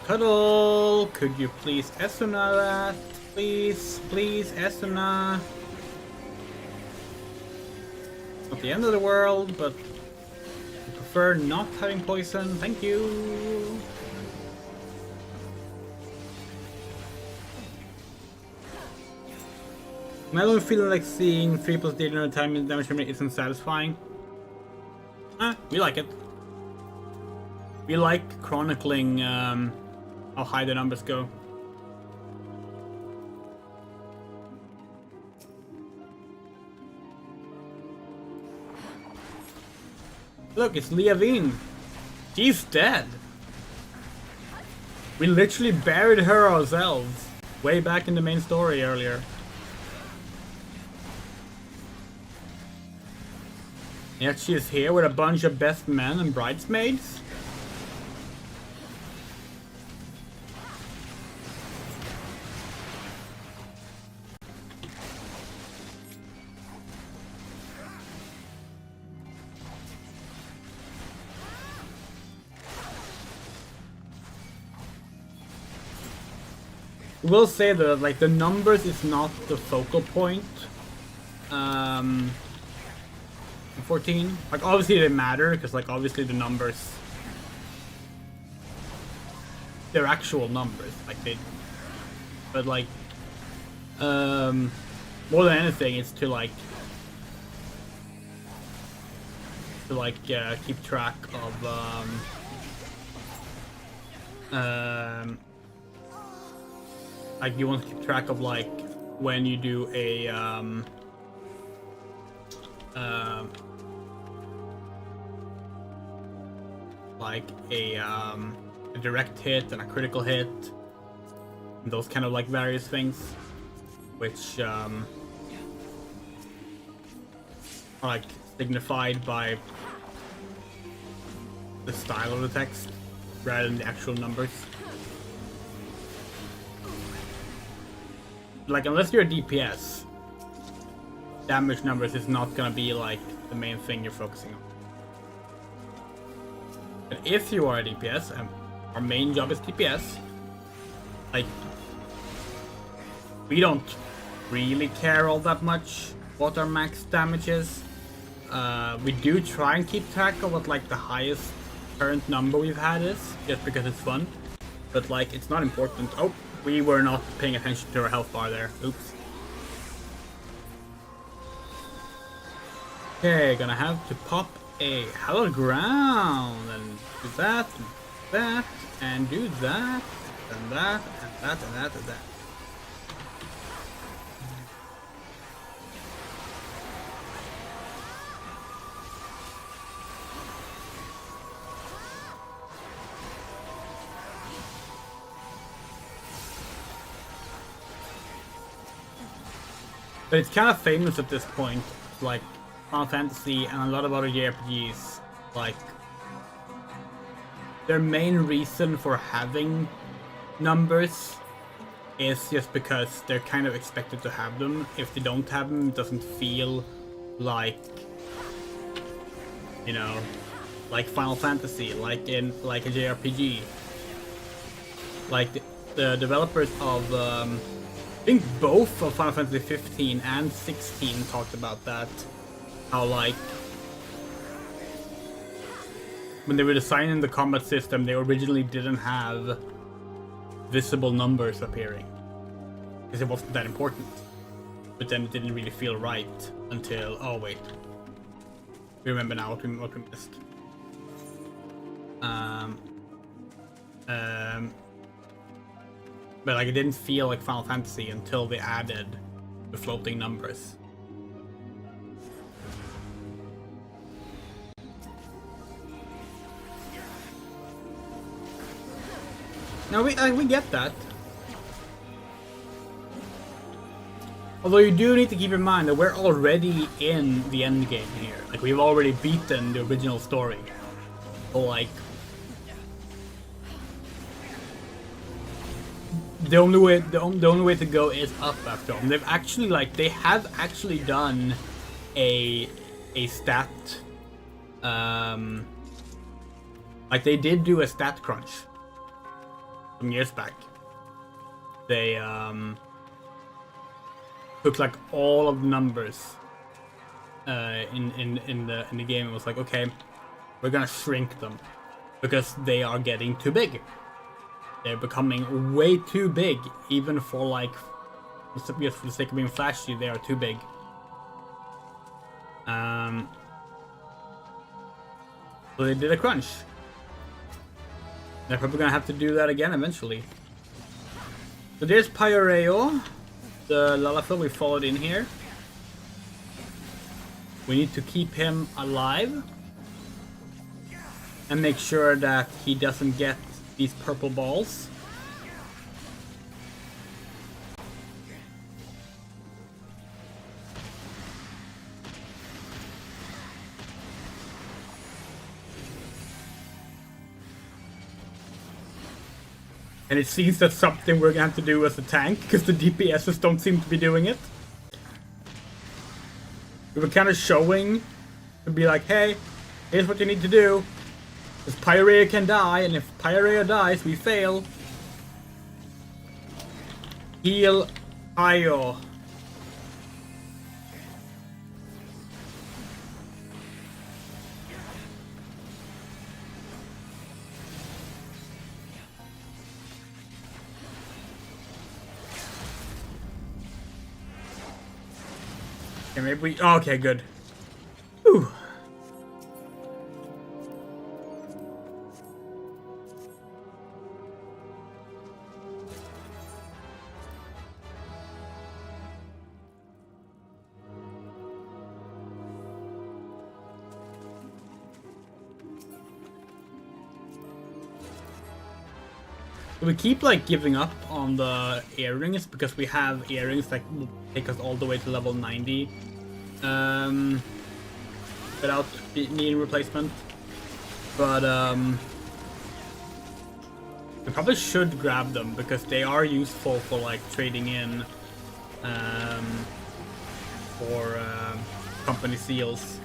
Cuddle, could you please Esuna that? Please, please, Esuna. Not the end of the world, but I prefer not having poison. Thank you. I don't feel like seeing 3+ data at a time in damage limit isn't satisfying. We like it. We like chronicling how high the numbers go. Look, it's Liavine. She's dead. We literally buried her ourselves way back in the main story earlier. Yet she is here with a bunch of best men and bridesmaids. Will say that like the numbers is not the focal point. 14. Like obviously they matter because like obviously the numbers, they're actual numbers. Like they, but like more than anything, it's to keep track of like you want to keep track of like when you do a a direct hit and a critical hit, and those kind of like various things, which are like signified by the style of the text rather than the actual numbers. Like, unless you're a DPS, damage numbers is not gonna be like the main thing you're focusing on. But if you are a DPS, and our main job is DPS, like, we don't really care all that much what our max damage is. We do try and keep track of what like the highest current number we've had is, just because it's fun. But like, it's not important. Oh, we were not paying attention to our health bar there. Oops. Okay, gonna have to pop a hallowed ground and do that, and do that, and that, and that, and that, and that. But it's kind of famous at this point, like Final Fantasy and a lot of other JRPGs, like their main reason for having numbers is just because they're kind of expected to have them. If they don't have them, it doesn't feel like, you know, like Final Fantasy, like in like a JRPG. Like the developers of I think both of Final Fantasy 15 and 16 talked about that. How like when they were designing the combat system, they originally didn't have visible numbers appearing because it wasn't that important. but then it didn't really feel right until, oh wait, we remember now what we missed. But like it didn't feel like Final Fantasy until they added the floating numbers. Now we get that. Although you do need to keep in mind that we're already in the end game here. Like we've already beaten the original story. So like the only way to go is up after all. And they have actually done a stat like they did do a stat crunch some years back. They took like all of the numbers in the game and was like, okay, we're gonna shrink them because they are getting too big. They're becoming way too big, even for like, just for the sake of being flashy, they are too big. So they did a crunch. They're probably gonna have to do that again eventually. So there's Pyoreo, the Lalafell we followed in here. We need to keep him alive and make sure that he doesn't get these purple balls. And it seems that's something we're gonna have to do as a tank, because the DPSs don't seem to be doing it. We were kind of showing to be like, hey, here's what you need to do. Because Pyoreo can die, and if Pyoreo dies, we fail. Heal Io. Okay, maybe we... Oh, okay, good. Whew. We keep like giving up on the earrings because we have earrings that will take us all the way to level 90 without needing replacement. But we probably should grab them because they are useful for like trading in for company seals.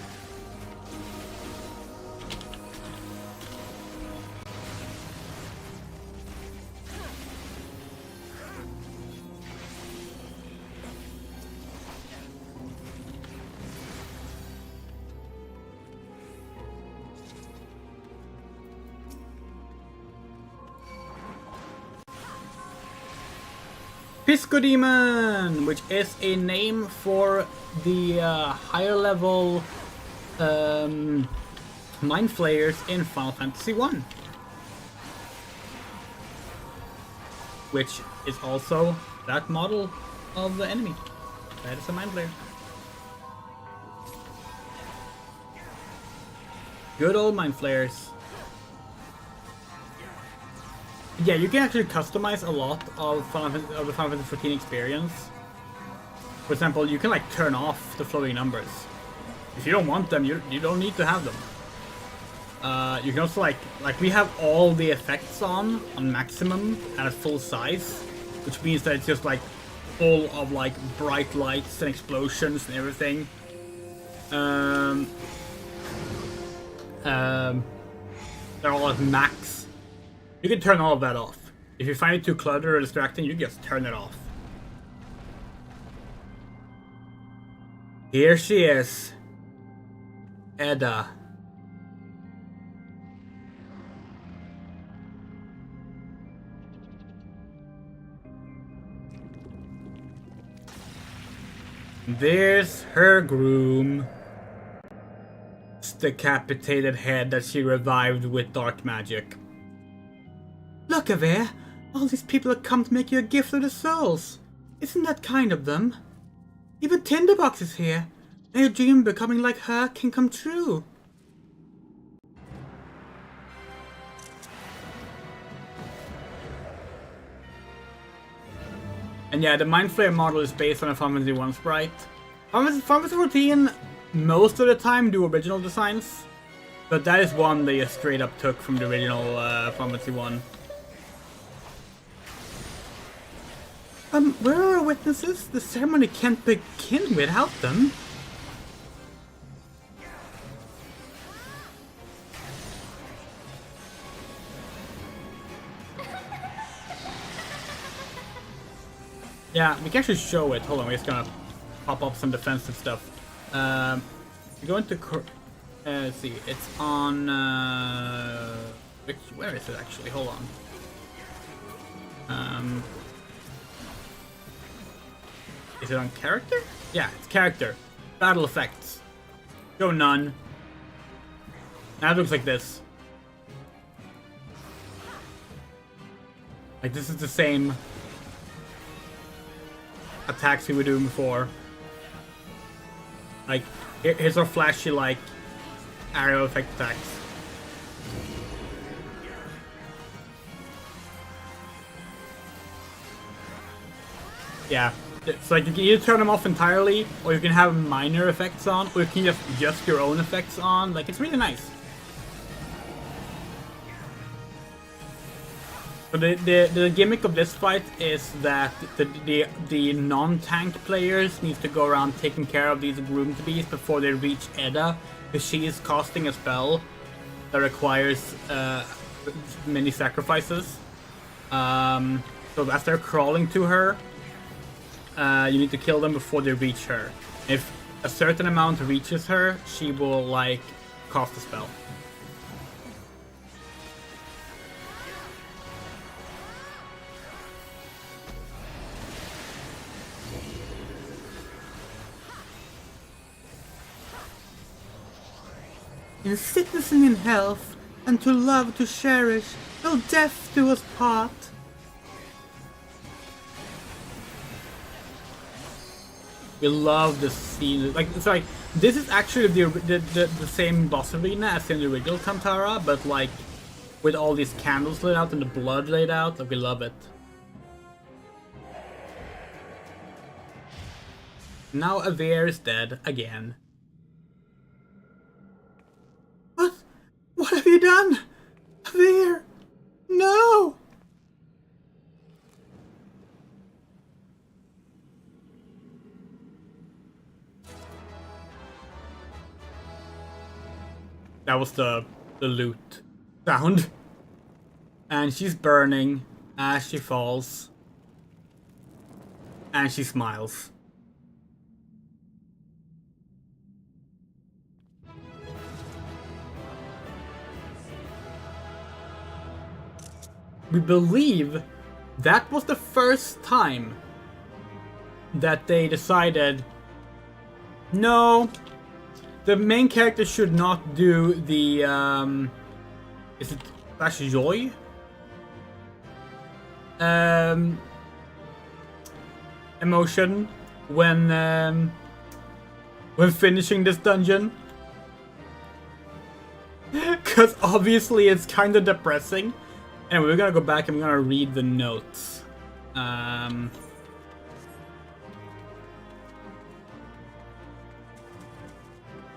Pisco Demon, which is a name for the higher level mind flayers in Final Fantasy 1, which is also that model of the enemy. That is a mind flayer. Good old mind flayers. Yeah, you can actually customize a lot of the Final Fantasy 14 experience. For example, you can like turn off the floating numbers. If you don't want them, you don't need to have them. You can also like we have all the effects on maximum and at full size, which means that it's just like full of like bright lights and explosions and everything. They're all at max. You can turn all of that off. If you find it too cluttered or distracting, you just turn it off. Here she is. Edda. There's her groom. It's decapitated head that she revived with dark magic. Look, Ave, all these people have come to make you a gift of the souls. Isn't that kind of them? Even Tinderbox is here. Now your dream of becoming like her can come true. And yeah, the Mind Flayer model is based on a Final Fantasy 1 sprite. Final Fantasy 14 most of the time do original designs, but that is one they just straight up took from the original Final Fantasy 1. Where are our witnesses? The ceremony can't begin without them. Yeah, we can actually show it. Hold on, we're just gonna pop up some defensive stuff. We go into let's see, it's on where is it actually? Hold on. Is it on character? Yeah, it's character. Battle effects. Go none. Now it looks like this. Like this is the same attacks we were doing before. Like, here's our flashy, like, aerial effect attacks. Yeah, it's like you can either turn them off entirely, or you can have minor effects on, or you can just adjust your own effects on. Like, it's really nice. So the gimmick of this fight is that the non-tank players need to go around taking care of these groomed beasts before they reach Edda, because she is casting a spell that requires many sacrifices. So as they're crawling to her, you need to kill them before they reach her. If a certain amount reaches her, she will like cast a spell. In sickness and in health, and to love to cherish, till death do us part. We love this scene. Like, it's like this is actually the same boss arena as in the original Tantara, but like with all these candles lit out and the blood laid out. Like, we love it. Now Aver is dead again. What have you done? Aver! No! That was the loot sound. And she's burning as she falls. And she smiles. We believe that was the first time that they decided, no, the main character should not do the, is it Flash Joy? Emotion when finishing this dungeon. Because obviously it's kind of depressing. Anyway, we're gonna go back and we're gonna read the notes.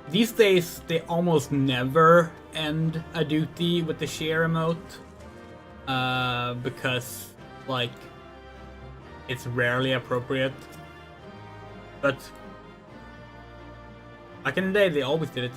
These days, they almost never end a duty with the share emote. Because, like, it's rarely appropriate. But back in the day, they always did it.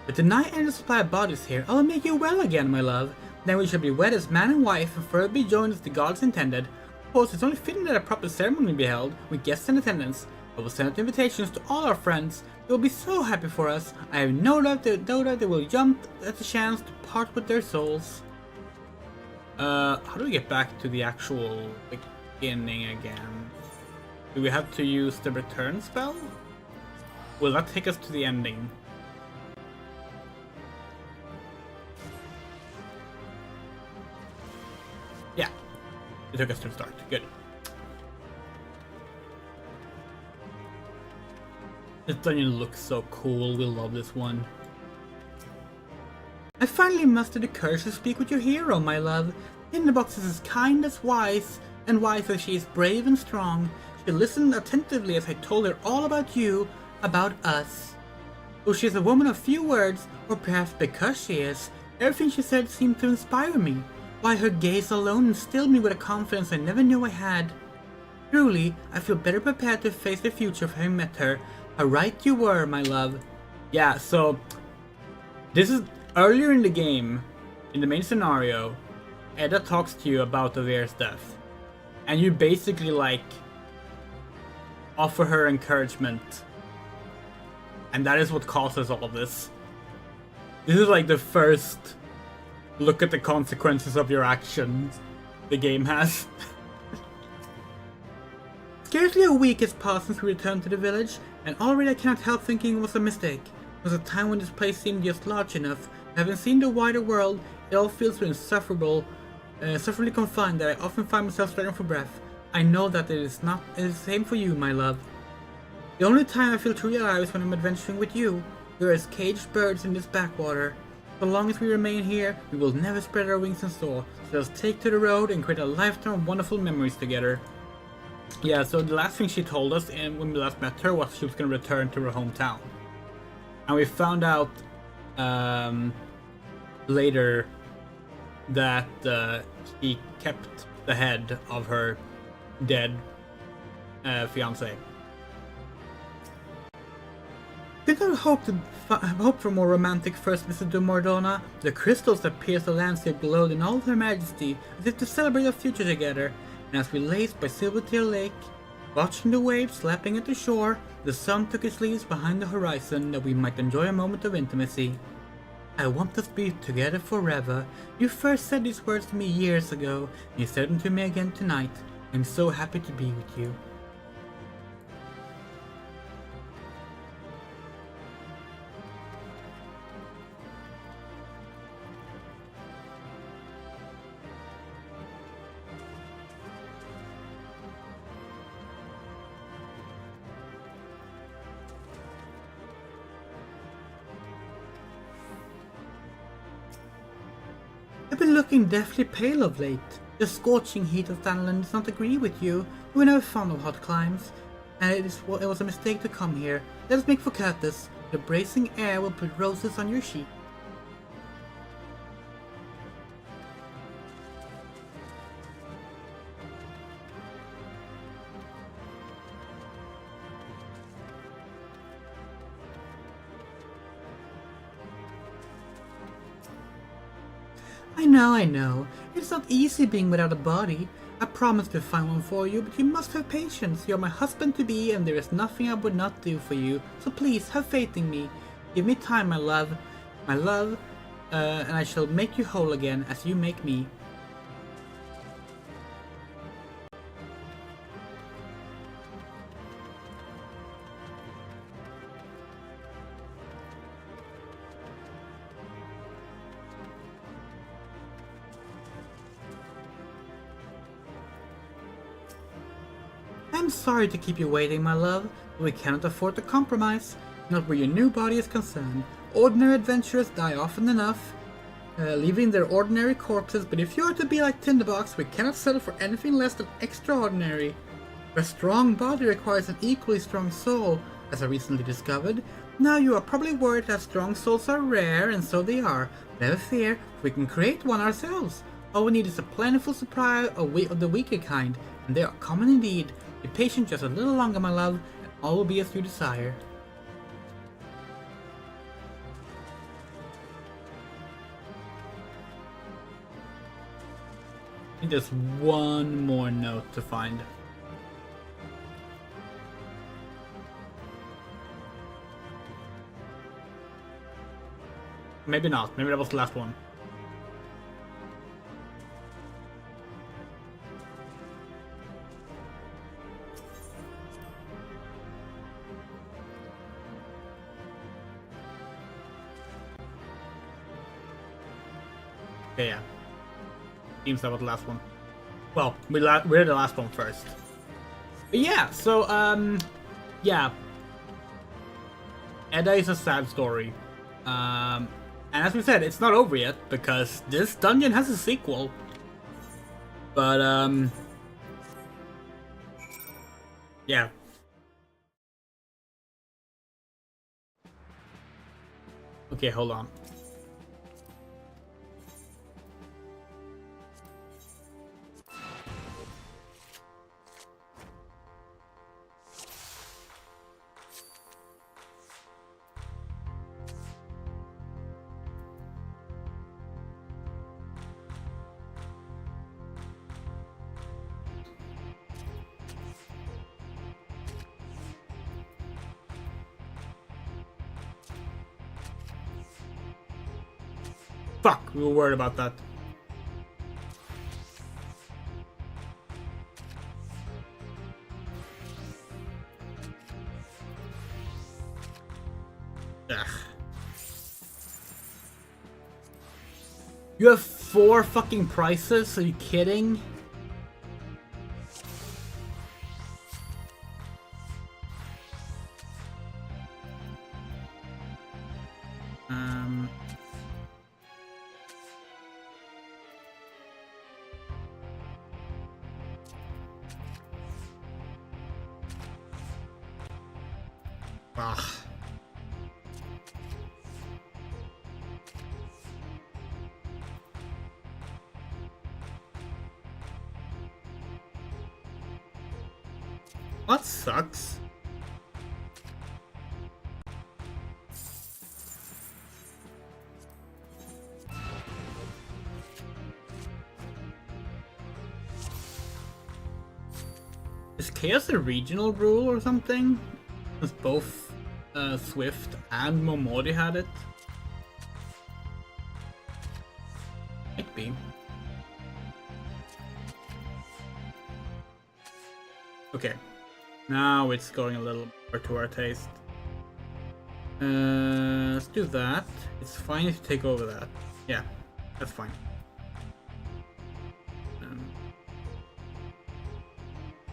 But the night and the supply of bodies here, I will make you well again, my love. Then we shall be wed as man and wife, and further be joined as the gods intended. Of course, it's only fitting that a proper ceremony be held, with guests in attendance. I will send out invitations to all our friends. They will be so happy for us. I have no doubt they will jump at the chance to part with their souls. How do we get back to the actual beginning again? Do we have to use the return spell? Will that take us to the ending? Yeah, it took us to the start. Good. This dungeon looks so cool. We love this one. I finally mustered the courage to speak with your hero, my love. Tinderbox is as kind as wise, and wise as she is brave and strong. She listened attentively as I told her all about you, about us. Though she is a woman of few words, or perhaps because she is, everything she said seemed to inspire me. Why, her gaze alone instilled me with a confidence I never knew I had. Truly, I feel better prepared to face the future for having met her. How right you were, my love. Yeah, so this is earlier in the game, in the main scenario. Edda talks to you about Avere's death, and you basically like offer her encouragement, and that is what causes all of this. This is like the first look at the consequences of your actions the game has. Scarcely a week has passed since we returned to the village, and already I cannot help thinking it was a mistake. It was a time when this place seemed just large enough. Having seen the wider world, it all feels so insufferably confined that I often find myself struggling for breath. I know that it is the same for you, my love. The only time I feel truly alive is when I'm adventuring with you. We are as caged birds in this backwater. So long as we remain here, we will never spread our wings and soar. So let's take to the road and create a lifetime of wonderful memories together. Yeah, so the last thing she told us when we last met her was she was going to return to her hometown. And we found out later that she kept the head of her dead fiance. Did not hope for more romantic first visit to Mordona. The crystals that pierce the landscape glowed in all their majesty, as if to celebrate our future together. And as we laced by Silvertail Lake, watching the waves lapping at the shore, the sun took its leaves behind the horizon that we might enjoy a moment of intimacy. I want us to be together forever. You first said these words to me years ago, and you said them to me again tonight. I'm so happy to be with you. I've been looking deathly pale of late. The scorching heat of Thanalan does not agree with you. You were never fond of hot climes, and it was a mistake to come here. Let us make for Curtis. The bracing air will put roses on your cheek. I know. It's not easy being without a body. I promised to find one for you, but you must have patience. You're my husband-to-be, and there is nothing I would not do for you. So please, have faith in me. Give me time, my love. And I shall make you whole again, as you make me. I'm sorry to keep you waiting, my love, but we cannot afford to compromise, not where your new body is concerned. Ordinary adventurers die often enough, leaving their ordinary corpses, but if you are to be like Tinderbox, we cannot settle for anything less than extraordinary. A strong body requires an equally strong soul, as I recently discovered. Now you are probably worried that strong souls are rare, and so they are, but never fear, we can create one ourselves. All we need is a plentiful supply of the weaker kind, and they are common indeed. Be patient just a little longer, my love, and all will be as you desire. I think there's one more note to find. Maybe not. Maybe that was the last one. Yeah. Seems that was the last one. Well, we did the last one first. But yeah, so, yeah. Edda is a sad story. And as we said, it's not over yet, because this dungeon has a sequel. But, yeah. Okay, hold on. Fuck, we were worried about that. Ugh. You have 4 fucking prices? Are you kidding? Ah. That sucks. Is Chaos a regional rule or something? Because both Swift and Momori had it? Might be. Okay. Now it's going a little more to our taste. Let's do that. It's fine if you take over that. Yeah, that's fine.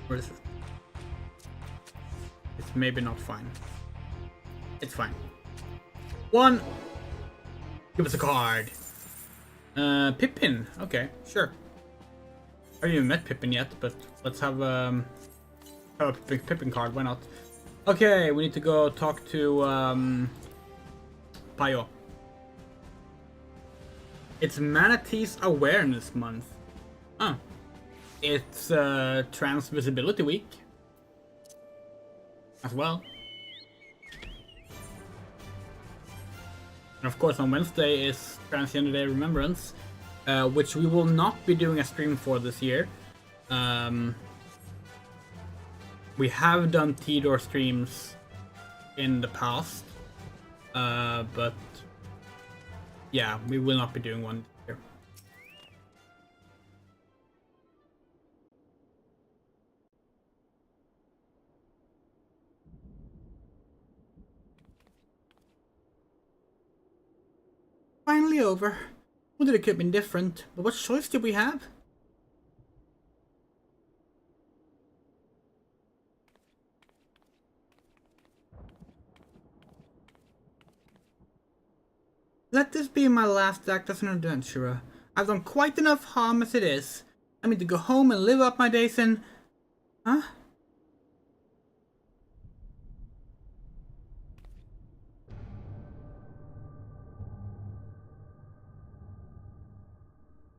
Where is it? It's maybe not fine. It's fine. 1! Give us a card! Pippin. Okay, sure. I haven't even met Pippin yet, but let's have a big Pippin card, why not? Okay, we need to go talk to Payo. It's Manatee's Awareness Month. Oh. It's Trans Visibility Week. As well. And of course on Wednesday is Transgender Day Remembrance, which we will not be doing a stream for this year. We have done T-Door streams in the past, but yeah, we will not be doing one here. Finally over. Well, it could have been different, but what choice did we have? Let this be my last act as an adventurer. I've done quite enough harm as it is. I need to go home and live up my days in... Huh?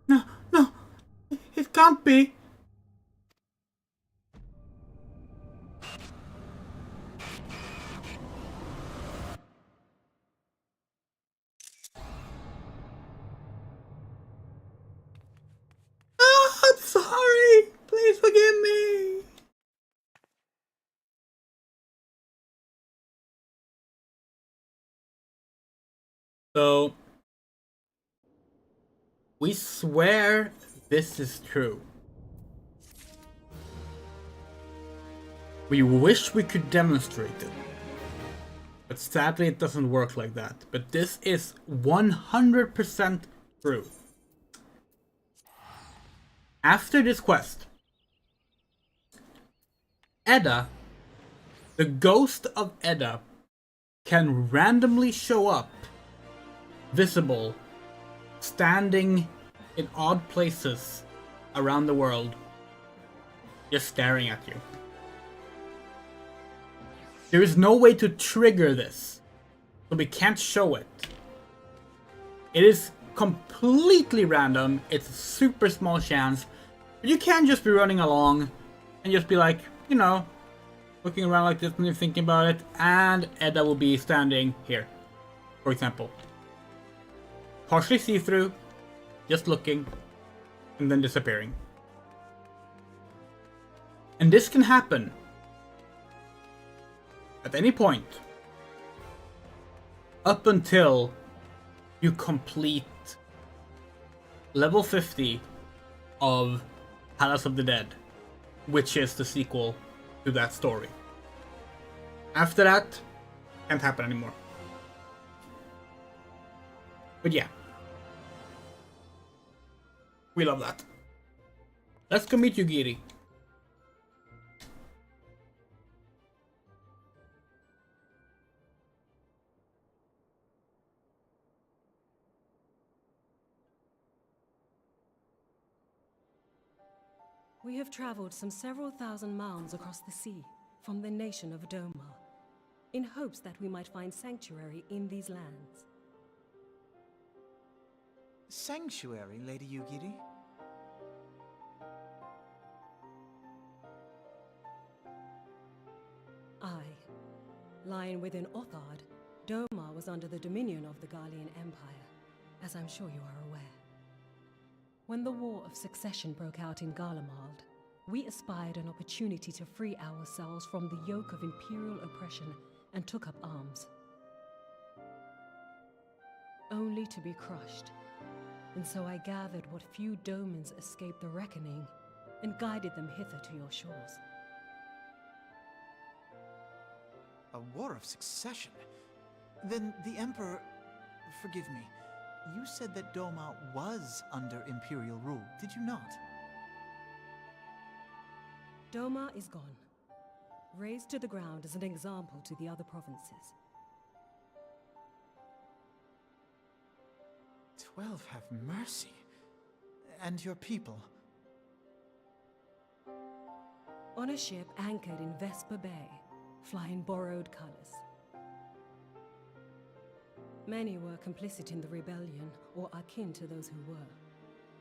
No, no! It can't be! I'm sorry! Please forgive me! So... we swear this is true. We wish we could demonstrate it. But sadly it doesn't work like that. But this is 100% true. After this quest, Edda, the ghost of Edda, can randomly show up, visible, standing in odd places around the world, just staring at you. There is no way to trigger this, so we can't show it. It is completely random, it's a super small chance, but you can't just be running along and just be like, you know, looking around like this and you're thinking about it, and Edda will be standing here, for example. Partially see-through, just looking, and then disappearing. And this can happen at any point up until you complete level 50 of Palace of the Dead, which is the sequel to that story. After that, can't happen anymore. But yeah, we love that. Let's go meet Yugiri. We have traveled some several thousand miles across the sea from the nation of Doma, in hopes that we might find sanctuary in these lands. Sanctuary, Lady Yugiri? Aye. Lying within Othard, Doma was under the dominion of the Garlean Empire, as I'm sure you are aware. When the War of Succession broke out in Garlemald, we espied an opportunity to free ourselves from the yoke of imperial oppression and took up arms. Only to be crushed. And so I gathered what few Domans escaped the reckoning and guided them hither to your shores. A war of succession? Then the Emperor... Forgive me. You said that Doma was under Imperial rule, did you not? Doma is gone. Razed to the ground as an example to the other provinces. 12 have mercy. And your people? On a ship anchored in Vesper Bay, flying borrowed colors. Many were complicit in the rebellion, or akin to those who were.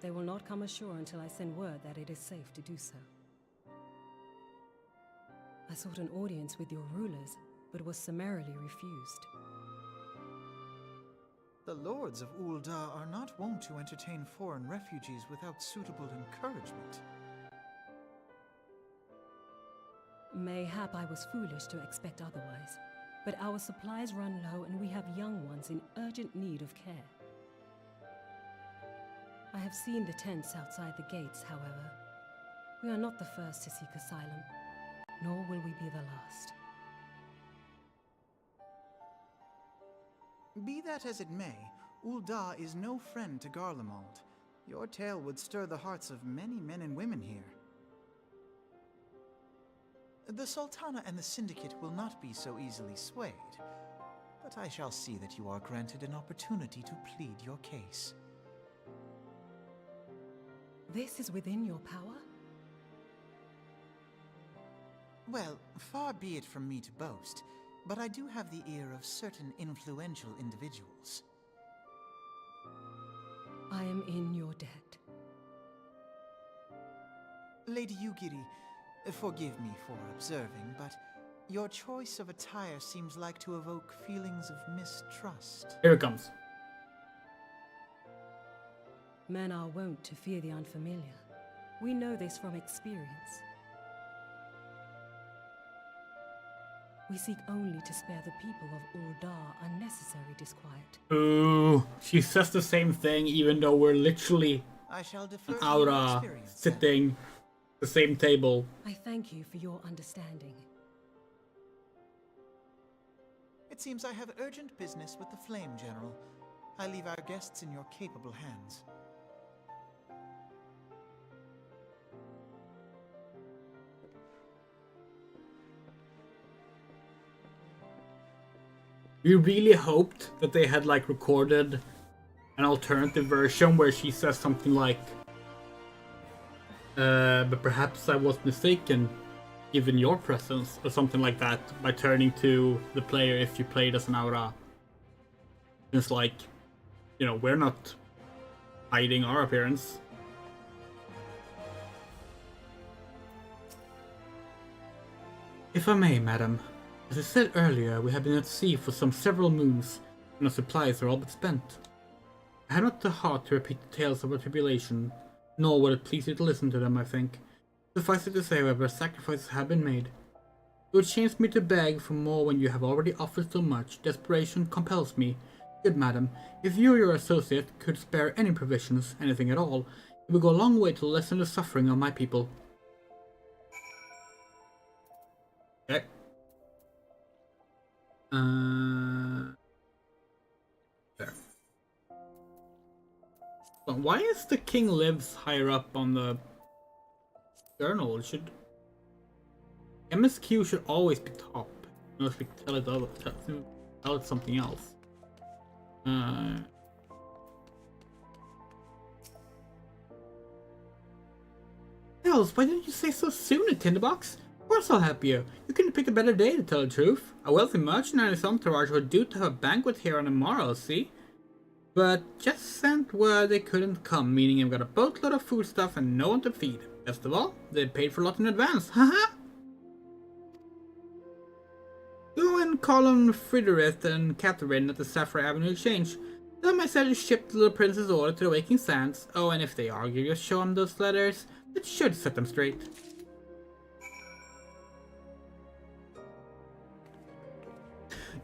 They will not come ashore until I send word that it is safe to do so. I sought an audience with your rulers, but was summarily refused. The lords of Ul'dah are not wont to entertain foreign refugees without suitable encouragement. Mayhap I was foolish to expect otherwise, but our supplies run low and we have young ones in urgent need of care. I have seen the tents outside the gates, however. We are not the first to seek asylum, nor will we be the last. Be that as it may, Ul'dah is no friend to Garlemald. Your tale would stir the hearts of many men and women here. The Sultana and the Syndicate will not be so easily swayed, but I shall see that you are granted an opportunity to plead your case. This is within your power? Well, far be it from me to boast, but I do have the ear of certain influential individuals. I am in your debt. Lady Yugiri, forgive me for observing, but your choice of attire seems like to evoke feelings of mistrust. Here it comes. Men are wont to fear the unfamiliar. We know this from experience. We seek only to spare the people of Ul'dah unnecessary disquiet. Ooh, she says the same thing even though we're literally I shall defer to out your experience, then. sitting the same table. I thank you for your understanding. It seems I have urgent business with the Flame General. I leave our guests in your capable hands. We really hoped that they had like recorded an alternative version where she says something like, but perhaps I was mistaken given your presence, or something like that, by turning to the player if you played as an Aura. It's like, you know, we're not hiding our appearance. If I may, madam, as I said earlier, we have been at sea for some several moons, and our supplies are all but spent. I have not the heart to repeat the tales of our tribulation, nor would it please you to listen to them, I think. Suffice it to say, however, sacrifices have been made. It would shame me to beg for more when you have already offered so much. Desperation compels me. Good madam, if you or your associate could spare any provisions, anything at all, it would go a long way to lessen the suffering of my people. Okay. There. But why is the king lives higher up on the journal? It should... MSQ should always be top. Unless we tell it something else. Hells, why didn't you say so soon, Tinderbox? Of course I'll help you. You couldn't pick a better day to tell the truth. A wealthy merchant and his entourage were due to have a banquet here on the morrow, see? But just sent word they couldn't come, meaning you've got a boatload of foodstuff and no one to feed. Best of all, they paid for a lot in advance, haha! Go and call on Friderith and Catherine at the Sapphire Avenue Exchange. Tell them I said to ship the little prince's order to the Waking Sands. Oh, and if they argue, just show them those letters. It should set them straight.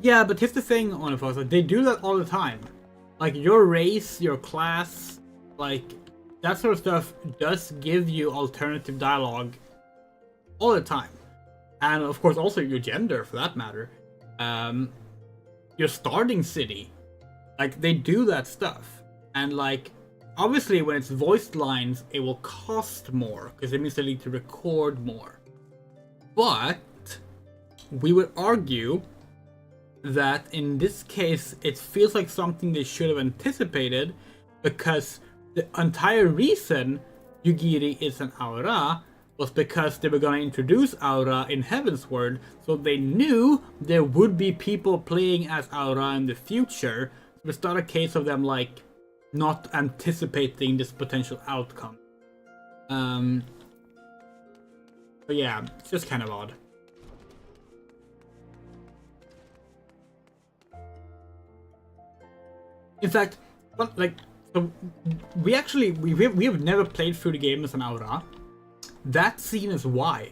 Yeah, but here's the thing, Onifosa, they do that all the time. Like, your race, your class, like, that sort of stuff does give you alternative dialogue all the time. And of course also your gender, for that matter. Your starting city. Like, they do that stuff. And like, obviously when it's voiced lines, it will cost more, because it means they need to record more. But we would argue that in this case, it feels like something they should have anticipated, because the entire reason Yugiri is an Aura was because they were going to introduce Aura in Heavensward, so they knew there would be people playing as Aura in the future. So it's not a case of them like not anticipating this potential outcome. But yeah, it's just kind of odd. In fact, like, so we have never played through the game as an Aura. That scene is why.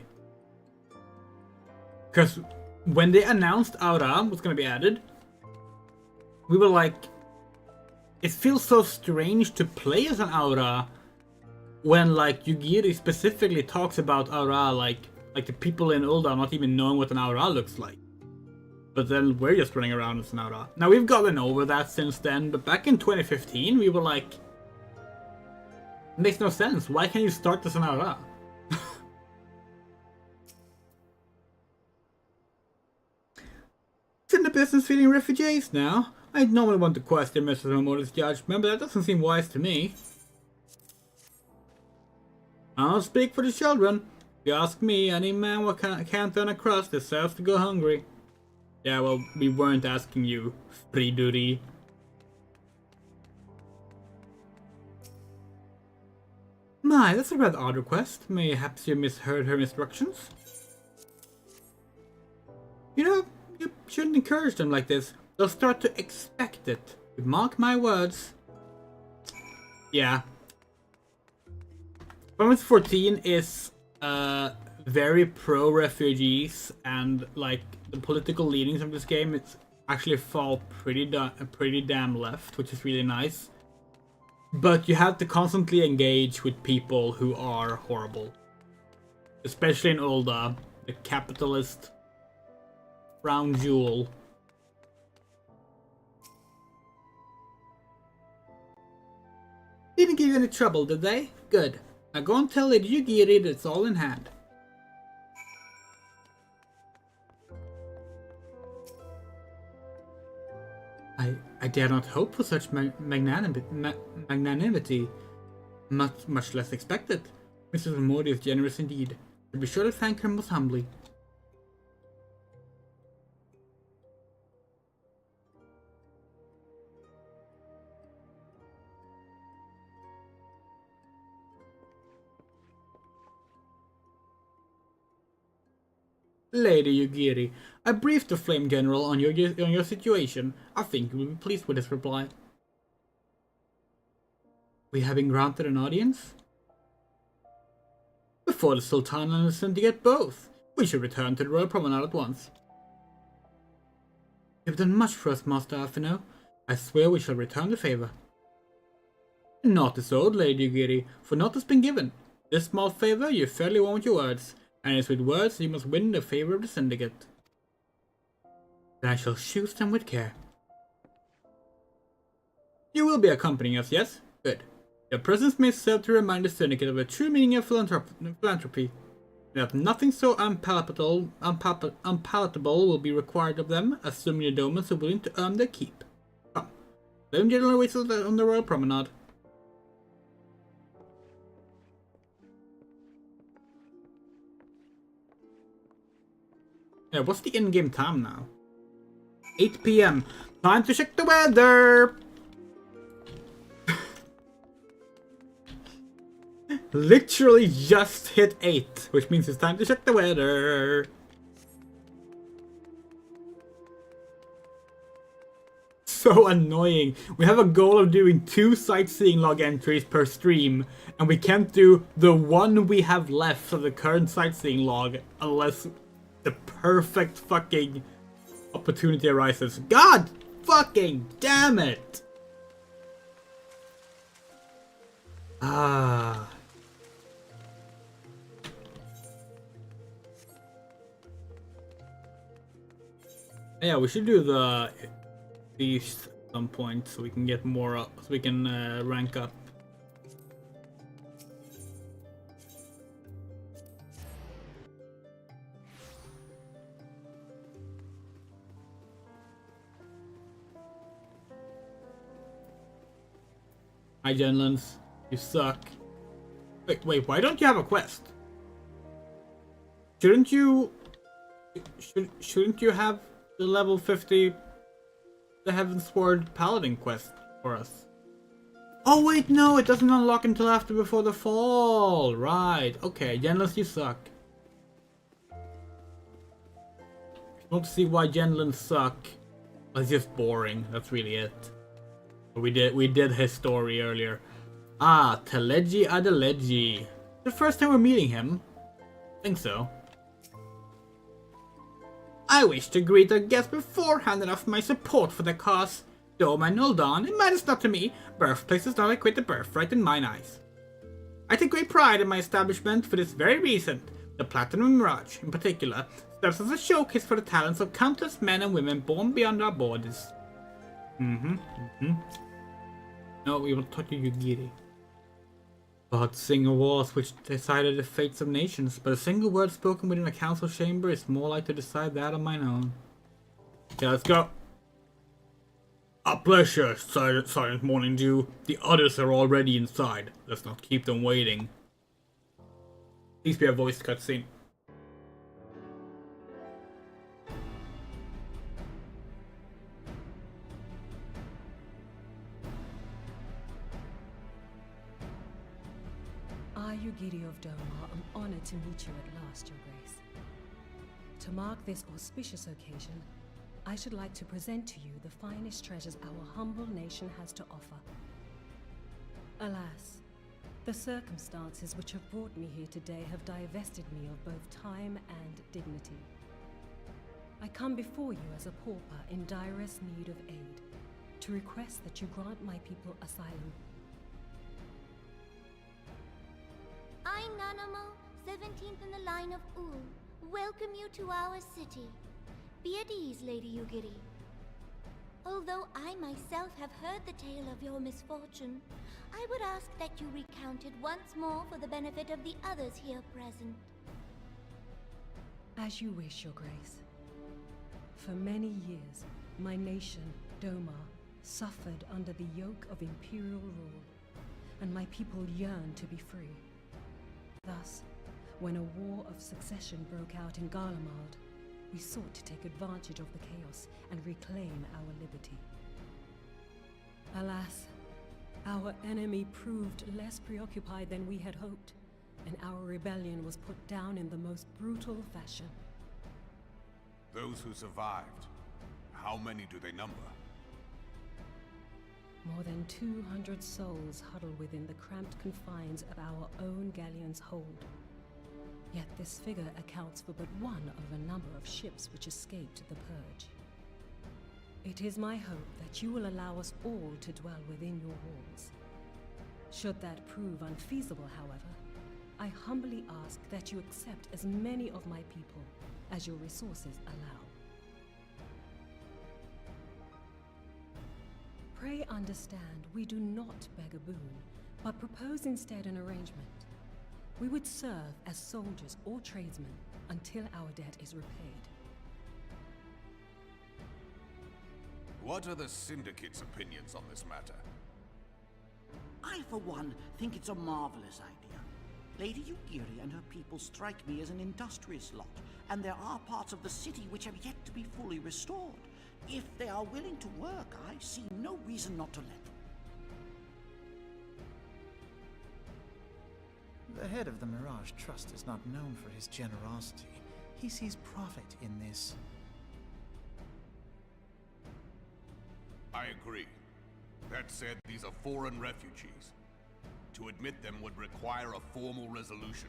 Because when they announced Aura was going to be added, we were like, it feels so strange to play as an Aura when like Yugiri specifically talks about Aura, like the people in Ul'dah not even knowing what an Aura looks like. But then we're just running around as an Aura. Now we've gotten over that since then, but back in 2015 we were like, it makes no sense. Why can't you start as an Aura? It's in the business feeding refugees now. I'd normally want to question Mrs. Momoda's judgment, but that doesn't seem wise to me. I'll speak for the children. If you ask me, any man who can't earn a crust deserves to go hungry. Yeah, well, we weren't asking you, Friduri. My, that's a rather odd request. Mayhaps you misheard her instructions? You know, you shouldn't encourage them like this. They'll start to expect it. You mark my words. Yeah. Final 14 is very pro-refugees, and like the political leanings of this game, it's actually fall pretty damn left, which is really nice. But you have to constantly engage with people who are horrible. Especially in Ul'dah, the capitalist crown jewel. Didn't give you any trouble, did they? Good. Now go and tell Lady Yugiri that it's all in hand. I dare not hope for such magnanimity. Much less expected. Mrs. Morty is generous indeed. I'll be sure to thank her most humbly. Lady Yugiri, I briefed the Flame General on your situation. I think you will be pleased with his reply. We have been granted an audience? Before the Sultan and the Syndicate both. We should return to the Royal Promenade at once. You have done much for us, Master Afino. I swear we shall return the favor. Not this old, Lady Yugiri, for naught has been given. This small favor you fairly won with your words. And it's with words you must win the favor of the Syndicate. Then I shall choose them with care. You will be accompanying us, yes? Good. Your presence may serve to remind the Syndicate of the true meaning of philanthropy. That nothing so unpalatable will be required of them, assuming the Domans are willing to earn their keep. Come, let them generally wait on the Royal Promenade. Yeah, what's the in-game time now? 8 PM. Time to check the weather! Literally just hit 8, which means it's time to check the weather. So annoying. We have a goal of doing 2 sightseeing log entries per stream, and we can't do the one we have left of the current sightseeing log unless the perfect fucking opportunity arises. God fucking damn it! Ah. Yeah, we should do these at some point so we can get more up, so we can rank up. Hi, Genlands. You suck. Wait, why don't you have a quest? Shouldn't you have the level 50 the Heavensward Paladin quest for us? Oh wait, no, it doesn't unlock until after before the fall. Right. Okay, Genlands, you suck. I don't see why Genlands suck. It's just boring. That's really it. We did his story earlier. Ah, Teleji Adeleji. The first time we're meeting him? I think so. I wish to greet our guests beforehand and offer my support for their cause. Though my Nuldan, it matters not to me. Birthplace is not equate to birthright in mine eyes. I take great pride in my establishment for this very reason. The Platinum Mirage, in particular, serves as a showcase for the talents of countless men and women born beyond our borders. No, we will talk to Yugiri. God sing a wars which decided the fates of nations, but a single word spoken within a council chamber is more like to decide that of mine own. Okay, let's go. A pleasure, Silent Morning Dew. The others are already inside. Let's not keep them waiting. Please be a voice cutscene. Yugiri of Domar, I'm honored to meet you at last, Your Grace. To mark this auspicious occasion, I should like to present to you the finest treasures our humble nation has to offer. Alas, the circumstances which have brought me here today have divested me of both time and dignity. I come before you as a pauper in direst need of aid, to request that you grant my people asylum. I, Nanamo, 17th in the line of Ul, welcome you to our city. Be at ease, Lady Yugiri. Although I myself have heard the tale of your misfortune, I would ask that you recount it once more for the benefit of the others here present. As you wish, Your Grace. For many years, my nation, Domar, suffered under the yoke of imperial rule, and my people yearn to be free. Thus, when a war of succession broke out in Garlemald, we sought to take advantage of the chaos and reclaim our liberty. Alas, our enemy proved less preoccupied than we had hoped, and our rebellion was put down in the most brutal fashion. Those who survived, how many do they number? More than 200 souls huddle within the cramped confines of our own galleon's hold. Yet this figure accounts for but one of a number of ships which escaped the Purge. It is my hope that you will allow us all to dwell within your walls. Should that prove unfeasible, however, I humbly ask that you accept as many of my people as your resources allow. Pray understand, we do not beg a boon, but propose instead an arrangement. We would serve as soldiers or tradesmen until our debt is repaid. What are the Syndicate's opinions on this matter? I, for one, think it's a marvelous idea. Lady Yugiri and her people strike me as an industrious lot, and there are parts of the city which have yet to be fully restored. If they are willing to work, I see no reason not to let them. The head of the Mirage Trust is not known for his generosity. He sees profit in this. I agree. That said, these are foreign refugees. To admit them would require a formal resolution.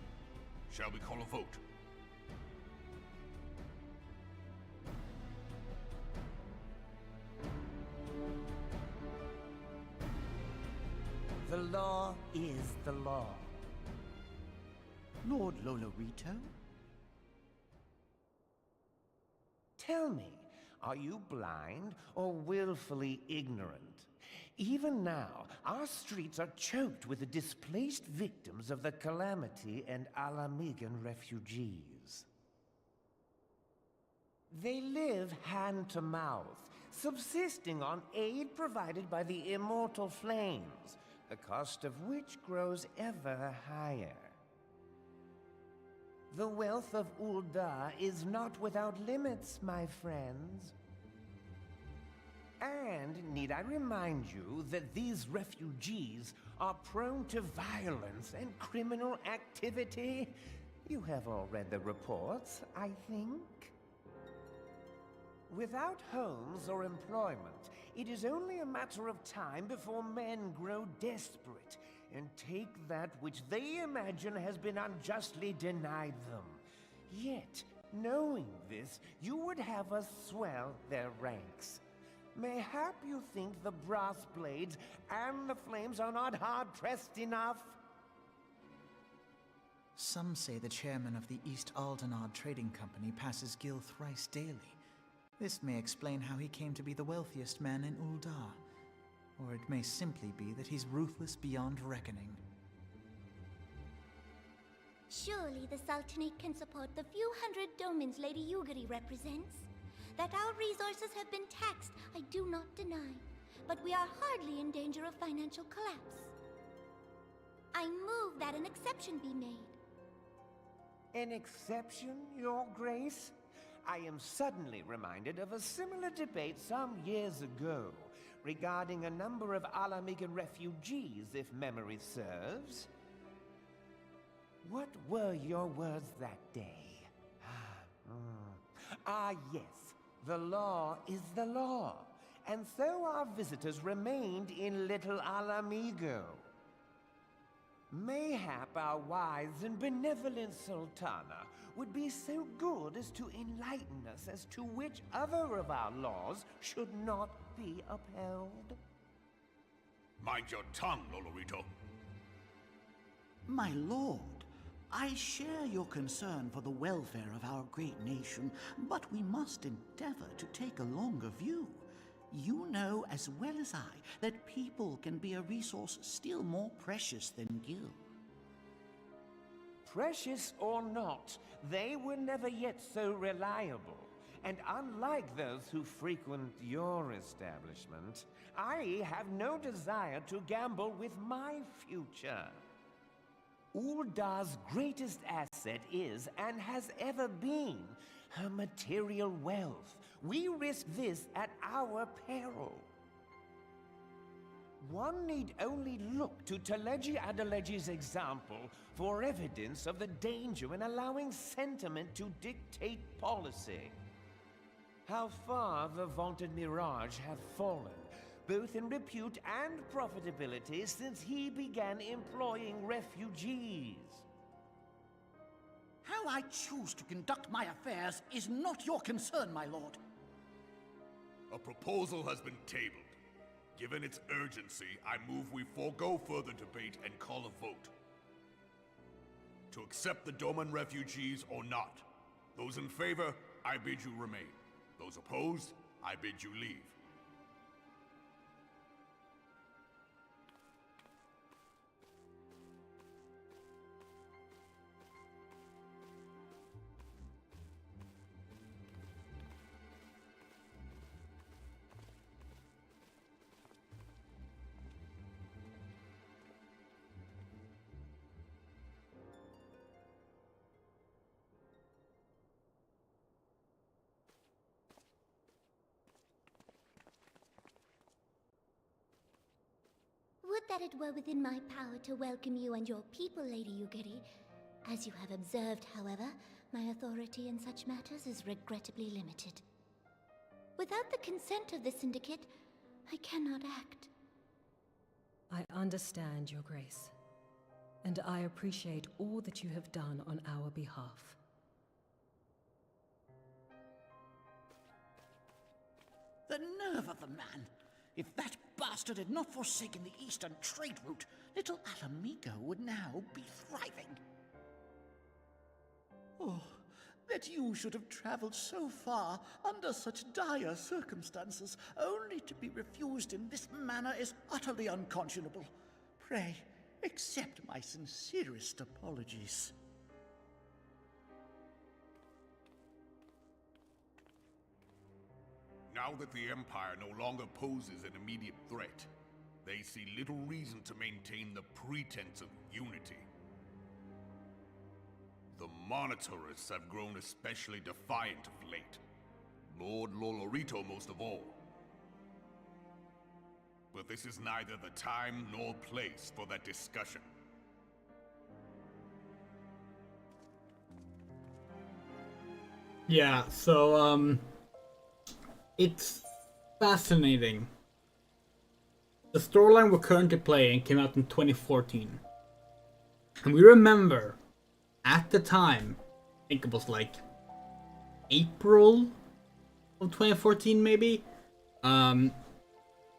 Shall we call a vote? The law is the law. Lord Lolorito? Tell me, are you blind or willfully ignorant? Even now, our streets are choked with the displaced victims of the Calamity and Alamigan refugees. They live hand to mouth, subsisting on aid provided by the immortal flames, the cost of which grows ever higher. The wealth of Ul'dah is not without limits, my friends. And need I remind you that these refugees are prone to violence and criminal activity? You have all read the reports, I think. Without homes or employment, it is only a matter of time before men grow desperate and take that which they imagine has been unjustly denied them. Yet, knowing this, you would have us swell their ranks. Mayhap you think the brass blades and the flames are not hard-pressed enough? Some say the chairman of the East Aldenard Trading Company passes Gil thrice daily. This may explain how he came to be the wealthiest man in Ul'dah. Or it may simply be that he's ruthless beyond reckoning. Surely the Sultanate can support the few hundred domins Lady Yugiri represents. That our resources have been taxed, I do not deny. But we are hardly in danger of financial collapse. I move that an exception be made. An exception, Your Grace? I am suddenly reminded of a similar debate some years ago regarding a number of Alamigan refugees, if memory serves. What were your words that day? Yes. The law is the law, and so our visitors remained in Little Alamigo. Mayhap our wise and benevolent Sultana would be so good as to enlighten us as to which other of our laws should not be upheld. Mind your tongue, Lolorito. My lord, I share your concern for the welfare of our great nation, but we must endeavor to take a longer view. You know as well as I that people can be a resource still more precious than Gil. Precious or not, they were never yet so reliable. And unlike those who frequent your establishment, I have no desire to gamble with my future. Uldar's greatest asset is, and has ever been, her material wealth. We risk this at our peril. One need only look to Teleji Adeleji's example for evidence of the danger in allowing sentiment to dictate policy. How far the vaunted Mirage have fallen, both in repute and profitability, since he began employing refugees. How I choose to conduct my affairs is not your concern, my lord. A proposal has been tabled. Given its urgency, I move we forego further debate and call a vote. To accept the Doman refugees or not. Those in favor, I bid you remain. Those opposed, I bid you leave. Would that it were within my power to welcome you and your people, Lady Yugiri. As you have observed, however, my authority in such matters is regrettably limited. Without the consent of the Syndicate, I cannot act. I understand, Your Grace, and I appreciate all that you have done on our behalf. The nerve of the man! If that bastard had not forsaken the eastern trade route, little Alamigo would now be thriving. Oh, that you should have traveled so far under such dire circumstances, only to be refused in this manner is utterly unconscionable. Pray, accept my sincerest apologies. Now that the Empire no longer poses an immediate threat, they see little reason to maintain the pretense of unity. The Monitorists have grown especially defiant of late. Lord Lolorito most of all. But this is neither the time nor place for that discussion. Yeah, so, it's fascinating. The storyline we're currently playing came out in 2014. And we remember, at the time, I think it was like April of 2014 maybe, we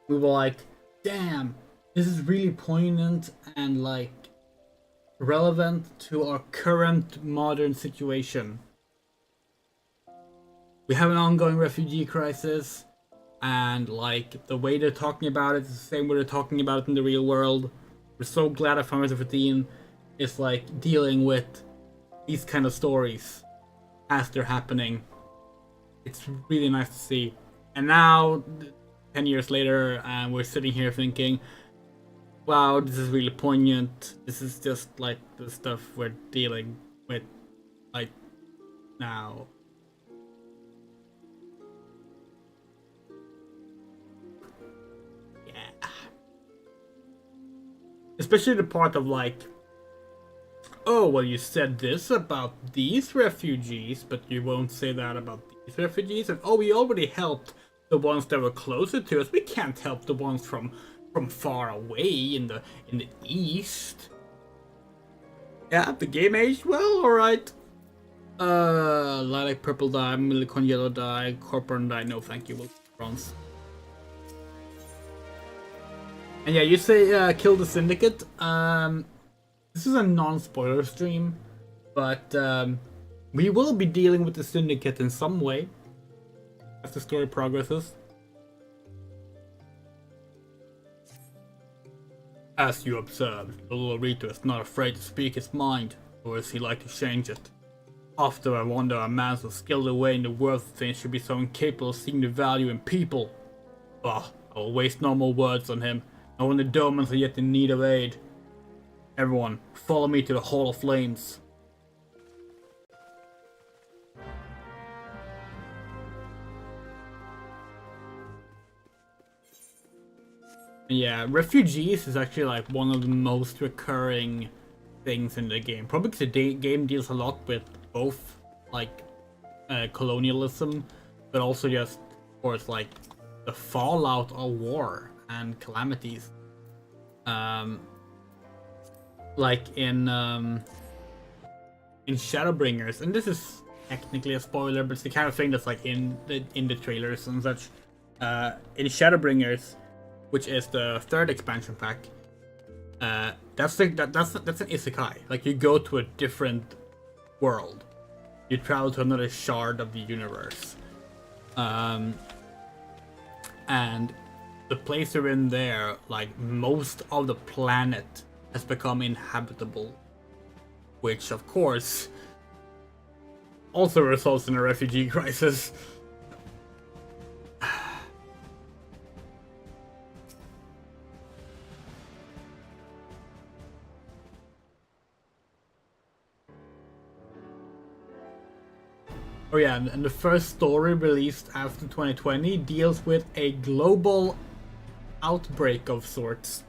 were like, damn, this is really poignant and like relevant to our current modern situation. We have an ongoing refugee crisis, and like the way they're talking about it is the same way they're talking about it in the real world. We're so glad that Final Fantasy 15 is like dealing with these kind of stories as they're happening. It's really nice to see. And now, 10 years later, and we're sitting here thinking, wow, this is really poignant. This is just like the stuff we're dealing with like now. Especially the part of like, oh, well, you said this about these refugees, but you won't say that about these refugees. And oh, we already helped the ones that were closer to us. We can't help the ones from far away in the east. Yeah, the game aged well. All right. Lilac purple dye, Milicon yellow dye, Corporan dye. No, thank you. We'll bronze. And yeah, you say kill the Syndicate. This is a non-spoiler stream, but we will be dealing with the Syndicate in some way as the story progresses. As you observed, Lolorito is not afraid to speak his mind, or is he like to change it? After I wonder a man so skilled away in the world of things should be so incapable of seeing the value in people. Bah, I will waste no more words on him, not when the Domans are yet in need of aid. Everyone, follow me to the Hall of Flames. Yeah, refugees is actually like one of the most recurring things in the game. Probably because the game deals a lot with both like colonialism, but also just, of course, like the fallout of war and calamities. Like in Shadowbringers, and this is technically a spoiler, but it's the kind of thing that's like in the trailers and such. In Shadowbringers, which is the third expansion pack, that's an isekai. Like, you go to a different world, you travel to another shard of the universe, and the place you're in there, like, most of the planet has become inhabitable, which of course also results in a refugee crisis. Oh yeah, and the first story released after 2020 deals with a global outbreak of sorts.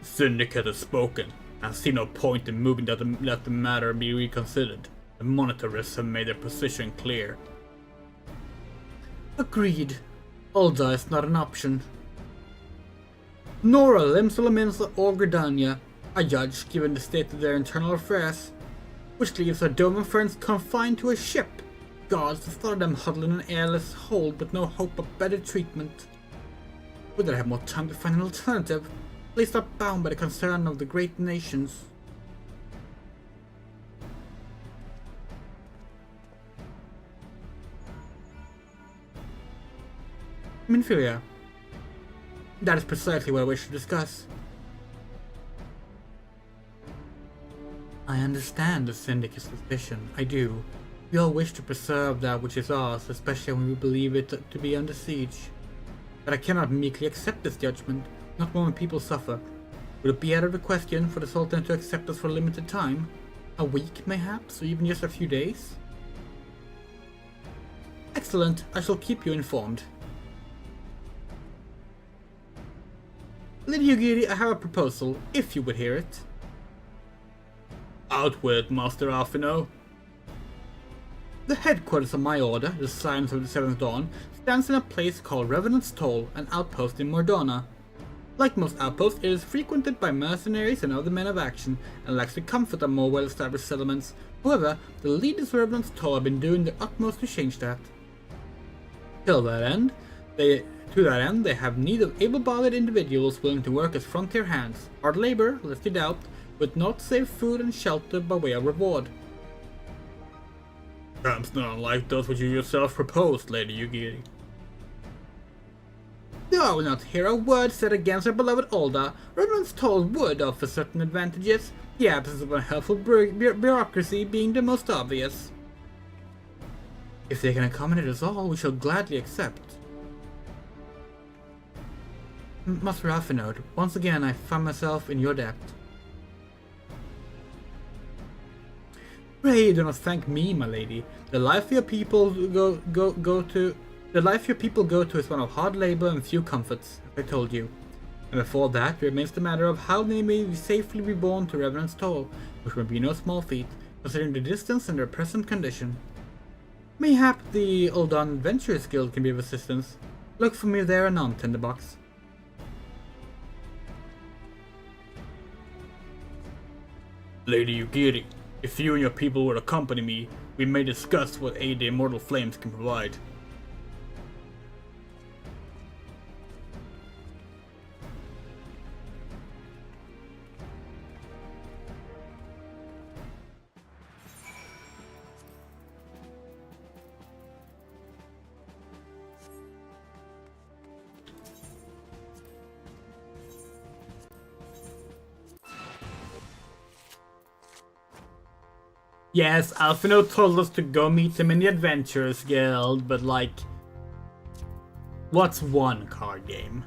Syndicate has spoken. I see no point in moving that let the matter be reconsidered. The monitors have made their position clear. Agreed. Ulda is not an option. Nora, Limsalaminsa, or Gridania, I judge, given the state of their internal affairs, which leaves our Doman friends confined to a ship. Gods, the thought of them huddled in an airless hold with no hope of better treatment. Would they have more time to find an alternative? At least not bound by the concern of the great nations. Minfilia. That is precisely what I wish to discuss. I understand the Syndicate's suspicion. I do. We all wish to preserve that which is ours, especially when we believe it to be under siege. But I cannot meekly accept this judgment, not when people suffer. Would it be out of the question for the Sultan to accept us for a limited time? A week, mayhaps, or even just a few days? Excellent. I shall keep you informed. Lady Yugiri, I have a proposal, if you would hear it. Out with it, Master Alfino. The headquarters of my order, the Science of the Seventh Dawn, stands in a place called Revenant's Toll, an outpost in Mordona. Like most outposts, it is frequented by mercenaries and other men of action, and lacks the comfort of more well-established settlements. However, the leaders of Revenant's Toll have been doing their utmost to change that. To that end, they have need of able-bodied individuals willing to work as frontier hands, hard labor, lest you doubt, with naught save food and shelter by way of reward. Terms not unlike those which you yourself proposed, Lady Yugiri. Though I will not hear a word said against our beloved Ulda, Revenant's Toll would offer certain advantages, the absence of unhelpful bureaucracy being the most obvious. If they can accommodate us all, we shall gladly accept. Master Alfinode, once again I find myself in your debt. Pray do not thank me, my lady. The life your people go to is one of hard labor and few comforts, as I told you. And before that remains the matter of how they may be safely reborn to Revenant's Toll, which will be no small feat, considering the distance and their present condition. Mayhap the Uldan Adventurers Guild can be of assistance. Look for me there anon, Tinderbox. Lady Yugiri, if you and your people would accompany me, we may discuss what aid the Immortal Flames can provide. Yes, Alfino told us to go meet him in the Adventurers Guild, but like, what's one card game?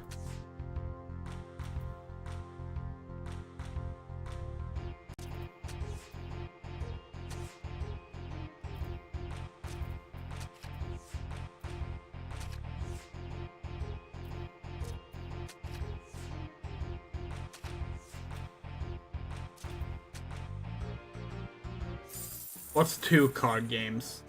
What's two card games?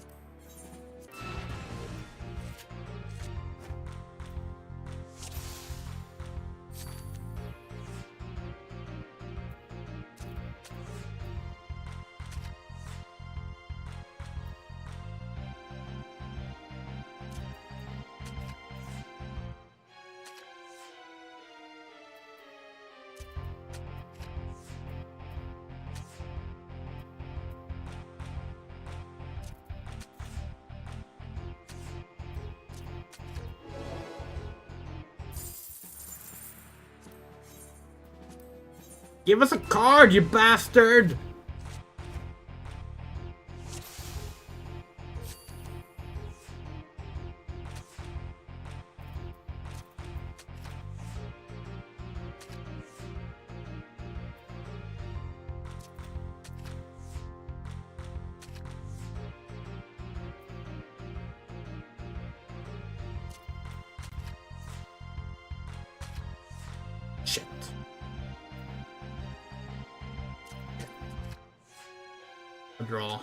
Give us a card, you bastard! Shit. A draw.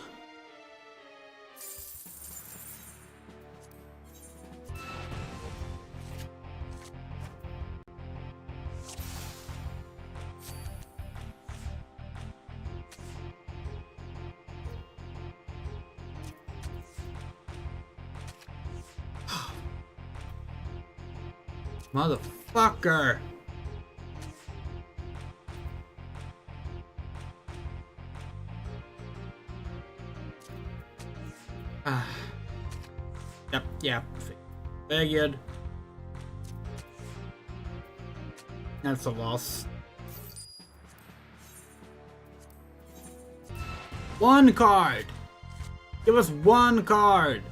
Motherfucker! Yep. Very good. That's a loss. One card! Give us one card!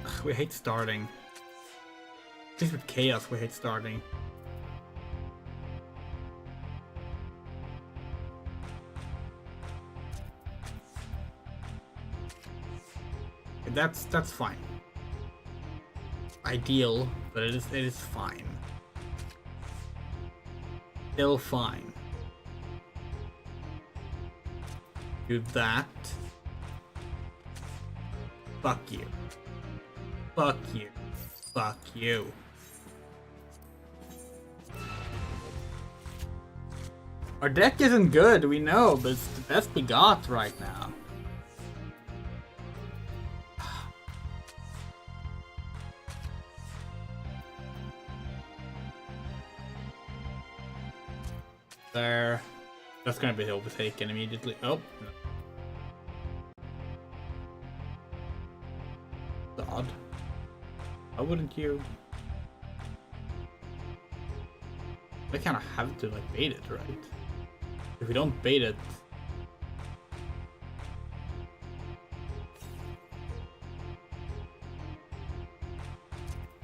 Ugh, we hate starting. At least with Chaos, we hate starting. That's fine. Ideal, but it is fine. Still fine. Do that. Fuck you. Fuck you. Fuck you. Our deck isn't good, we know, but it's the best we got right now. There. That's gonna be overtaken immediately. Oh. No. Odd. Why wouldn't you? I kind of have to like bait it, right? If we don't bait it,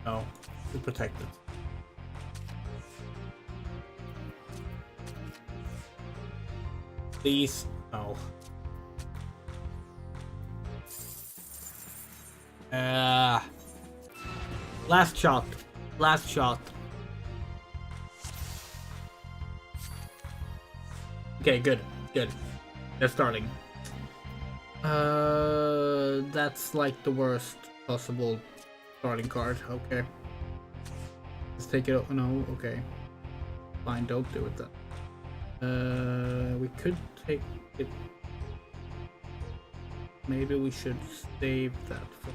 no, to protect it. Please, no. Last shot. Last shot. Okay, good. Good. They're starting. That's like the worst possible starting card. Okay. Let's take it. No, okay. Fine, don't do it then. We could take it. Maybe we should save that for.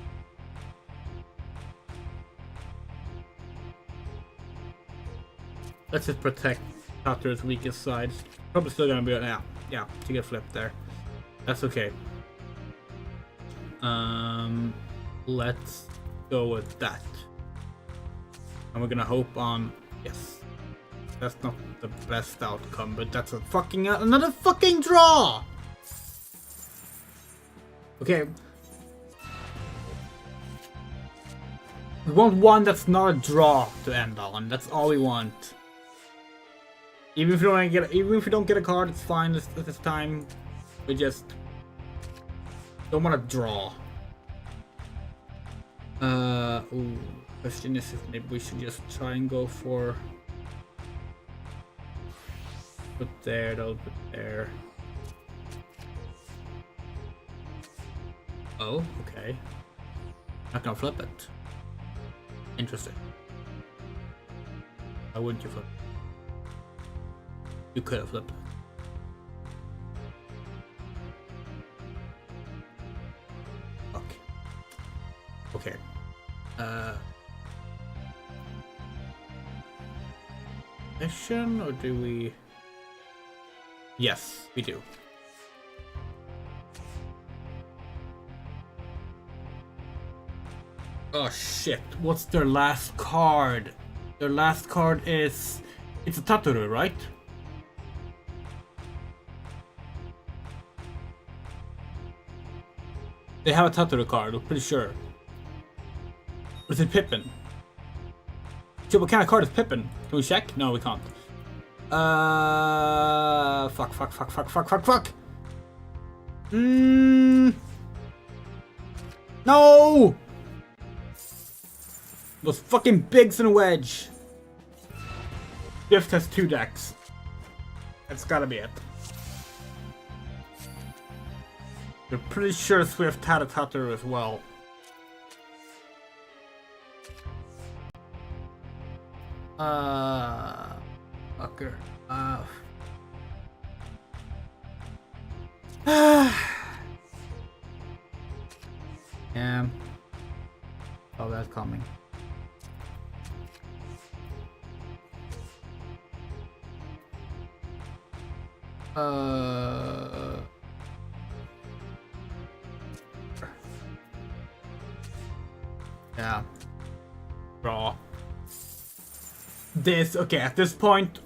Let's just protect Tatter's weakest side. Probably still gonna be yeah, to get flipped there. That's okay. Let's go with that. And we're gonna hope on yes. That's not the best outcome, but that's a fucking another fucking draw. Okay. We want one that's not a draw to end on. That's all we want. Even if we don't get a card, it's fine at this time. We just don't want to draw. Ooh. Question is if maybe we should just try and go for. Put there, that'll put there. Oh, okay. Not gonna flip it. Interesting. Why wouldn't you flip it? You could have flipped it. Okay. Mission, or do we? Yes, we do. Oh shit, what's their last card? Their last card is... It's a Tataru, right? They have a Tataru card, I'm pretty sure. Or is it Pippin? Shit, what kind of card is Pippin? Can we check? No, we can't. Fuck. No! Those fucking bigs and wedge. Swift has 2 decks. That's gotta be it. We're pretty sure Swift had a Tataru as well. Fucker. Yeah. Oh, that's coming. Yeah. Draw. This, okay, at this point,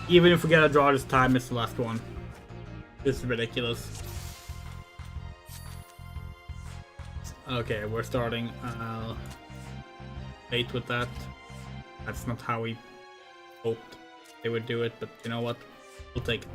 even if we get a draw this time, it's the last one. This is ridiculous. Okay, we're starting. Late with that. That's not how we hoped they would do it, but you know what? We'll take it.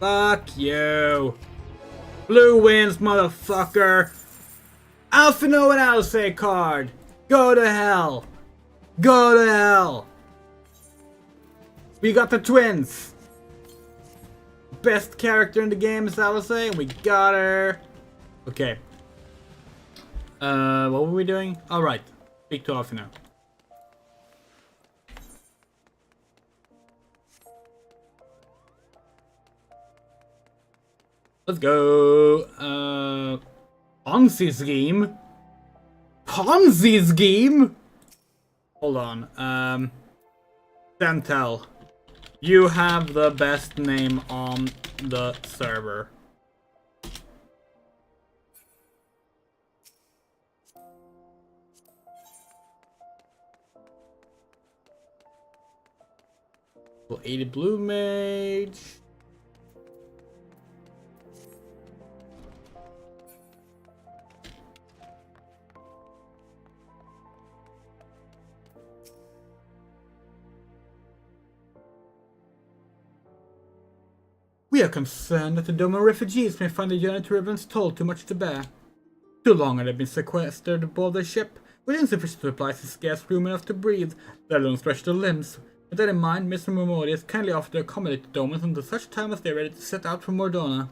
Fuck you. Blue wins, motherfucker. Alphino and Alcé card. Go to hell. Go to hell. We got the twins. Best character in the game is Alcé, and we got her. Okay. What were we doing? Alright. Speak to Alphino. Let's go. Ponzi scheme? Ponzi scheme? Hold on. Santel. You have the best name on the server. Well, 80 blue mage. We are concerned that the Doma refugees may find the journey to Ribbon's toll too much to bear. Too long had they been sequestered aboard their ship, with insufficient supplies and scarce room enough to breathe, let alone stretch their limbs. With that in mind, Mr. Memorius kindly offered to accommodate the Domans until such time as they are ready to set out from Mordona.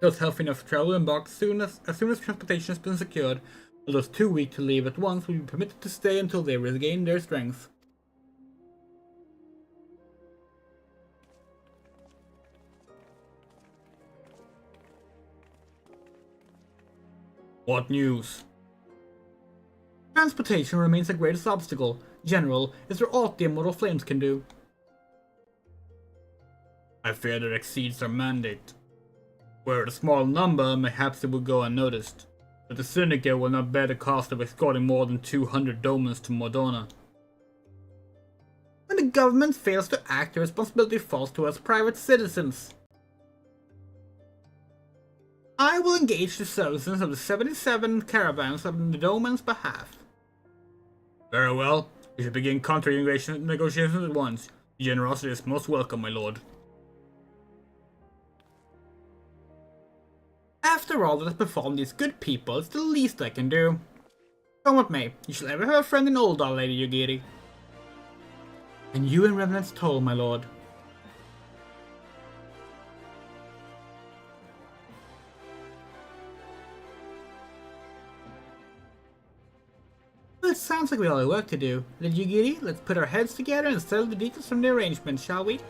Those healthy enough to travel embark as soon as transportation has been secured, while those too weak to leave at once will be permitted to stay until they regain their strength. What news? Transportation remains the greatest obstacle. General, is there aught the immortal flames can do? I fear that exceeds our mandate. Were it a small number, perhaps it would go unnoticed. But the Syndicate will not bear the cost of escorting more than 200 Domans to Modona. When the government fails to act, the responsibility falls to us private citizens. I will engage the citizens of the 77 caravans on the Doman's behalf. Very well. We should begin negotiations at once. Your generosity is most welcome, my lord. After all that has befallen these good people, it's the least I can do. Come what may, you shall ever have a friend in Uldar, Lady Yugiri. And you in Revenant's Toll, my lord. Well, it sounds like we all have work to do. Lady Yugiri, let's put our heads together and settle the details from the arrangement, shall we?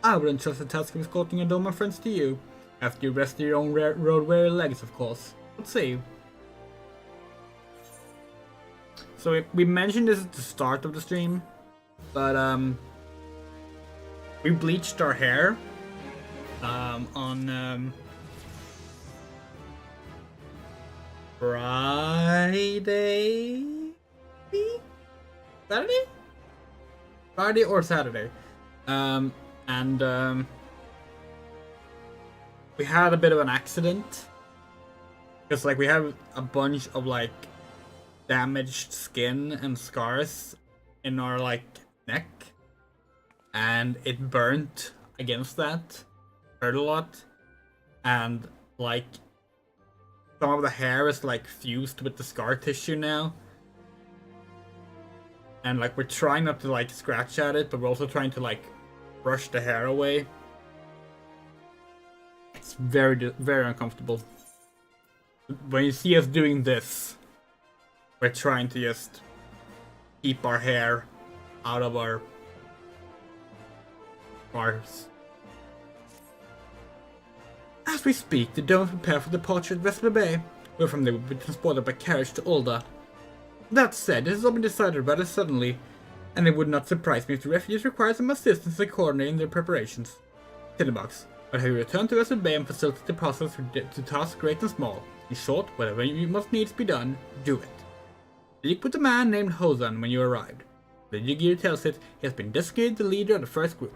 I would entrust the task of escorting your Doma friends to you, after you rest your own road-weary legs, of course. Let's see. So we mentioned this at the start of the stream, but we bleached our hair on Friday? Saturday? Friday or Saturday. And we had a bit of an accident. Because like we have a bunch of like damaged skin and scars in our like neck. And it burnt against that. Hurt a lot. And like some of the hair is like fused with the scar tissue now. And like we're trying not to like scratch at it, but we're also trying to like brush the hair away. It's very uncomfortable. When you see us doing this, we're trying to just keep our hair out of our scars. As we speak, the Domes prepare for departure at Vesper Bay, where from they will be transported by carriage to Ulda. That said, this has all been decided rather suddenly, and it would not surprise me if the refugees require some assistance in coordinating their preparations. Tinderbox, I'll have you return to Vesper Bay and facilitate the process to tasks great and small. In short, whatever you must needs be done, do it. Speak with a man named Hozan when you arrived. Lady Yugiri tells it he has been designated the leader of the first group.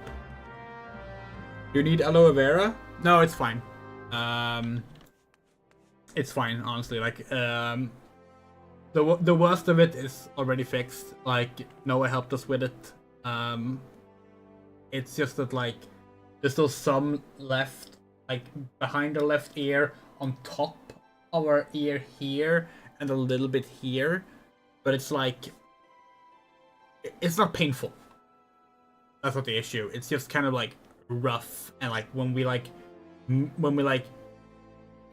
Do you need aloe vera? No, it's fine. It's fine, honestly. Like, the worst of it is already fixed. Like, Noah helped us with it. It's just that, like, there's still some left, like, behind the left ear, on top of our ear here, and a little bit here. But it's like, it's not painful. That's not the issue. It's just kind of, like, rough. And, like, when we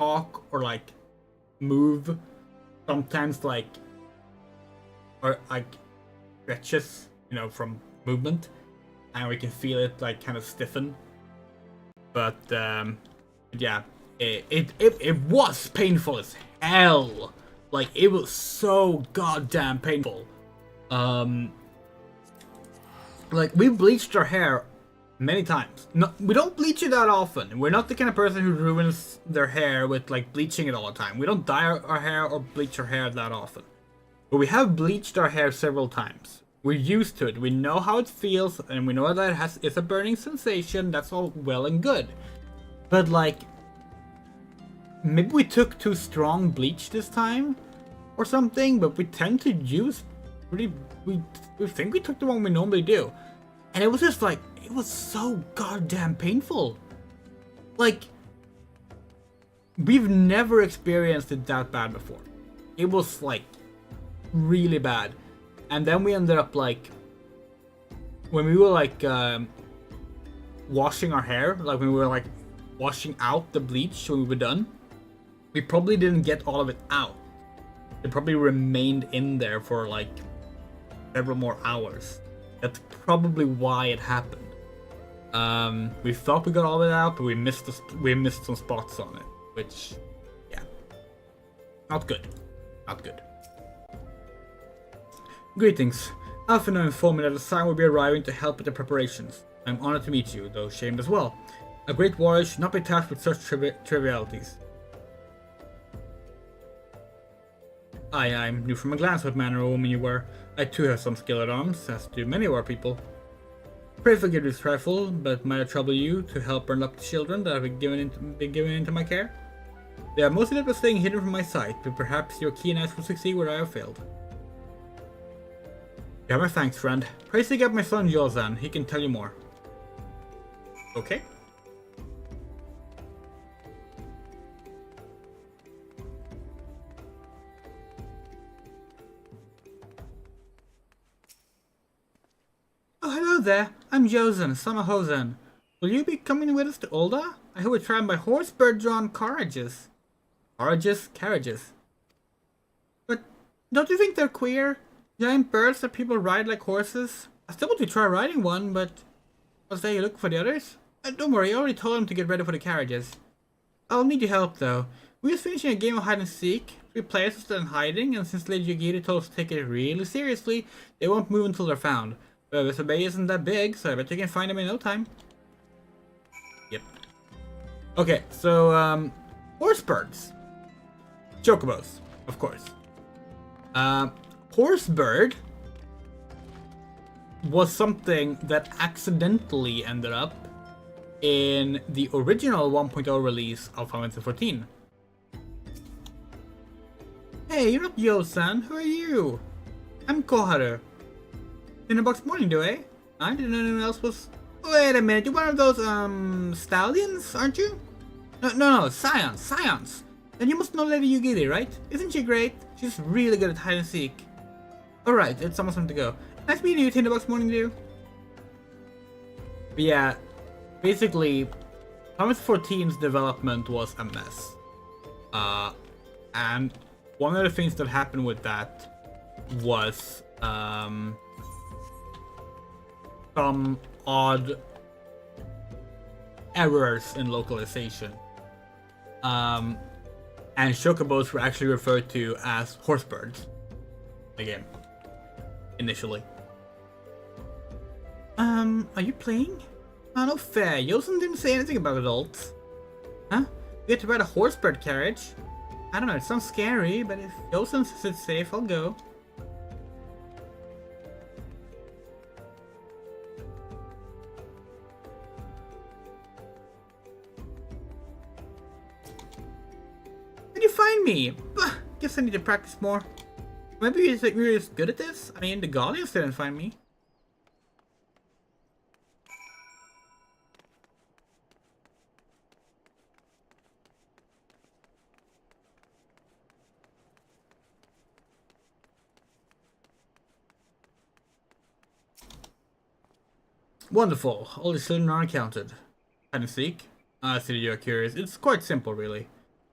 talk or like move, sometimes like or like stretches, you know, from movement, and we can feel it like kind of stiffen. But yeah, it was painful as hell. Like it was so goddamn painful. Like we bleached our hair many times. No, we don't bleach it that often. We're not the kind of person who ruins their hair with like bleaching it all the time. We don't dye our hair or bleach our hair that often. But we have bleached our hair several times. We're used to it. We know how it feels, and we know that it's a burning sensation. That's all well and good. But like, maybe we took too strong bleach this time or something. But we tend to use we think we took the one we normally do, and it was just like. It was so goddamn painful. Like, we've never experienced it that bad before. It was like really bad. And then we ended up like, when we were like washing our hair, like when we were like washing out the bleach when we were done, we probably didn't get all of it out. It probably remained in there for like several more hours. That's probably why it happened. We thought we got all of it out, but we missed some spots on it, which, yeah, not good, not good. Greetings. Alphino informed me that the Sign will be arriving to help with the preparations. I'm honored to meet you, though shamed as well. A great warrior should not be tasked with such trivialities. I knew from a glance what manner of woman you were. I too have some skill at arms, as do many of our people. Pray forgive this trifle, but might I trouble you to help burn up the children that have been given into my care? They are mostly not staying hidden from my sight, but perhaps your keen eyes will succeed where I have failed. You have my thanks, friend. Pray seek out my son Yozan, he can tell you more. Okay. Oh, hello there. I'm Yozan, son of Hozan. Will you be coming with us to Ulda? I heard we're traveling by horse, bird-drawn carriages. Carriages. But don't you think they're queer? Giant birds that people ride like horses? I still want to try riding one, but... Was there you looking for the others? Don't worry, I already told him to get ready for the carriages. I'll need your help, though. We're just finishing a game of hide and seek. 3 players are still in hiding, and since Lady Yugiri told us to take it really seriously, they won't move until they're found. But this bay isn't that big, so I bet you can find them in no time. Yep. Okay, so, horse birds. Chocobos, of course. Horsebird was something that accidentally ended up in the original 1.0 release of Final Fantasy XIV. Hey, you're not Yo-san, who are you? I'm Koharu. Tinderbox morning, do I? I didn't know anyone else was... Wait a minute, you're one of those, stallions, aren't you? No, scions. Then you must know Lady Yugiri, right? Isn't she great? She's really good at hide and seek. Alright, it's almost time to go. Nice meeting you, Tinderbox morning, dude. But yeah, basically, Final Fantasy XIV's development was a mess. And one of the things that happened with that was, some odd errors in localization. And chocobos were actually referred to as horsebirds. Again, initially. Are you playing? Oh, no fair. Yosen didn't say anything about adults. Huh? You get to ride a horsebird carriage? I don't know, it sounds scary, but if Yosen says it's safe, I'll go. Did you find me? Guess I need to practice more. Maybe you're just good at this? I mean, the Guardians didn't find me. Wonderful. All the children are accounted. Hide and seek? I see that you are curious. It's quite simple, really.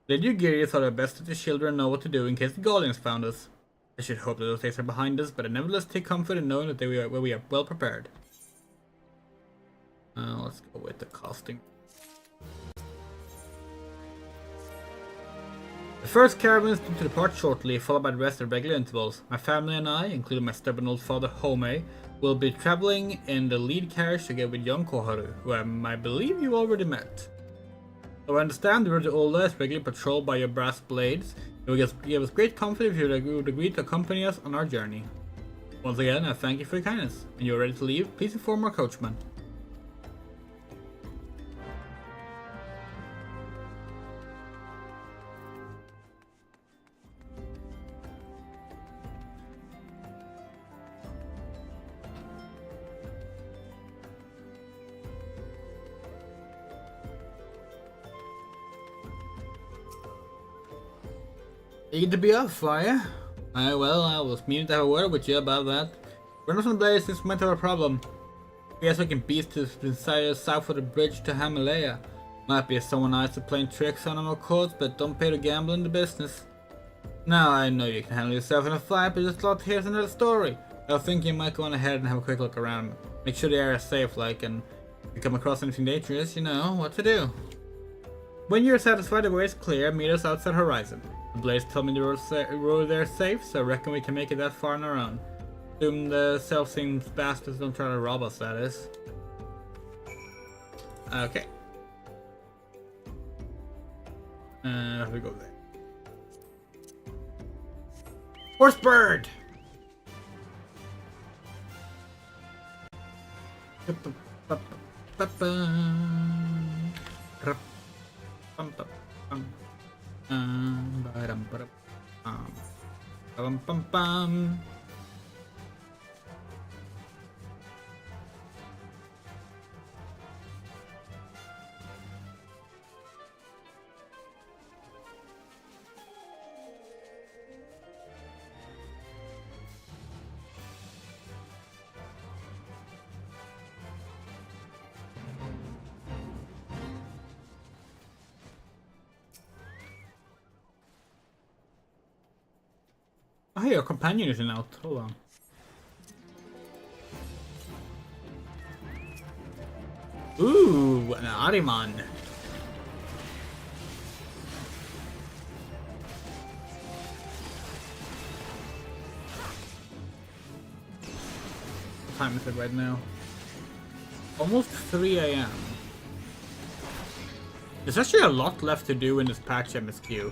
Lady Yugiri thought it best that the children know what to do in case the Guardians found us. I should hope that those days are behind us, but I nevertheless take comfort in knowing that we are well prepared. Let's go with the casting. The first caravan is due to depart shortly, followed by the rest at regular intervals. My family and I, including my stubborn old father Home, will be traveling in the lead carriage together with young Koharu, who I believe you already met. So I understand the road to Ulda is regularly patrolled by your brass blades. It will give us great comfort if you would agree to accompany us on our journey. Once again, I thank you for your kindness. When you are ready to leave, please inform our coachman. Eager to be off, are ya? Well, I was meaning to have a word with you about that. We're not on the blaze since we might have a problem. Guess we can beast to the south of the bridge to Himalaya. Might be someone nice to playing tricks on our courts, but don't pay to gamble in the business. Now I know you can handle yourself in a fight, but just thought here's another story. I think you might go on ahead and have a quick look around. Make sure the area is safe, like, and if you come across anything dangerous, you know what to do. When you're satisfied the way is clear, meet us outside Horizon. The Blaze told me the road there is safe, so I reckon we can make it that far on our own. Assume the self-same bastards don't try to rob us, that is. Okay. We go there. Horse bird! Oh, hey, your companion isn't out. Hold on. Ooh, an Ariman. What time is it right now? Almost 3 AM. There's actually a lot left to do in this patch MSQ.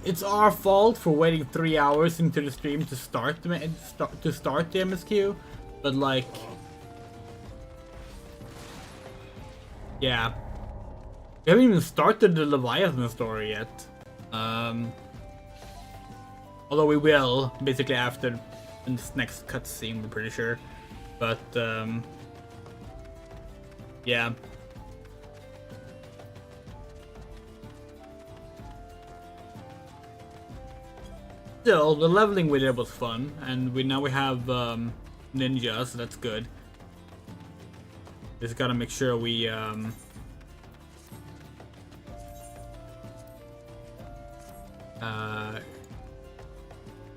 It's our fault for waiting 3 hours into the stream to start the MSQ, but like, yeah, we haven't even started the Leviathan story yet. Although we will basically after this next cutscene, we're pretty sure. But yeah. Still, the leveling we did was fun, and now we have ninjas, so that's good. Just gotta make sure we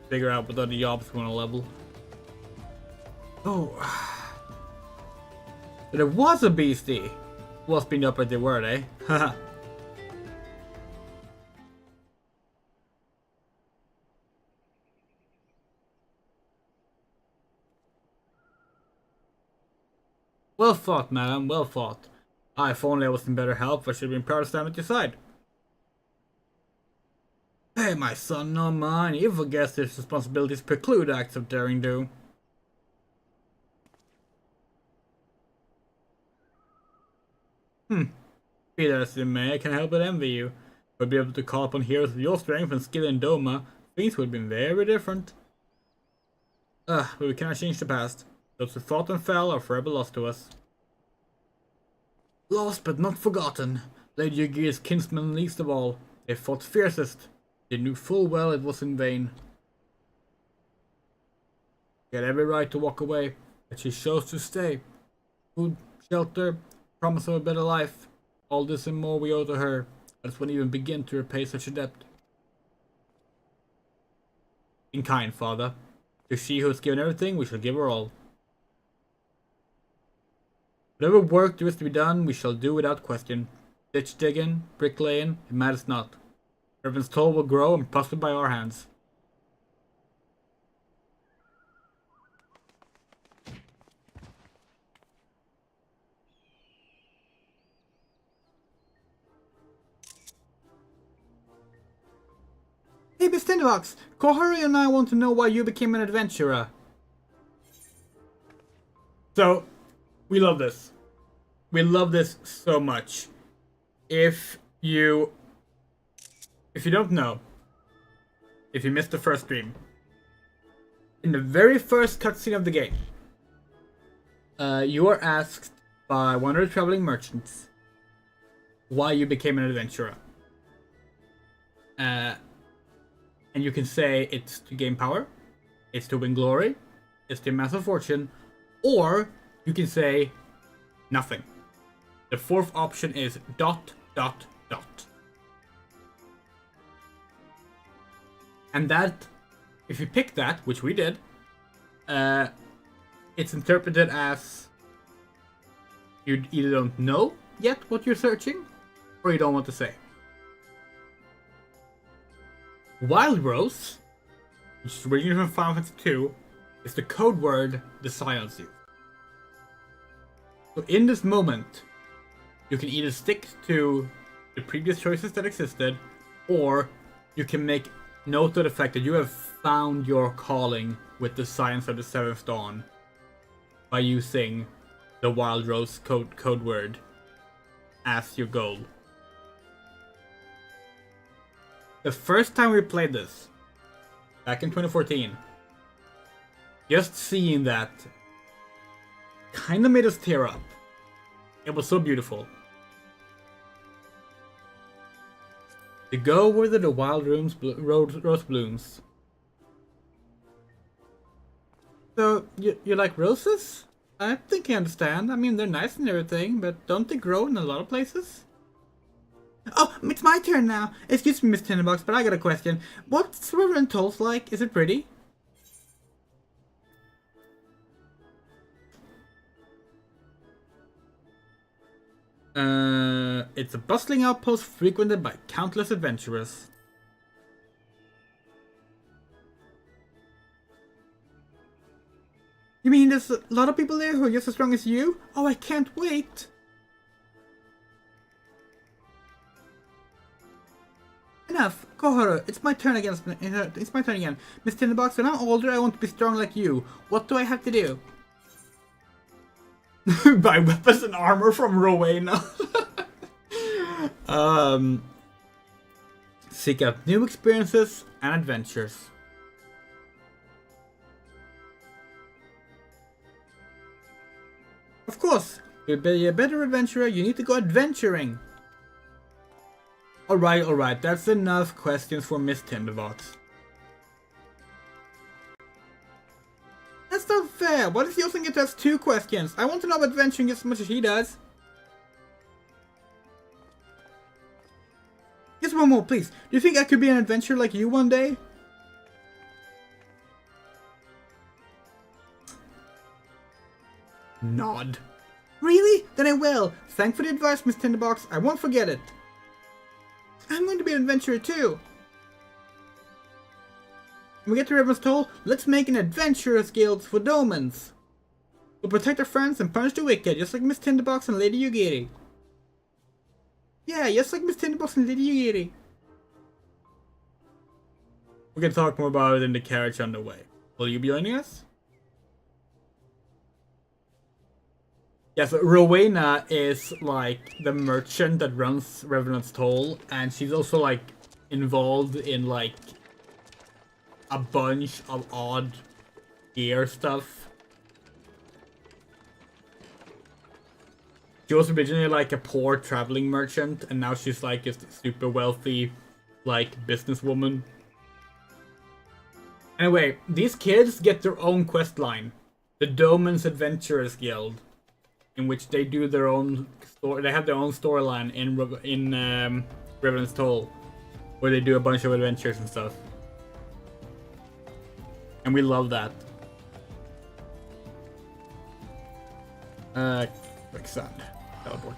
figure out what other jobs we want to level. Oh, there was a beastie. Was being up at the word, eh? Haha. Well fought, madam, well fought. If only I was in better health, I should have been proud to stand at your side. Hey, my son, not mine. You forget his responsibilities preclude acts of daring do. Be that as it may, I can't help but envy you. If I'd be able to call upon heroes of your strength and skill in Doma, things would have been very different. But we cannot change the past. Those who fought and fell are forever lost to us. Lost but not forgotten. Lady Yugiri's kinsmen least of all. They fought fiercest. They knew full well it was in vain. She had every right to walk away, but she chose to stay. Food, shelter, promise of a better life. All this and more we owe to her. But it won't even begin to repay such a debt. In kind, father. To she who has given everything, we shall give her all. Whatever work there is to be done, we shall do without question. Ditch digging, bricklaying, it matters not. Irvin's toll will grow and prosper by our hands. Hey, Miss Tinderbox! Kohari and I want to know why you became an adventurer. So, we love this. We love this so much. If you don't know, if you missed the first stream, in the very first cutscene of the game, you are asked by one of the traveling merchants why you became an adventurer. And you can say it's to gain power, it's to win glory, it's to amass a fortune, or you can say nothing. The fourth option is ... And that, if you pick that, which we did, it's interpreted as you either don't know yet what you're searching, or you don't want to say. Wild Rose, which is originally from Final Fantasy II, is the code word the Scions use. So in this moment, you can either stick to the previous choices that existed, or you can make note of the fact that you have found your calling with the Scions of the Seventh Dawn by using the Wild Rose code word as your goal. The first time we played this, back in 2014, just seeing that kind of made us tear up. It was so beautiful. To go where the wild rose blooms. So, you like roses? I think I understand. I mean, they're nice and everything, but don't they grow in a lot of places? Oh, it's my turn now. Excuse me, Miss Tinderbox, but I got a question. What's Reverend Toll's like? Is it pretty? It's a bustling outpost frequented by countless adventurers. You mean there's a lot of people there who are just as strong as you? Oh, I can't wait! Enough, Kohoro. It's my turn again. It's my turn again. Miss Tinderbox, when I'm older, I want to be strong like you. What do I have to do? Buy weapons and armor from Rowena. Seek out new experiences and adventures. Of course, to be a better adventurer, you need to go adventuring. Alright, that's enough questions for Miss Tinderbox. That's not fair. What if Yosen gets asked 2 questions? I want to know about adventuring just as much as he does. Just one more, please. Do you think I could be an adventurer like you one day? Nod. Really? Then I will. Thanks for the advice, Miss Tinderbox. I won't forget it. I'm going to be an adventurer too. When we get to Reverend's Toll, let's make an adventurers guild for Domans. We'll protect our friends and punish the wicked, just like Miss Tinderbox and Lady Yugiri. Yeah, just like Miss Tinderbox and Lady Yugiri. We can talk more about it in the carriage on the way. Will you be joining us? Yes, Rowena is like the merchant that runs Revenant's Toll, and she's also like involved in like a bunch of odd gear stuff. She was originally like a poor traveling merchant, and now she's like a super wealthy like businesswoman. Anyway, these kids get their own quest line, the Doman's Adventurers Guild, in which they do their own story. They have their own storyline in Revenant's Toll, where they do a bunch of adventures and stuff. And we love that. Quicksand. Teleport.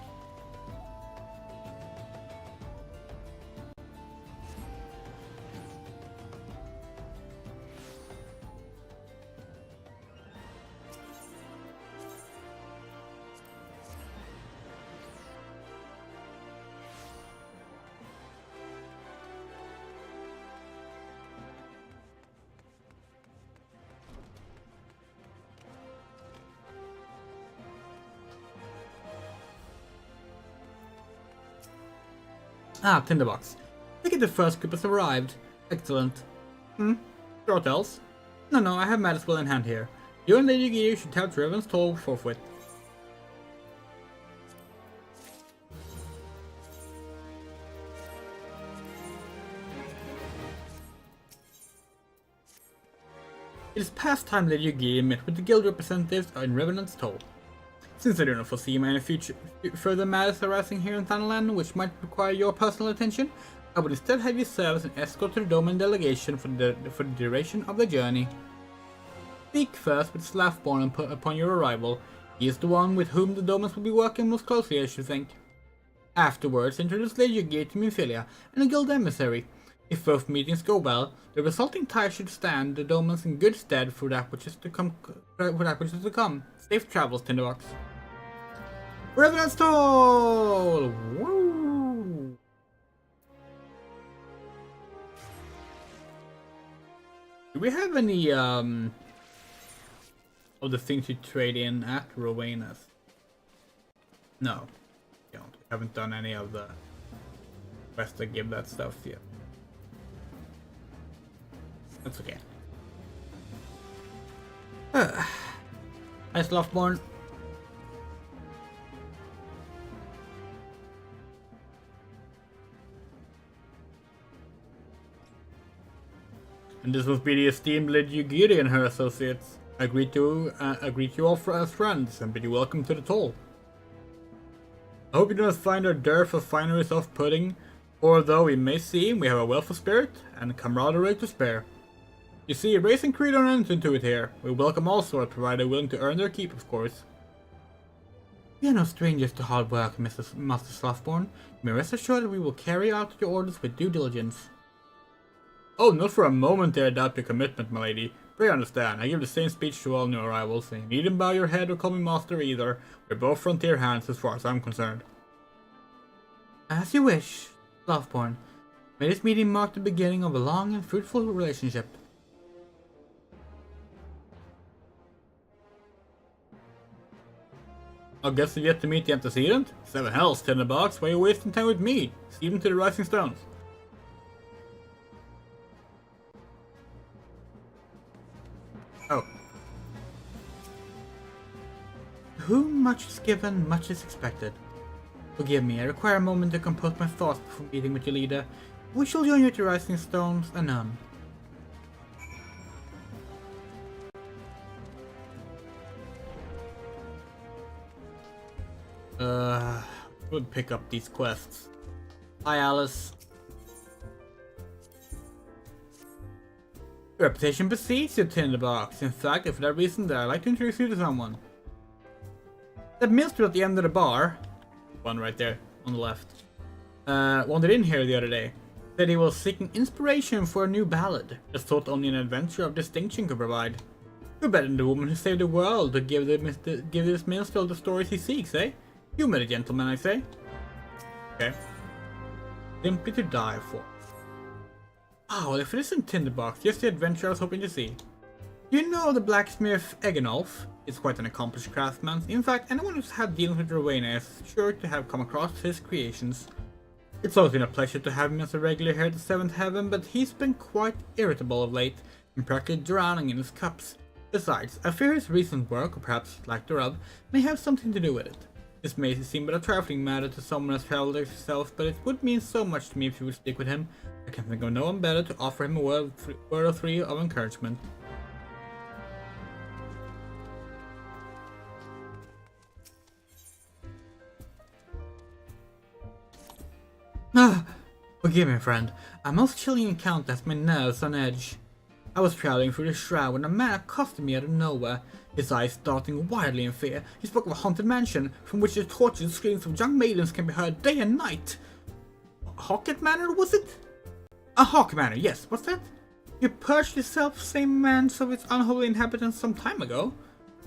Ah, Tinderbox. Look at the first group has arrived. Excellent. What else? No, I have Madiswell in hand here. You and Lady Giri should tell Revenant's Toll forthwith. It is past time Lady Giri met with the guild representatives in Revenant's Toll. Since I do not foresee any further matters arising here in Thanalan which might require your personal attention, I would instead have you serve as an escort to the Doman delegation for the duration of the journey. Speak first with Slaffborn upon your arrival. He is the one with whom the Domans will be working most closely, I should think. Afterwards, introduce Lady Yugiri to Minfilia and a guild emissary. If both meetings go well, the resulting tie should stand the Domans in good stead for that which is to come. Safe travels, Tinderbox. Revenant's Toll! Woo! Do we have any of the things you trade in at Rowena's? No, we don't. We haven't done any of the quests that give that stuff yet. That's okay. Nice Loftborn. And this must be the esteemed Lady Yugiri and her associates. I greet you all as friends and bid you welcome to the toll. I hope you do not find our dearth of fineries off-putting, for though we may seem, we have a wealth of spirit and camaraderie to spare. You see, race and creed are not into it here. We welcome all sorts, provided willing to earn their keep, of course. We are no strangers to hard work, Master Slothborn. You may rest assured that we will carry out your orders with due diligence. Oh, not for a moment dare I doubt your commitment, my lady. Pray understand, I give the same speech to all new arrivals, and you needn't bow your head or call me master either. We're both frontier hands as far as I'm concerned. As you wish, Slothborn. May this meeting mark the beginning of a long and fruitful relationship. I guess you've yet to meet the antecedent? 7 hells, Tinderbox, why are you wasting time with me? Steep him to the rising stones. Oh. To whom much is given, much is expected. Forgive me, I require a moment to compose my thoughts before meeting with your leader. We shall join you at the rising stones anon. We'll pick up these quests. Hi, Alice. Your reputation precedes you, Tinderbox. In fact, if for that reason, I'd like to introduce you to someone. That minstrel at the end of the bar, one right there on the left, wandered in here the other day. Said he was seeking inspiration for a new ballad. Just thought only an adventure of distinction could provide. Who better than the woman who saved the world to give this minstrel the stories he seeks, eh? You met a gentleman, I say. Okay. Simply to die for. Oh, well, if it isn't Tinderbox, just the adventure I was hoping to see. You know the blacksmith Egenolf is quite an accomplished craftsman. In fact, anyone who's had dealings with Rowena is sure to have come across his creations. It's always been a pleasure to have him as a regular here at the 7th Heaven, but he's been quite irritable of late, and practically drowning in his cups. Besides, I fear his recent work, or perhaps lack thereof, may have something to do with it. This may seem but a trifling matter to someone as traveled as yourself, but it would mean so much to me if you would stick with him. I can think of no one better to offer him a word or three of encouragement. Forgive me, friend. A most chilling encounter has my nerves on edge. I was traveling through the shroud when a man accosted me out of nowhere, his eyes darting wildly in fear. He spoke of a haunted mansion, from which the tortured screams of young maidens can be heard day and night. Hawket Manor, was it? A Hawk Manor, yes, what's that? You purged yourself same man's of its unholy inhabitants some time ago?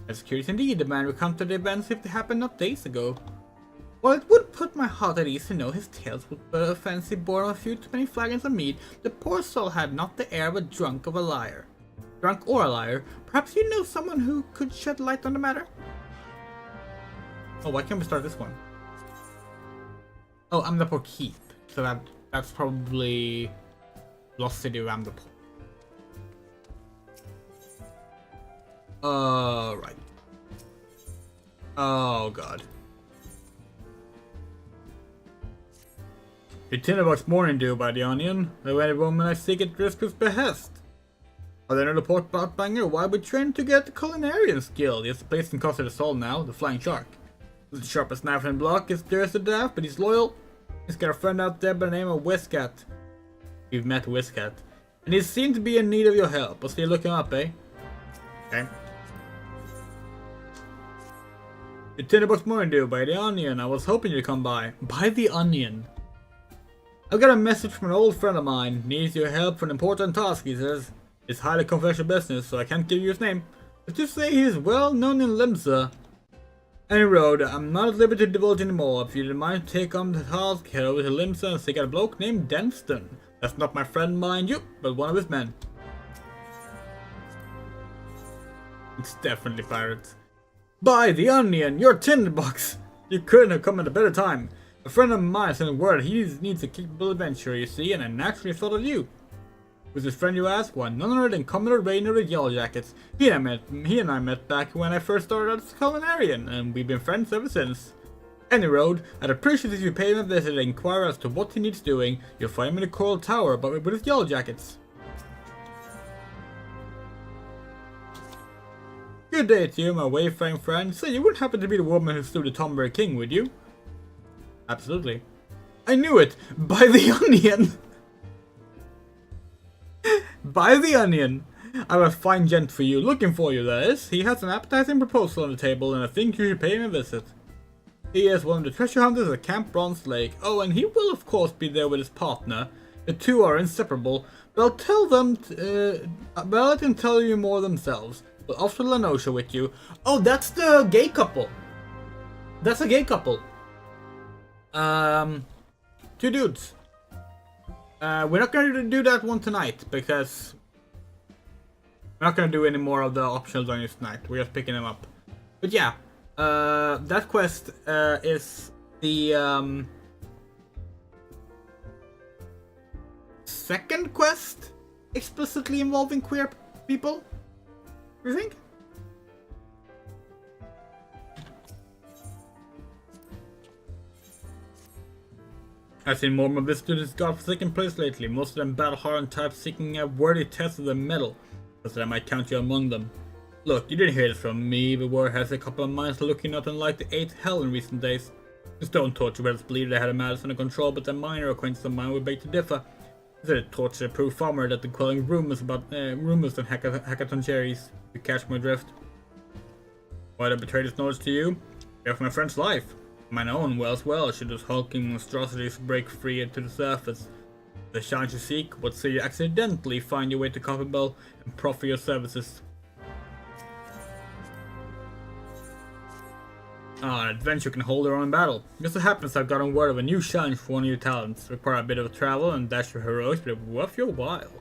That's curious indeed, the man recounted the events if they happened not days ago. While it would put my heart at ease to know his tales would but a fancy born of a few too many flagons of mead, the poor soul had not the air of a drunk or a liar. Perhaps you know someone who could shed light on the matter? Oh, why can't we start this one? Oh, Amdapur Keep. So that's probably Lost City of Amdapur. Right. Oh god. The Tinderbox morning dew by the onion, the very woman I seek at Driscoll's behest. Are there no report about Banger? Why we train to get the Culinarian's Guild? He has a place in Costa del Sol now, the Flying Shark. He's the sharpest knife in the block, he's serious to death, but he's loyal. He's got a friend out there by the name of Whiskat. You've met Whiskat. And he seemed to be in need of your help. Let's see, look him up, eh? Okay. The Tinderbox morning dew by the onion. I was hoping you'd come by. By the onion. I've got a message from an old friend of mine. Needs your help for an important task, he says. It's highly confidential business, so I can't give you his name. But just say he's well known in Limsa. Any road, I'm not at liberty to divulge anymore. If you don't mind to take on the task, head over to Limsa and seek out a bloke named Denston. That's not my friend, mind you, but one of his men. It's definitely pirates. By the onion, your tinderbox! You couldn't have come at a better time. A friend of mine sent word he needs a capable adventurer, you see, and I naturally thought of you. Who's his friend, you ask? Why, none other than Commodore Rainer of the Yellow Jackets. He and I met back when I first started as a culinarian, and we've been friends ever since. Any road, I'd appreciate if you pay him a visit and inquire as to what he needs doing. You'll find him in the Coral Tower, but with his Yellow Jackets. Good day to you, my wayfaring friend. Say, you wouldn't happen to be the woman who slew the Tomber King, would you? Absolutely. I knew it! By the onion! By the onion! I have a fine gent for you, looking for you, that is. He has an appetizing proposal on the table, and I think you should pay him a visit. He is one of the treasure hunters at Camp Bronze Lake. Oh, and he will of course be there with his partner. The two are inseparable, but I'll tell them, well, let them tell you more themselves. But off to Lanosha with you. Oh, that's the gay couple. That's a gay couple. Two dudes. We're not going to do that one tonight because we're not going to do any more of the optional dungeons tonight. We're just picking them up. But yeah, that quest is the second quest explicitly involving queer people. You think? I've seen more of this to this godforsaken place lately, most of them battle-hardened types seeking a worthy test of their mettle, so that I might count you among them. Look, you didn't hear this from me, but word has a couple of minds looking not unlike the 8th hell in recent days. The stone torture brothers believed they had a matter under control, but a minor acquaintance of mine would beg to differ. He said a torture proved far more than quelling rumors about rumors than hackathon cherries. You catch my drift. Why'd I betray this knowledge to you? Fear for my friend's life. Mine own, well as well, should those hulking monstrosities break free to the surface. The chance you seek, what say you accidentally find your way to Copperbell and proffer your services? An adventure can hold their own battle. Just so happens I've gotten word of a new challenge for one of your talents. Require a bit of travel and dash your heroics, but it will worth your while.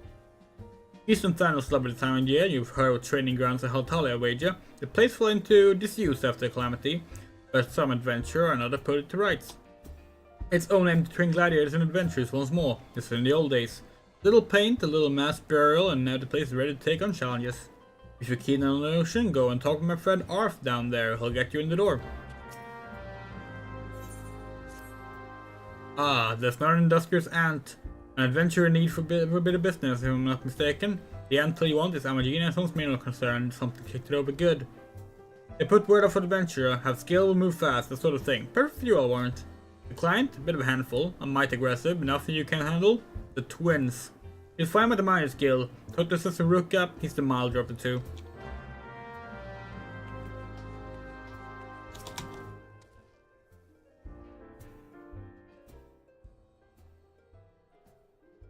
Eastern Thanos lovely time of year. You've heard of training grounds at Haltalia, wager. The place fell into disuse after the calamity, but some adventurer or another put it to rights. Its own aimed to train gladiators and adventurers once more, just in the old days. Little paint, a little mass burial, and now the place is ready to take on challenges. If you're keen on the ocean, go and talk with my friend Arf down there. He'll get you in the door. Ah, there's not an industrious ant. An adventurer in need for a bit of business, if I'm not mistaken. The ant you want is Amagina and some's main concern, something kicked it over good. They put word off for the adventurer, have skill, will move fast, that sort of thing. Perfect for you all, warrant. The client, a bit of a handful, a mite aggressive, nothing you can't handle. The twins. You'll find him at the minor skill. Took the sister Rook up, he's the milder of the two.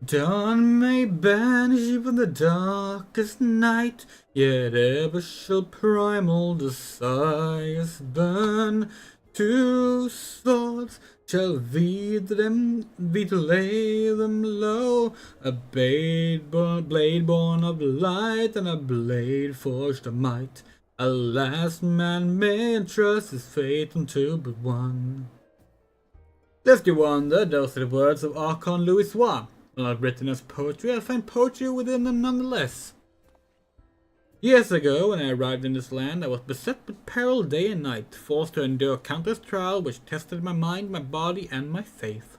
Dawn may banish even the darkest night, yet ever shall primal desires burn. Two swords shall lead to lay them low, a blade born of light and a blade forged of might. A last man may entrust his fate unto but one. Lest you wonder, those are the words of Archon Louisois. While not written as poetry, I find poetry within them nonetheless. Years ago, when I arrived in this land, I was beset with peril day and night, forced to endure countless trials which tested my mind, my body, and my faith.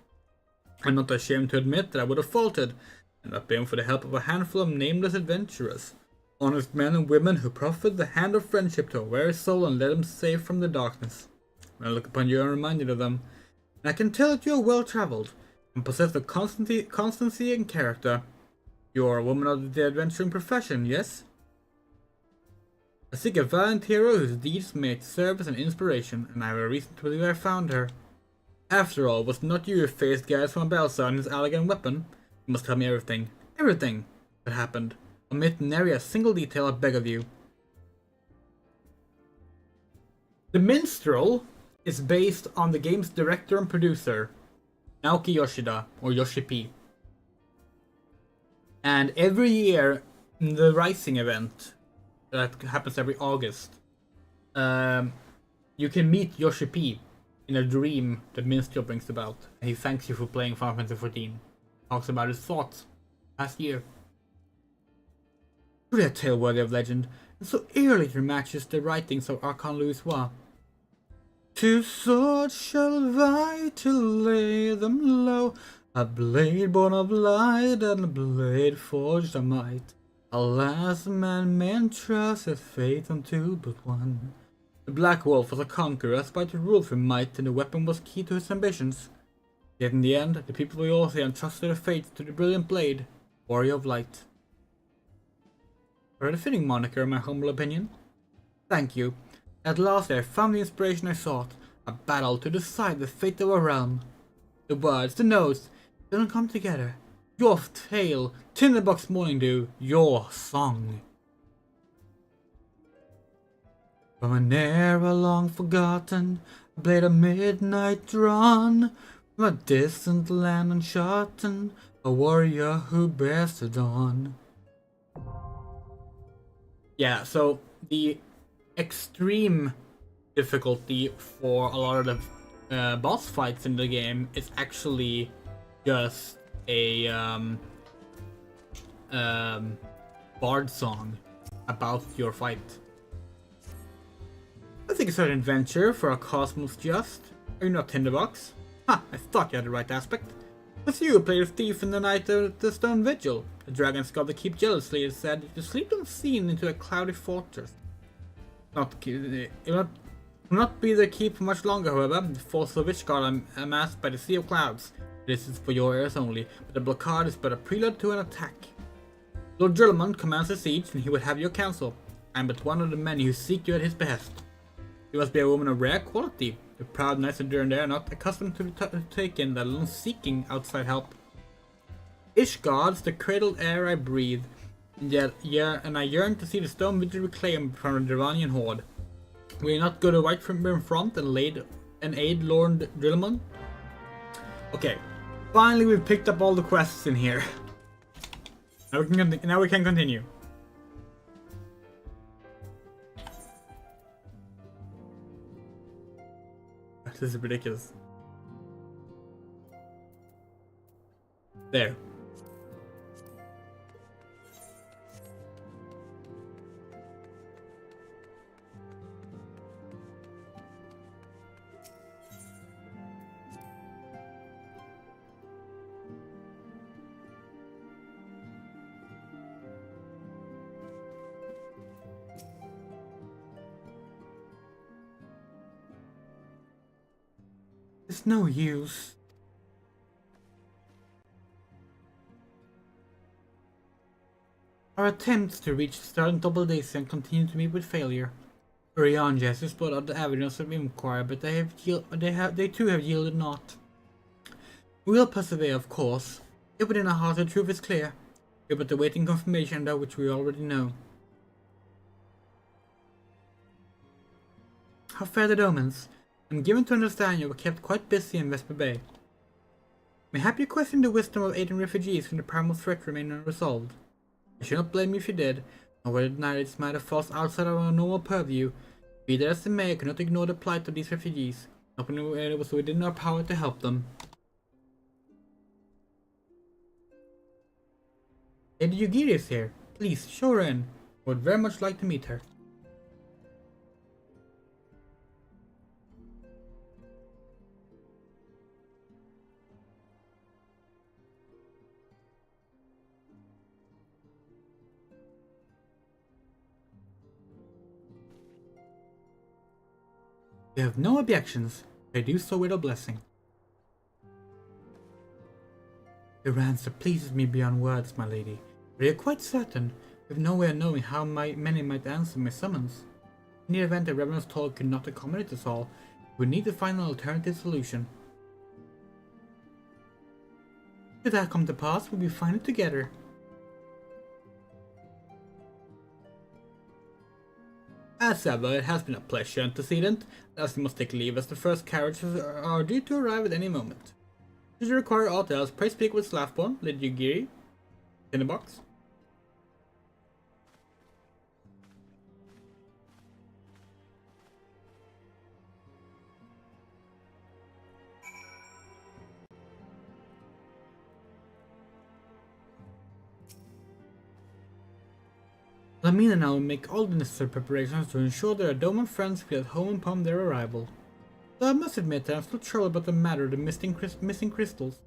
I'm not ashamed to admit that I would have faltered, had not been for the help of a handful of nameless adventurers, honest men and women who proffered the hand of friendship to a weary soul and led them safe from the darkness. When I look upon you, I'm reminded of them, and I can tell that you are well travelled, and possess of constancy and character. You are a woman of the adventuring profession, yes? I seek a valiant hero whose deeds may serve as an inspiration, and I have a reason to believe I found her. After all, was not you who faced Garrus from Belsa and his elegant weapon? You must tell me everything. Everything that happened. Omit nary a single detail, I beg of you. The Minstrel is based on the game's director and producer, Naoki Yoshida, or Yoshi P. And every year, in the Rising event, that happens every August, you can meet Yoshi P in a dream that Minstrel brings about. And he thanks you for playing Final Fantasy 14. Talks about his thoughts past year. Truly a tale worthy of legend, and so eerily it matches the writings of Archon Louisoix. Two swords shall vie to lay them low, a blade born of light and a blade forged of might. Alas, man may entrust his fate unto but one. The Black Wolf was a conqueror, aspired to rule for might, and the weapon was key to his ambitions. Yet in the end, the people of Eorzea entrusted their fate to the brilliant blade, Warrior of Light. A fitting moniker, in my humble opinion. Thank you. At last I found the inspiration I sought, a battle to decide the fate of our realm. The words, the notes, they don't come together. Your tale, Tinderbox Morning Dew, your song. From an era long forgotten, a blade of midnight drawn, from a distant land unshotten, a warrior who bears the dawn. Yeah, so the extreme difficulty for a lot of the boss fights in the game is actually just a bard song about your fight. I think it's an adventure for a cosmos just. Are you not Tinderbox? Ha, I thought you had the right aspect. It was you who played a thief in the night of the Stone Vigil. The dragons guard the keep jealously, it said, to sleep unseen into a cloudy fortress. It will not be the keep for much longer, however. The forces of Ishgard are amassed by the Sea of Clouds. This is for your ears only, but the blockade is but a prelude to an attack. Lord Drillamon commands the siege, and he would have your counsel. I am but one of the many who seek you at his behest. You must be a woman of rare quality. The proud knights of Lesbiandrea are not accustomed to take in, let alone seeking outside help. Ishgard's the cradled air I breathe, and I yearn to see the Stone Vigil reclaimed from the Duranian horde. Will you not go to Whiterun front and aid Lord Drillamon? Okay, finally we've picked up all the quests in here. Now we can continue. This is ridiculous. There. It's no use. Our attempts to reach the Southern Double Daisy continue to meet with failure. Orion has explored other avenues of inquiry, but they too have yielded naught. We will persevere, of course. If within our hearts the truth is clear, we are but awaiting confirmation that which we already know. How fare the omens? I'm given to understand you were kept quite busy in Vesper Bay. Mayhap you question the wisdom of aiding refugees when the primal threat remained unresolved. I should not blame you if you did, nor would I deny its matter falls outside our normal purview. Be that as it may, I cannot ignore the plight of these refugees, not when it was within our power to help them. Lady Yugiri is here. Please, show her in. I would very much like to meet her. You have no objections. I do so with a blessing. Your answer pleases me beyond words, my lady. But you're quite certain, with no way of knowing how many might answer my summons. In the event that Reverend's talk could not accommodate us all, we need to find an alternative solution. If that come to pass, we'll be finally together. As ever, it has been a pleasure antecedent, as we must take leave as the first carriages are due to arrive at any moment. Should you require aught else, pray speak with Slaftborn, Lady Yugiri, in the box. Lamina and I will make all the necessary preparations to ensure that our Dome friends feel at home upon their arrival. Though I must admit that I'm still troubled about the matter of the missing crystals.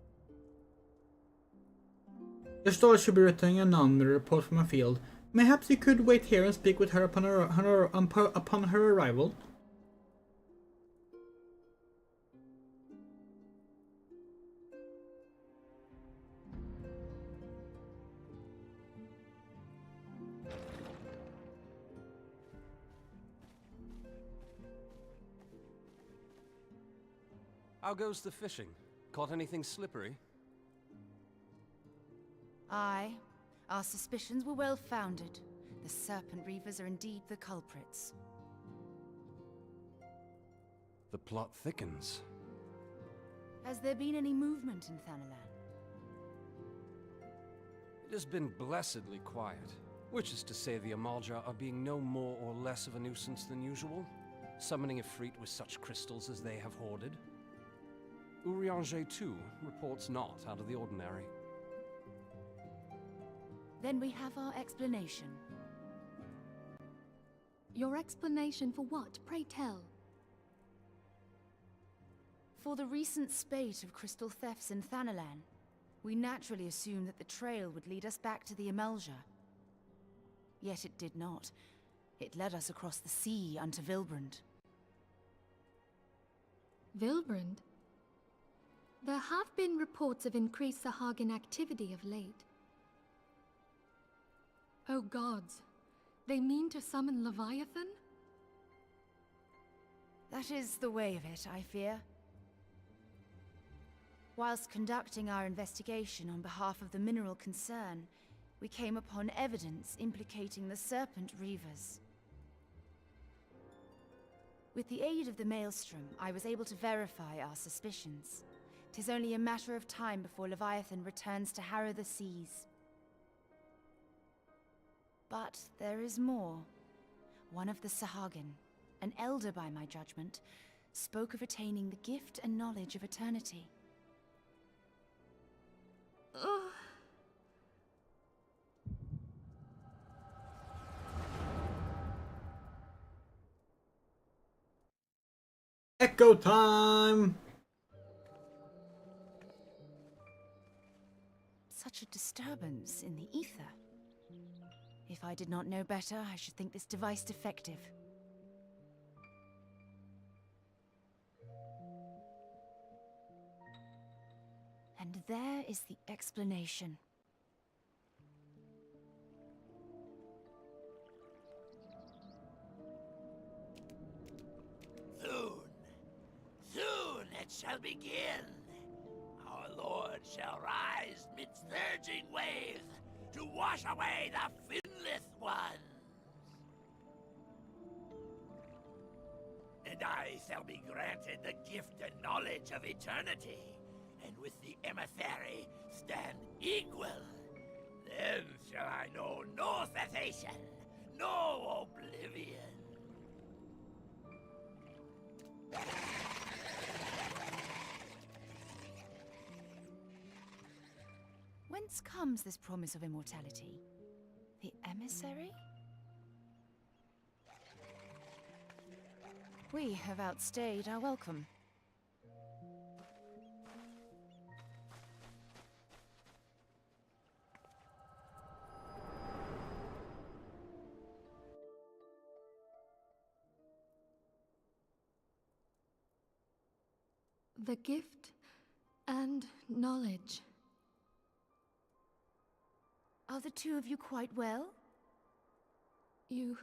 Your story should be returning anon with a report from a field. Mayhaps you could wait here and speak with her upon her arrival. How goes the fishing? Caught anything slippery? Aye. Our suspicions were well founded. The Serpent Reavers are indeed the culprits. The plot thickens. Has there been any movement in Thanalan? It has been blessedly quiet, which is to say the Amalja are being no more or less of a nuisance than usual, summoning Ifrit with such crystals as they have hoarded. Urianger, too, reports not out of the ordinary. Then we have our explanation. Your explanation for what, pray tell? For the recent spate of crystal thefts in Thanalan, we naturally assumed that the trail would lead us back to the Amalja. Yet it did not. It led us across the sea unto Vilbrand. Vilbrand? There have been reports of increased Sahagin activity of late. Oh gods, they mean to summon Leviathan? That is the way of it, I fear. Whilst conducting our investigation on behalf of the mineral concern, we came upon evidence implicating the Serpent Reavers. With the aid of the Maelstrom, I was able to verify our suspicions. 'Tis only a matter of time before Leviathan returns to harrow the seas. But there is more. One of the Sahagin, an elder by my judgment, spoke of attaining the gift and knowledge of eternity. Ugh. Echo time! Such a disturbance in the ether. If I did not know better, I should think this device defective. And there is the explanation. Soon it shall begin. Our Lord shall rise midst surging waves to wash away the finless ones. And I shall be granted the gift and knowledge of eternity, and with the emissary stand equal. Then shall I know no cessation, no oblivion. Whence comes this promise of immortality? The emissary? We have outstayed our welcome. The gift and knowledge. Are the two of you quite well? You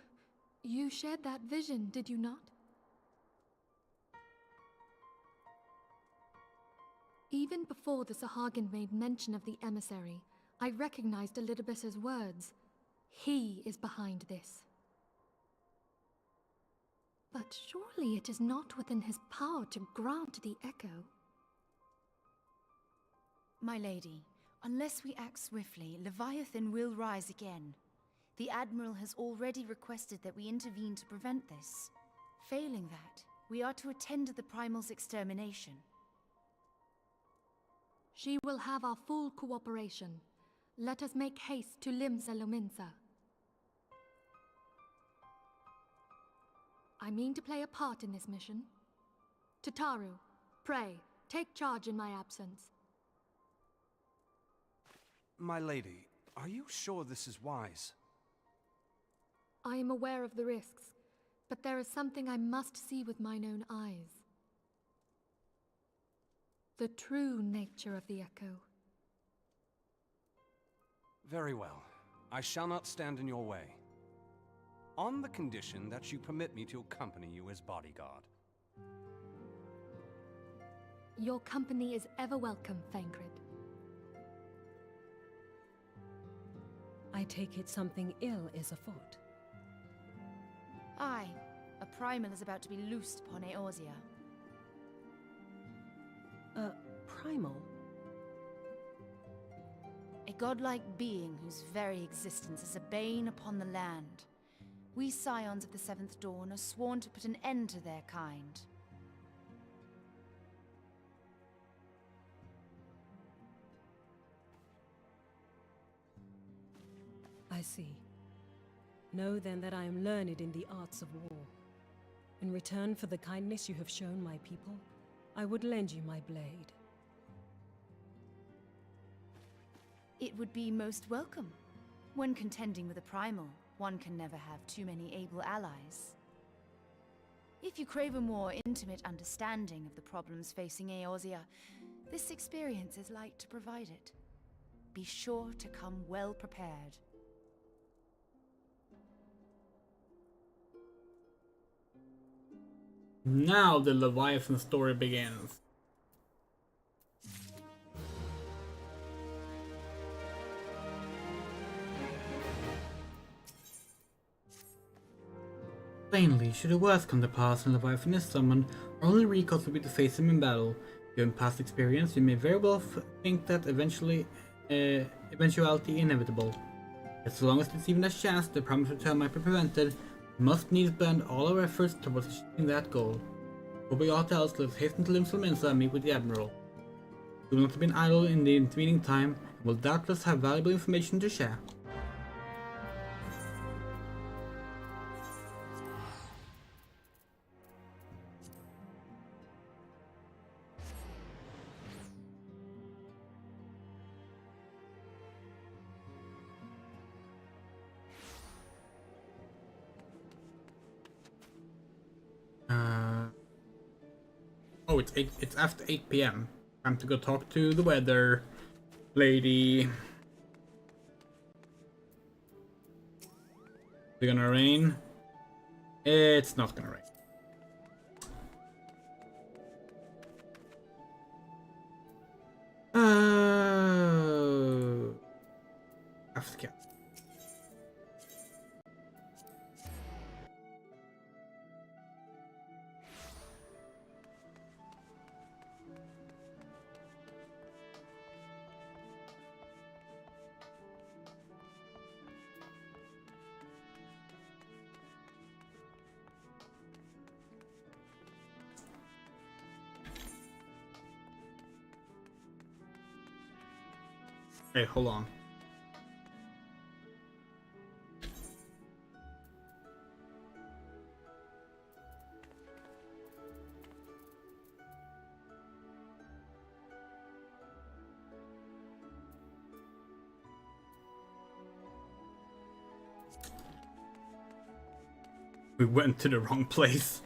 shared that vision, did you not? Even before the Sahagin made mention of the emissary, I recognized Elidibus's words. He is behind this. But surely it is not within his power to grant the echo. My lady, unless we act swiftly, Leviathan will rise again. The Admiral has already requested that we intervene to prevent this. Failing that, we are to attend to the Primal's extermination. She will have our full cooperation. Let us make haste to Limsa Lominsa. I mean to play a part in this mission. Tataru, pray, take charge in my absence. My lady, are you sure this is wise? I am aware of the risks, but there is something I must see with mine own eyes. The true nature of the echo. Very well. I shall not stand in your way. On the condition that you permit me to accompany you as bodyguard. Your company is ever welcome, Thancred. I take it something ill is afoot. Aye, a Primal is about to be loosed upon Eorzea. Primal? A godlike being whose very existence is a bane upon the land. We scions of the Seventh Dawn are sworn to put an end to their kind. I see. Know then that I am learned in the arts of war. In return for the kindness you have shown my people, I would lend you my blade. It would be most welcome. When contending with a Primal, one can never have too many able allies. If you crave a more intimate understanding of the problems facing Eorzea, this experience is like to provide it. Be sure to come well prepared. Now the Leviathan story begins. Plainly, should the worst come to pass and Leviathan is summoned, our only recourse will be to face him in battle. Given past experience, you may very well think that eventuality inevitable. As long as it's even a chance, the promised return might be prevented. We must needs bend all our efforts towards achieving that goal. Before we aught else, let us hasten to Limsa Lominsa and meet with the Admiral. We will not have been idle in the intervening time, and will doubtless have valuable information to share. Oh, it's after 8 p.m. Time to go talk to the weather lady. Is it gonna rain? It's not gonna rain. After cat. Hey, hold on. We went to the wrong place.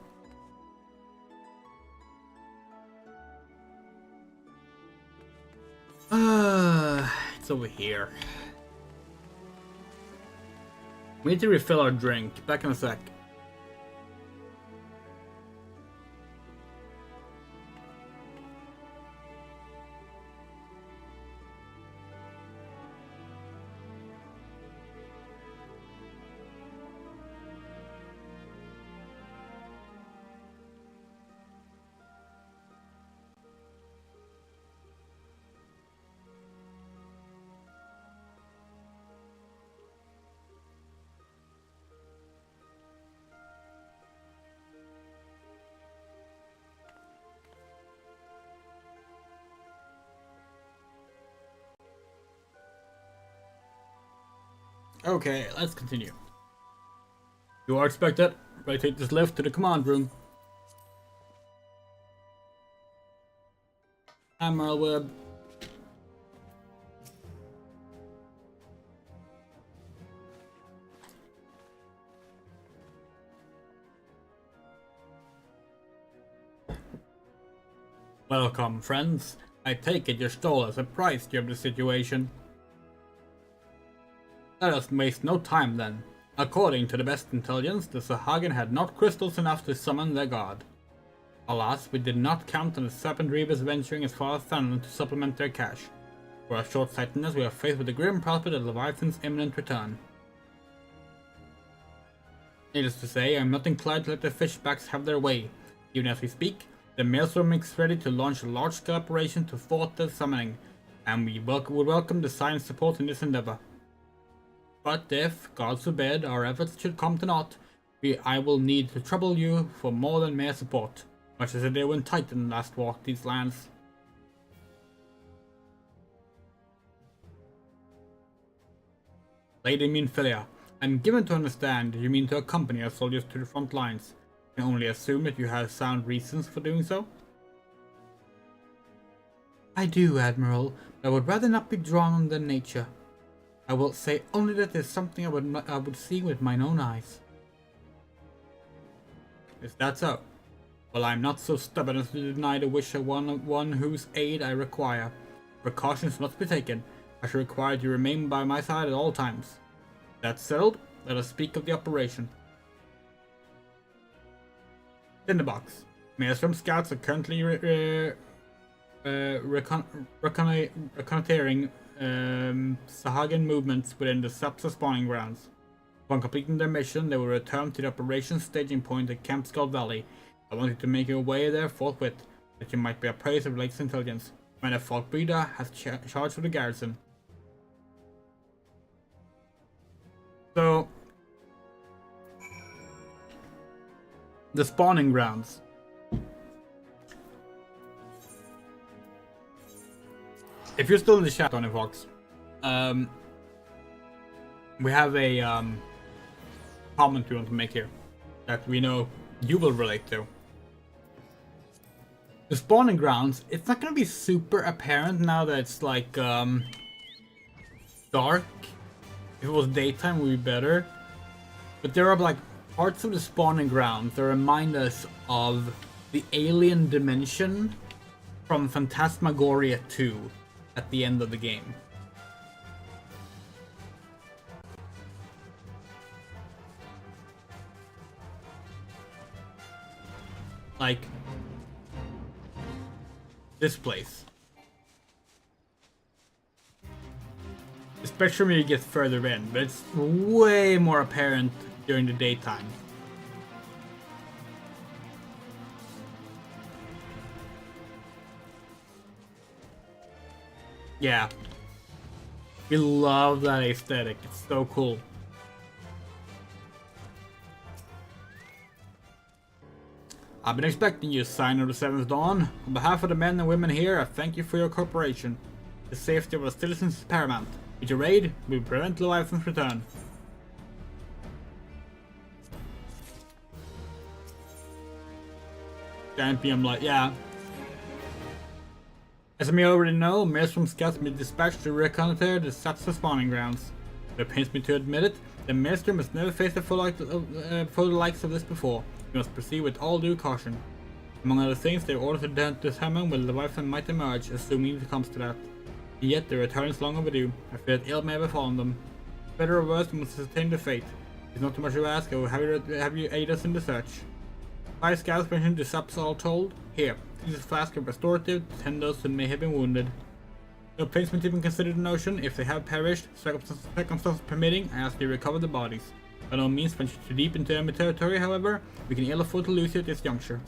It's over here. We need to refill our drink. Back in a sec. Okay, let's continue. You are expected. Right, take this lift to the command room. Emerald Web. Welcome, friends. I take it your stole as a prize of the situation. Let us waste no time then. According to the best intelligence, the Sahagin had not crystals enough to summon their god. Alas, we did not count on the Serpent Reavers venturing as far as Thanalan to supplement their cache. For our short-sightedness, we are faced with the grim prospect of Leviathan's imminent return. Needless to say, I am not inclined to let the fishbacks have their way. Even as we speak, the Maelstrom makes ready to launch a large-scale operation to thwart their summoning, and we would welcome the science support in this endeavor. But if, God forbid, our efforts should come to naught, I will need to trouble you for more than mere support, much as I did when Titan last walked these lands. Lady Minfilia, I'm given to understand you mean to accompany our soldiers to the front lines. I can only assume that you have sound reasons for doing so. I do, Admiral, but I would rather not be drawn on their nature. I will say only that it is something I would see with mine own eyes. Is that so? Well, I am not so stubborn as to deny the wish of one whose aid I require. Precautions must be taken. I shall require you to remain by my side at all times. That settled, let us speak of the operation. Tinderbox. Maelstrom scouts are currently reconnoitering Sahagin movements within the Sapsa spawning grounds. Upon completing their mission, they will return to the operations staging point at Camp Skull Valley. I want you to make your way there forthwith, that you might be appraised of latest intelligence. Commander Falk Breda has charge of the garrison. So, the spawning grounds. If you're still in the chat, Tony Fox, we have a comment we want to make here that we know you will relate to. The spawning grounds, it's not going to be super apparent now that it's like dark. If it was daytime, it would be better. But there are like parts of the spawning grounds that remind us of the alien dimension from Phantasmagoria 2 at the end of the game. Like this place. Especially when you get further in, but it's way more apparent during the daytime. Yeah. We love that aesthetic. It's so cool. I've been expecting you, Sign of the Seventh Dawn. On behalf of the men and women here, I thank you for your cooperation. The safety of our citizens is paramount. With your aid, we will prevent Leviathan's return. Giant PM light, yeah. As we already know, Maelstrom scouts have been dispatched to reconnoiter the Satsa spawning grounds. It pains me to admit it, the Maelstrom has never faced a full likes of this before. We must proceed with all due caution. Among other things, they are ordered to determine when Leviathan might emerge, assuming it comes to that. Yet their return is long overdue. I fear that ill may have befallen them. Better or worse, we must ascertain the fate. It's not too much to ask, I will have you aid us in the search. 5 scouts mentioned the subs all told. Here, use a flask of restorative to tend those who may have been wounded. No placement even considered the notion. If they have perished, circumstances permitting, I ask you to recover the bodies. By no means venture too deep into enemy territory, however, we can ill afford to lose you at this juncture.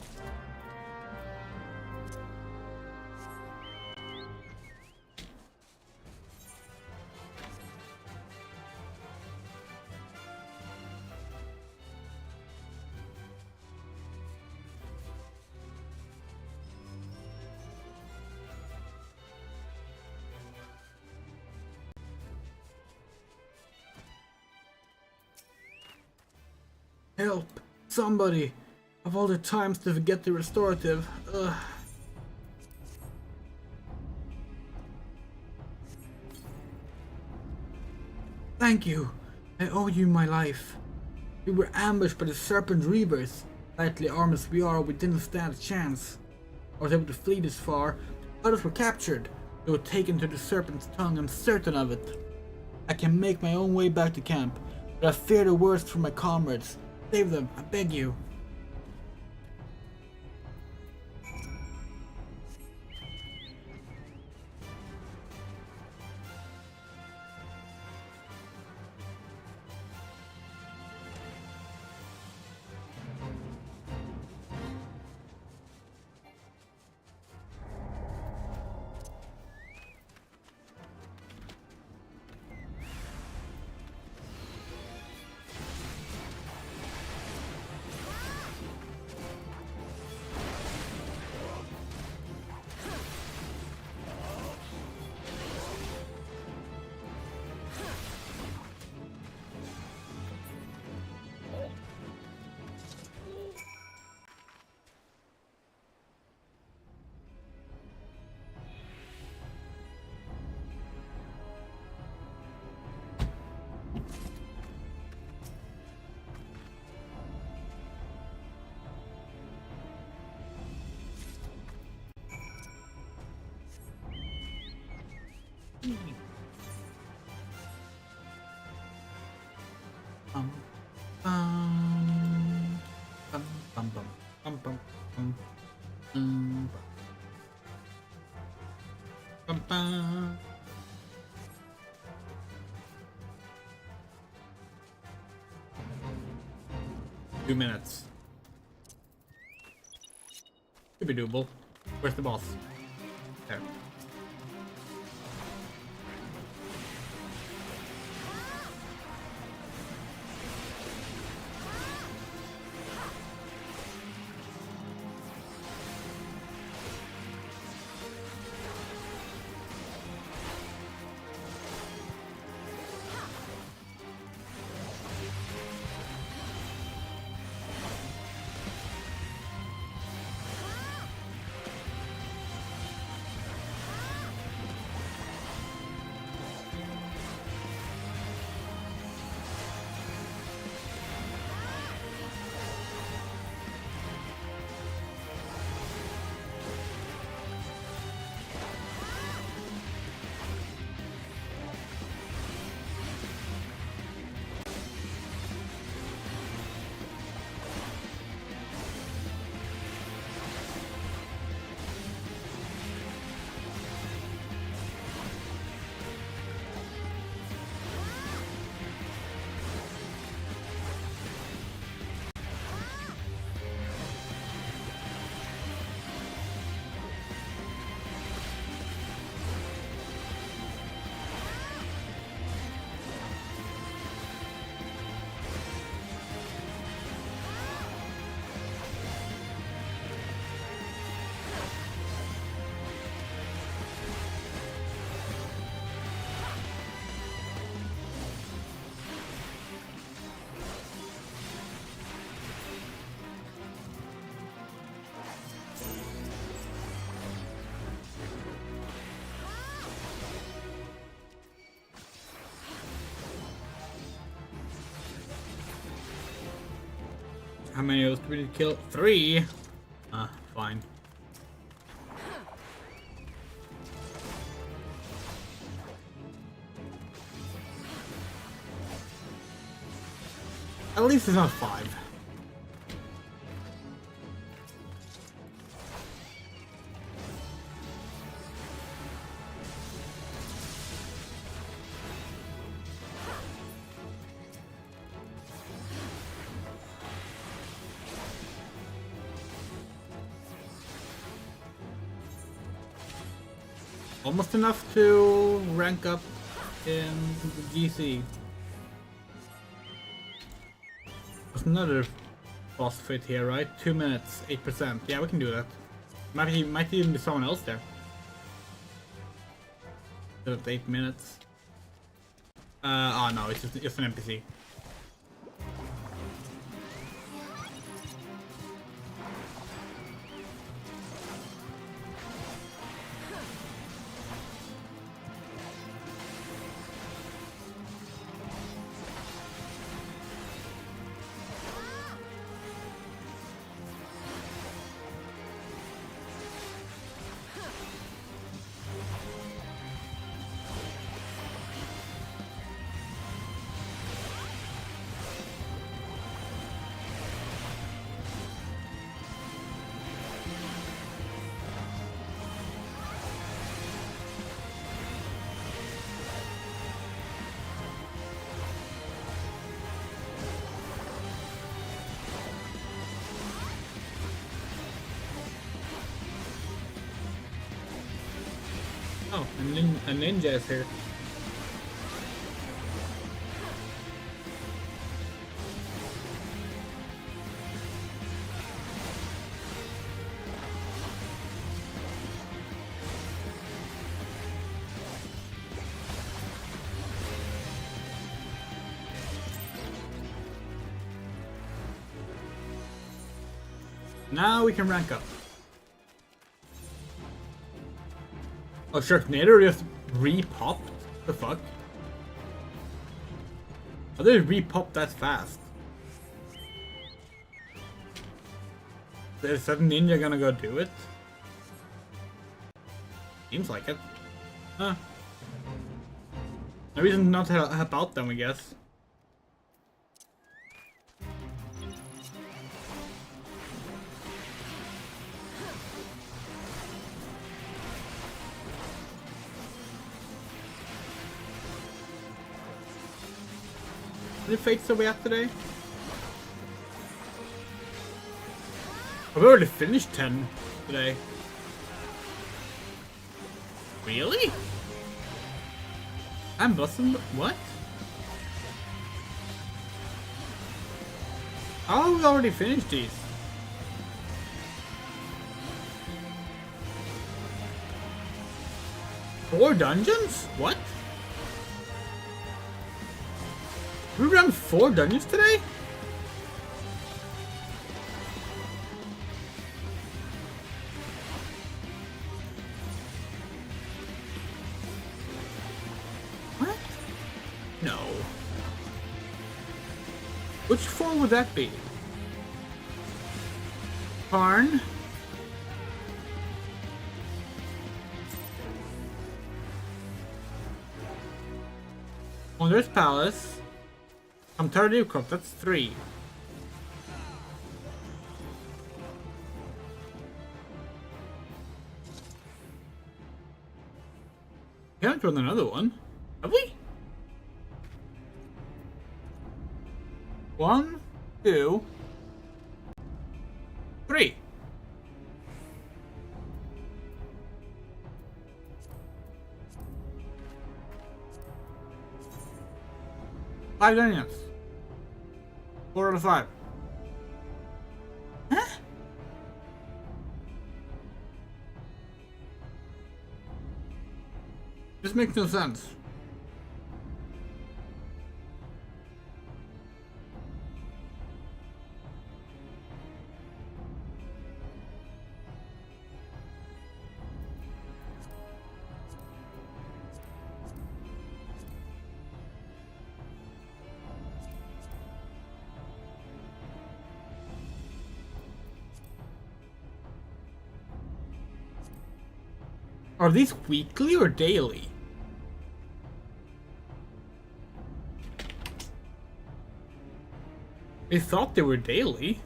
Help! Somebody! Of all the times to forget the restorative. Ugh. Thank you! I owe you my life. We were ambushed by the Serpent Reavers. Lightly armed as we are, we didn't stand a chance. I was able to flee this far. Others were captured. They were taken to the Serpent's tongue, I'm certain of it. I can make my own way back to camp, but I fear the worst for my comrades. Save them, I beg you. Two minutes. Could be doable. Where's the boss? There. How many of those do we need to kill? 3? Fine. At least it's not 5. Almost enough to rank up in the GC. There's another boss fight here, right? 2 minutes, 8%. Yeah, we can do that. Might even be someone else there. 8 minutes. Oh no, it's just an NPC. Oh, a ninja is here. Now we can rank up. Oh, Sharknado just re-popped? The fuck? How did it re-pop that fast? Is that ninja gonna go do it? Seems like it. Huh. No reason not to help out them, I guess. Did Fate still out today? I've already finished 10 today. Really? I'm busting. What? Oh, we already finished these. Four dungeons? What? We ran 4 dungeons today? What? No. Which 4 would that be? Barn? Wondrous Palace. Tardive Crop, that's 3. We haven't run another one, have we? 1, 2, 3. Five dungeons. 4 out of 5. Huh? This makes no sense. Are these weekly or daily? I thought they were daily.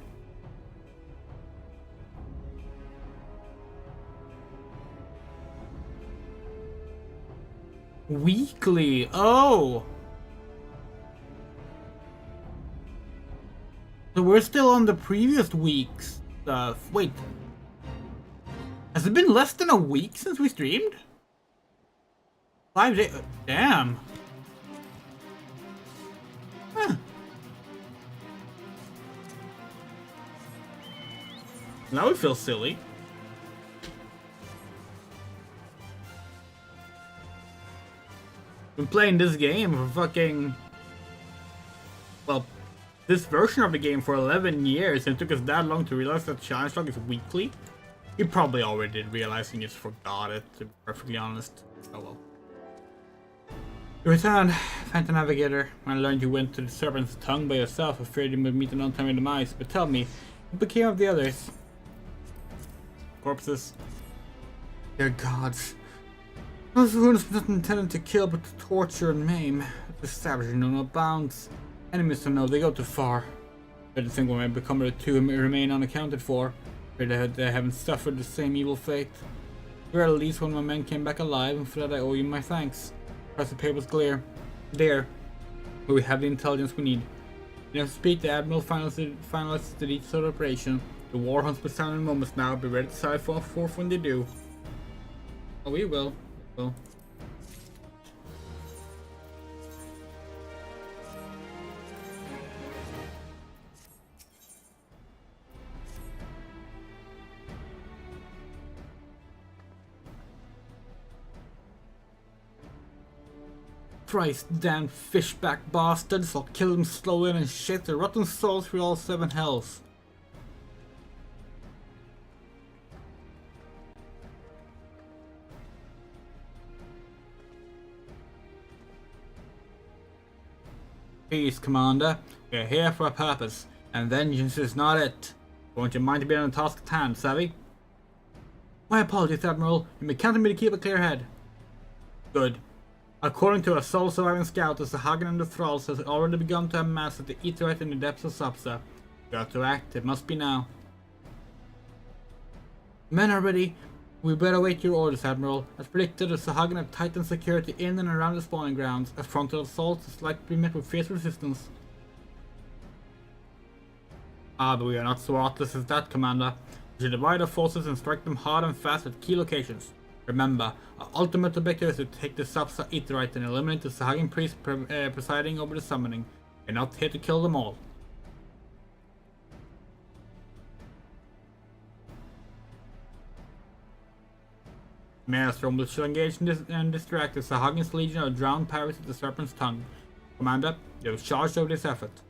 Weekly. Oh. So we're still on the previous week's stuff. Wait. Has it been less than a week since we streamed? 5 days. Damn. Huh. Now it feels silly. Been playing this game for fucking... Well, this version of the game for 11 years, and it took us that long to realize that challenge log is weekly. You probably already did realize and just forgot it, to be perfectly honest. Oh well. You returned, Phantom Navigator. I learned you went to the Serpent's Tongue by yourself, afraid you would meet an untimely demise. But tell me, what became of the others? Corpses. Dear gods. Those wounds were not intended to kill, but to torture and maim. The savages know no bounds. Enemies don't know, they go too far. Better think what may become of the two may remain unaccounted for. They haven't suffered the same evil fate. Where at least one of my men came back alive, and for that I owe you my thanks. Perhaps the paper was clear. There. But we have the intelligence we need. You have to speak, the Admiral finalizes the details of the operation. The war hunts will sound in moments now, be ready to side for when they do. Oh, we will. Cool. Christ, damn fishback bastards! I'll kill them slowly and shit their rotten souls through all 7 hells. Peace, Commander. We're here for a purpose, and vengeance is not it. Won't you mind to be on the task at hand, savvy? My apologies, Admiral. You may count on me to keep a clear head. Good. According to a sole surviving scout, the Sahagin and the Thralls has already begun to amass at the Aetheryte in the depths of Sapsa. We have to act. It must be now. Men are ready. We better await your orders, Admiral. As predicted, the Sahagin have tightened security in and around the spawning grounds. A frontal assault is likely to be met with fierce resistance. Ah, but we are not so heartless as that, Commander. We should divide our forces and strike them hard and fast at key locations. Remember, our ultimate objective is to take the Sapsa Aetheryte and eliminate the Sahagin priest presiding over the summoning. We're not here to kill them all. Maelstrom will shall engage and distract the Sahagin's legion of drowned pirates at the Serpent's Tongue. Commander, you have charged over this effort.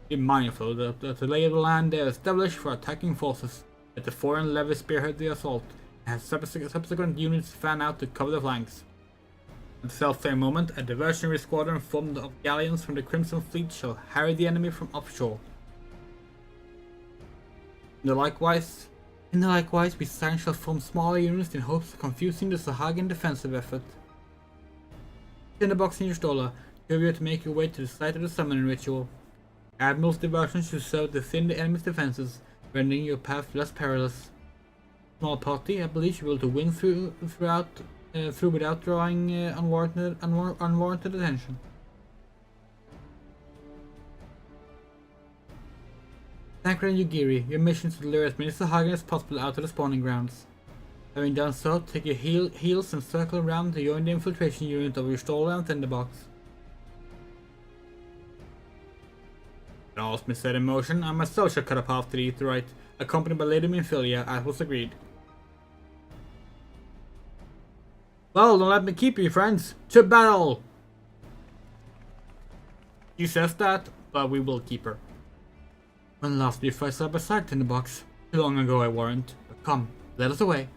Be mindful that the lay of the land there is established for attacking forces. Let the foreign levy spearhead the assault, and have subsequent units fan out to cover the flanks. At the self-same moment, a diversionary squadron formed of galleons from the Crimson Fleet shall harry the enemy from offshore. In the likewise, we shall form smaller units in hopes of confusing the Sahagin defensive effort. Tinderbox in your stola, you have to make your way to the site of the summoning ritual. Admiral's diversion should serve to thin the enemy's defenses, rendering your path less perilous. Small party, I believe you will be able to win through without drawing unwarranted attention. Tancred and Yugiri, your mission is to lure as many Sahagin as possible out of the spawning grounds. Having done so, take your heels and circle around to join the infiltration unit of your stola and tinderbox. With all me set in motion, I myself shall cut a path to the Aetheryte, accompanied by Lady Minfilia, as was agreed. Well, don't let me keep you, friends. To battle! She says that, but we will keep her. When last we fight side by side, Tinderbox. Too long ago, I warrant. But come, let us away.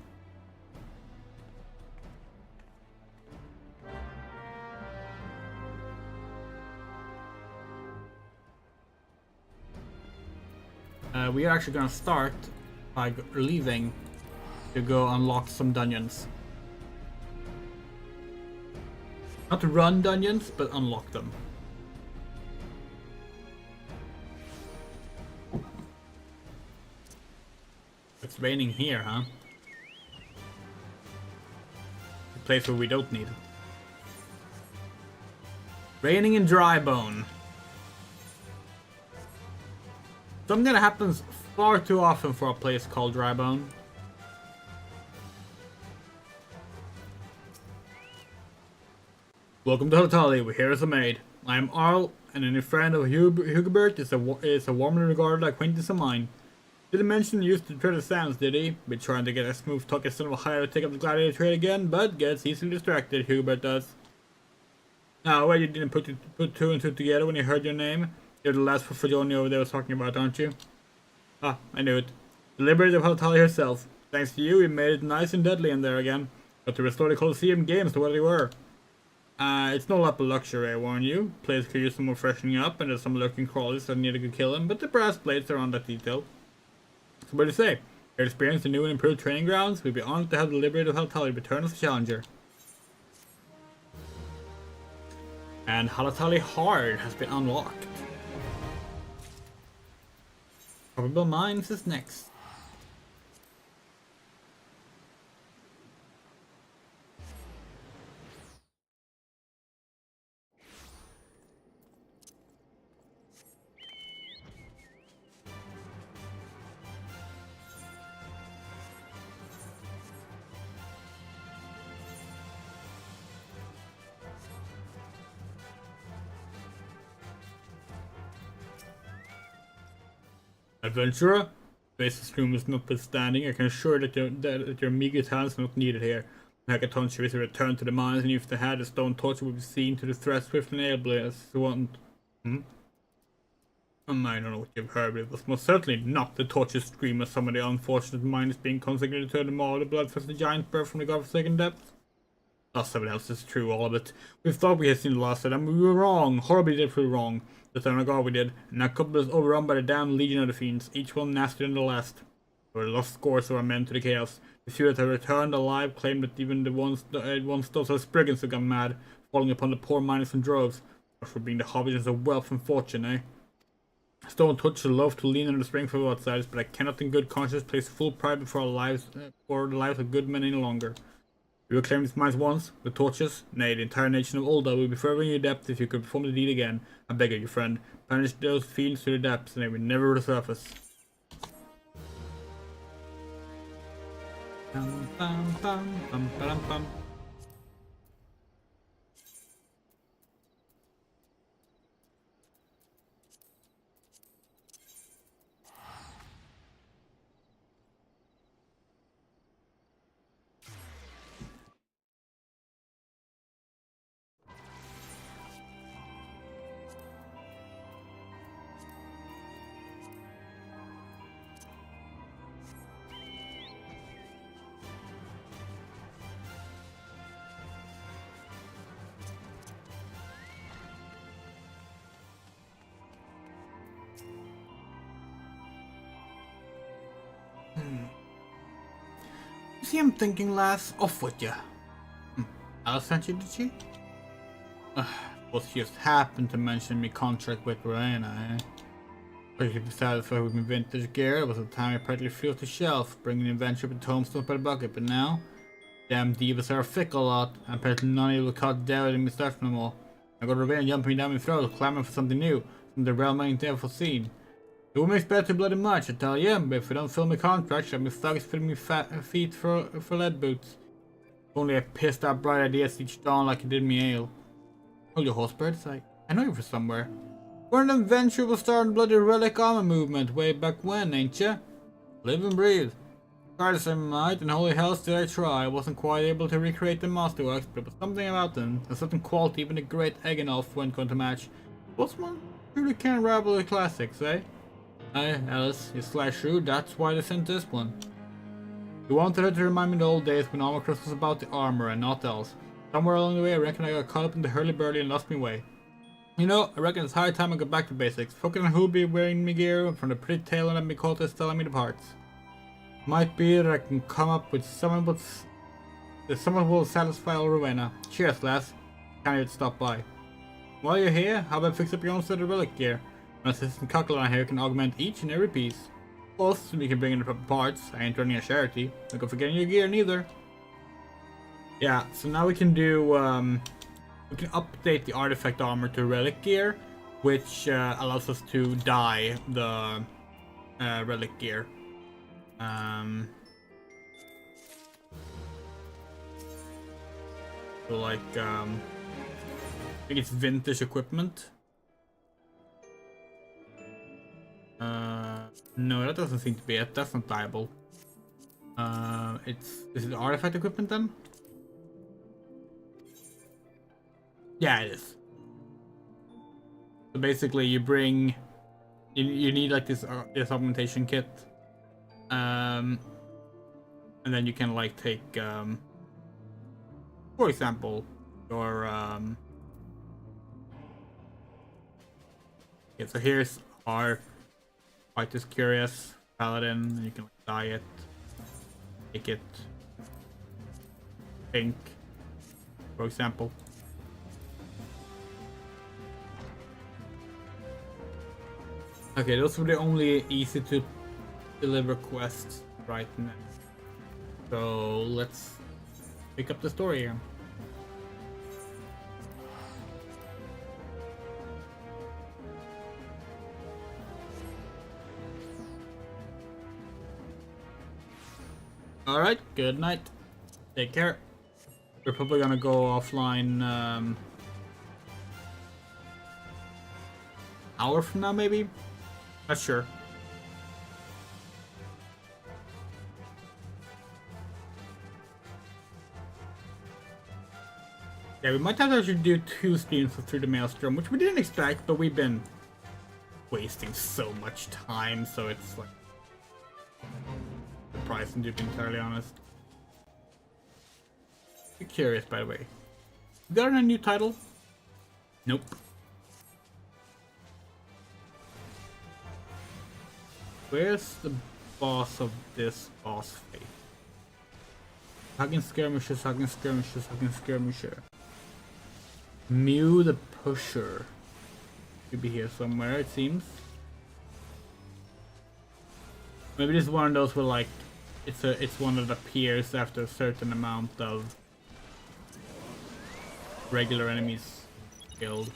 We are actually gonna start by leaving to go unlock some dungeons. Not run dungeons, but unlock them. It's raining here, huh? A place where we don't need it. Raining in Drybone. Something that happens far too often for a place called Drybone. Welcome to Hotali, we're here as a maid. I am Arl, and a new friend of Hugobert is a warmly regarded acquaintance of mine. Didn't mention you used to trade the sands, did he? Been trying to get a smooth talking son of a hire to take up the gladiator trade again, but gets easily distracted, Hugobert does. Now, well, you didn't put two and two together when you heard your name. You're the last Fajoni over there was talking about, aren't you? Ah, I knew it. The liberator of Hotali herself. Thanks to you, we made it nice and deadly in there again. But to restore the Colosseum games to what they were. It's no lap of luxury, I warn you. Players could use some more freshening up, and there's some lurking crawlies that need a good killing, but the brass plates are on that detail. So what do you say? Your experience in new and improved training grounds? We'd be honored to have the liberator of Halatali return as a challenger. And Halatali Hard has been unlocked. Probable Mines is next. Adventurer? Basis room is notwithstanding, I can assure that your meager talents are not needed here. Hackathon should return to the mines, and if they had a stone torch, would be seen to the threat swift and able as they want. I don't know what you've heard, but it was most certainly not the torch's scream of some of the unfortunate miners being consecrated to the maw of the bloodthirsty giant bird from the godforsaken depths. Lost someone else is true, all of it. We thought we had seen the last of them, but we were wrong, horribly dreadfully wrong. The time ago we did, and that couple is overrun by the damned legion of the fiends, each one nastier than the last. There were lost scores of our men to the chaos. The few that have returned alive claim that even the ones those as brigands have gone mad, falling upon the poor miners in droves, or for being the hobbits of wealth and fortune, eh? Stone Touch should love to lean on the strength of outsiders, but I cannot in good conscience place full pride before our lives, for the lives of good men any longer. You will claim these mines once, the torches, nay, the entire nation of Ulda will be forever in your depths if you could perform the deed again. I beg of you, friend, banish those fiends to the depths, and they will never resurface. Bum, bum, bum, bum, bum, bum. See, I'm thinking, lass, off with ya. Alice sent you, did she? Well, she just happened to mention me contract with Rowena, eh? Pretty satisfied with my vintage gear. It was the time I practically flew off the shelf, bringing the adventure to Tombstone by the bucket, but now, damn divas are a fickle lot, and apparently none of you will caught doubting my stuff no more. I got Rowena jumping down my throat, clamoring for something new, from the realm I ain't ever foreseen. It would make better bloody much, I tell you, but if we don't fill my contract, I'll be thugs filling me feet for lead boots. If only I pissed out bright ideas each dawn like I did me ale. Hold your horse, birds, I know you from somewhere. We're an adventure will start a bloody relic armor movement way back when, ain't ya? Live and breathe. Tried as I might, and holy hell did I try. I wasn't quite able to recreate the masterworks, but there was something about them, a certain quality even the great Eggenolf weren't going to match. What's one? Truly can't rival the classics, eh? Aye, Alice, you sly shrewd, that's why they sent this one. You wanted her to remind me of the old days when Armorcross was about the armor and not else. Somewhere along the way I reckon I got caught up in the hurly-burly and lost my way. You know, I reckon it's high time I got back to basics, focus on who'll be wearing me gear from the pretty tail and let me call to selling me the parts. Might be that I can come up with someone who will satisfy all Rowena. Cheers, lass. Can't even stop by. While you're here, how about fix up your own set of relic gear? My assistant Cockle here can augment each and every piece. Plus, we can bring in the proper parts. I ain't running a charity. Don't go forgetting your gear neither. Yeah, so now we can do, we can update the artifact armor to relic gear, which allows us to dye the relic gear. So like, I think it's vintage equipment. No, that doesn't seem to be it. That's not dyeable. Is it artifact equipment then? Yeah, it is. So basically, you bring, you need like this augmentation kit, and then you can like take, for example, your okay, so here's our White is Curious Paladin, and you can like, dye it, make it pink, for example. Okay, those were the only easy to deliver quests right now. So let's pick up the story here. Alright, good night. Take care. We're probably gonna go offline hour from now maybe? Not sure. Yeah, we might have to actually do 2 streams through the Maelstrom, which we didn't expect, but we've been wasting so much time, so it's like surprising to be entirely honest. I'm curious, by the way. Got a new title? Nope. Where's the boss of this boss fight? Hugging skirmishers, hugging skirmishers, hugging skirmisher. Mew the Pusher. Should be here somewhere, it seems. Maybe this is one of those where like it's one that appears after a certain amount of regular enemies killed.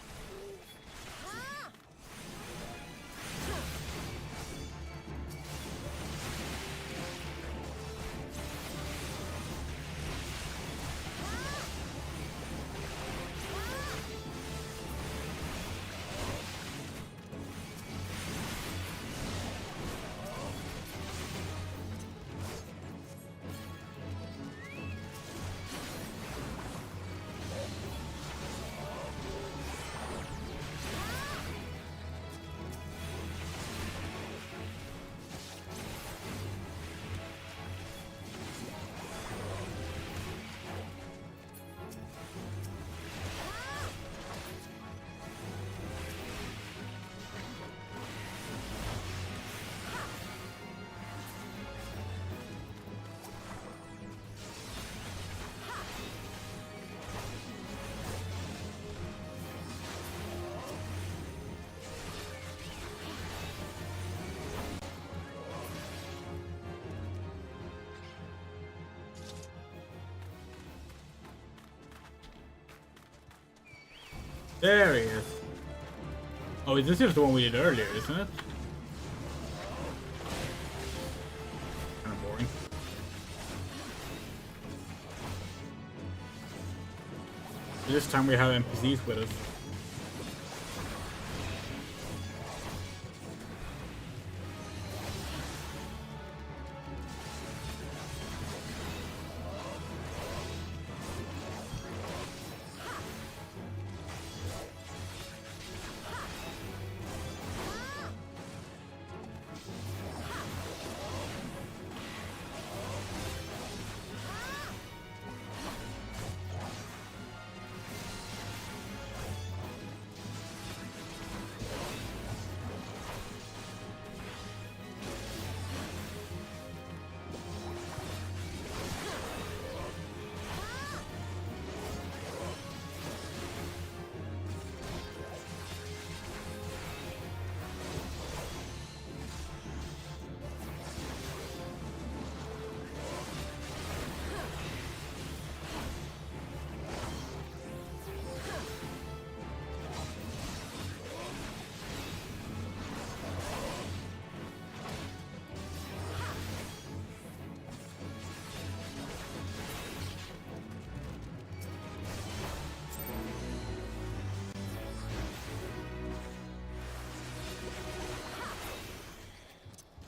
There he is. Oh, this is the one we did earlier, isn't it? Kind of boring. This time we have NPCs with us.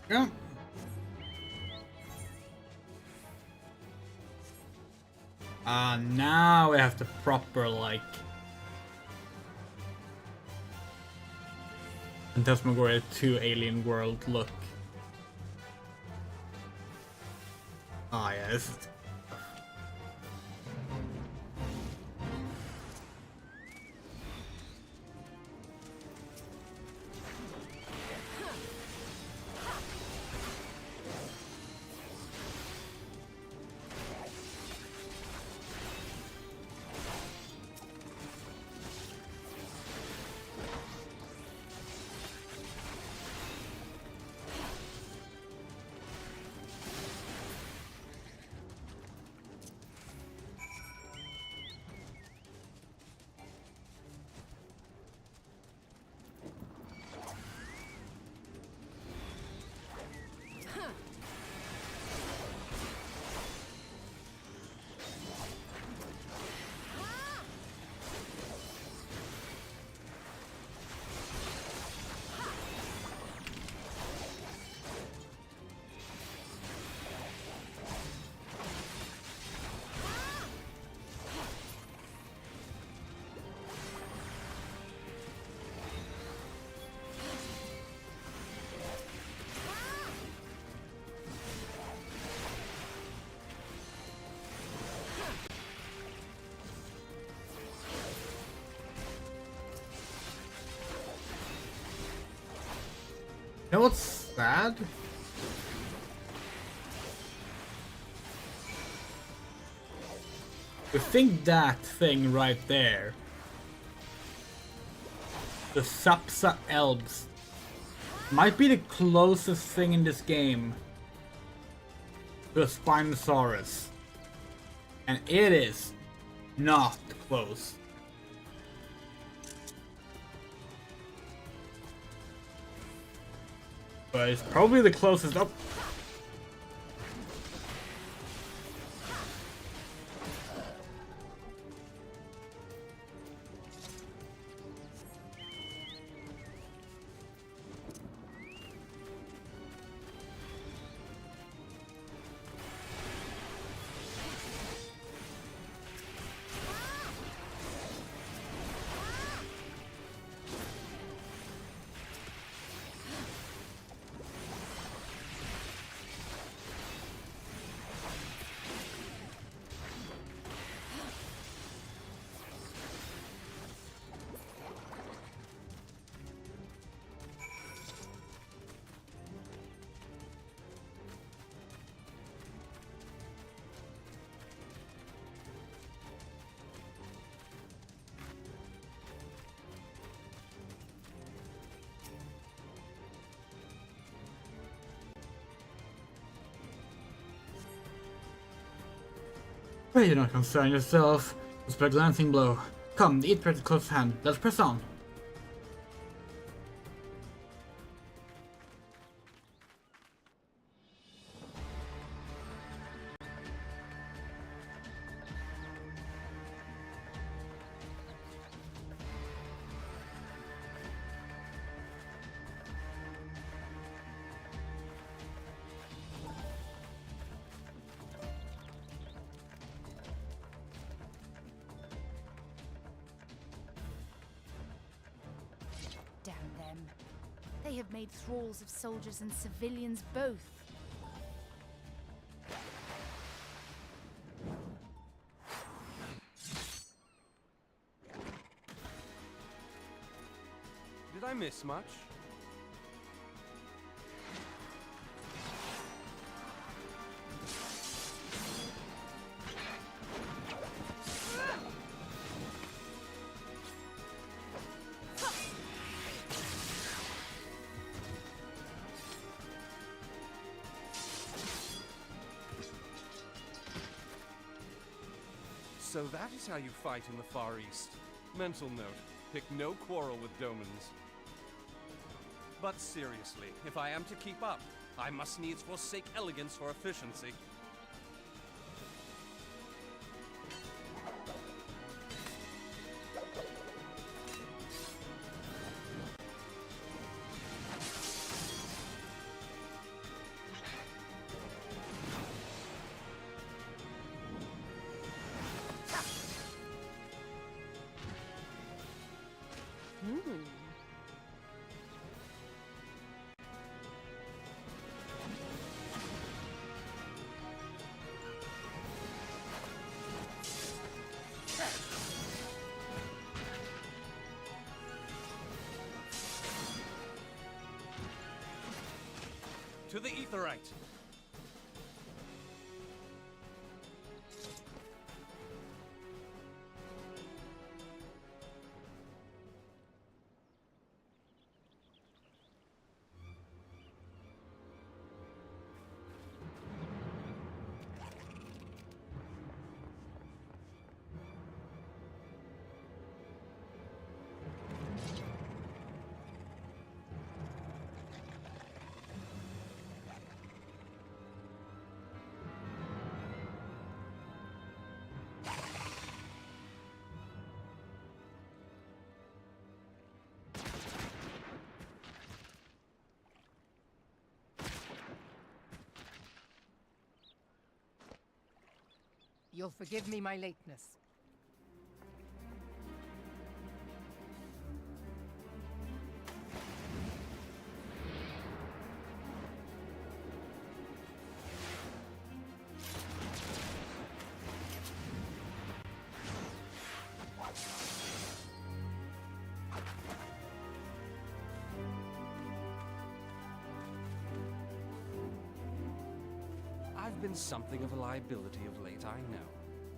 Yeah. Now we have the proper, like, Phantasmagoria 2 Alien World look. Ah, yeah, this is... what's sad? I think that thing right there, the Sapsa Elves, might be the closest thing in this game to a Spinosaurus. And it is not close. But it's probably the closest up. Pray do not concern yourself. Just by glancing blow. Come, eat pretty close hand. Let's press on. Damn them. They have made thralls of soldiers and civilians both. Did I miss much? So that is how you fight in the Far East. Mental note, pick no quarrel with Domans. But seriously, if I am to keep up, I must needs forsake elegance for efficiency. To the Aetheryte! You'll forgive me my lateness. have been something of a liability of late, I know.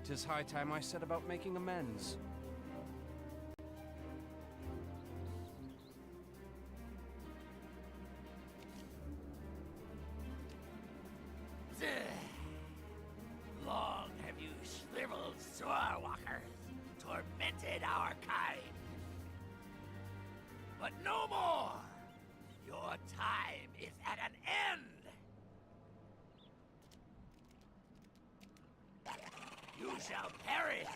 'Tis high time I set about making amends. Long have you shriveled Swordwalkers, tormented our kind. But no more! Your time is at an end! You shall perish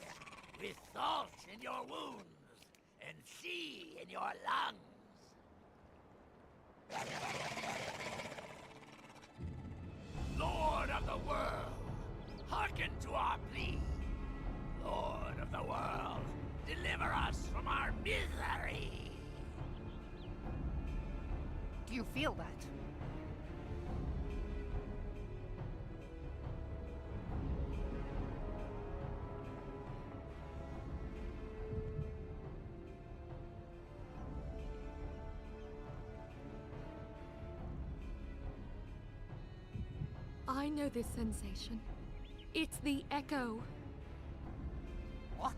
with salt in your wounds and sea in your lungs. Lord of the world, hearken to our plea. Lord of the world, deliver us from our misery. Do you feel that? I know this sensation. It's the echo. What?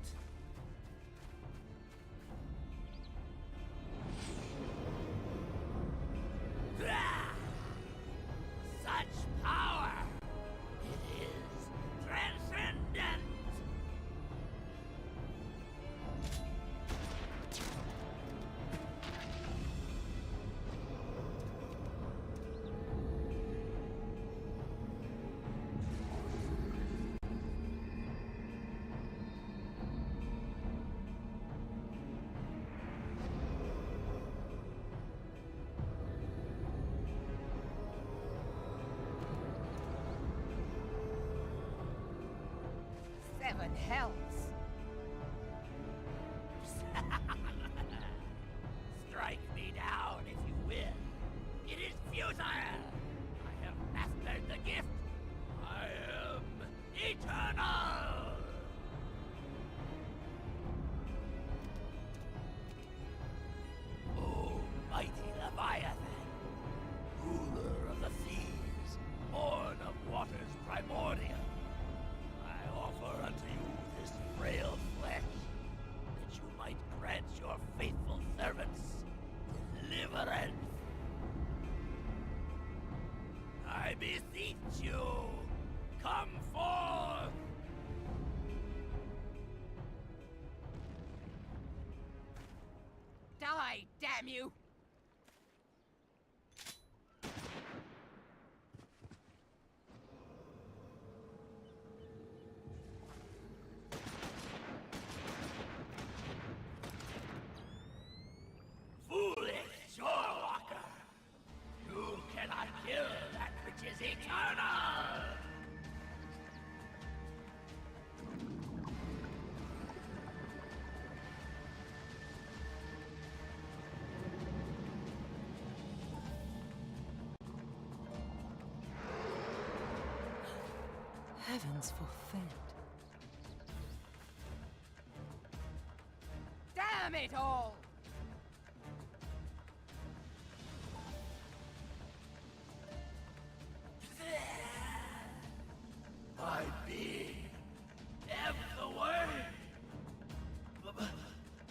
Such power! It is transcendent! Seven hells. Strike me down if you will. It is futile! I have mastered the gift. I am eternal! O mighty Leviathan, ruler of the seas, born of waters primordial, I offer unto you this frail flesh, that you might grant your faithful servants deliverance. I beseech you, come forth! Die, damn you! Foolish Shorewalker! You cannot kill that which is eternal! Heavens forfend. Damn it all! My being ebbs away.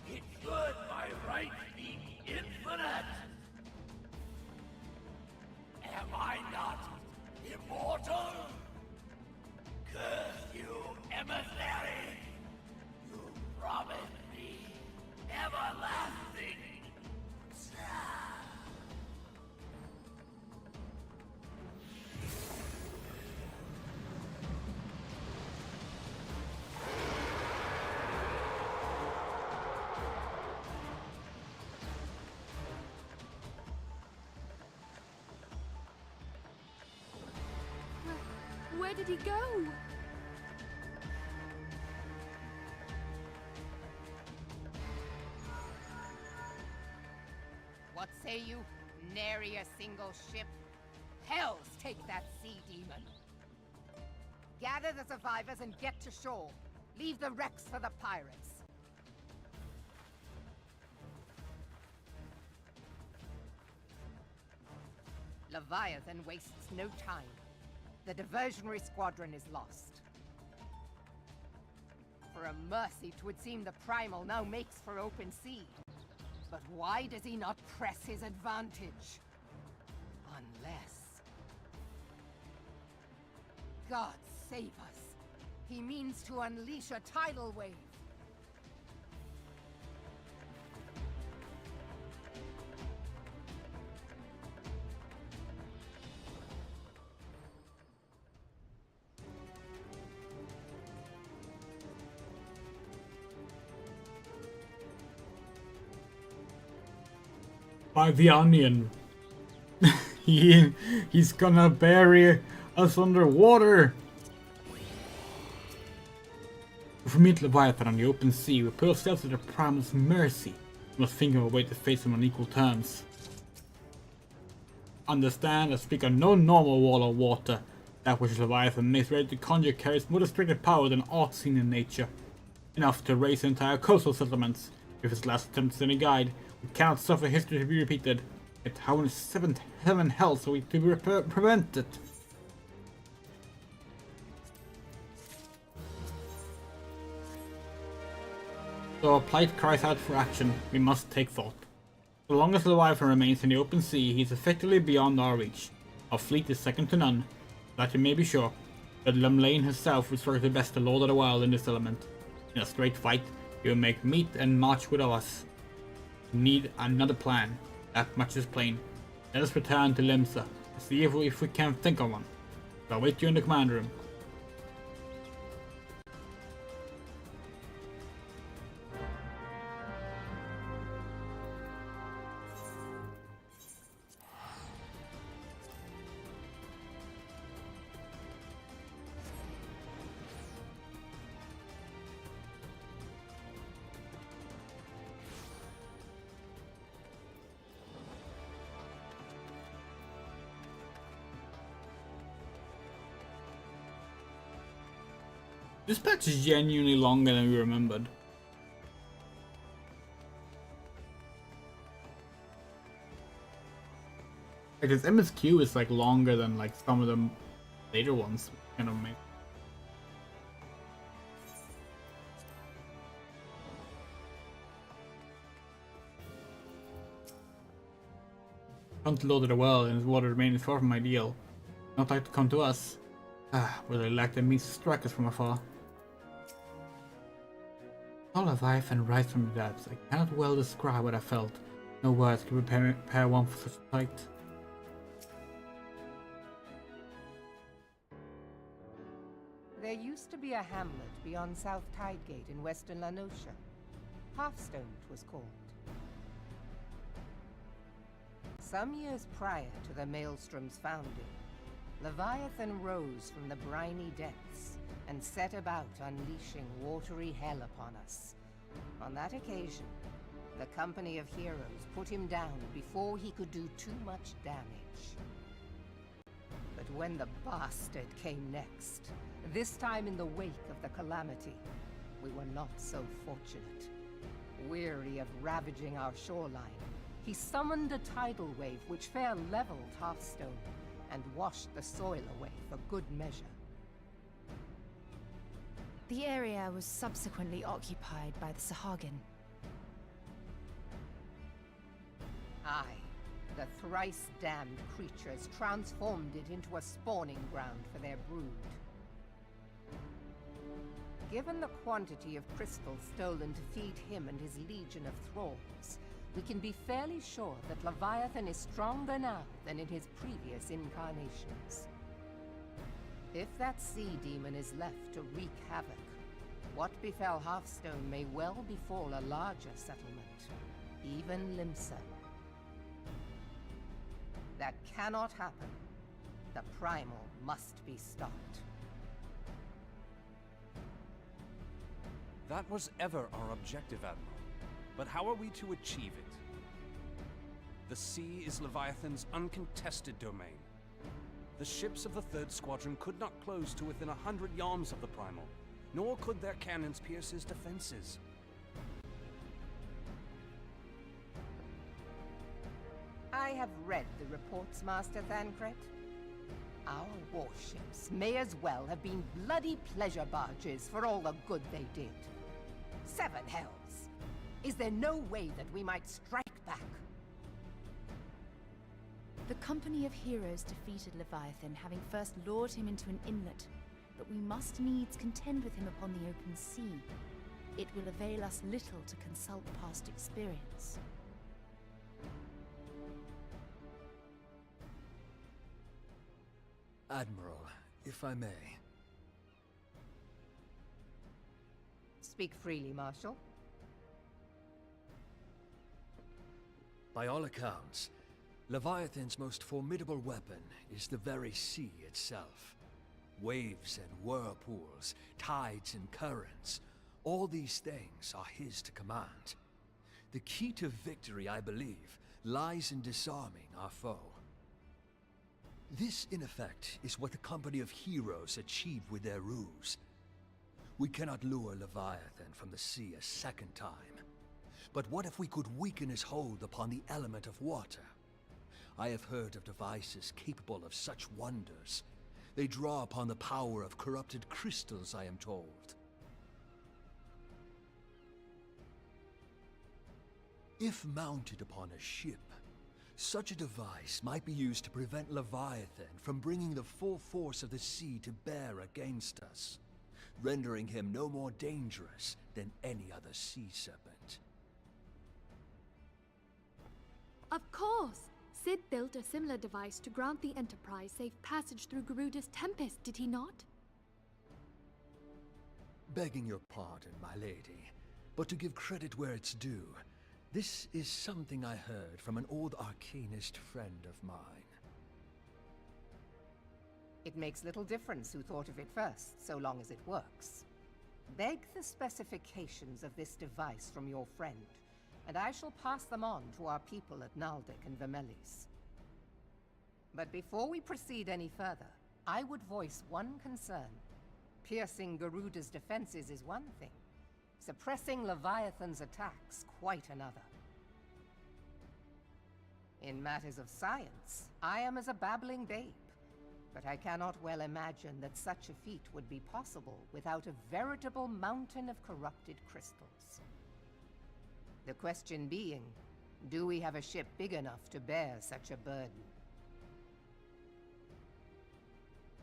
It should by right be infinite. Am I not immortal? Curse you, emissary! You promised me everlasting. Where did he go? What say you? Nary a single ship? Hells take that sea demon! Gather the survivors and get to shore. Leave the wrecks for the pirates. Leviathan wastes no time. The diversionary squadron is lost. For a mercy, 'twould seem the Primal now makes for open sea. But why does he not press his advantage? Unless... God save us. He means to unleash a tidal wave. By the onion. He's gonna bury us underwater. If we meet Leviathan on the open sea, we put ourselves at the Primal's mercy. We must think of a way to face him on equal terms. Understand, I speak of no normal wall of water. That which Leviathan makes ready to conjure carries more restricted power than aught seen in nature. Enough to raise entire coastal settlements. If his last attempt is any guide, we cannot suffer history to be repeated. Yet how in seventh heaven hells are we to prevent it? So our plight cries out for action. We must take thought. So long as Leviathan remains in the open sea, he is effectively beyond our reach. Our fleet is second to none. That you may be sure. But Lemlane herself will strike the best the Lord of the Wild in this element. In a straight fight, he will make meat and march with us. We need another plan. That much is plain. Let us return to Limsa and see if we can think of one. I'll wait you in the command room. This patch is genuinely longer than we remembered. Like his MSQ is like longer than like some of the later ones, kind of make. Come to Lord of the Well and his water remains far from ideal. Not like to come to us. Where they lack the means to strike us from afar. All Leviathan rise from the depths. I cannot well describe what I felt. No words can prepare one for such a sight. There used to be a hamlet beyond South Tidegate in western Lanosha. Hearthstone it was called. Some years prior to the Maelstrom's founding, Leviathan rose from the briny depths and set about unleashing watery hell upon us. On that occasion, the company of heroes put him down before he could do too much damage. But when the bastard came next, this time in the wake of the calamity, we were not so fortunate. Weary of ravaging our shoreline, he summoned a tidal wave which fair leveled Hearthstone and washed the soil away for good measure. The area was subsequently occupied by the Sahagin. Aye, the thrice-damned creatures transformed it into a spawning ground for their brood. Given the quantity of crystal stolen to feed him and his legion of thralls, we can be fairly sure that Leviathan is stronger now than in his previous incarnations. If that sea demon is left to wreak havoc, what befell Hearthstone may well befall a larger settlement, even Limsa. That cannot happen. The Primal must be stopped. That was ever our objective, Admiral. But how are we to achieve it? The sea is Leviathan's uncontested domain. The ships of the 3rd Squadron could not close to within 100 yards of the Primal, nor could their cannons pierce his defenses. I have read the reports, Master Thancred. Our warships may as well have been bloody pleasure barges for all the good they did. Seven hells! Is there no way that we might strike back? The company of heroes defeated Leviathan, having first lured him into an inlet, but we must needs contend with him upon the open sea. It will avail us little to consult past experience. Admiral, if I may. Speak freely, Marshal. By all accounts, Leviathan's most formidable weapon is the very sea itself. Waves and whirlpools, tides and currents, all these things are his to command. The key to victory, I believe, lies in disarming our foe. This, in effect, is what the company of heroes achieved with their ruse. We cannot lure Leviathan from the sea a second time. But what if we could weaken his hold upon the element of water? I have heard of devices capable of such wonders. They draw upon the power of corrupted crystals, I am told. If mounted upon a ship, such a device might be used to prevent Leviathan from bringing the full force of the sea to bear against us, rendering him no more dangerous than any other sea serpent. Of course! Sid built a similar device to grant the Enterprise safe passage through Garuda's Tempest, did he not? Begging your pardon, my lady, but to give credit where it's due, this is something I heard from an old arcanist friend of mine. It makes little difference who thought of it first, so long as it works. Beg the specifications of this device from your friend, and I shall pass them on to our people at Naldic and Vermelis. But before we proceed any further, I would voice one concern. Piercing Garuda's defenses is one thing. Suppressing Leviathan's attacks, quite another. In matters of science, I am as a babbling babe, but I cannot well imagine that such a feat would be possible without a veritable mountain of corrupted crystals. The question being, do we have a ship big enough to bear such a burden?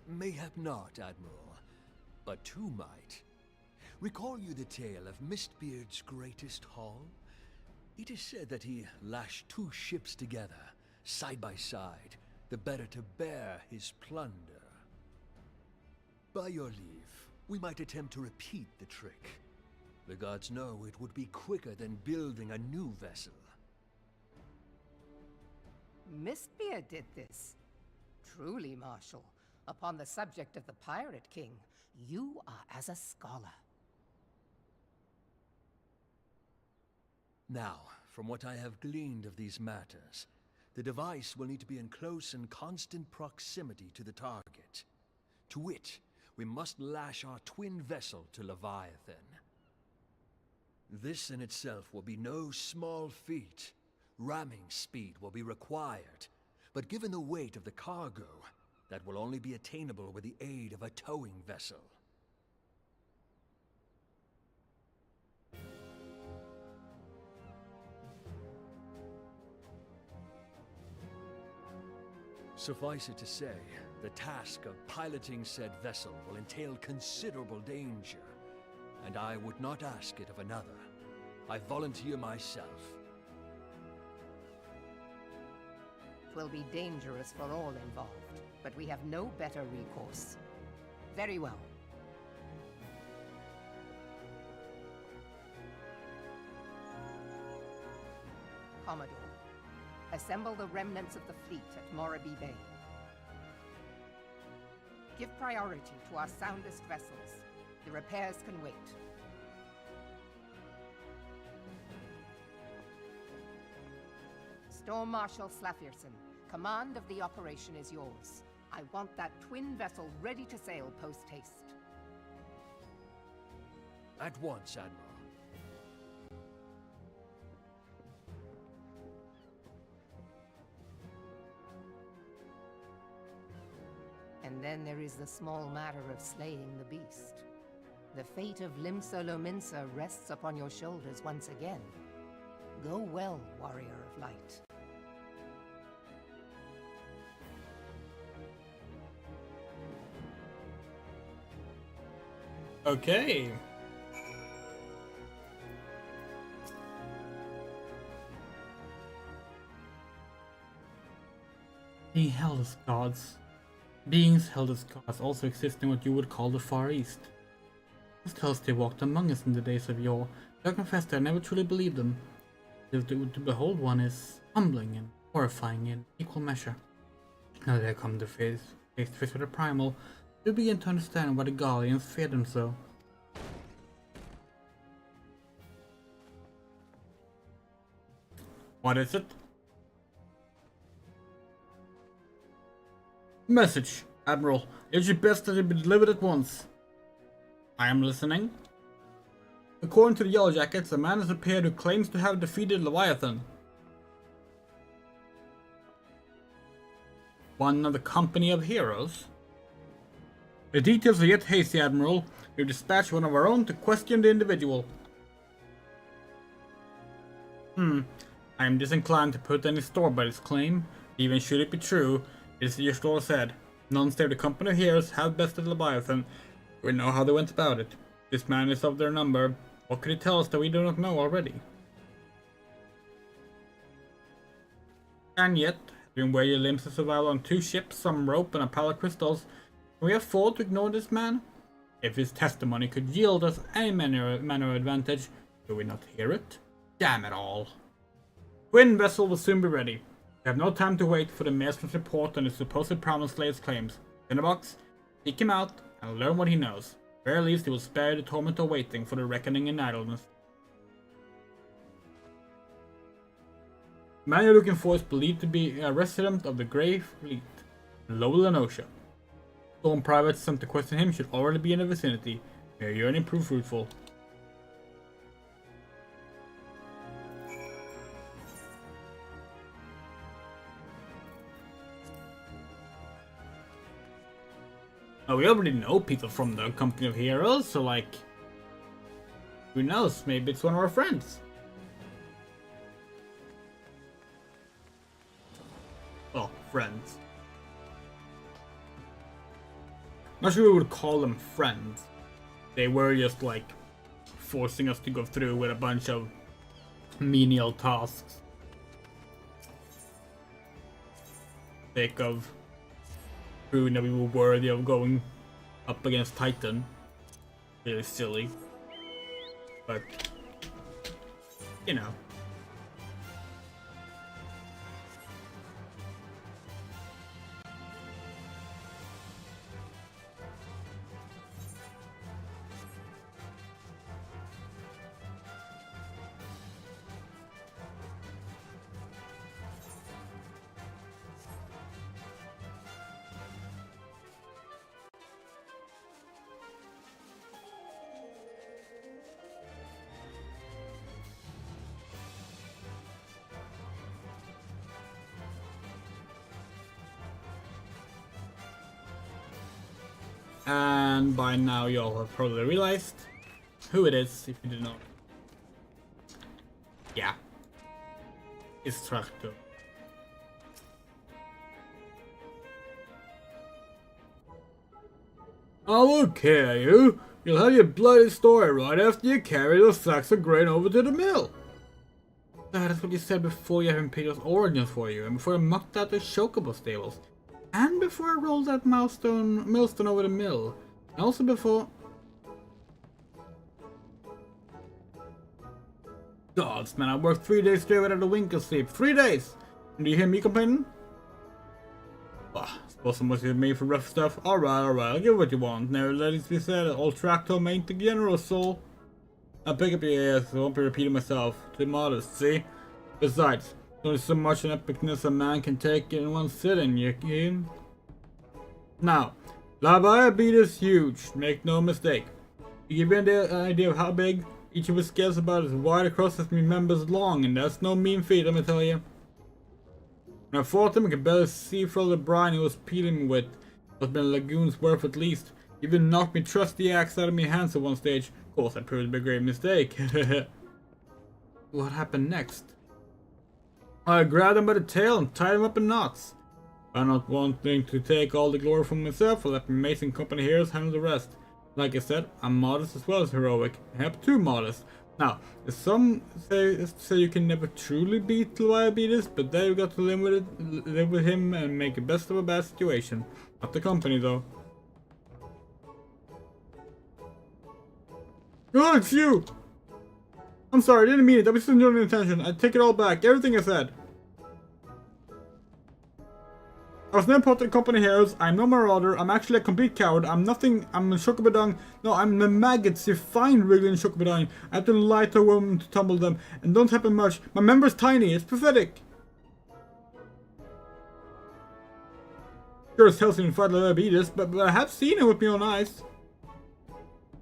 Mayhap not, Admiral, but two might. Recall you the tale of Mistbeard's greatest haul? It is said that he lashed two ships together, side by side, the better to bear his plunder. By your leave, we might attempt to repeat the trick. The gods know it would be quicker than building a new vessel. Mistbeard did this. Truly, Marshal, upon the subject of the Pirate King, you are as a scholar. Now, from what I have gleaned of these matters, the device will need to be in close and constant proximity to the target. To wit, we must lash our twin vessel to Leviathan. This in itself will be no small feat. Ramming speed will be required, but given the weight of the cargo, that will only be attainable with the aid of a towing vessel. Suffice it to say, the task of piloting said vessel will entail considerable danger, and I would not ask it of another. I volunteer myself. 'Twill be dangerous for all involved, but we have no better recourse. Very well. Commodore, assemble the remnants of the fleet at Morabee Bay. Give priority to our soundest vessels. The repairs can wait. Storm Marshal Slafierson, command of the operation is yours. I want that twin vessel ready to sail post-haste. At once, Admiral. And then there is the small matter of slaying the beast. The fate of Limsa Lominsa rests upon your shoulders once again. Go well, warrior of light. Okay. Being held as gods. Beings held as gods also exist in what you would call the Far East. Just tells they walked among us in the days of yore. I confess that I never truly believed them. To behold one is humbling and horrifying in equal measure. Now that I come to face to face with the primal, you begin to understand why the Gallians feared them so. What is it? Message, Admiral. It's your best that it be delivered at once. I am listening. According to the Yellow Jackets, a man has appeared who claims to have defeated Leviathan. One of the company of heroes? The details are yet hasty, Admiral. We've dispatched one of our own to question the individual. I am disinclined to put any store by this claim. Even should it be true, it is your store said. None save the company of heroes have bested Leviathan. We know how they went about it. This man is of their number. What could he tell us that we do not know already? And yet, having weighed your limbs to survival on 2 ships, some rope, and a pile of crystals, can we afford to ignore this man? If his testimony could yield us any manner of advantage, do we not hear it? Damn it all. Twin vessel will soon be ready. We have no time to wait for the master's report on the supposed promised slayer's claims. Tinderbox, seek him out and learn what he knows. At the very least, he will spare the torment of waiting for the reckoning in idleness. The man you're looking for is believed to be a resident of the Grey Fleet in Lower Lenosha. Storm privates sent to question him should already be in the vicinity. May your yearning prove fruitful. Oh, we already know people from the company of heroes, so like, who knows, maybe it's one of our friends. Well, friends. Not sure we would call them friends. They were just like forcing us to go through with a bunch of menial tasks. Sake of proving that we were worthy of going up against Titan. Really silly. But, you know. And by now you all have probably realized who it is, if you did not. Yeah. It's Tractor. I'll look here, you. You'll have your bloody story right after you carry those sacks of grain over to the mill. That's what you said before you have Imperial's origins for you, and before I mucked out the Chocobo stables. And before I rolled that millstone over the mill. And also before... Gods, man, I worked 3 days straight without a wink of sleep. 3 days! And do you hear me complaining? Suppose I must be made for rough stuff. Alright, I'll give what you want. Now, let it be said, old Tractor ain't the generous soul. I'll pick up your ass, I won't be repeating myself. Too modest, see? Besides, there's only so much an epicness a man can take in one sitting, you keen? Now, Labaya beat is huge, make no mistake. To give you an idea of how big, each of his scales about as wide across as me members long, and that's no mean feat, let me tell you. When I fought him, I could barely see through the brine he was peeling with. Must been a lagoon's worth at least. Even knocked me trusty axe out of my hands at one stage. Of course, I proved to be a great mistake. What happened next? I grabbed him by the tail and tied him up in knots. I'm not wanting to take all the glory for myself, I'll let my mates and company heroes handle the rest. Like I said, I'm modest as well as heroic. Perhaps too modest. Now, some say you can never truly beat Leviathan, but there you got to live with him and make the best of a bad situation. Not the company though. Oh, it's you! I'm sorry, I didn't mean it. I was just enjoying the attention. I take it all back. Everything I said. I was never part of the company heroes. I'm no marauder. I'm actually a complete coward. I'm nothing. I'm a Shokobadong. No, I'm the maggots you find wriggling in Shokobadong. I have to lie to a woman to tumble them. And don't happen much. My member's tiny. It's pathetic. Sure as hell seen fight like Beatus, but I have seen him with my own eyes.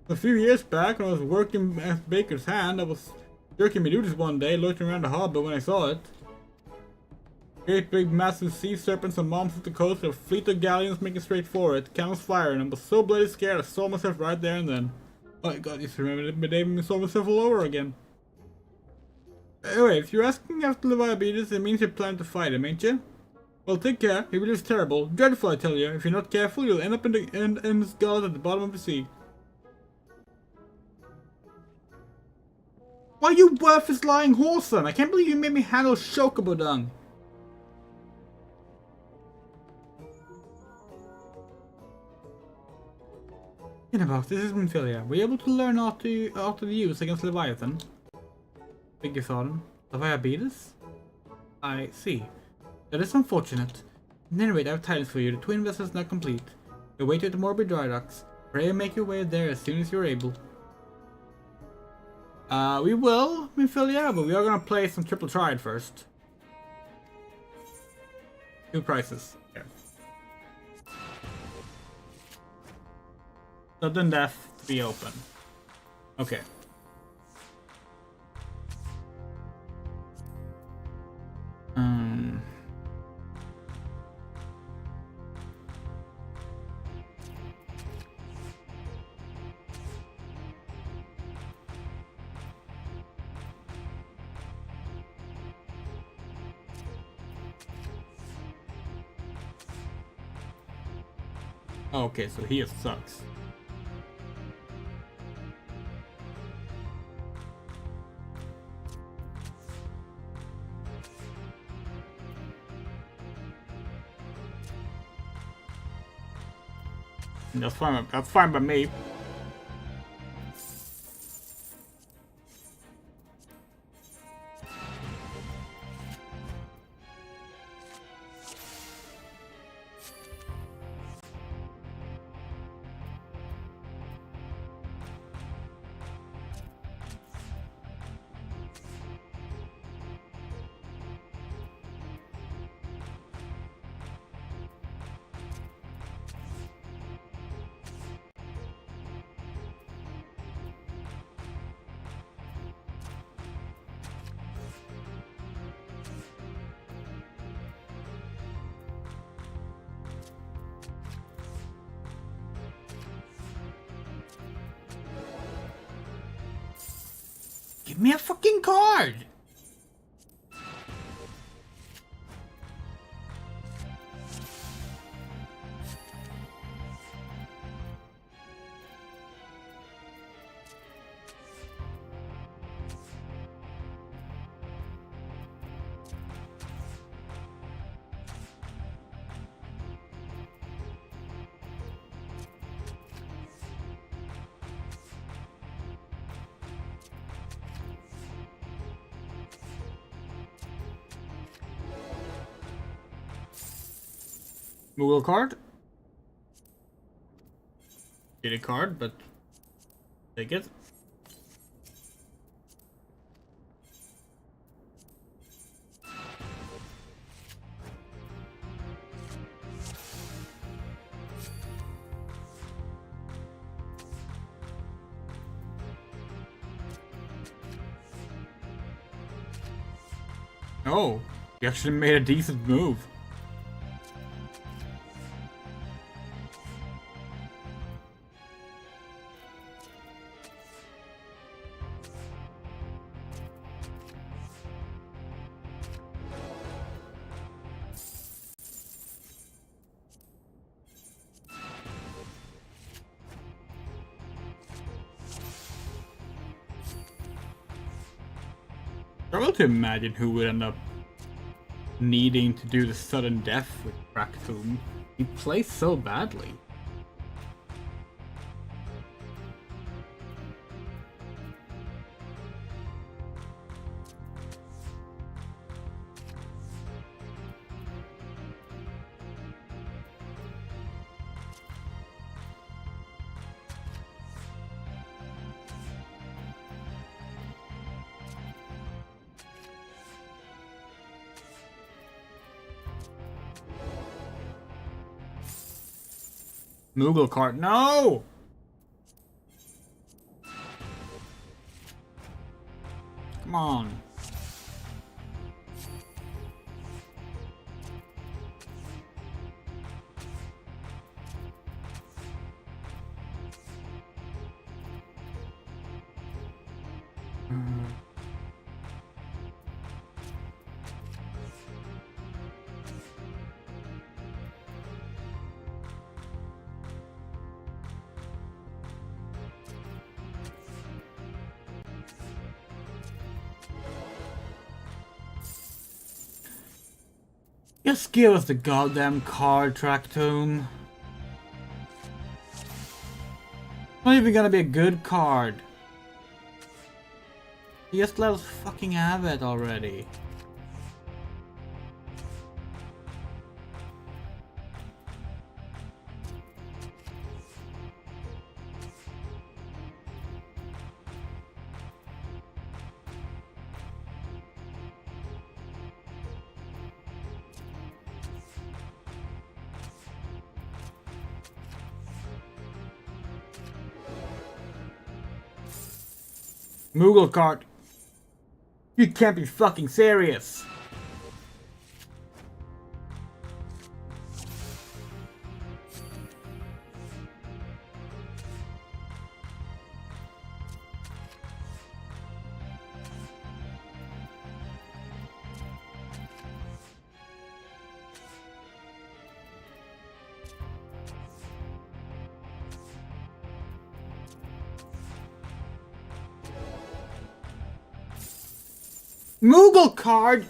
A few years back, when I was working at Baker's hand, I was jerking my duties one day, loitering around the harbor when I saw it. Great big massive sea serpents and bombs at the coast, a fleet of galleons making straight for it, cannons firing, and I was so bloody scared I saw myself right there and then. Oh my god, just remembered it, but I saw myself all over again. Anyway, if you're asking after Leviathan, it means you plan to fight him, ain't you? Well, take care, he really is terrible, dreadful I tell you. If you're not careful, you'll end up in the gullet at the bottom of the sea. Why you worthless lying whoreson? I can't believe you made me handle Shokobodung. About this is Minfilia. Were you able to learn how to use against Leviathan? Beg your pardon? Leviathan? I see. That is unfortunate. At any rate, I have tidings for you. The twin vessel is not complete. You wait at the Morbid Dry Docks. Pray and make your way there as soon as you're able. We will, Minfilia, but we are gonna play some Triple Triad first. 2 prices. Okay. Sudden death to be open. Okay. Okay, so he sucks. That's fine. That's fine by me. Give me a fucking card! Google card? Get a card, but take it. Oh, you actually made a decent move. struggle to imagine who would end up needing to do the sudden death with Raktum. He plays so badly. Moogle cart, no! Come on. Just give us the goddamn card, Tractome. Not even gonna be a good card. Just let us fucking have it already. Moogle cart. You can't be fucking serious. Moogle card?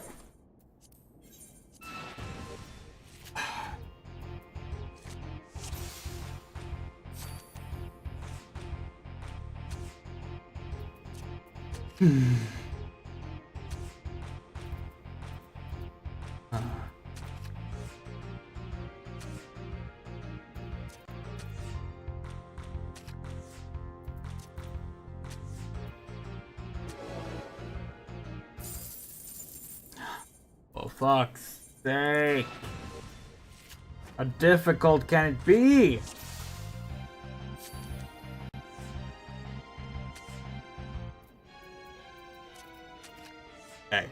For fuck's sake. How difficult can it be? Okay.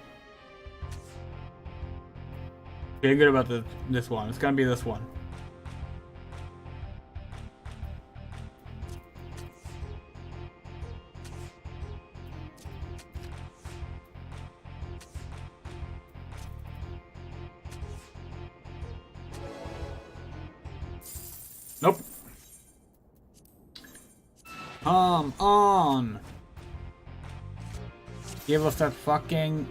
Feeling good about this one. It's gonna be this one. Nope. Come on. Give us that fucking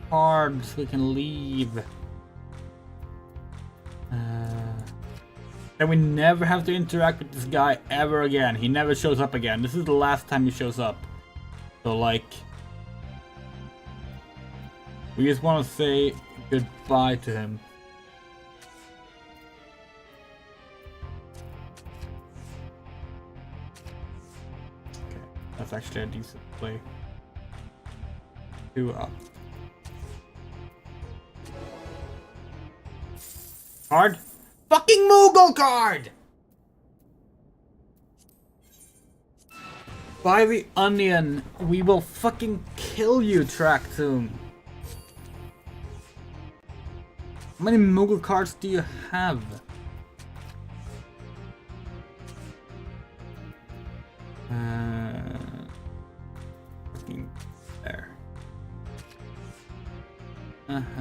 card so we can leave. And we never have to interact with this guy ever again. He never shows up again. This is the last time he shows up. So like, we just want to say goodbye to him. Okay, that's actually a decent play. 2 up. Card? Fucking Moogle card! By the onion, we will fucking kill you, Tractome. How many Moogle cards do you have? Fucking there.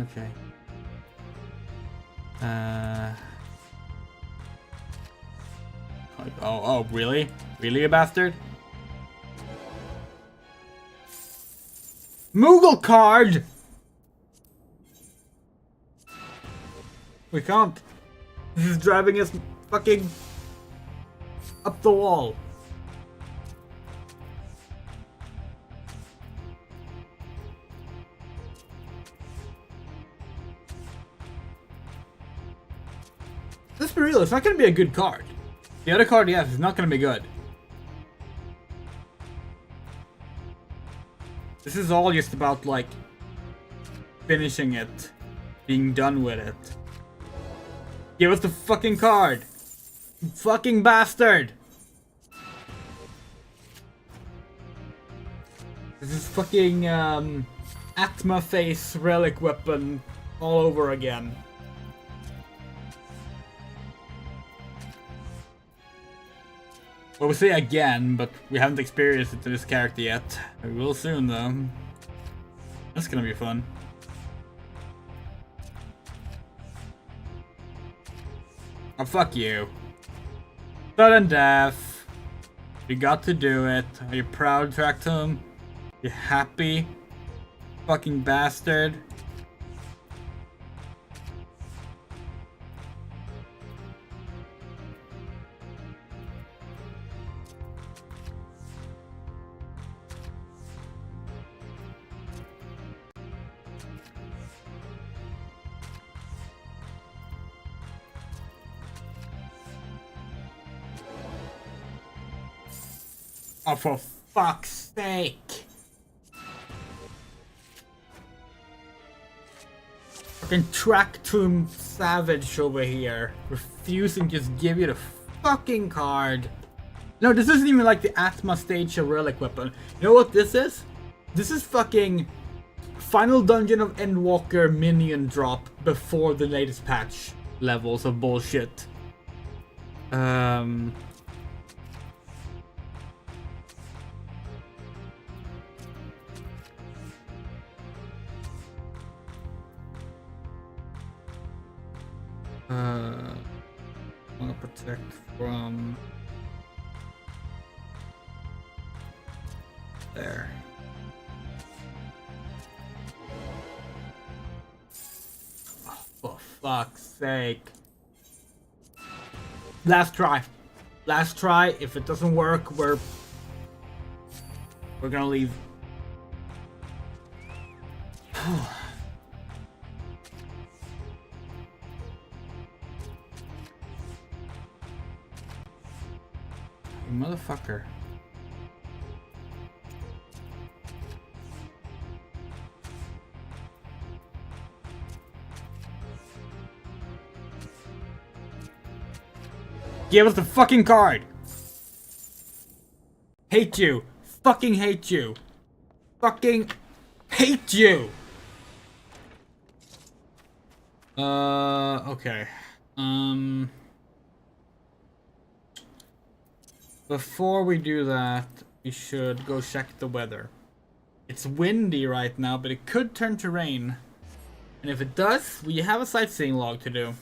Okay. Oh, really? Really, a bastard? Moogle card! We can't. This is driving us fucking up the wall. Let's be real, it's not gonna be a good card. The other card, yes, is not gonna be good. This is all just about, like, finishing it. Being done with it. Give us the fucking card! You fucking bastard! This is fucking, Atma face relic weapon all over again. Well, we say again, but we haven't experienced it to this character yet. We will soon, though. That's gonna be fun. Oh, fuck you. Sudden death. You got to do it. Are you proud, Tractum? You happy? Fucking bastard. Oh, for fuck's sake! Fucking Tractum Savage over here, refusing to just give you the fucking card. No, this isn't even like the Atma Stage relic weapon. You know what this is? This is fucking Final Dungeon of Endwalker minion drop before the latest patch levels of bullshit. I want to protect from there. Oh, for fuck's sake. Last try. Last try. If it doesn't work, we're gonna leave. Motherfucker. Give us the fucking card! Hate you! Fucking hate you! Fucking hate you! Okay. Before we do that, we should go check the weather. It's windy right now, but it could turn to rain. And if it does, we have a sightseeing log to do.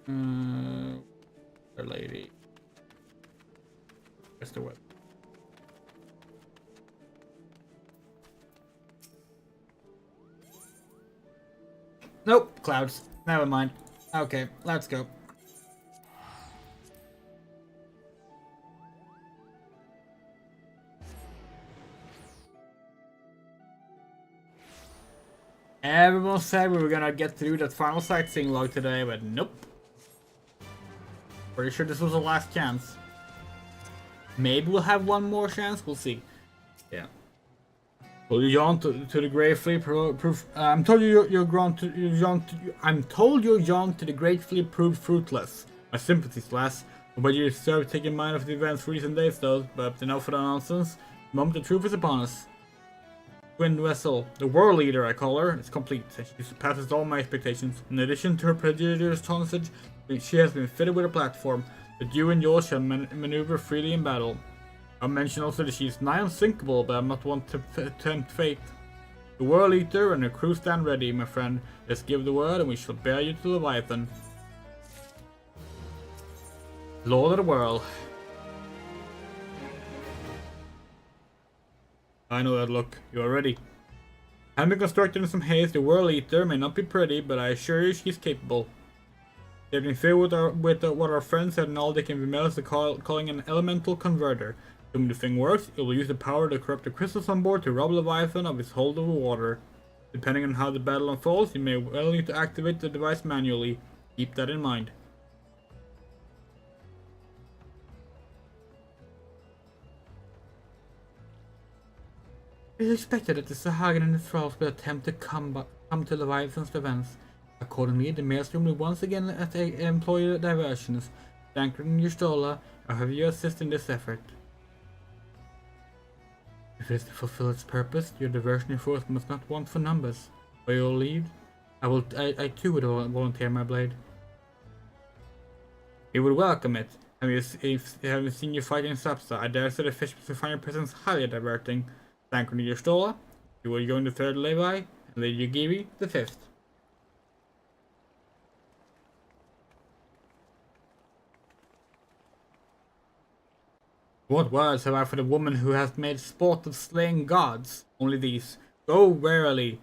The lady. Where's the weather? Nope, clouds. Never mind. Okay, let's go. Everyone said we were gonna get through that final sightseeing log today, but nope. Pretty sure this was the last chance. Maybe we'll have one more chance, we'll see. Yeah. Well, you yawn to the Great Fleet proof. I'm told you're yawn to the Great Fleet proved fruitless. My sympathies, lass. But you deserve taking mind of the events recent days, though. But enough for the nonsense. The moment the truth is upon us. Twin Vessel, the world leader, I call her, is complete. She surpasses all my expectations. In addition to her prodigious tonnage, she has been fitted with a platform that you and yours shall maneuver freely in battle. I'll mention also that she is nigh unsinkable, but I'm not one to tempt fate. The World Eater and her crew stand ready, my friend. Just give the word and we shall bear you to Leviathan. Lord of the world. I know that look. You are ready. Having been constructed in some haste, the World Eater may not be pretty, but I assure you she's capable. They have been filled with what our friends said, and all they can be met is calling an elemental converter. When the thing works, it will use the power to corrupt the crystals on board to rob Leviathan of its hold over water. Depending on how the battle unfolds, you may well need to activate the device manually. Keep that in mind. It is expected that the Sahagin and the Thralls will attempt to come to Leviathan's defense. Accordingly, the Maelstrom will once again employ diversions. Dankred and Yustola are have you assist in this effort. If it is to fulfill its purpose, your diversion force must not want for numbers. By your lead, I too would volunteer my blade. We would welcome it. Having seen you fight in Sapsa, I dare say the fish will find your presence highly diverting. Dankred and Yustola, you will join the 3rd Levi, and Lady Yugiri, the 5th. What words have I for the woman who hath made sport of slaying gods? Only these. Go warily,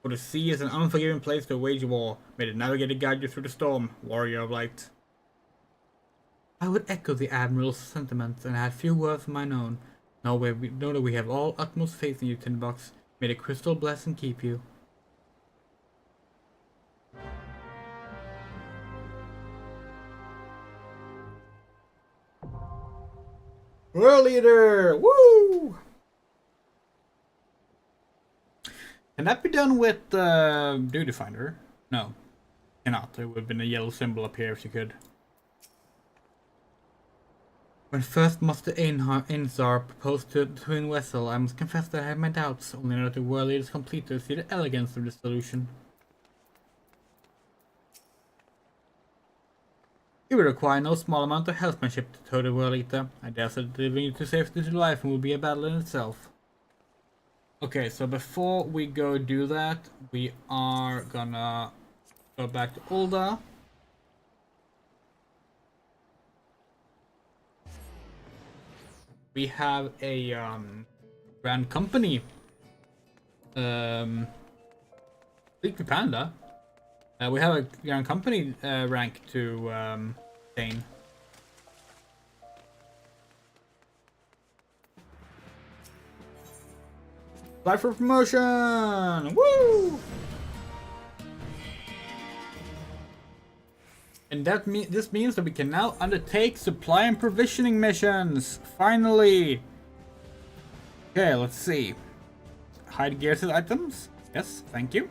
for the sea is an unforgiving place to wage war. May the navigator guide you through the storm, warrior of light. I would echo the Admiral's sentiments and add few words of mine own. Know that we have all utmost faith in you, Tinbox. May the crystal bless and keep you. World Leader! Woo! Can that be done with Duty Finder? No. Cannot. There would have been a yellow symbol up here if you could. When first Master Einzar proposed to the twin vessel, I must confess that I had my doubts, only now that the World Leader is complete to see the elegance of this solution. It will require no small amount of healthmanship to tow the World Eater. I dare say that delivering you to safety to life will be a battle in itself. Okay, so before we go do that, we are gonna go back to Ulda. We have a Grand Company. Sleepy Panda. We have a Grand Company rank to attain. Apply for promotion! Woo! And this means that we can now undertake supply and provisioning missions. Finally! Okay, let's see. Hide gears and items. Yes, thank you.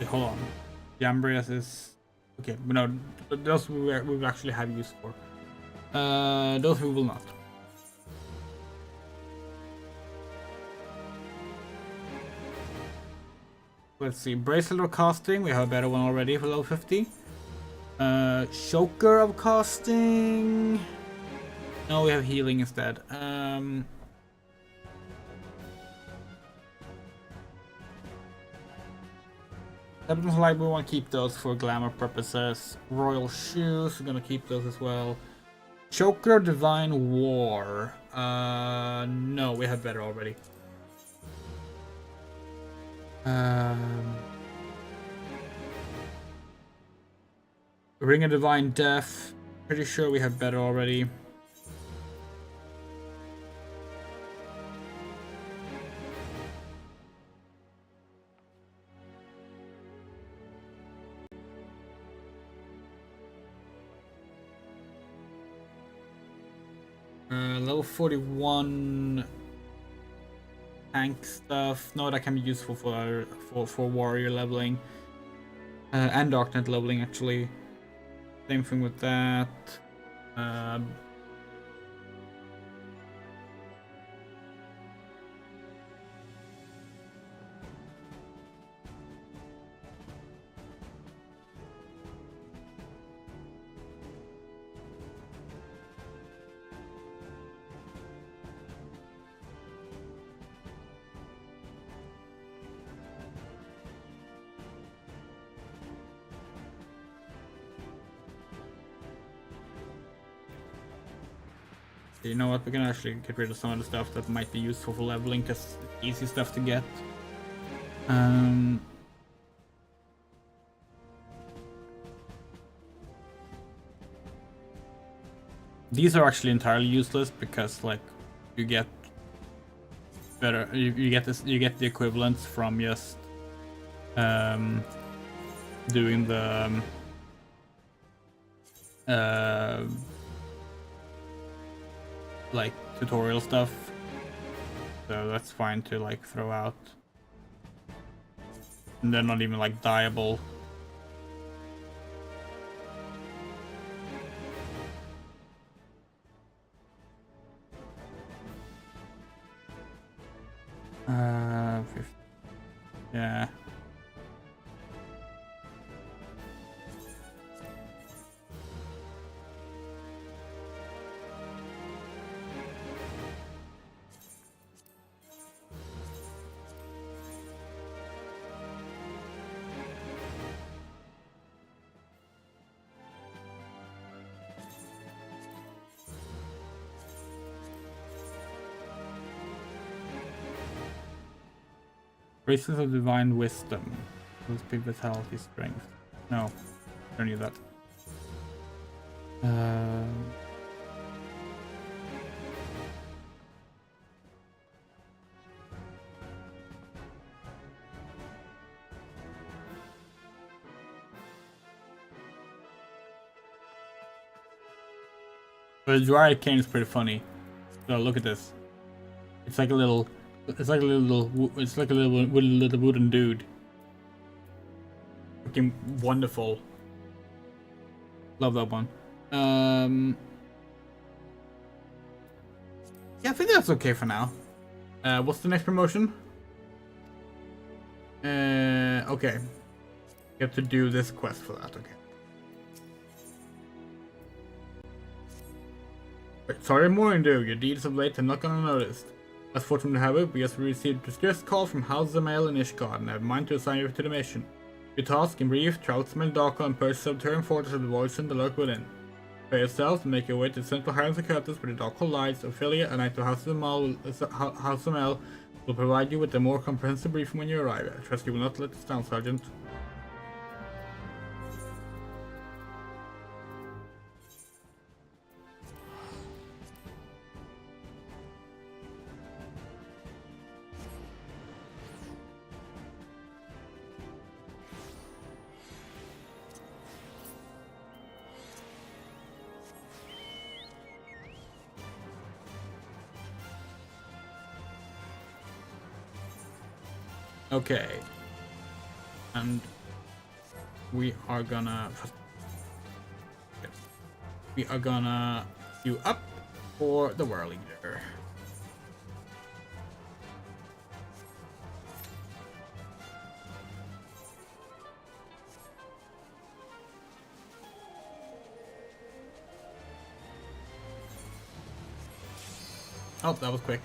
Hold on. The Ambrias is okay, but no, those we will actually have use for. Those we will not. Let's see. Bracelet of casting, we have a better one already for level 50. Choker of casting. No, we have healing instead. Evidence Light, we want to keep those for glamour purposes. Royal Shoes, we're gonna keep those as well. Choker Divine War. No, we have better already. Ring of Divine Death. Pretty sure we have better already. Level 41 tank stuff. No, that can be useful for warrior leveling. And Darknet leveling, actually. Same thing with that. You know what, we can actually get rid of some of the stuff that might be useful for leveling, because it's easy stuff to get. These are actually entirely useless, because like you get better, you get the equivalents from just doing the like tutorial stuff, so that's fine to like throw out, and they're not even like dyeable. Yeah. Bracelets of Divine Wisdom. Will speed vitality strength. No, I don't need that. The Dryad Cane is pretty funny. So look at this. It's like a little. It's like a little wooden dude. Looking wonderful. Love that one. Yeah, I think that's okay for now. What's the next promotion? Okay. You have to do this quest for that, okay. Wait, sorry, morning, dude. Your deeds of late have not gone unnoticed. As fortunate to have it, we just received a distress call from House Zamael in Ishgard, and I have in mind to assign you to the mission. Your task, in brief, travel to Meldaka and purchase the Terran Fortress of the Voisin that lurk within. Prepare yourselves and make your way to the central Highlands of Curtis, where the Darkhold lies. Ophelia, a knight of House Zamael, will provide you with a more comprehensive briefing when you arrive. I trust you will not let this down, Sergeant. Okay, and we are gonna queue up for the War Leader. Oh, that was quick.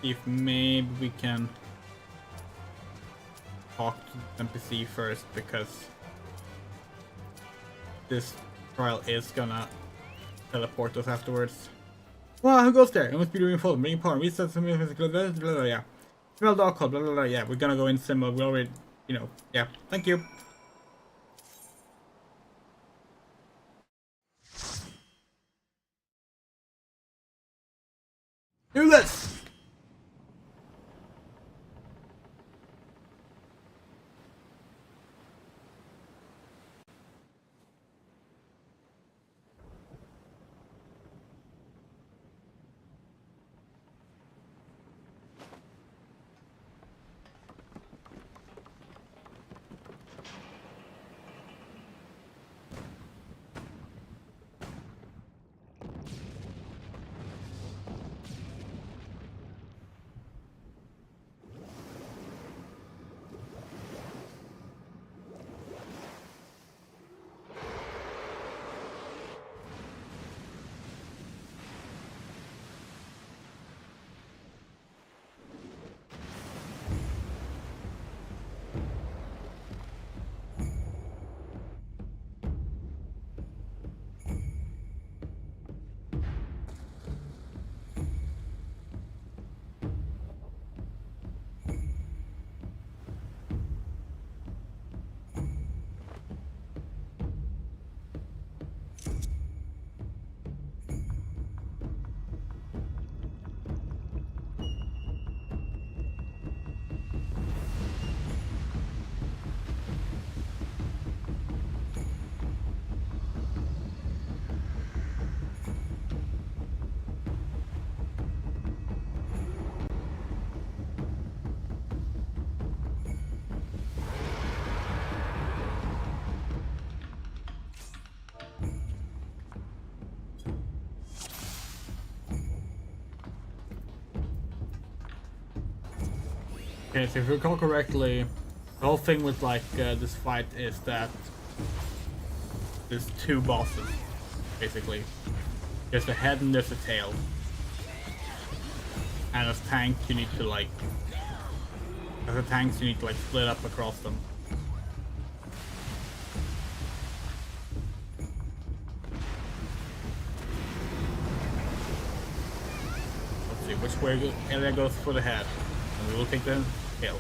See if maybe we can talk to the NPC first, because this trial is gonna teleport us afterwards. Well, who goes there? It must be doing full. Bring power. Reset some physical. Blah, blah, blah, yeah. Smell dog call. Blah, blah, blah. Yeah, we're gonna go in symbol. We already, you know. Yeah. Thank you. Do this. Okay, so if you recall correctly, the whole thing with like this fight is that there's two bosses, basically. There's a head and there's a tail. And as tank, you need to like, as a tank, you need to like split up across them. Let's see which way area goes for the head, and we will take the tail.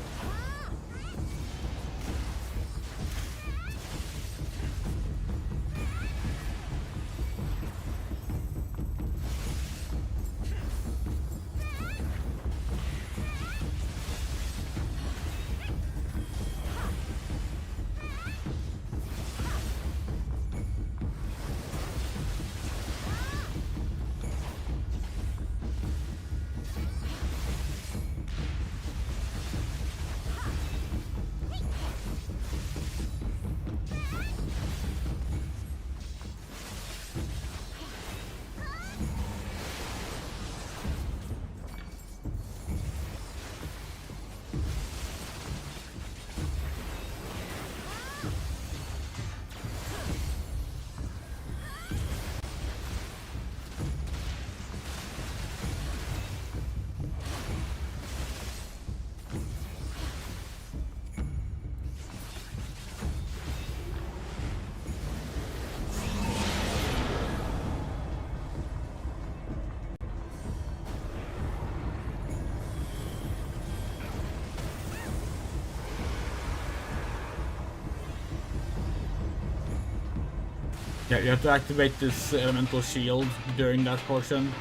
Yeah, you have to activate this elemental shield during that portion.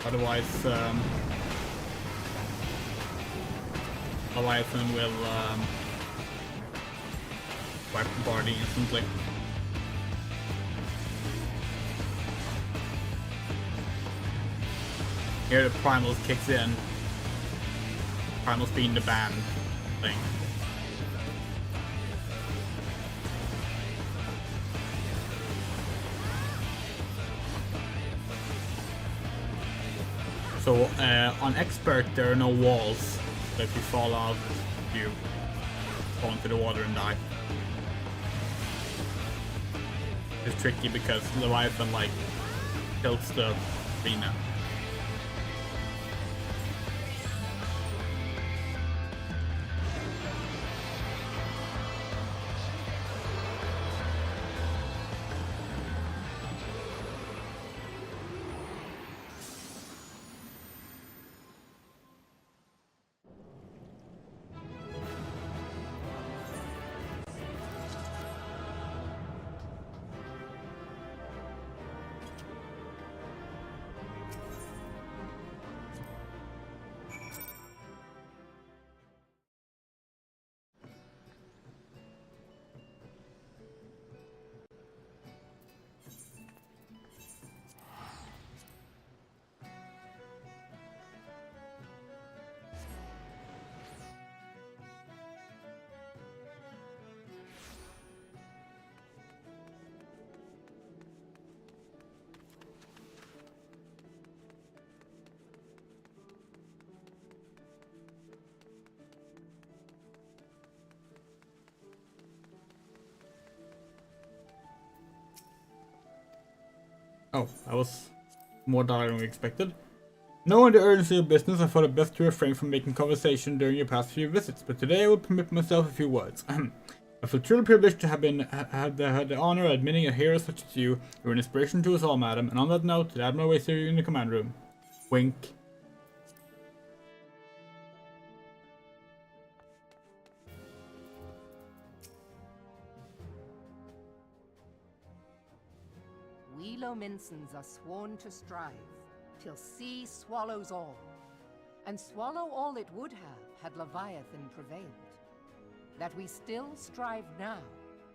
Otherwise, Leviathan will wipe the party instantly. Here the Primals kicks in. Primals being the band thing. So on Expert there are no walls, so if you fall out, you fall into the water and die. It's tricky because Leviathan like tilts the arena. Oh, that was more dire than we expected. Knowing the urgency of business, I thought it best to refrain from making conversation during your past few visits, but today I will permit myself a few words. I feel truly privileged to have had the honor of admitting a hero such as you. You're an inspiration to us all, madam, and on that note, the Admiral waits for you in the command room. Wink. We Lominsons are sworn to strive, till sea swallows all. And swallow all it would have, had Leviathan prevailed. That we still strive now,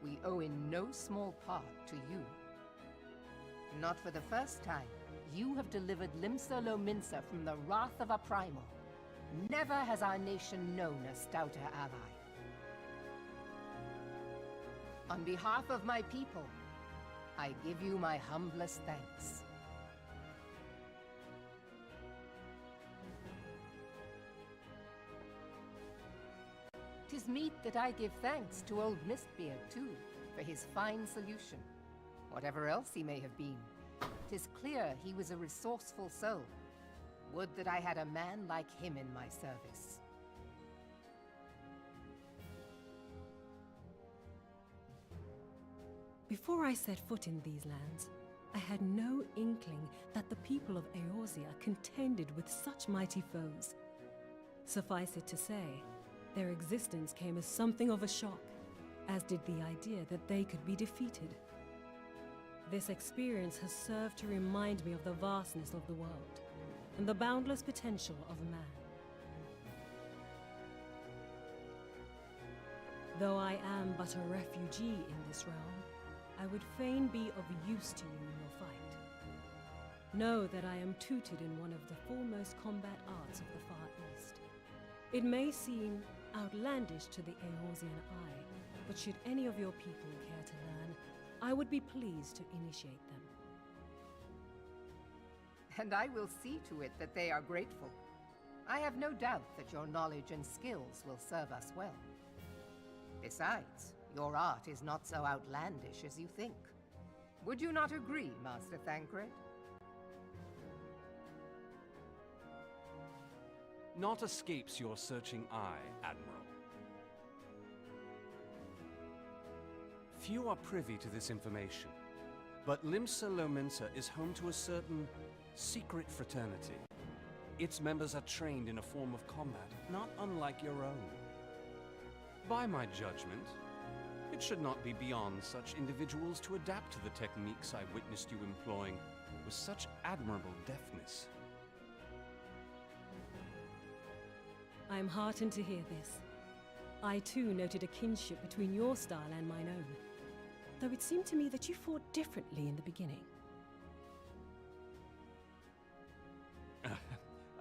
we owe in no small part to you. Not for the first time, you have delivered Limsa Lominsa from the wrath of a primal. Never has our nation known a stouter ally. On behalf of my people, I give you my humblest thanks. 'Tis meet that I give thanks to old Mistbeard, too, for his fine solution. Whatever else he may have been, 'tis clear he was a resourceful soul. Would that I had a man like him in my service. Before I set foot in these lands, I had no inkling that the people of Eorzea contended with such mighty foes. Suffice it to say, their existence came as something of a shock, as did the idea that they could be defeated. This experience has served to remind me of the vastness of the world, and the boundless potential of man. Though I am but a refugee in this realm, I would fain be of use to you in your fight. Know that I am tutored in one of the foremost combat arts of the Far East. It may seem outlandish to the Eorzean eye, but should any of your people care to learn, I would be pleased to initiate them. And I will see to it that they are grateful. I have no doubt that your knowledge and skills will serve us well. Besides, your art is not so outlandish as you think. Would you not agree, Master Thancred? Naught escapes your searching eye, Admiral. Few are privy to this information, but Limsa Lominsa is home to a certain secret fraternity. Its members are trained in a form of combat not unlike your own. By my judgment, it should not be beyond such individuals to adapt to the techniques I witnessed you employing with such admirable deftness. I am heartened to hear this. I too noted a kinship between your style and mine own, though it seemed to me that you fought differently in the beginning.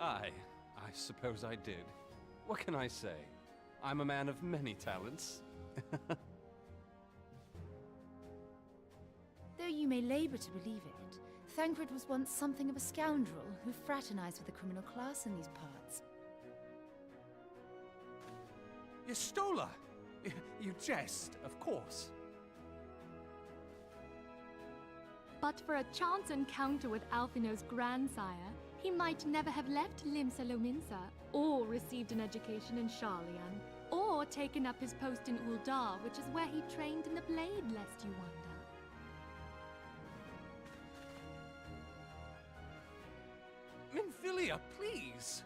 I suppose I did. What can I say? I'm a man of many talents. Though you may labor to believe it, Thancred was once something of a scoundrel who fraternized with the criminal class in these parts. Yestola! You jest, of course. But for a chance encounter with Alphino's grandsire, he might never have left Limsa Lominsa, or received an education in Sharlayan, or taken up his post in Uldar, which is where he trained in the blade, lest you wonder. Minfilia, please!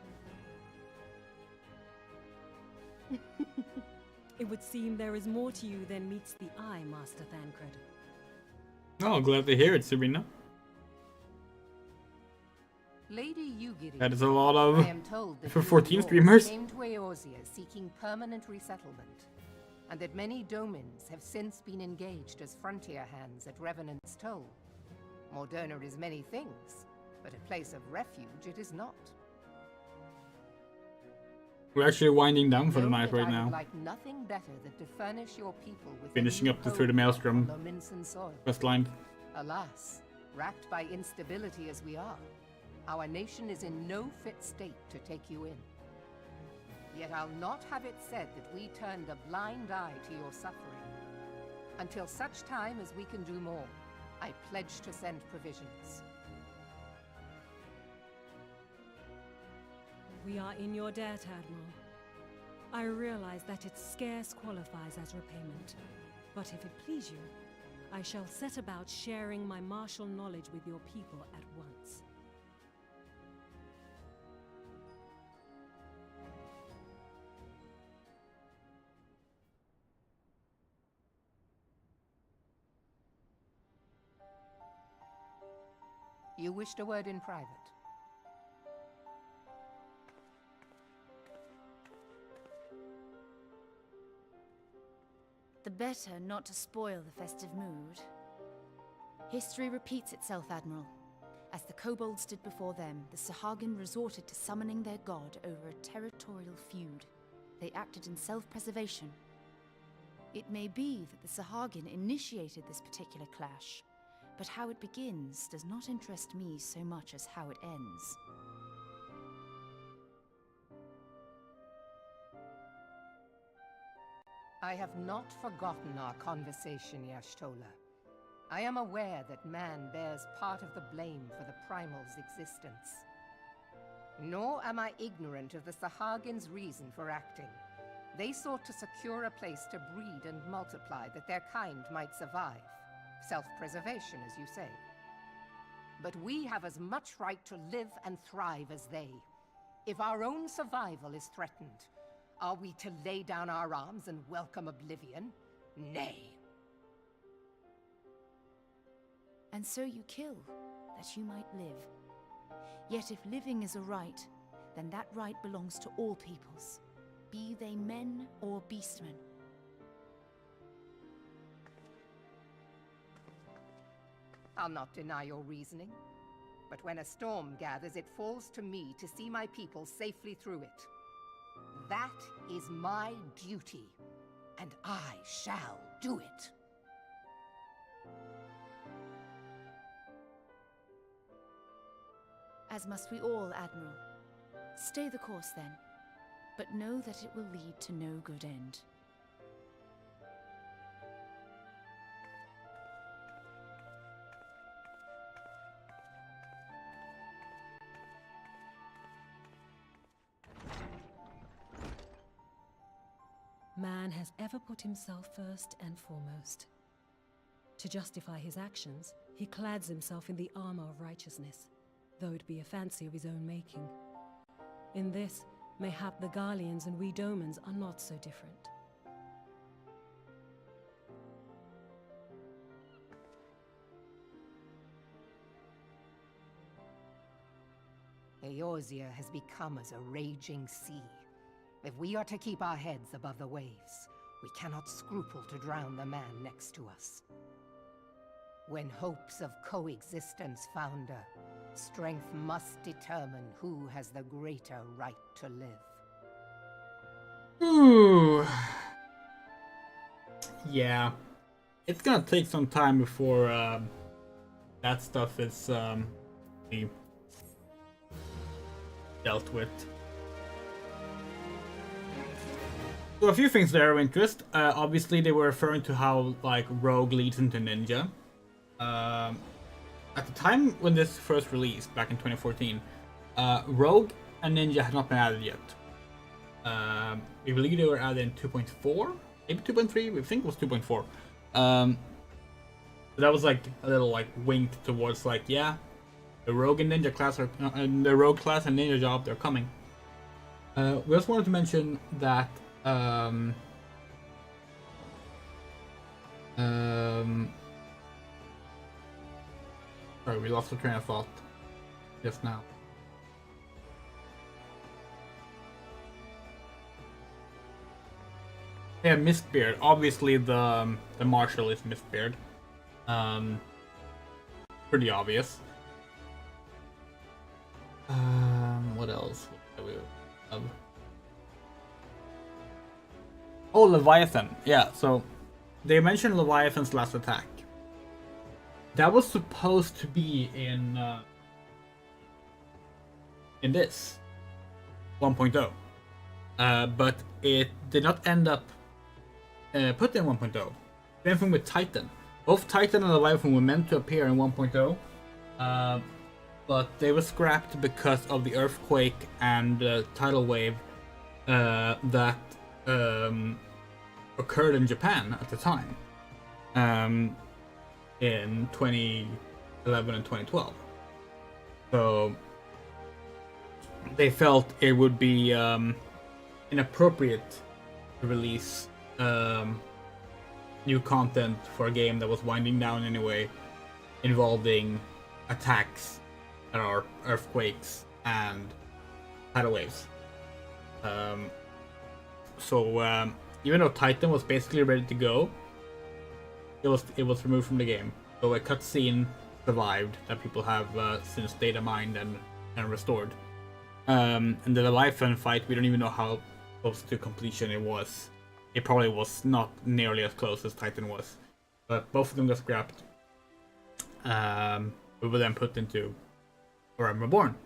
It would seem there is more to you than meets the eye, Master Thancred. Oh, glad to hear it, Serena. Lady Yugiri, That is a lot I of am told that for you 14 dwarves streamers. came to Eorzea seeking permanent resettlement, and that many domins have since been engaged as frontier hands at Revenant's Toll. Moderna is many things, but a place of refuge it is not. We're actually winding down for the Know night that right I now. would like nothing better than to furnish your people with Finishing a up new the Through the home Maelstrom on Lominsan soil. quest line. Alas, racked by instability as we are, our nation is in no fit state to take you in. Yet I'll not have it said that we turned a blind eye to your suffering. Until such time as we can do more, I pledge to send provisions. We are in your debt, Admiral. I realize that it scarce qualifies as repayment, but if it please you, I shall set about sharing my martial knowledge with your people at once. You wished a word in private. The better not to spoil the festive mood. History repeats itself, Admiral. As the kobolds did before them, the Sahagin resorted to summoning their god over a territorial feud. They acted in self-preservation. It may be that the Sahagin initiated this particular clash, but how it begins does not interest me so much as how it ends. I have not forgotten our conversation, Y'shtola. I am aware that man bears part of the blame for the Primal's existence. Nor am I ignorant of the Sahagins' reason for acting. They sought to secure a place to breed and multiply that their kind might survive. Self-preservation, as you say. But we have as much right to live and thrive as they. If our own survival is threatened, are we to lay down our arms and welcome oblivion? Nay. And so you kill, that you might live. Yet if living is a right, then that right belongs to all peoples, be they men or beastmen. I'll not deny your reasoning, but when a storm gathers, it falls to me to see my people safely through it. That is my duty, and I shall do it. As must we all, Admiral. Stay the course then, but know that it will lead to no good end. Man has ever put himself first and foremost. To justify his actions, he clads himself in the armor of righteousness, though it be a fancy of his own making. In this, mayhap the Garleans and we Domans are not so different. Eorzea has become as a raging sea. If we are to keep our heads above the waves, we cannot scruple to drown the man next to us. When hopes of coexistence founder, strength must determine who has the greater right to live. Ooh. Yeah. It's gonna take some time before that stuff is be dealt with. So a few things there of interest. Obviously they were referring to how like Rogue leads into Ninja. At the time when this first released, back in 2014, Rogue and Ninja had not been added yet. We believe they were added in 2.4, maybe 2.3, we think it was 2.4. So that was like a little like wink towards like, yeah, the Rogue and Ninja class are, the Rogue class and Ninja job, they're coming. We also wanted to mention that sorry, we lost the train of thought just now. Yeah, Mistbeard. Obviously, the marshal is Mistbeard. Pretty obvious. What else? Oh, Leviathan. Yeah. So they mentioned Leviathan's last attack. That was supposed to be in this 1.0, but it did not end up put in 1.0. Same thing with Titan. Both Titan and Leviathan were meant to appear in 1.0, but they were scrapped because of the earthquake and tidal wave that occurred in Japan at the time. In 2011 and 2012. So they felt it would be inappropriate to release new content for a game that was winding down anyway, involving attacks that are earthquakes and tidal waves. So even though Titan was basically ready to go, it was removed from the game. So a cutscene survived that people have since data mined and restored. And the Leviathan fight, we don't even know how close to completion it was. It probably was not nearly as close as Titan was. But both of them got scrapped. We were then put into REBORN.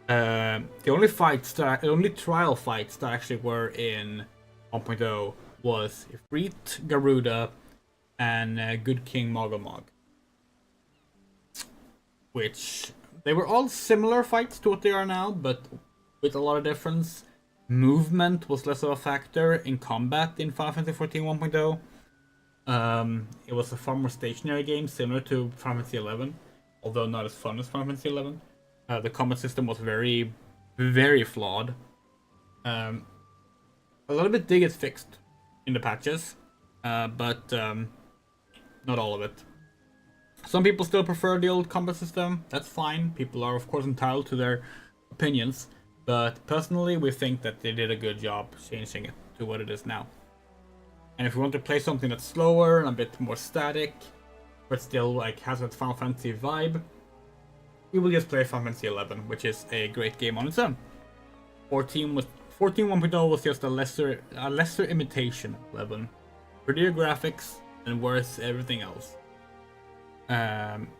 The only trial fights that actually were in 1.0 was Ifrit, Garuda, and Good King Mogomog. Which, they were all similar fights to what they are now, but with a lot of difference. Movement was less of a factor in combat in Final Fantasy XIV 1.0. It was a far more stationary game, similar to Final Fantasy XI, although not as fun as Final Fantasy XI. The combat system was very, very flawed. A little bit did get fixed in the patches, but not all of it. Some people still prefer the old combat system. That's fine. People are, of course, entitled to their opinions. But personally, we think that they did a good job changing it to what it is now. And if you want to play something that's slower and a bit more static, but still like has that Final Fantasy vibe, we will just play Final Fantasy XI, which is a great game on its own. 14 1.0 was just a lesser imitation of 11. Prettier graphics and worse everything else.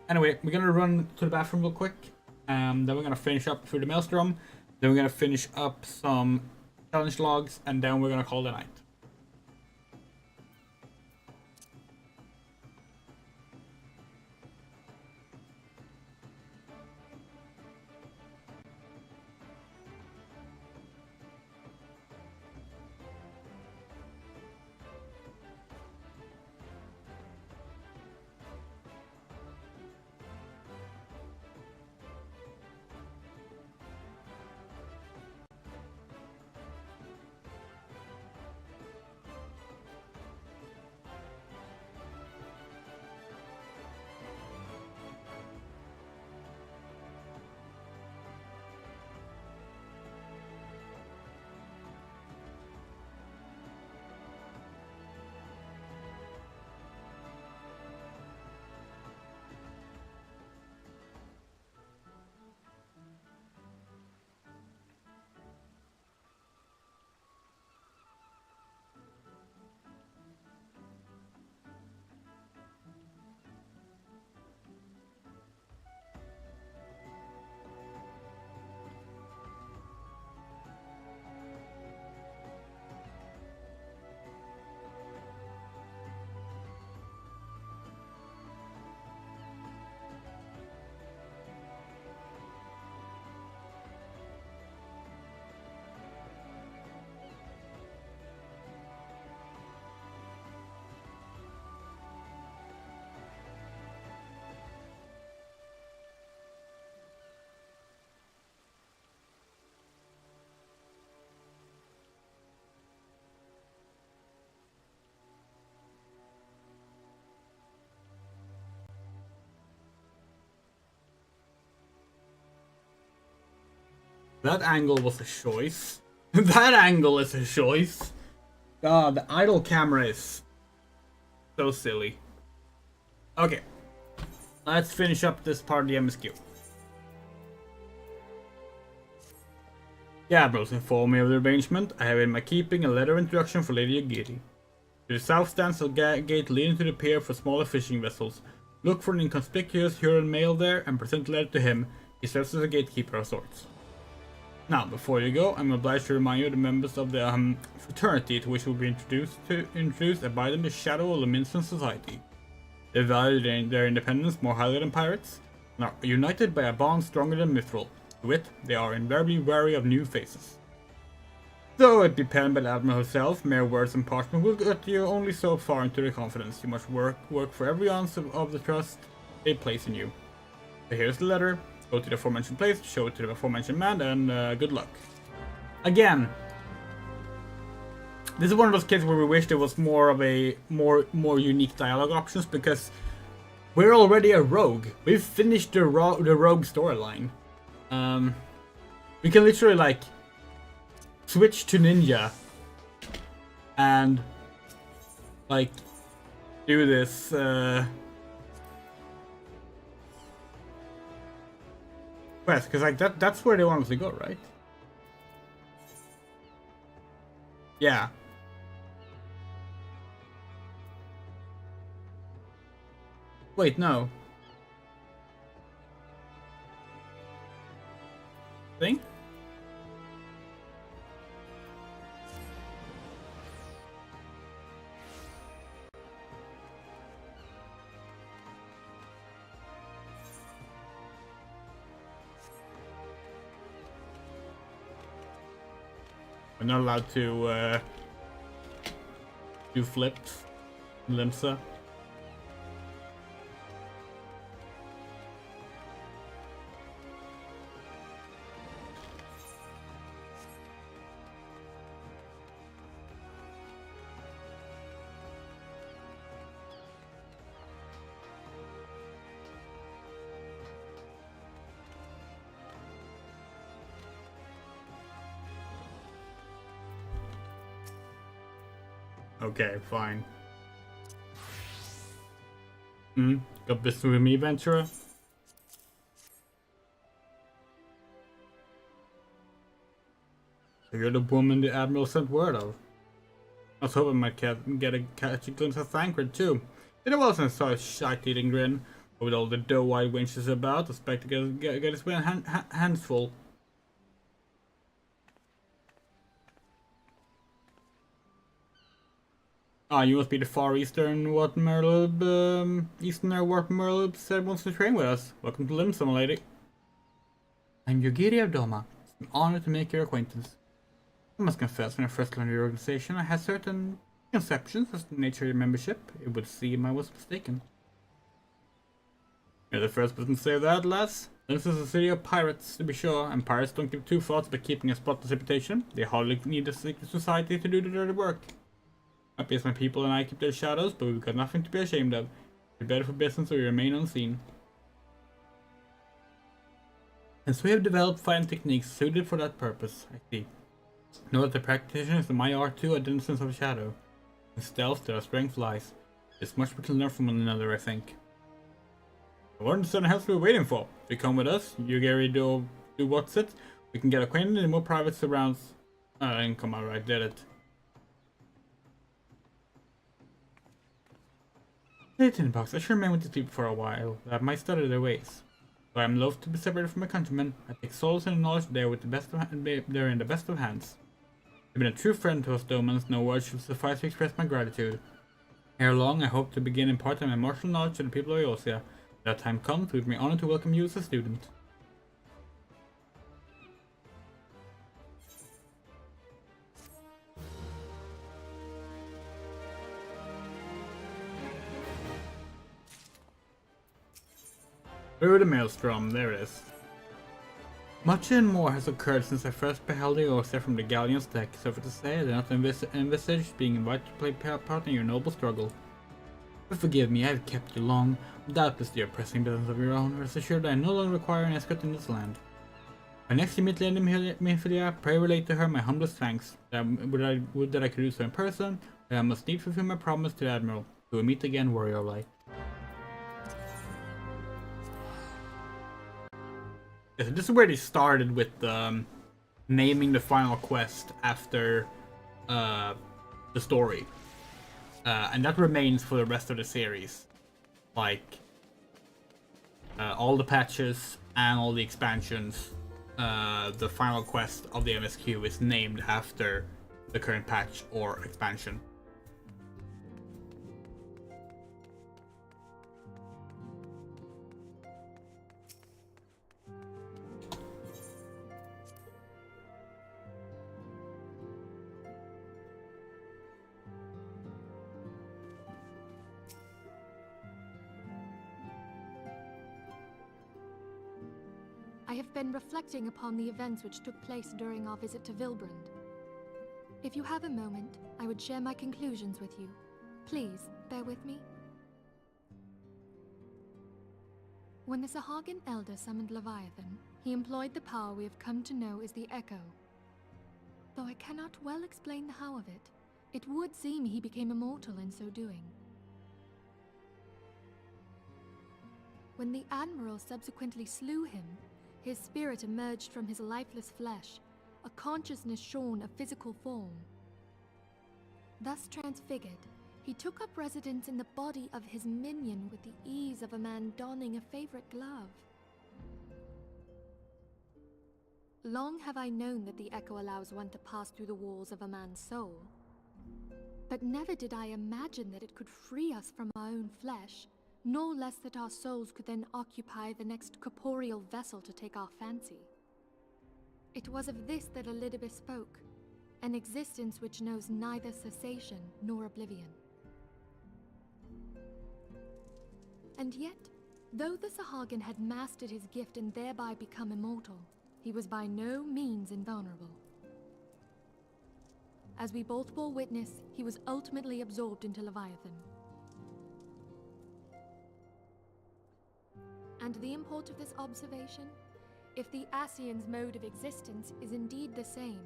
Anyway, we're gonna run to the bathroom real quick. Then we're gonna finish up through the Maelstrom. Then we're gonna finish up some challenge logs, and then we're gonna call it a night. That angle was a choice. That angle is a choice. God, the idle camera is so silly. Okay. Let's finish up this part of the MSQ. Gabros informed me of the arrangement. I have in my keeping a letter of introduction for Lady Yugiri. To the south stands a gate leading to the pier for smaller fishing vessels. Look for an inconspicuous Huron male there and present the letter to him. He serves as a gatekeeper of sorts. Now, before you go, I'm obliged to remind you of the members of the fraternity to which will be introduced abide in the shadow of the Minson Society. They value their independence more highly than pirates, and are united by a bond stronger than mithril. To wit, they are invariably wary of new faces. Though it be penned by the Admiral herself, mere words and parchment will get you only so far into their confidence. You must work for every ounce of the trust they place in you. So here's the letter. Go to the aforementioned place, show it to the aforementioned man, and good luck. Again, this is one of those cases where we wish there was more of a more unique dialogue options, because we're already a rogue. We've finished the rogue storyline. We can literally like switch to ninja and like do this. Because like that's where they want us to go, right? Yeah. Wait, no. Thing? We're not allowed to do flips in Limsa. Okay, fine. Got business with me, Ventura? So you're the woman the Admiral sent word of. I was hoping I might catch a glimpse of Thancred too. It wasn't such a shite-eating grin, but with all the doe-eyed wenches about, I expect to get his hands full. Ah, you must be the far eastern Easterner what Merlub said wants to train with us. Welcome to Limsa, my lady. I'm Yugiri Doma. It's an honor to make your acquaintance. I must confess, when I first learned your organization, I had certain conceptions as to the nature of your membership. It would seem I was mistaken. You're the first person to say that, lass. This is a city of pirates, to be sure, and pirates don't give two thoughts about keeping a spotless reputation. They hardly need a secret society to do the dirty work. Happy as my people and I keep their shadows, but we've got nothing to be ashamed of. We're better for business or we remain unseen. Hence we have developed fine techniques suited for that purpose, I see. Know that the practitioners of my art too are denizens of shadow. In stealth there our strength lies. There's much we can learn from one another, I think. What in the southern helps we're waiting for? If you come with us, you Gary do what's it? We can get acquainted in more private surrounds. I didn't come out right, did it? Hey Tinbox, I should remain with these people for a while, that I might study their ways. Though I am loath to be separated from my countrymen, I take solace in the knowledge they are they're in the best of hands. They've been a true friend to us Domans, no words should suffice to express my gratitude. Ere long, I hope to begin imparting my martial knowledge to the people of Eosia. When that time comes, it would be an honor to welcome you as a student. Through the maelstrom, there it is. Much and more has occurred since I first beheld the Eosia from the galleon's deck, so for to say I did not envisage being invited to play part in your noble struggle. But forgive me, I have kept you long. Doubtless you have pressing business of your own, rest assured I no longer require an escort in this land. When next you meet Lady Minfilia, pray relate to her my humblest thanks. Would that I could do so in person, but I must need fulfill my promise to the Admiral. We will meet again, warrior light. This is where they started with naming the final quest after the story. And that remains for the rest of the series. Like, all the patches and all the expansions, the final quest of the MSQ is named after the current patch or expansion. I have been reflecting upon the events which took place during our visit to Vilbrand. If you have a moment, I would share my conclusions with you. Please, bear with me. When the Sahagin Elder summoned Leviathan, he employed the power we have come to know as the Echo. Though I cannot well explain the how of it, it would seem he became immortal in so doing. When the Admiral subsequently slew him, his spirit emerged from his lifeless flesh, a consciousness shorn of physical form. Thus transfigured, he took up residence in the body of his minion with the ease of a man donning a favorite glove. Long have I known that the Echo allows one to pass through the walls of a man's soul. But never did I imagine that it could free us from our own flesh, no less that our souls could then occupy the next corporeal vessel to take our fancy. It was of this that Elidibus spoke, an existence which knows neither cessation nor oblivion. And yet, though the Sahagin had mastered his gift and thereby become immortal, he was by no means invulnerable. As we both bore witness, he was ultimately absorbed into Leviathan. And the import of this observation? If the Ascians' mode of existence is indeed the same,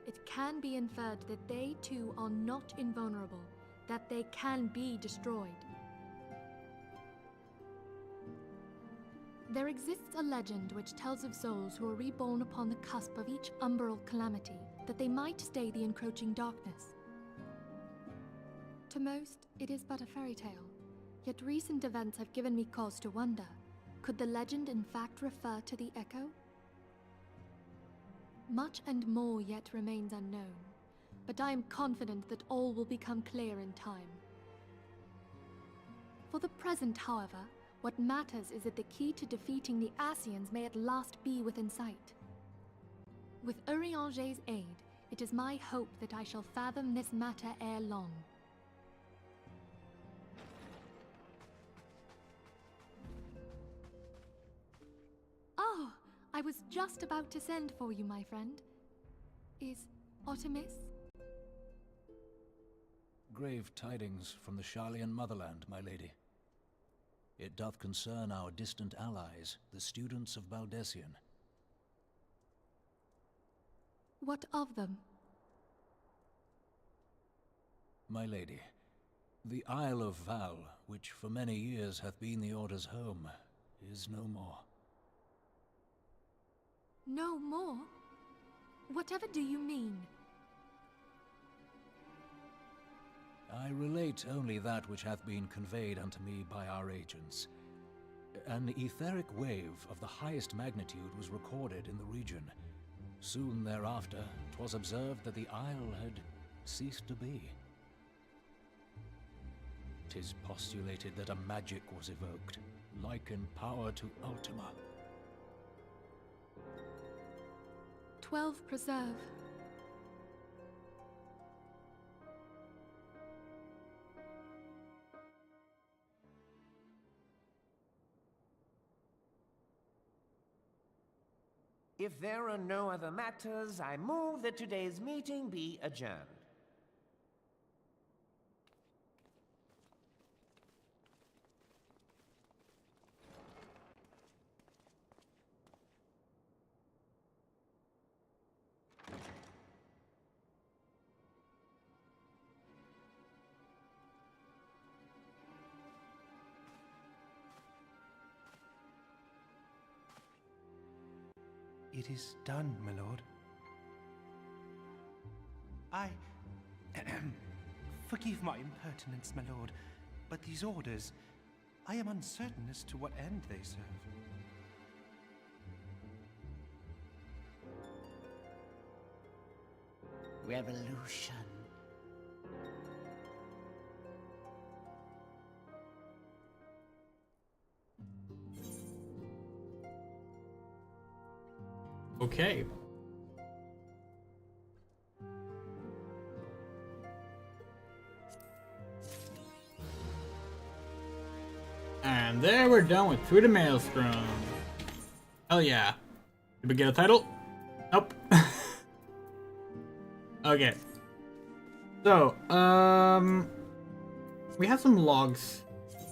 it can be inferred that they too are not invulnerable, that they can be destroyed. There exists a legend which tells of souls who are reborn upon the cusp of each umbral calamity, that they might stay the encroaching darkness. To most, it is but a fairy tale, yet recent events have given me cause to wonder. Could the legend in fact refer to the Echo? Much and more yet remains unknown, but I am confident that all will become clear in time. For the present, however, what matters is that the key to defeating the Ascians may at last be within sight. With Urianger's aid, it is my hope that I shall fathom this matter ere long. Oh, I was just about to send for you, my friend. Is Artemis? Grave tidings from the Sharlayan motherland, my lady. It doth concern our distant allies, the students of Baldessian. What of them? My lady, the Isle of Val, which for many years hath been the Order's home, is no more. No more? Whatever do you mean? I relate only that which hath been conveyed unto me by our agents. An etheric wave of the highest magnitude was recorded in the region. Soon thereafter, 'twas observed that the isle had ceased to be. 'Tis postulated that a magic was evoked, like in power to Ultima. 12 preserve. If there are no other matters, I move that today's meeting be adjourned. It is done, my lord. Forgive my impertinence, my lord, but these orders, I am uncertain as to what end they serve. Revolution. Okay. And there we're done with Through the Maelstrom. Hell yeah. Did we get a title? Nope. Okay. So, we have some logs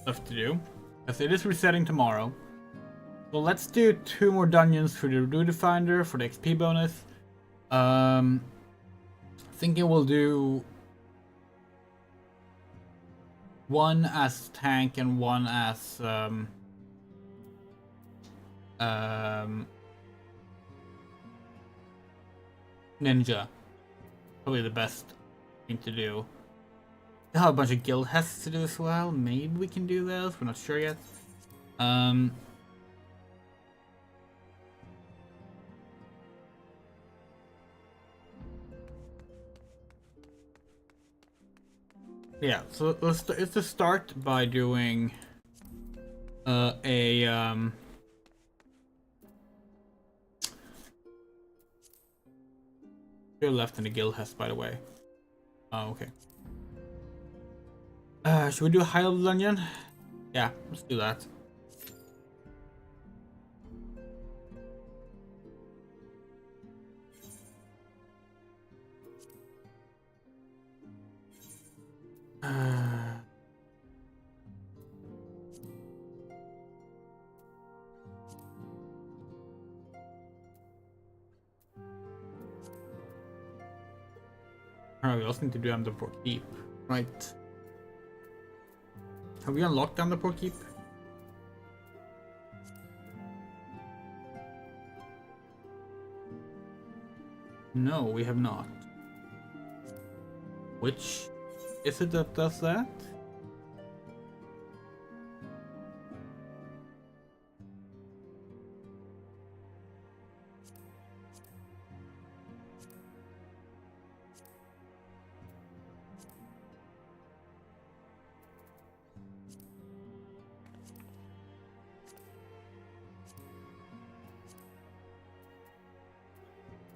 stuff to do, as it is resetting tomorrow. So let's do 2 more dungeons for the Duty Finder for the XP bonus. Thinking we'll do 1 as tank and 1 as ninja. Probably the best thing to do. I have a bunch of guild hests to do as well. Maybe we can do those. We're not sure yet. Yeah, so let's just start by doing You're left in the guild has, by the way. Oh, okay. Should we do a high level dungeon? Yeah, let's do that. We also need to do Amdapor Keep, right? Have we unlocked Amdapor Keep? No, we have not. Which is it that does that?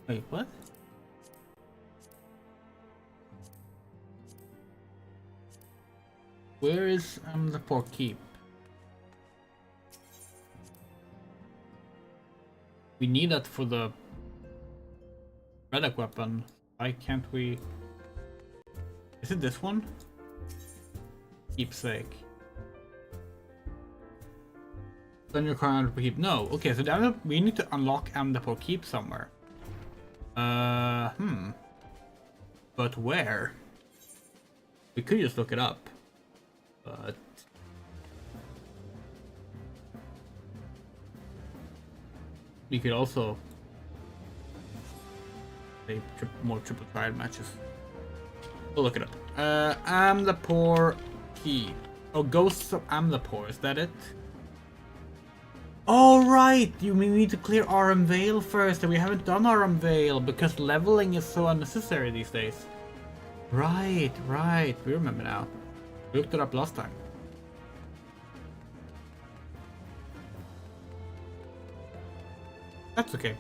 Wait, what? Where is the Port Keep? We need that for the relic weapon. Why can't we? Is it this one? Keepsake. Then your current keep. No. Okay, so that we need to unlock Amdapor Keep somewhere. But where? We could just look it up. But we could also play more triple triad matches. We'll look it up. Amdapor Keep. Oh, Ghosts of Amdapor, is that it? Oh right, we need to clear Aram Vale first, and we haven't done Aram Vale because leveling is so unnecessary these days. Right, we remember now. We looked it up last time. That's okay.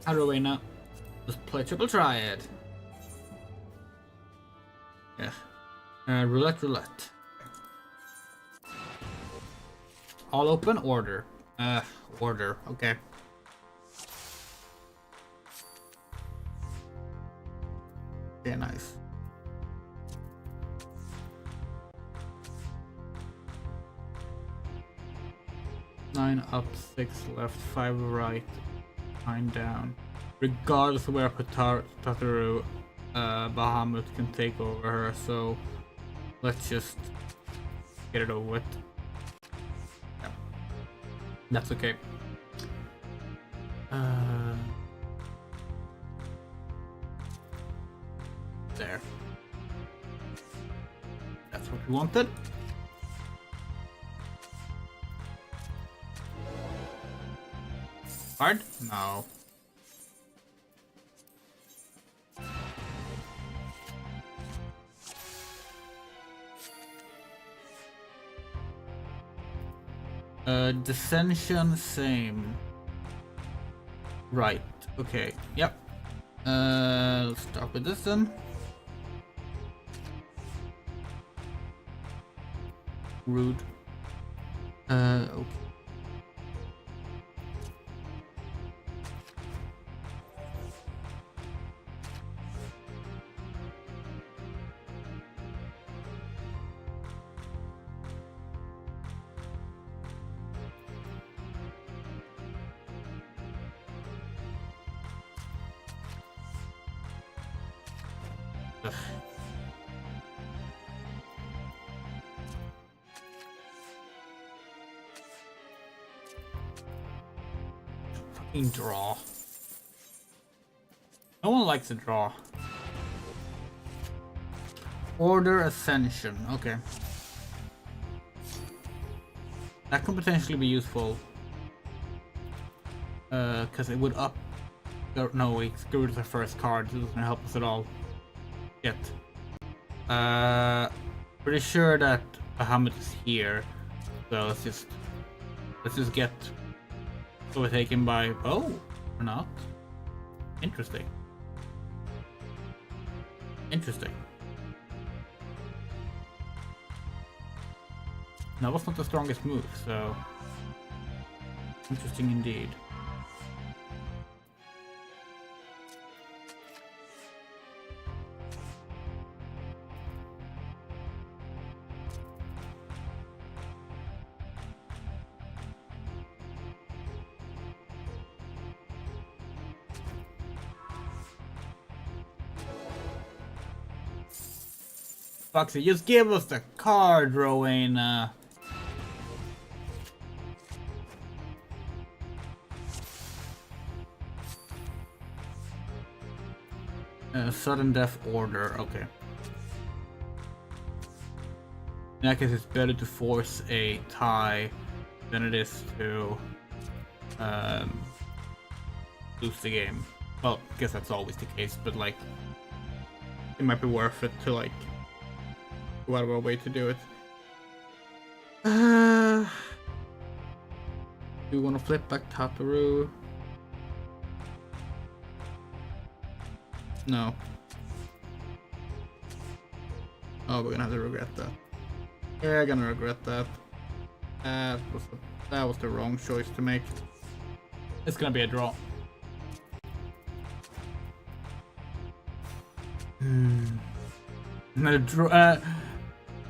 Arowena, let's play triple triad. Yeah. Roulette. All open, order. Order, okay. Okay, nice. Nine up, 6 left, 5 right, 9 down. Regardless of where Tataru Bahamut can take over her, so let's just get it over with. Yeah. That's okay. There. That's what we wanted. Hard? No. Dissension, same. Right, okay, yep. Let's start with this then. Rude. Okay. Fucking draw. No one likes a draw. Order Ascension, okay. That could potentially be useful. Because it would up... No, wait, get rid of the first card. It doesn't help us at all. Yet. Pretty sure that Bahamut is here. So let's just get Overtaken by... Oh, or not. Interesting. Interesting. That was not the strongest move, so... Interesting indeed. Foxy, just give us the card, Rowena. Sudden death order, okay. In that case, it's better to force a tie than it is to lose the game. Well, I guess that's always the case, but like, it might be worth it to like go out of our way to do it. Do you want to flip back Tataru? No. Oh, we're gonna have to regret that. Yeah, I'm gonna regret that. That was the wrong choice to make. It's gonna be a draw. No draw.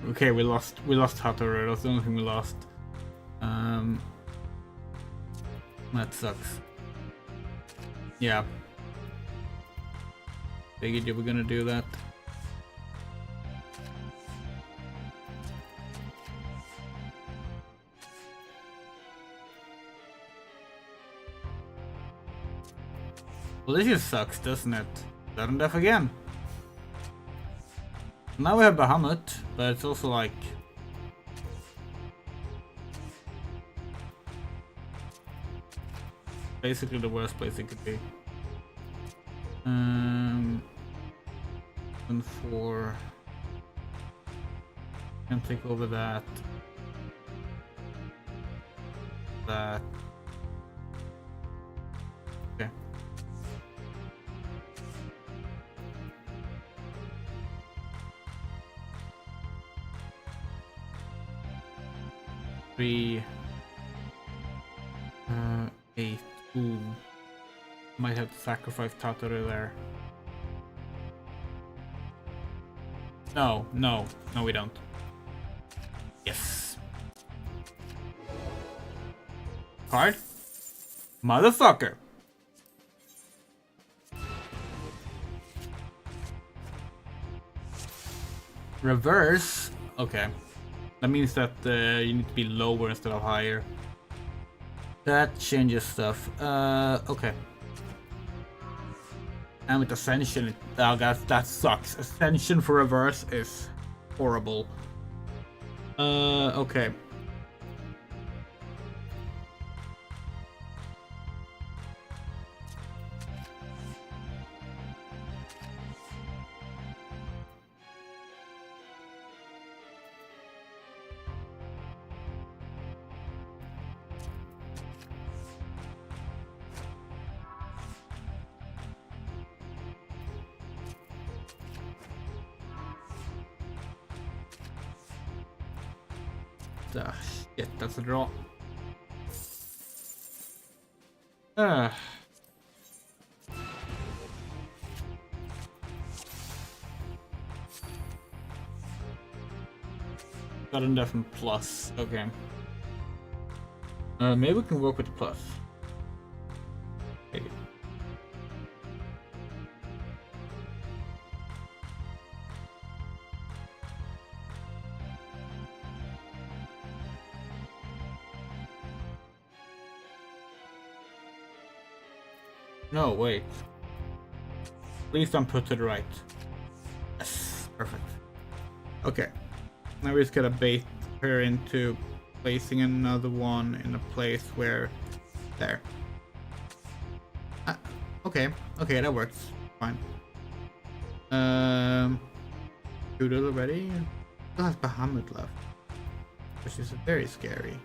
Okay, we lost Tataru. That's the only thing we lost. That sucks. Yeah. Figured you were gonna do that. Well, this just sucks, doesn't it? Sudden death again. Now we have Bahamut, but it's also like... basically the worst place it could be. And 4... can take over that. That. Okay. Three. 8. Ooh. Might have to sacrifice Tataru there. No, we don't. Yes. Card? Motherfucker! Reverse? Okay. That means that you need to be lower instead of higher. That changes stuff. Okay. And with Ascension, that sucks. Ascension for reverse is horrible. Okay. Ah, shit, that's a draw. Got a definite plus. Okay. Maybe we can work with the plus. Maybe. No, wait. Please don't put to the right. Yes, perfect. Okay. Now we just gotta bait her into placing another one in a place where... there. Okay. Okay, that works. Fine. Doodle already? Still has Bahamut left. Which is very scary.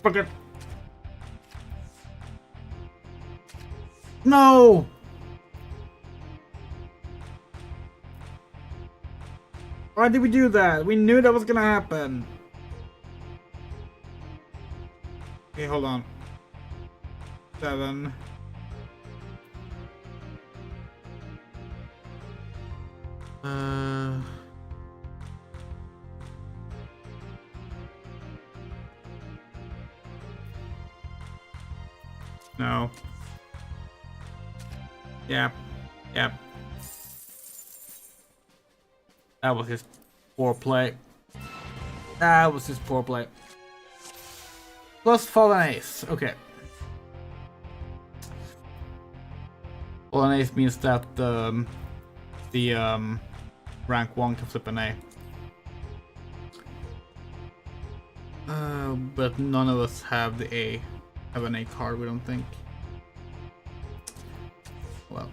Fuck it. No! Why did we do that? We knew that was gonna happen. Okay, hold on. 7. No. Yep. Yep. That was his poor play. That was his poor play. Plus fallen ace. Okay. Fallen ace means that the rank 1 can flip an A. But none of us have an A card, we don't think. Well.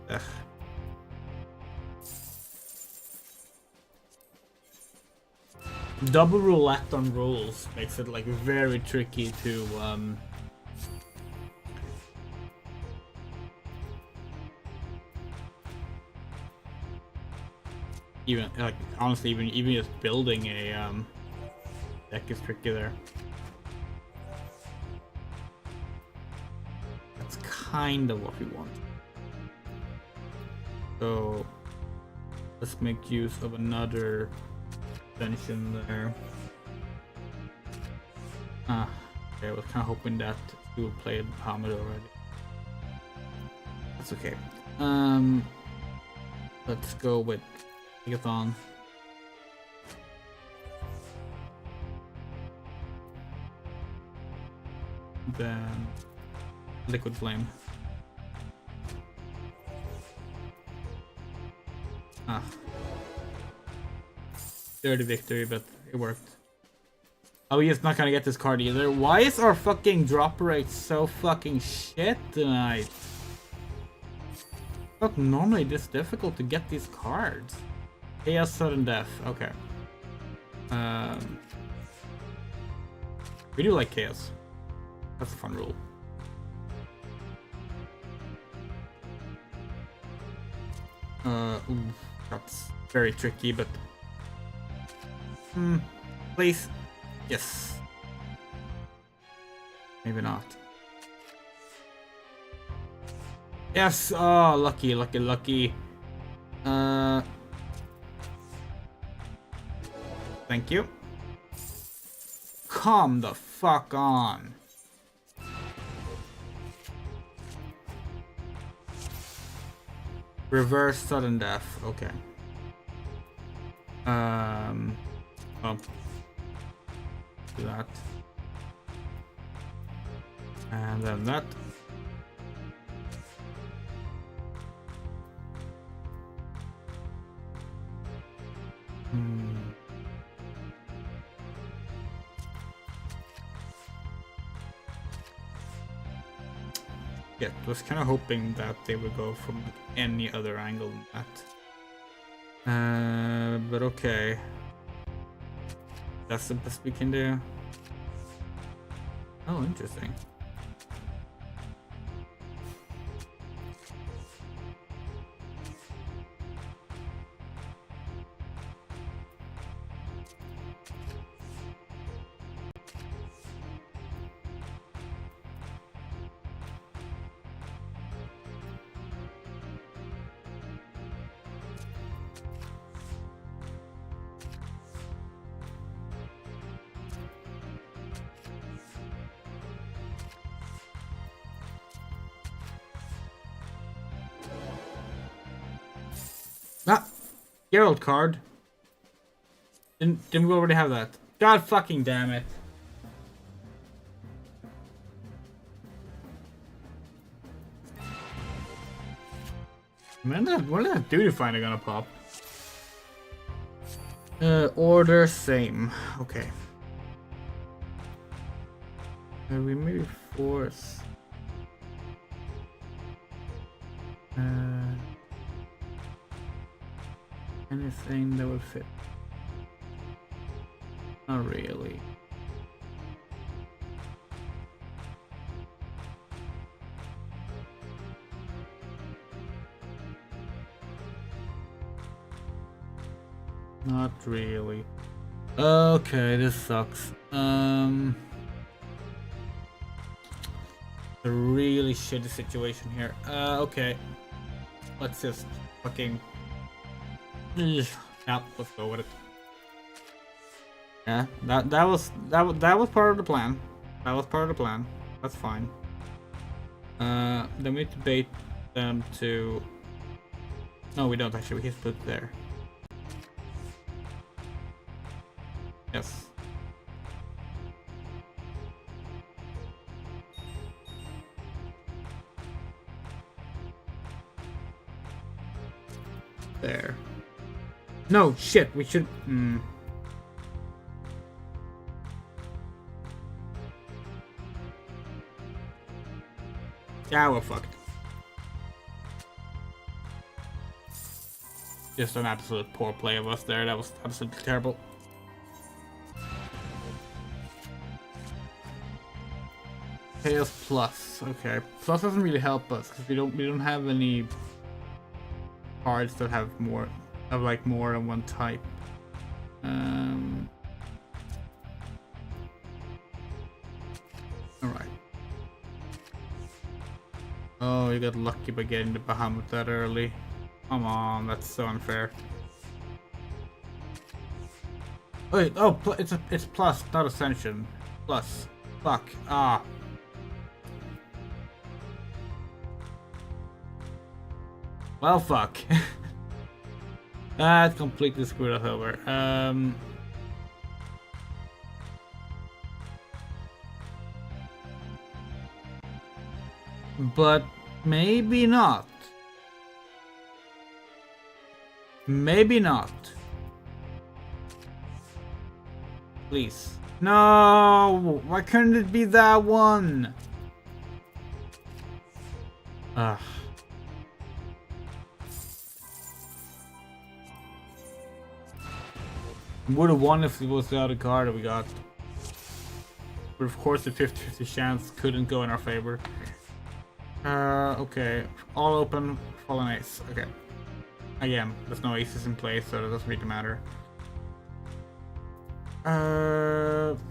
Ugh. Double roulette on rules makes it like very tricky to even like honestly even just building a deck is tricky there. That's kind of what we want. So let's make use of another extension there. Okay, I was kind of hoping that you would play Muhammad already. That's okay. Let's go with Megathon. Then Liquid Flame. Dirty victory, but it worked. Oh, he's not gonna get this card either. Why is our fucking drop rate so fucking shit tonight? It's not normally this difficult to get these cards. Chaos, sudden death. Okay. We do like chaos. That's a fun rule. Ooh, that's very tricky, but please. Yes. Maybe not. Yes. Oh, lucky, lucky, lucky. Thank you. Come the fuck on. Reverse sudden death. Okay. Well, do that. And then that. Yeah, I was kind of hoping that they would go from any other angle than that. But okay. That's the best we can do. Oh, interesting. Geralt card. Didn't we already have that? God fucking damn it. When is that duty finder gonna pop? Order same. Okay. We maybe force. Anything that would fit. Not really. Not really. Okay, this sucks. A really shitty situation here. Okay. Let's just fucking. Yeah, let's go with it. Yeah, that was part of the plan. That was part of the plan. That's fine. Then we need to bait them to. No, we don't actually. We can put it there. Yes. There. No, shit, we should... Yeah, we're fucked. Just an absolute poor play of us there. That was absolutely terrible. Chaos plus. Okay. Plus doesn't really help us because we don't have any cards that have more than one type. Alright. Oh, you got lucky by getting the Bahamut that early. Come on, that's so unfair. Wait, oh, it's plus, not Ascension. Plus. Fuck. Ah. Well, fuck. That completely screwed us over. But maybe not. Maybe not. Please. No! Why couldn't it be that one? Ugh. Would have won if it was the other card that we got. But of course the 50-50 chance couldn't go in our favor. Okay. All open, fallen ace. Okay. Again, there's no aces in place, so it doesn't really matter.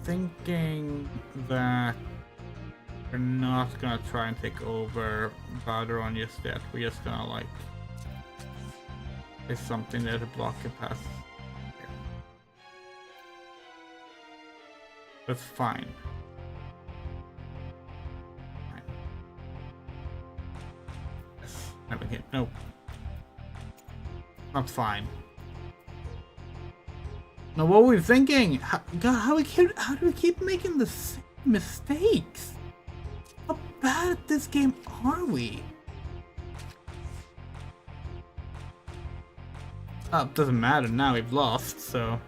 Thinking that we're not gonna try and take over Valderon just yet. We're just gonna like... It's something that a block can pass. That's fine. Yes. Never hit. No. Not fine. Now what were we thinking? God, how do we keep making the same mistakes? How bad at this game are we? Oh, it doesn't matter now. We've lost, so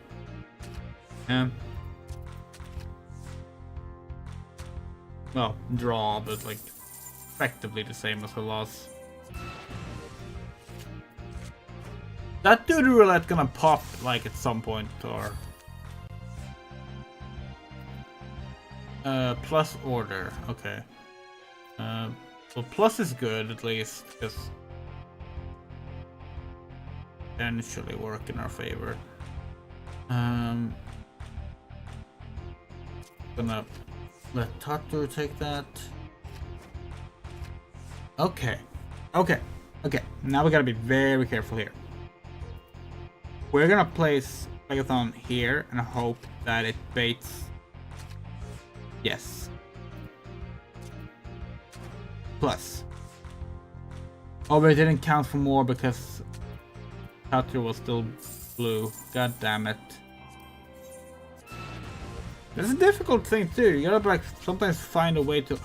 yeah. Well, draw, but like effectively the same as a loss. That dude roulette gonna pop like at some point, or plus order. Okay. Well, plus is good at least because potentially work in our favor. Gonna let Tatur take that. Okay. Okay. Okay. Now we gotta be very careful here. We're gonna place Megathon here and hope that it baits. Yes. Plus. Oh, but it didn't count for more because Tatur was still blue. God damn it. It's a difficult thing too. You gotta like sometimes find a way to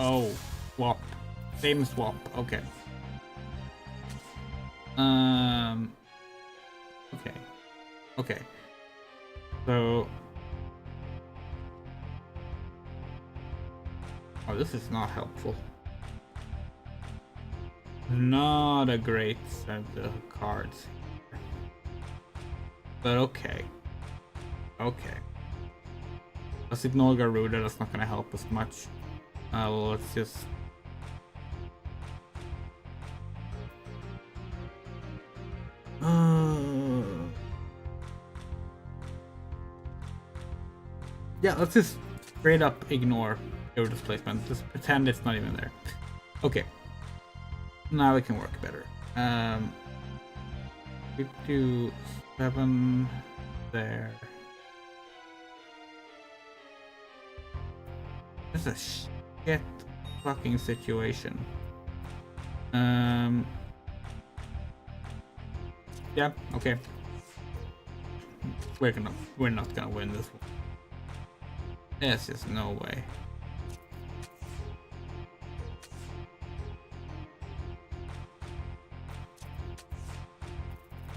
swap. Same swap. Okay. Okay. Okay. So. Oh, this is not helpful. Not a great set of cards. But okay. Okay. Let's ignore Garuda, that's not gonna help us much. Let's just... yeah, let's just straight up ignore Garuda's placement. Just pretend it's not even there. Okay. Now we can work better. We do 7 there. This is a shit fucking situation. Yeah, okay. We're not gonna win this one. There's just no way.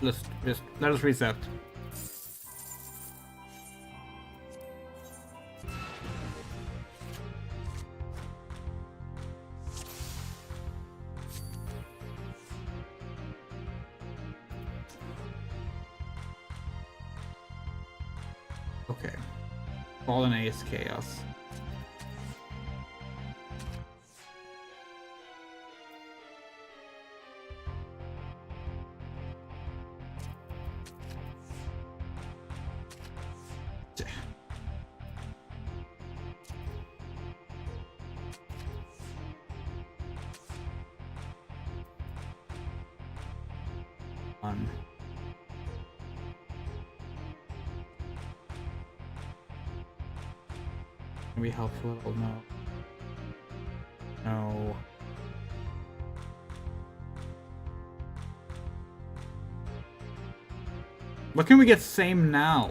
Let us reset. Okay. Fallen Ace Chaos. One. Can be helpful? Oh, no. No. What can we get same now?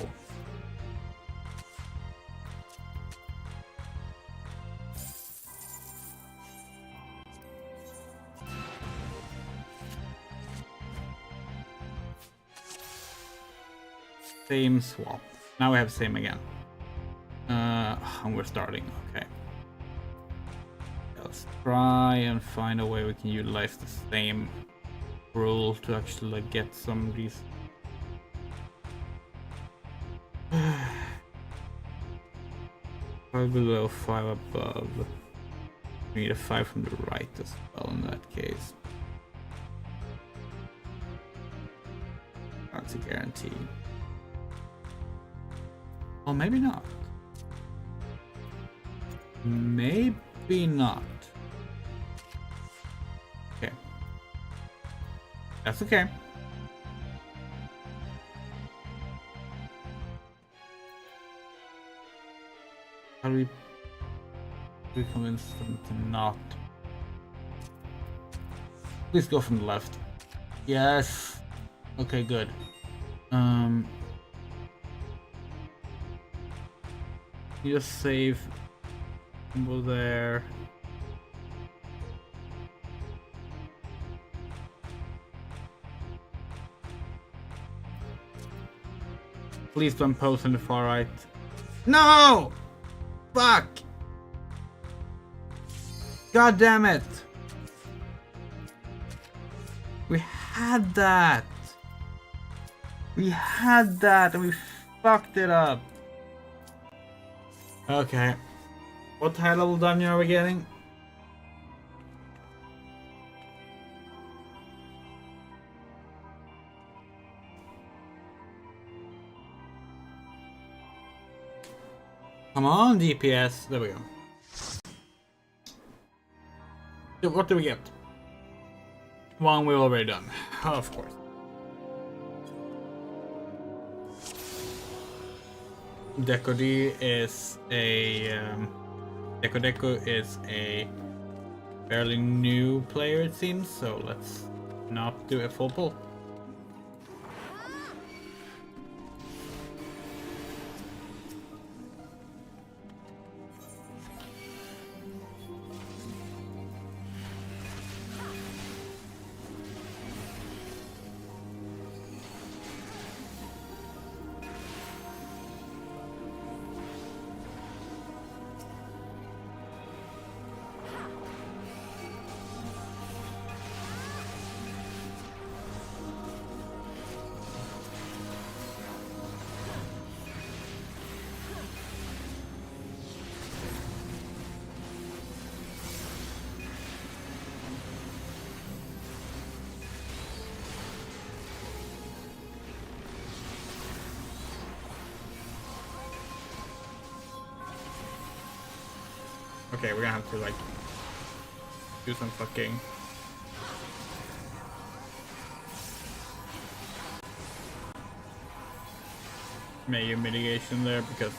Same swap. Now we have same again. And we're starting. Okay. Let's try and find a way we can utilize the same rule to actually like, get some of these. 5 below, 5 above. We need a 5 from the right as well in that case. That's a guarantee. Well, maybe not. Maybe not. Okay. That's okay. How do we convince them to not? Please go from the left. Yes. Okay, good. You just save symbol there. Please don't post on the far right. No! Fuck! God damn it! We had that! We had that and we fucked it up. Okay. What high level damage are we getting? Come on, DPS. There we go. So what do we get? One we've already done. Of course. Deco D is a Deco is a fairly new player, it seems, so let's not do a full pull. Okay, we're gonna have to like do some fucking major mitigation there, because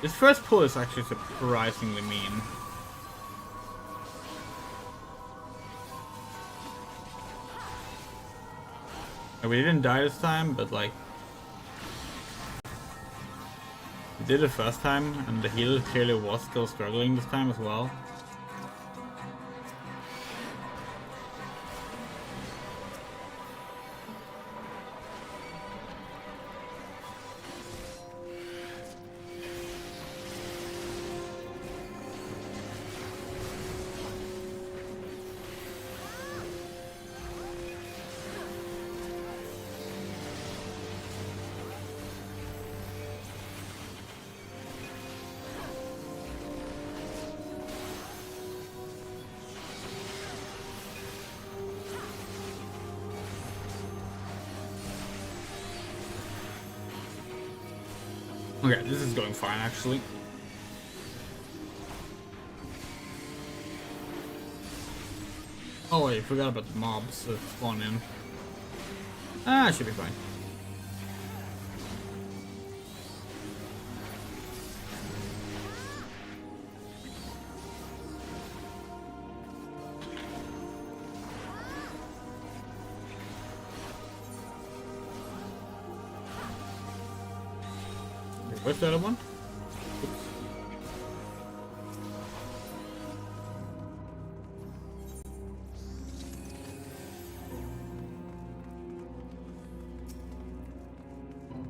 this first pull is actually surprisingly mean. And we didn't die this time, but like we did it first time, and the healer clearly was still struggling this time as well. Okay, this is going fine actually. Oh wait, I forgot about the mobs that spawn in. Ah, should be fine. Where's the other one?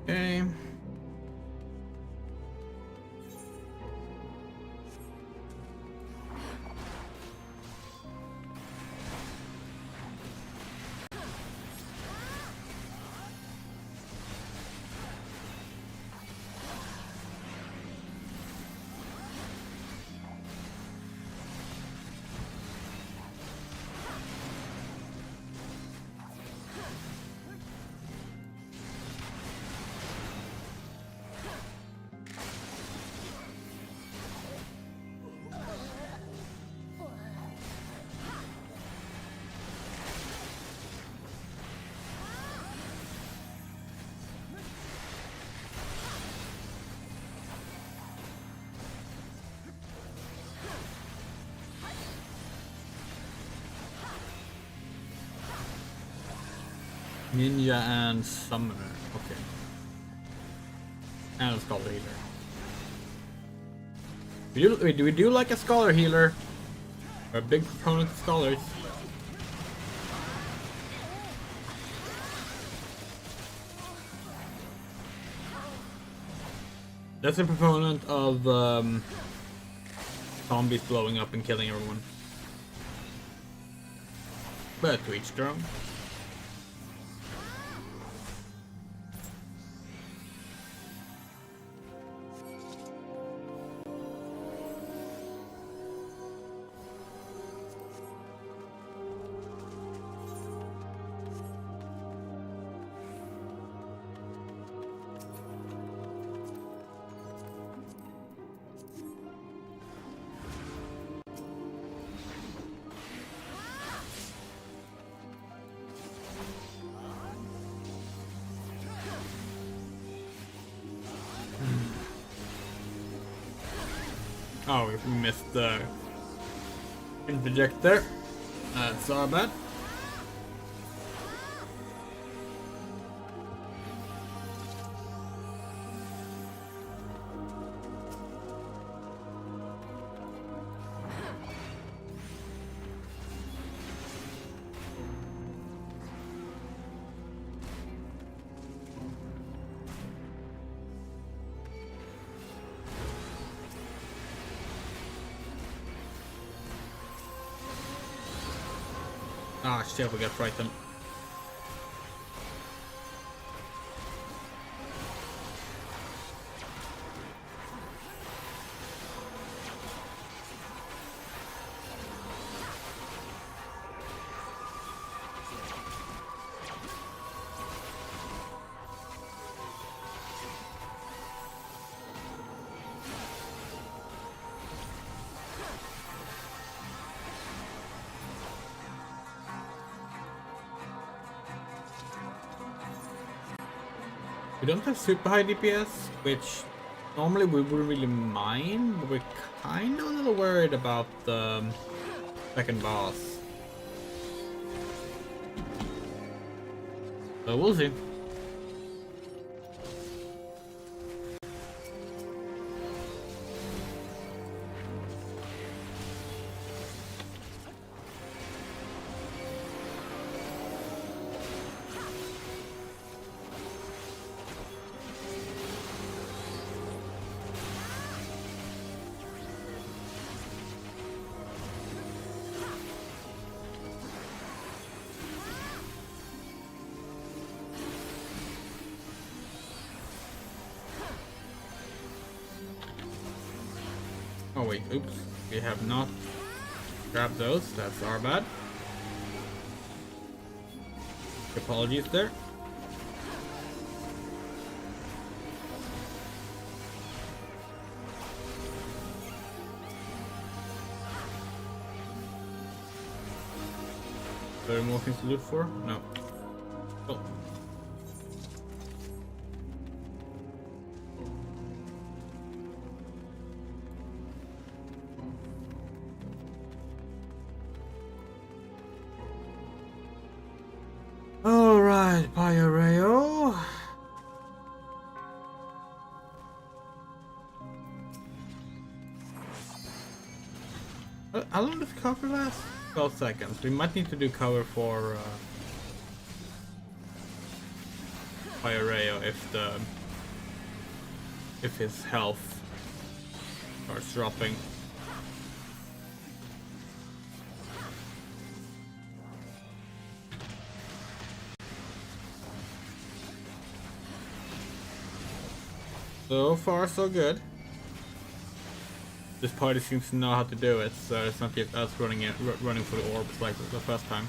Okay. Ninja and Summoner, okay. And a Scholar Healer. We do like a Scholar Healer. We're a big proponent of Scholars. That's a proponent of zombies blowing up and killing everyone. But to each their own. Oh, we missed the interject there. That's our bad. Ah, shit, we got frightened. We don't have super high DPS, which normally we wouldn't really mind, but we're kind of a little worried about the second boss. So we'll see. Oh wait, oops. We have not grabbed those. That's our bad. Apologies there. Are there more things to loot for? No. Oh. Alright, Pyareo. How long does cover last? 12 seconds. We might need to do cover for Pyareo if his health starts dropping. So far, so good. This party seems to know how to do it, so it's not just us running for the orbs like the first time.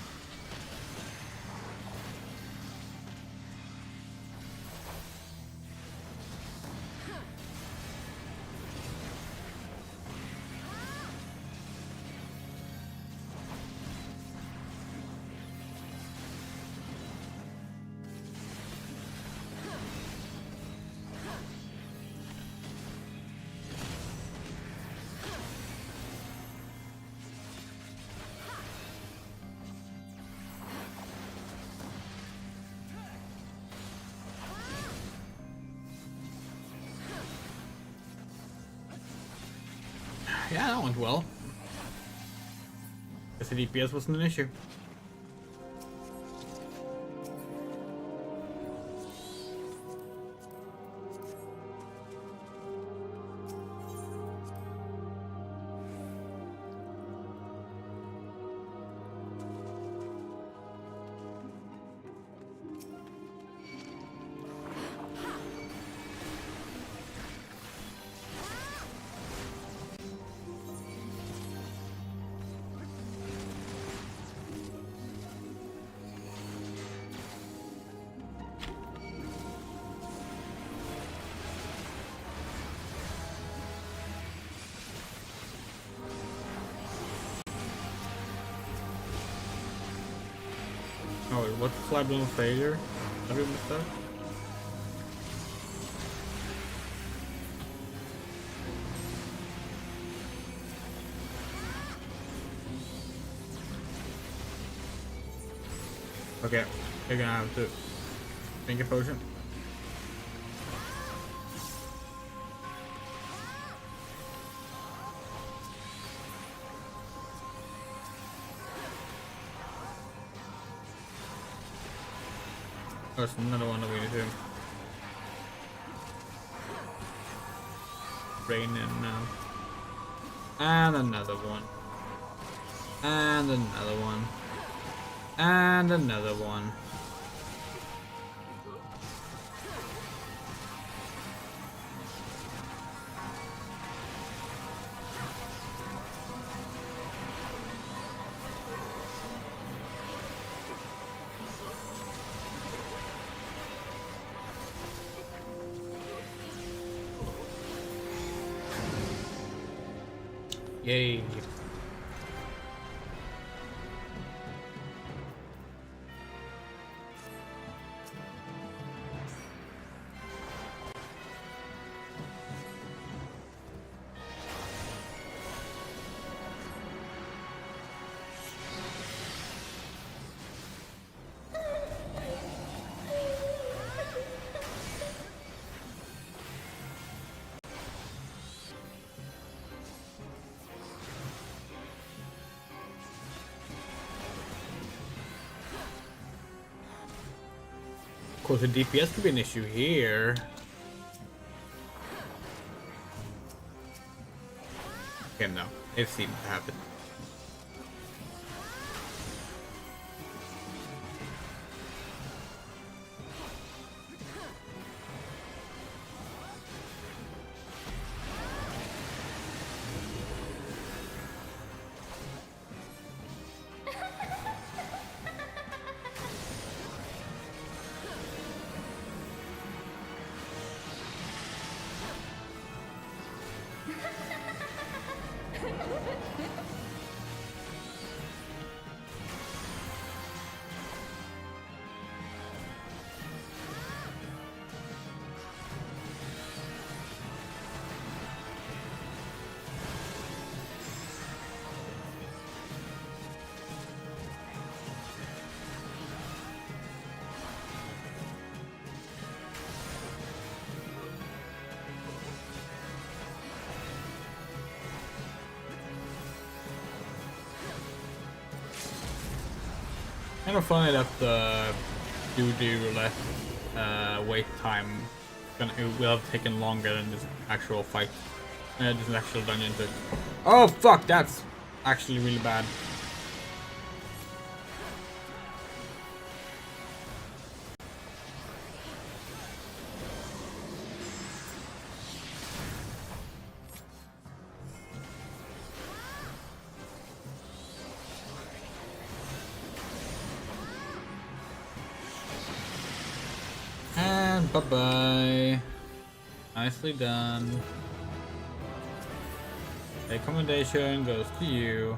Yeah, that went well. Guess the DPS wasn't an issue. Oh, wait, what's fly blown failure? Have we missed that? Okay, you're gonna have to drink a potion. There's another one that we need to rain in now. And another one. And another one. And another one. Yay. Of course, the DPS could be an issue here. Okay, no. It seemed to happen. Kind of funny that the do roulette wait time will have taken longer than this actual fight. This actual dungeon. Oh fuck, that's actually really bad. And bye-bye. Nicely done. The commendation goes to you.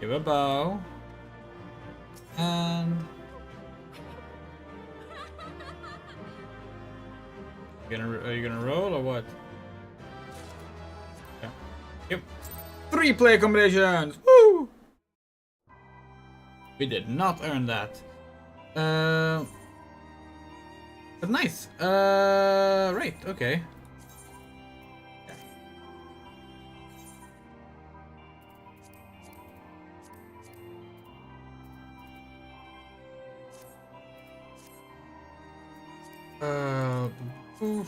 Give a bow. And are you gonna roll or what? Yeah. Yep. 3 play combinations! Woo! We did not earn that. But nice. Right, okay.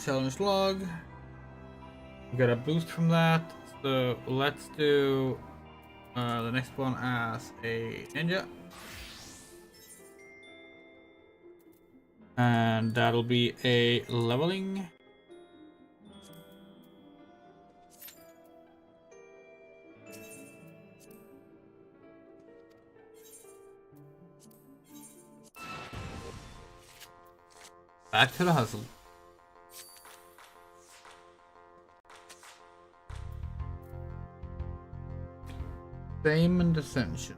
Challenge log. We got a boost from that. So let's do the next one as a ninja. And that'll be a leveling. Back to the hustle. Fame and Ascension.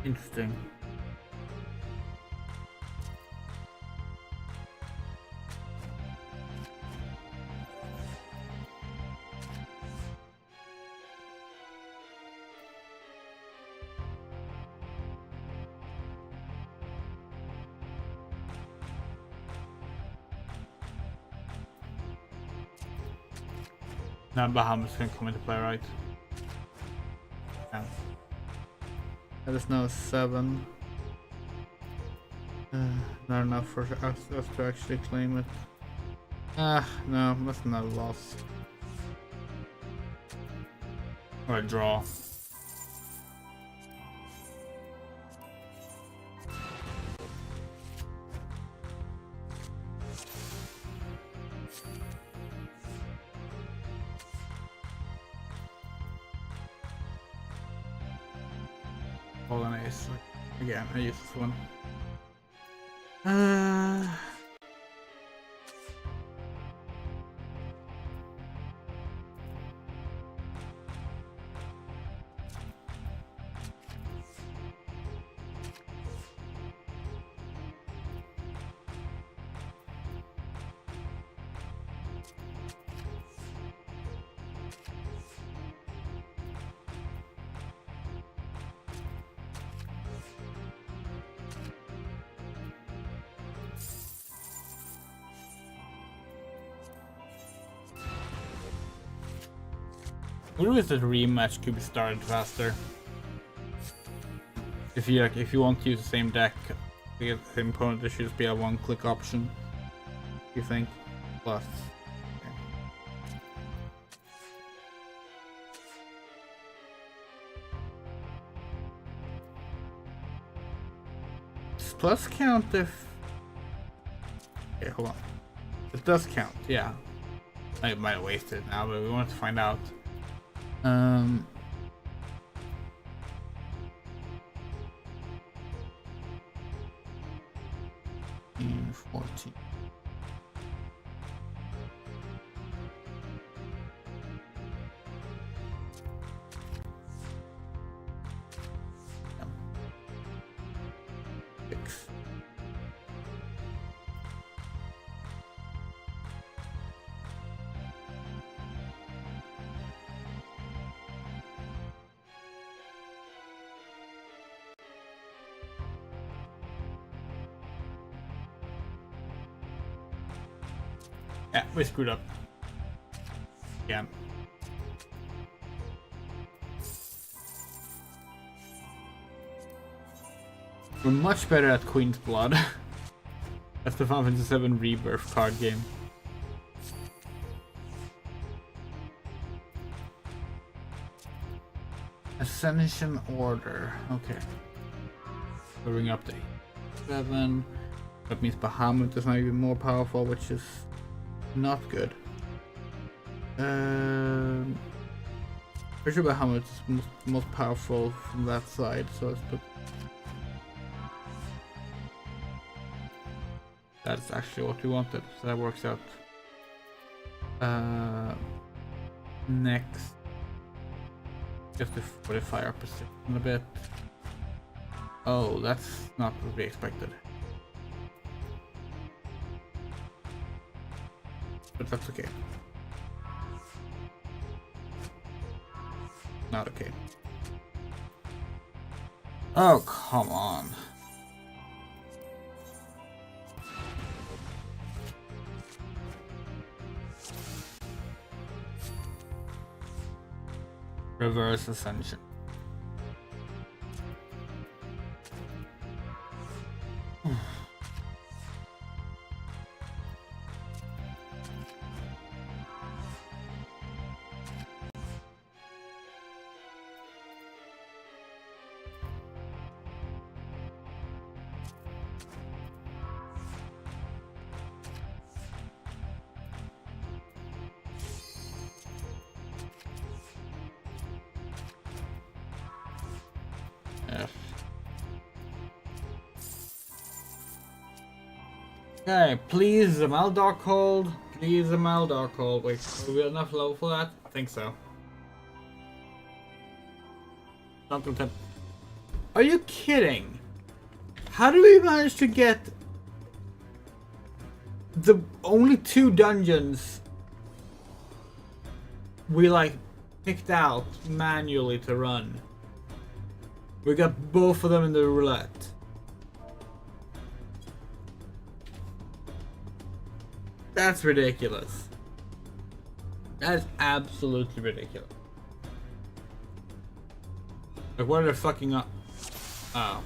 Interesting. Now Bahamut's gonna come into play, right? Yeah. That is now 7. Not enough for us to actually claim it. No, that's not a loss. Or a draw. Hold on, ace. Again, I use this one. I wish the rematch could be started faster. If you want to use the same deck, to get the same opponent, there should just be a one-click option. You think? Plus. Okay. Does plus count if? Okay, hold on. It does count, yeah. I might have wasted it now, but we wanted to find out. 14. Six. Yeah, we screwed up. Yeah. We're much better at Queen's Blood. That's the Final Fantasy VII Rebirth card game. Ascension Order. Okay. Bring up to 7. That means Bahamut is now even more powerful, which is not good. Pretty sure Bahamut is most powerful from that side, so let's put. That's actually what we wanted, so that works out. Next, just to fortify our position a bit. Oh, that's not what we expected. But that's okay. Not okay. Oh, come on. Reverse Ascension. Okay, please Zamal Darkhold. Please Zamal Darkhold. Wait, are we enough level for that? I think so. Are you kidding? How do we manage to get the only 2 dungeons we like picked out manually to run? We got both of them in the roulette. That's ridiculous. That is absolutely ridiculous. Like, what are they fucking up? Oh.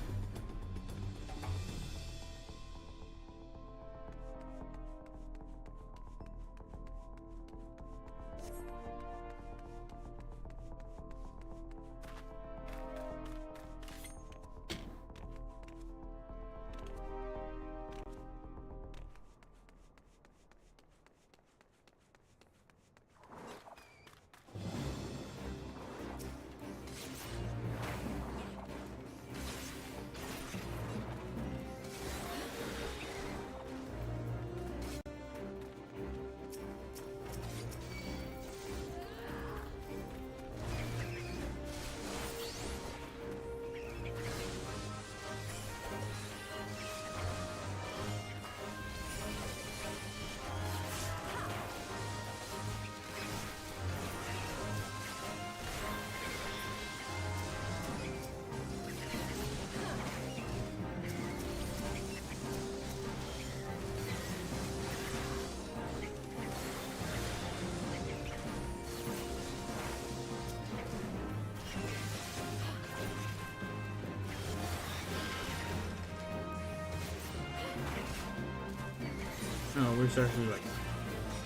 We should actually like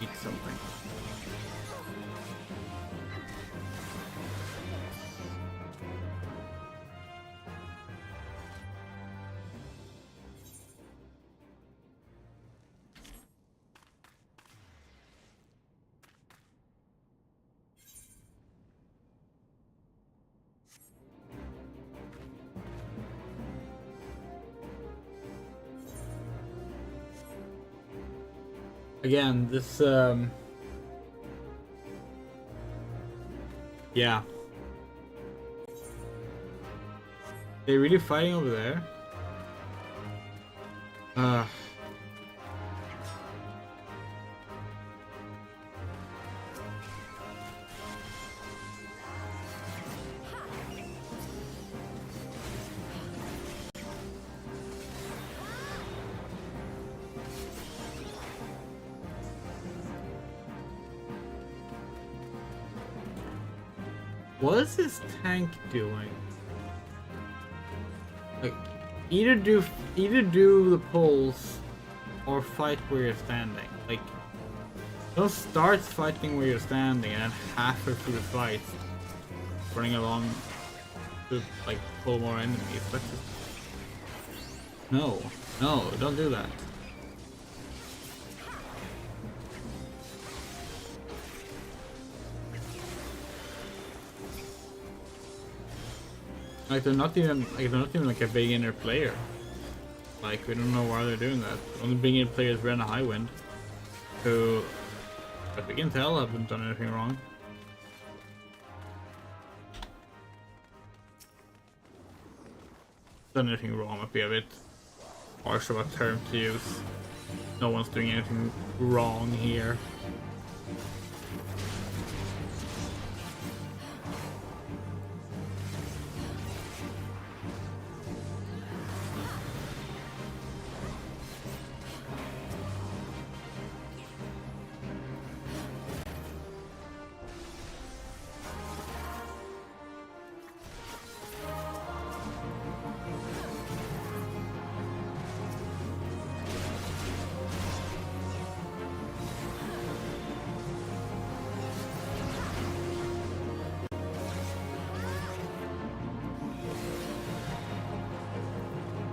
eat something. Again, this yeah. They're really fighting over there? What is this tank doing? Like, either do the pulls or fight where you're standing. Like, don't start fighting where you're standing and then halfway through the fight running along to like pull more enemies. That's just... No, don't do that. Like they're not even like a beginner player. Like we don't know why they're doing that. Only beginner players ran a high wind, who, as we can tell, haven't done anything wrong. Done anything wrong might be a bit harsh of a term to use. No one's doing anything wrong here.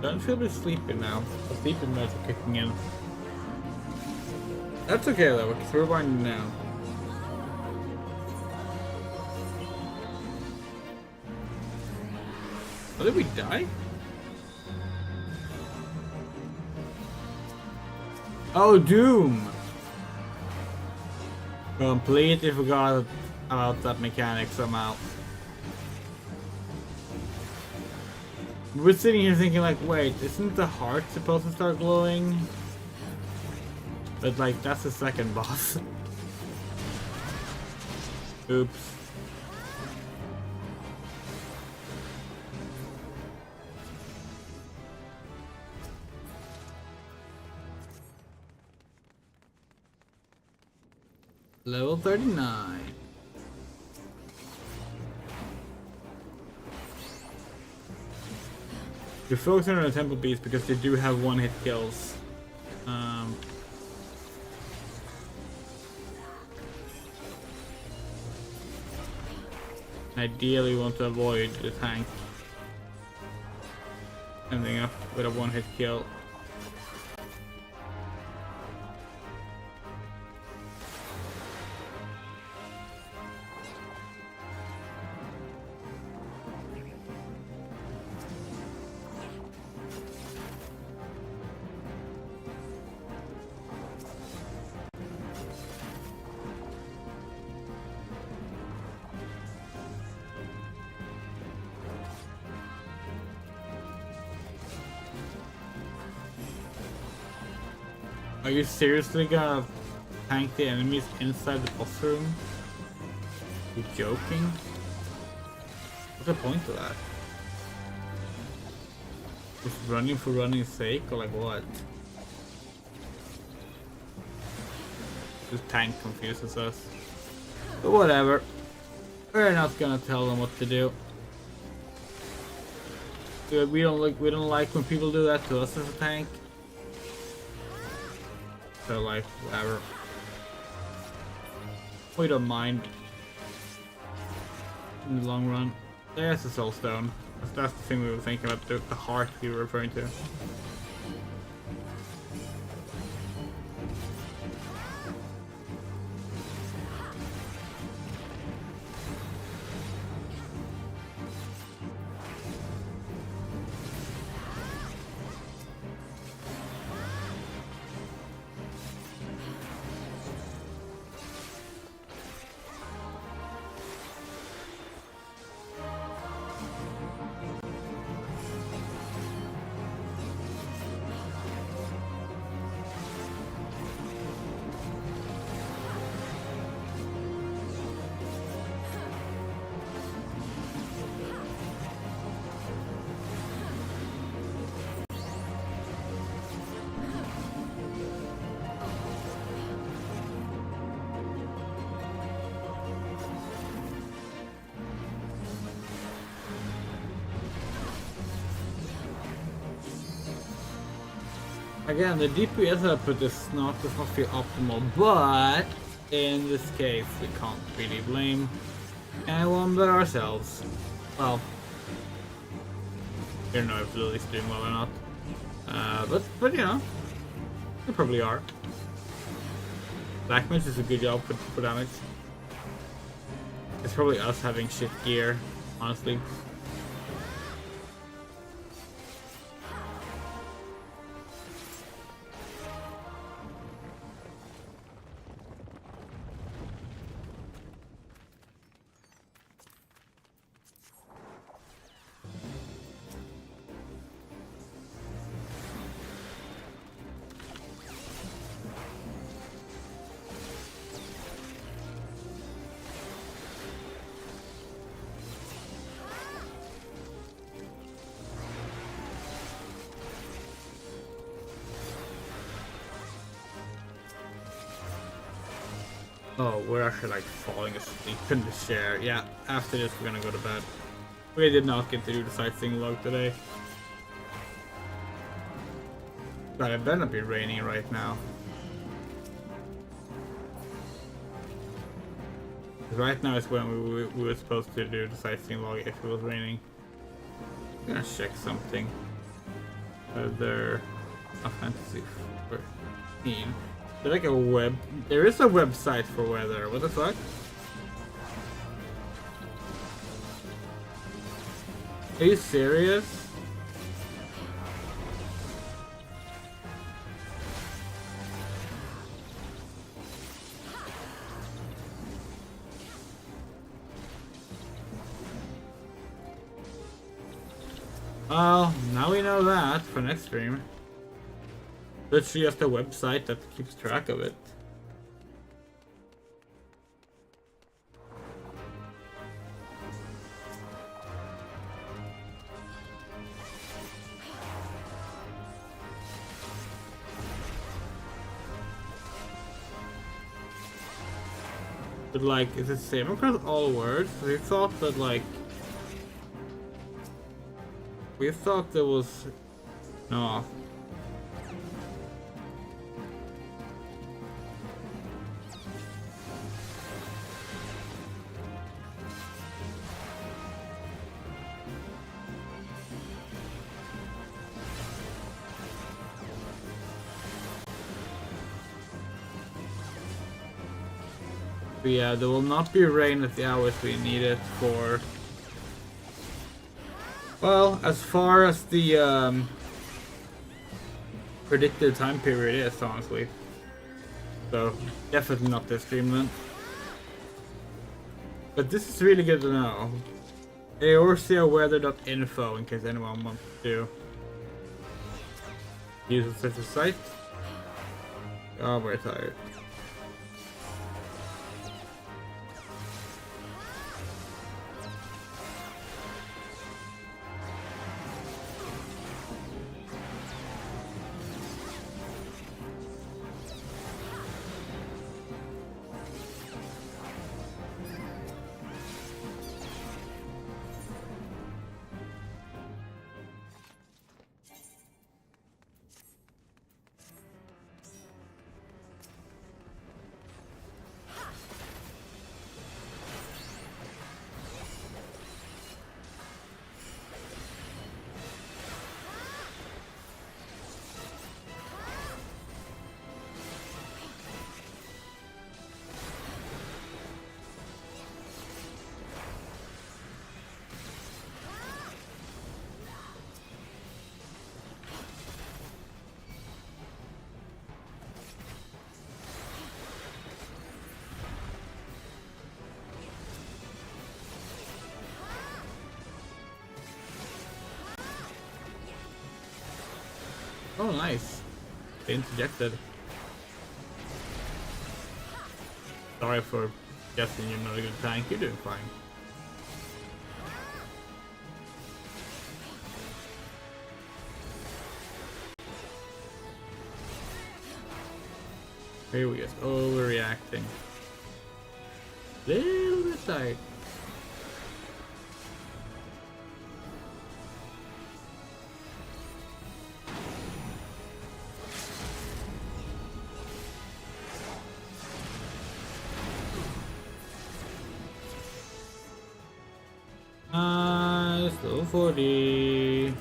I feel a bit sleepy now. The sleeping meds are kicking in. That's okay though, because we're winding down. Oh, did we die? Oh, Doom! Completely forgot about that mechanic somehow. We're sitting here thinking like, wait, isn't the heart supposed to start glowing? But like, that's the second boss. Oops. Level 39. You're focusing on the temple beasts because they do have one-hit kills. Ideally, you want to avoid the tank ending up with a one-hit kill. Are you seriously gonna tank the enemies inside the boss room? You joking? What's the point of that? Just running for running's sake, or like what? This tank confuses us. But whatever. We're not gonna tell them what to do. We don't like when people do that to us as a tank. So like, whatever. We don't mind in the long run. There's the soul stone. That's the thing we were thinking about, the heart we were referring to. Again, the DPS output does not feel optimal, but in this case, we can't really blame anyone but ourselves. Well, I don't know if Lily's doing well or not, but you know, they probably are. Black Mage does a good job for damage. It's probably us having shit gear, honestly. Oh, we're actually like falling asleep in the chair. Yeah, after this we're gonna go to bed. We did not get to do the sightseeing log today. But it better not be raining right now. Right now is when we were supposed to do the sightseeing log if it was raining. I'm gonna check something. Whether a fantasy 14. There's like a web. There is a website for weather. What the fuck? Are you serious? Well, now we know that for next stream. Literally just a website that keeps track of it. But like, is it the same across all words? We thought that like... We thought there was... No. But yeah, there will not be rain at the hours we need it for. Well, as far as the predicted time period is, honestly. So, definitely not this stream then. But this is really good to know. Eorsiaweather.info in case anyone wants to use such a site. Oh, we're tired. Oh, nice. They interjected. Sorry for guessing you're not a good tank. You're doing fine. Here we go. Overreacting. Little bit tight. Level 40.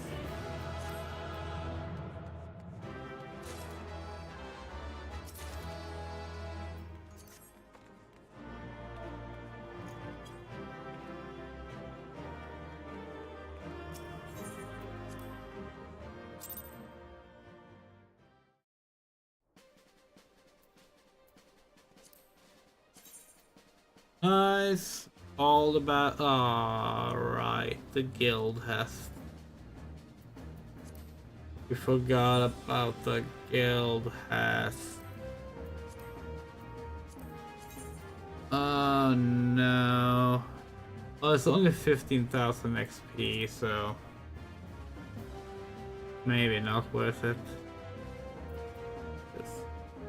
Nice. All about. Alright, the guild has. We forgot about the guild has. Oh no. Well, it's only 15,000 XP, so. Maybe not worth it. Just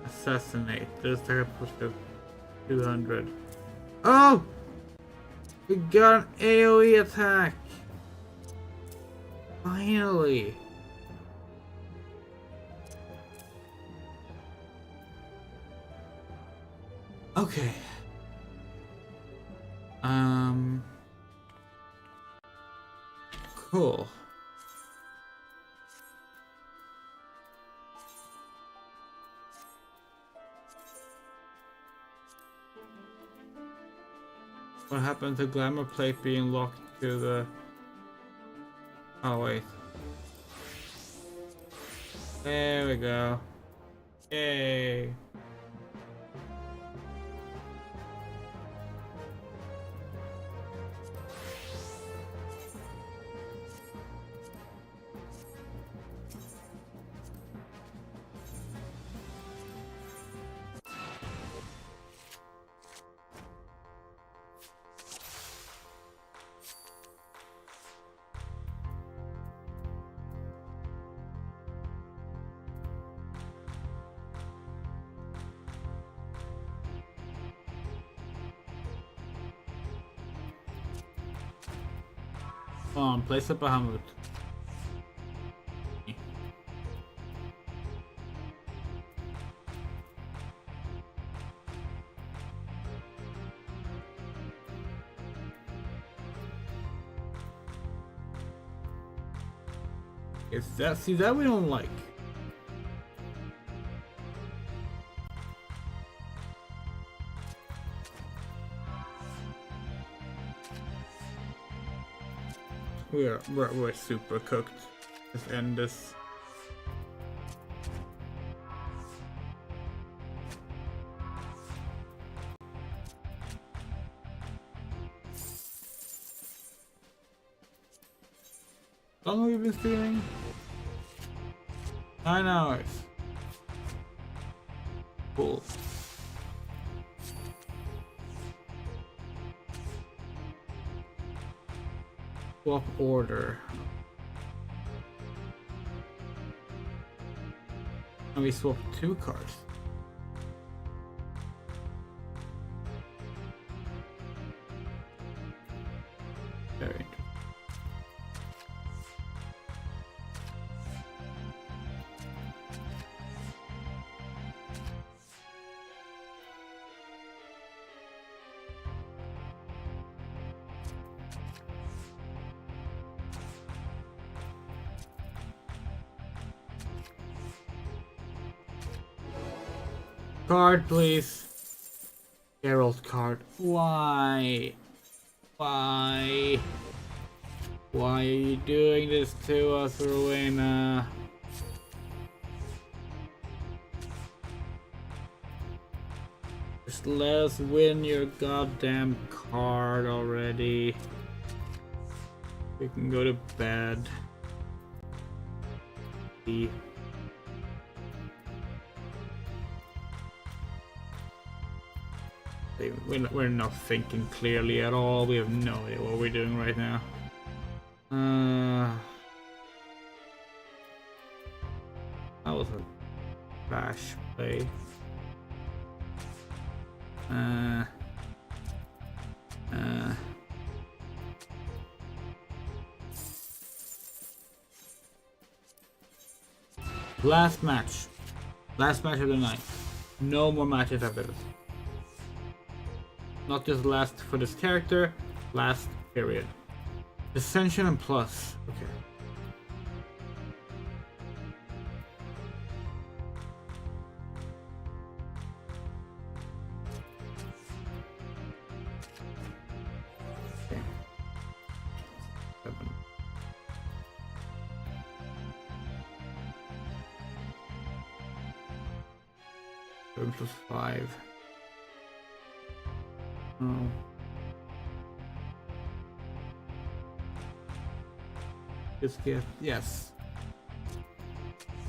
assassinate. Just take a push to 200. Oh! We got an AoE attack! Finally! Okay. Cool. What happened to glamour plate being locked to the... Oh wait. There we go. Yay. Come on, place a Bahamut. Is that, see, that we don't like. We're super cooked. Let's end this. How long have we been streaming? 9 hours. Cool. Swap order. And we swap 2 cards. Very interesting. Card, please. Geralt card. Why? Why? Why are you doing this to us, Rowena? Just let us win your goddamn card already. We can go to bed. We're not thinking clearly at all. We have no idea what we're doing right now. That was a crash play. Last match. Last match of the night. No more matches after this. Not just last for this character, last period. Ascension and plus. Okay. Okay. 7. Plus 5. Oh. Just get yes.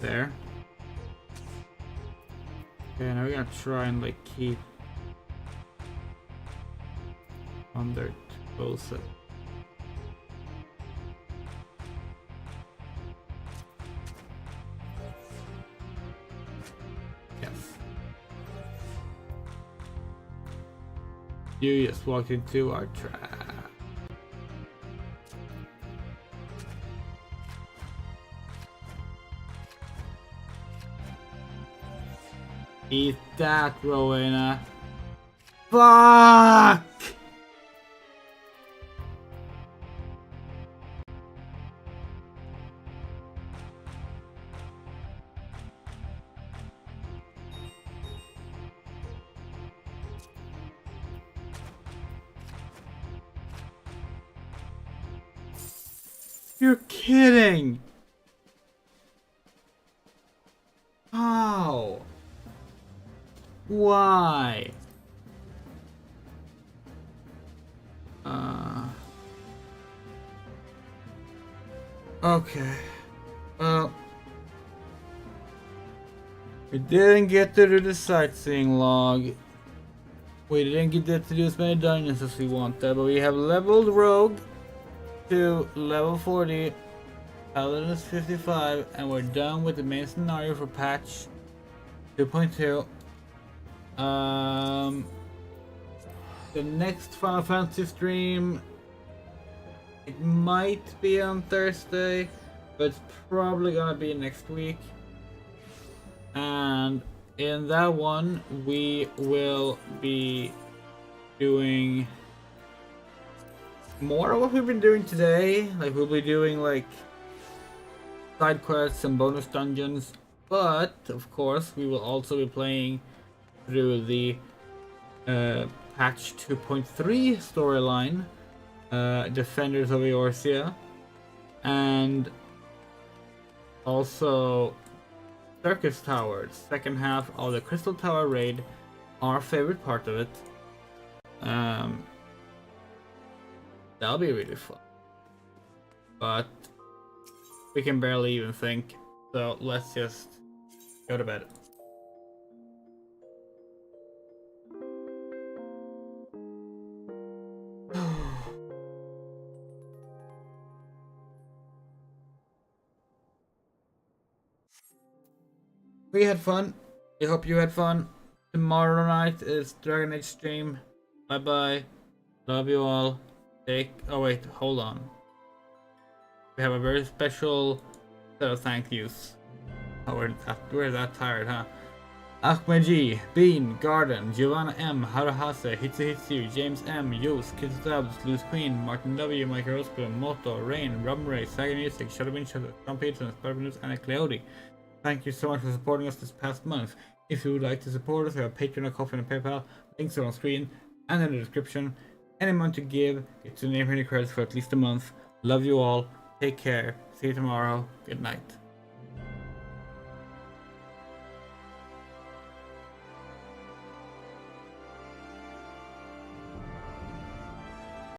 There. Okay, now we're gonna try and like keep under explosive. Yes. You just walked into our trap. Eat that, Rowena. Fuck! You're kidding! How? Why? Okay. Well, we didn't get to do the sightseeing log. We didn't get to do as many dungeons as we wanted, but we have leveled Rogue to level 40, Paladin is 55, and we're done with the main scenario for patch 2.2. The next Final Fantasy stream, it might be on Thursday, but it's probably gonna be next week. And in that one, we will be doing more of what we've been doing today. Like, we'll be doing like side quests and bonus dungeons, but of course we will also be playing through the patch 2.3 storyline, Defenders of Eorzea, and also Circus Towers, second half of the Crystal Tower raid, our favorite part of it. That'll be really fun, but we can barely even think, so let's just go to bed. We had fun. I hope you had fun. Tomorrow night is Dragon Age stream. Bye bye. Love you all. Oh wait, hold on. We have a very special set of thank yous. Oh, we're that tired, huh? Ahmed G, Bean, Garden, Giovanna M, Haruhase, Hitsu, James M, Yus, Kids Dubs, Loose Queen, Martin W, Michael Roscoe, Moto, Rain, Rumray, Saga Music, Shadowbin, Tom Peterson, Sparbanus, and Cleody. Thank you so much for supporting us this past month. If you would like to support us, we have Patreon, a Ko-fi, and PayPal. Links are on screen and in the description. Any amount to give gets your name in the credits for at least a month. Love you all. Take care. See you tomorrow. Good night.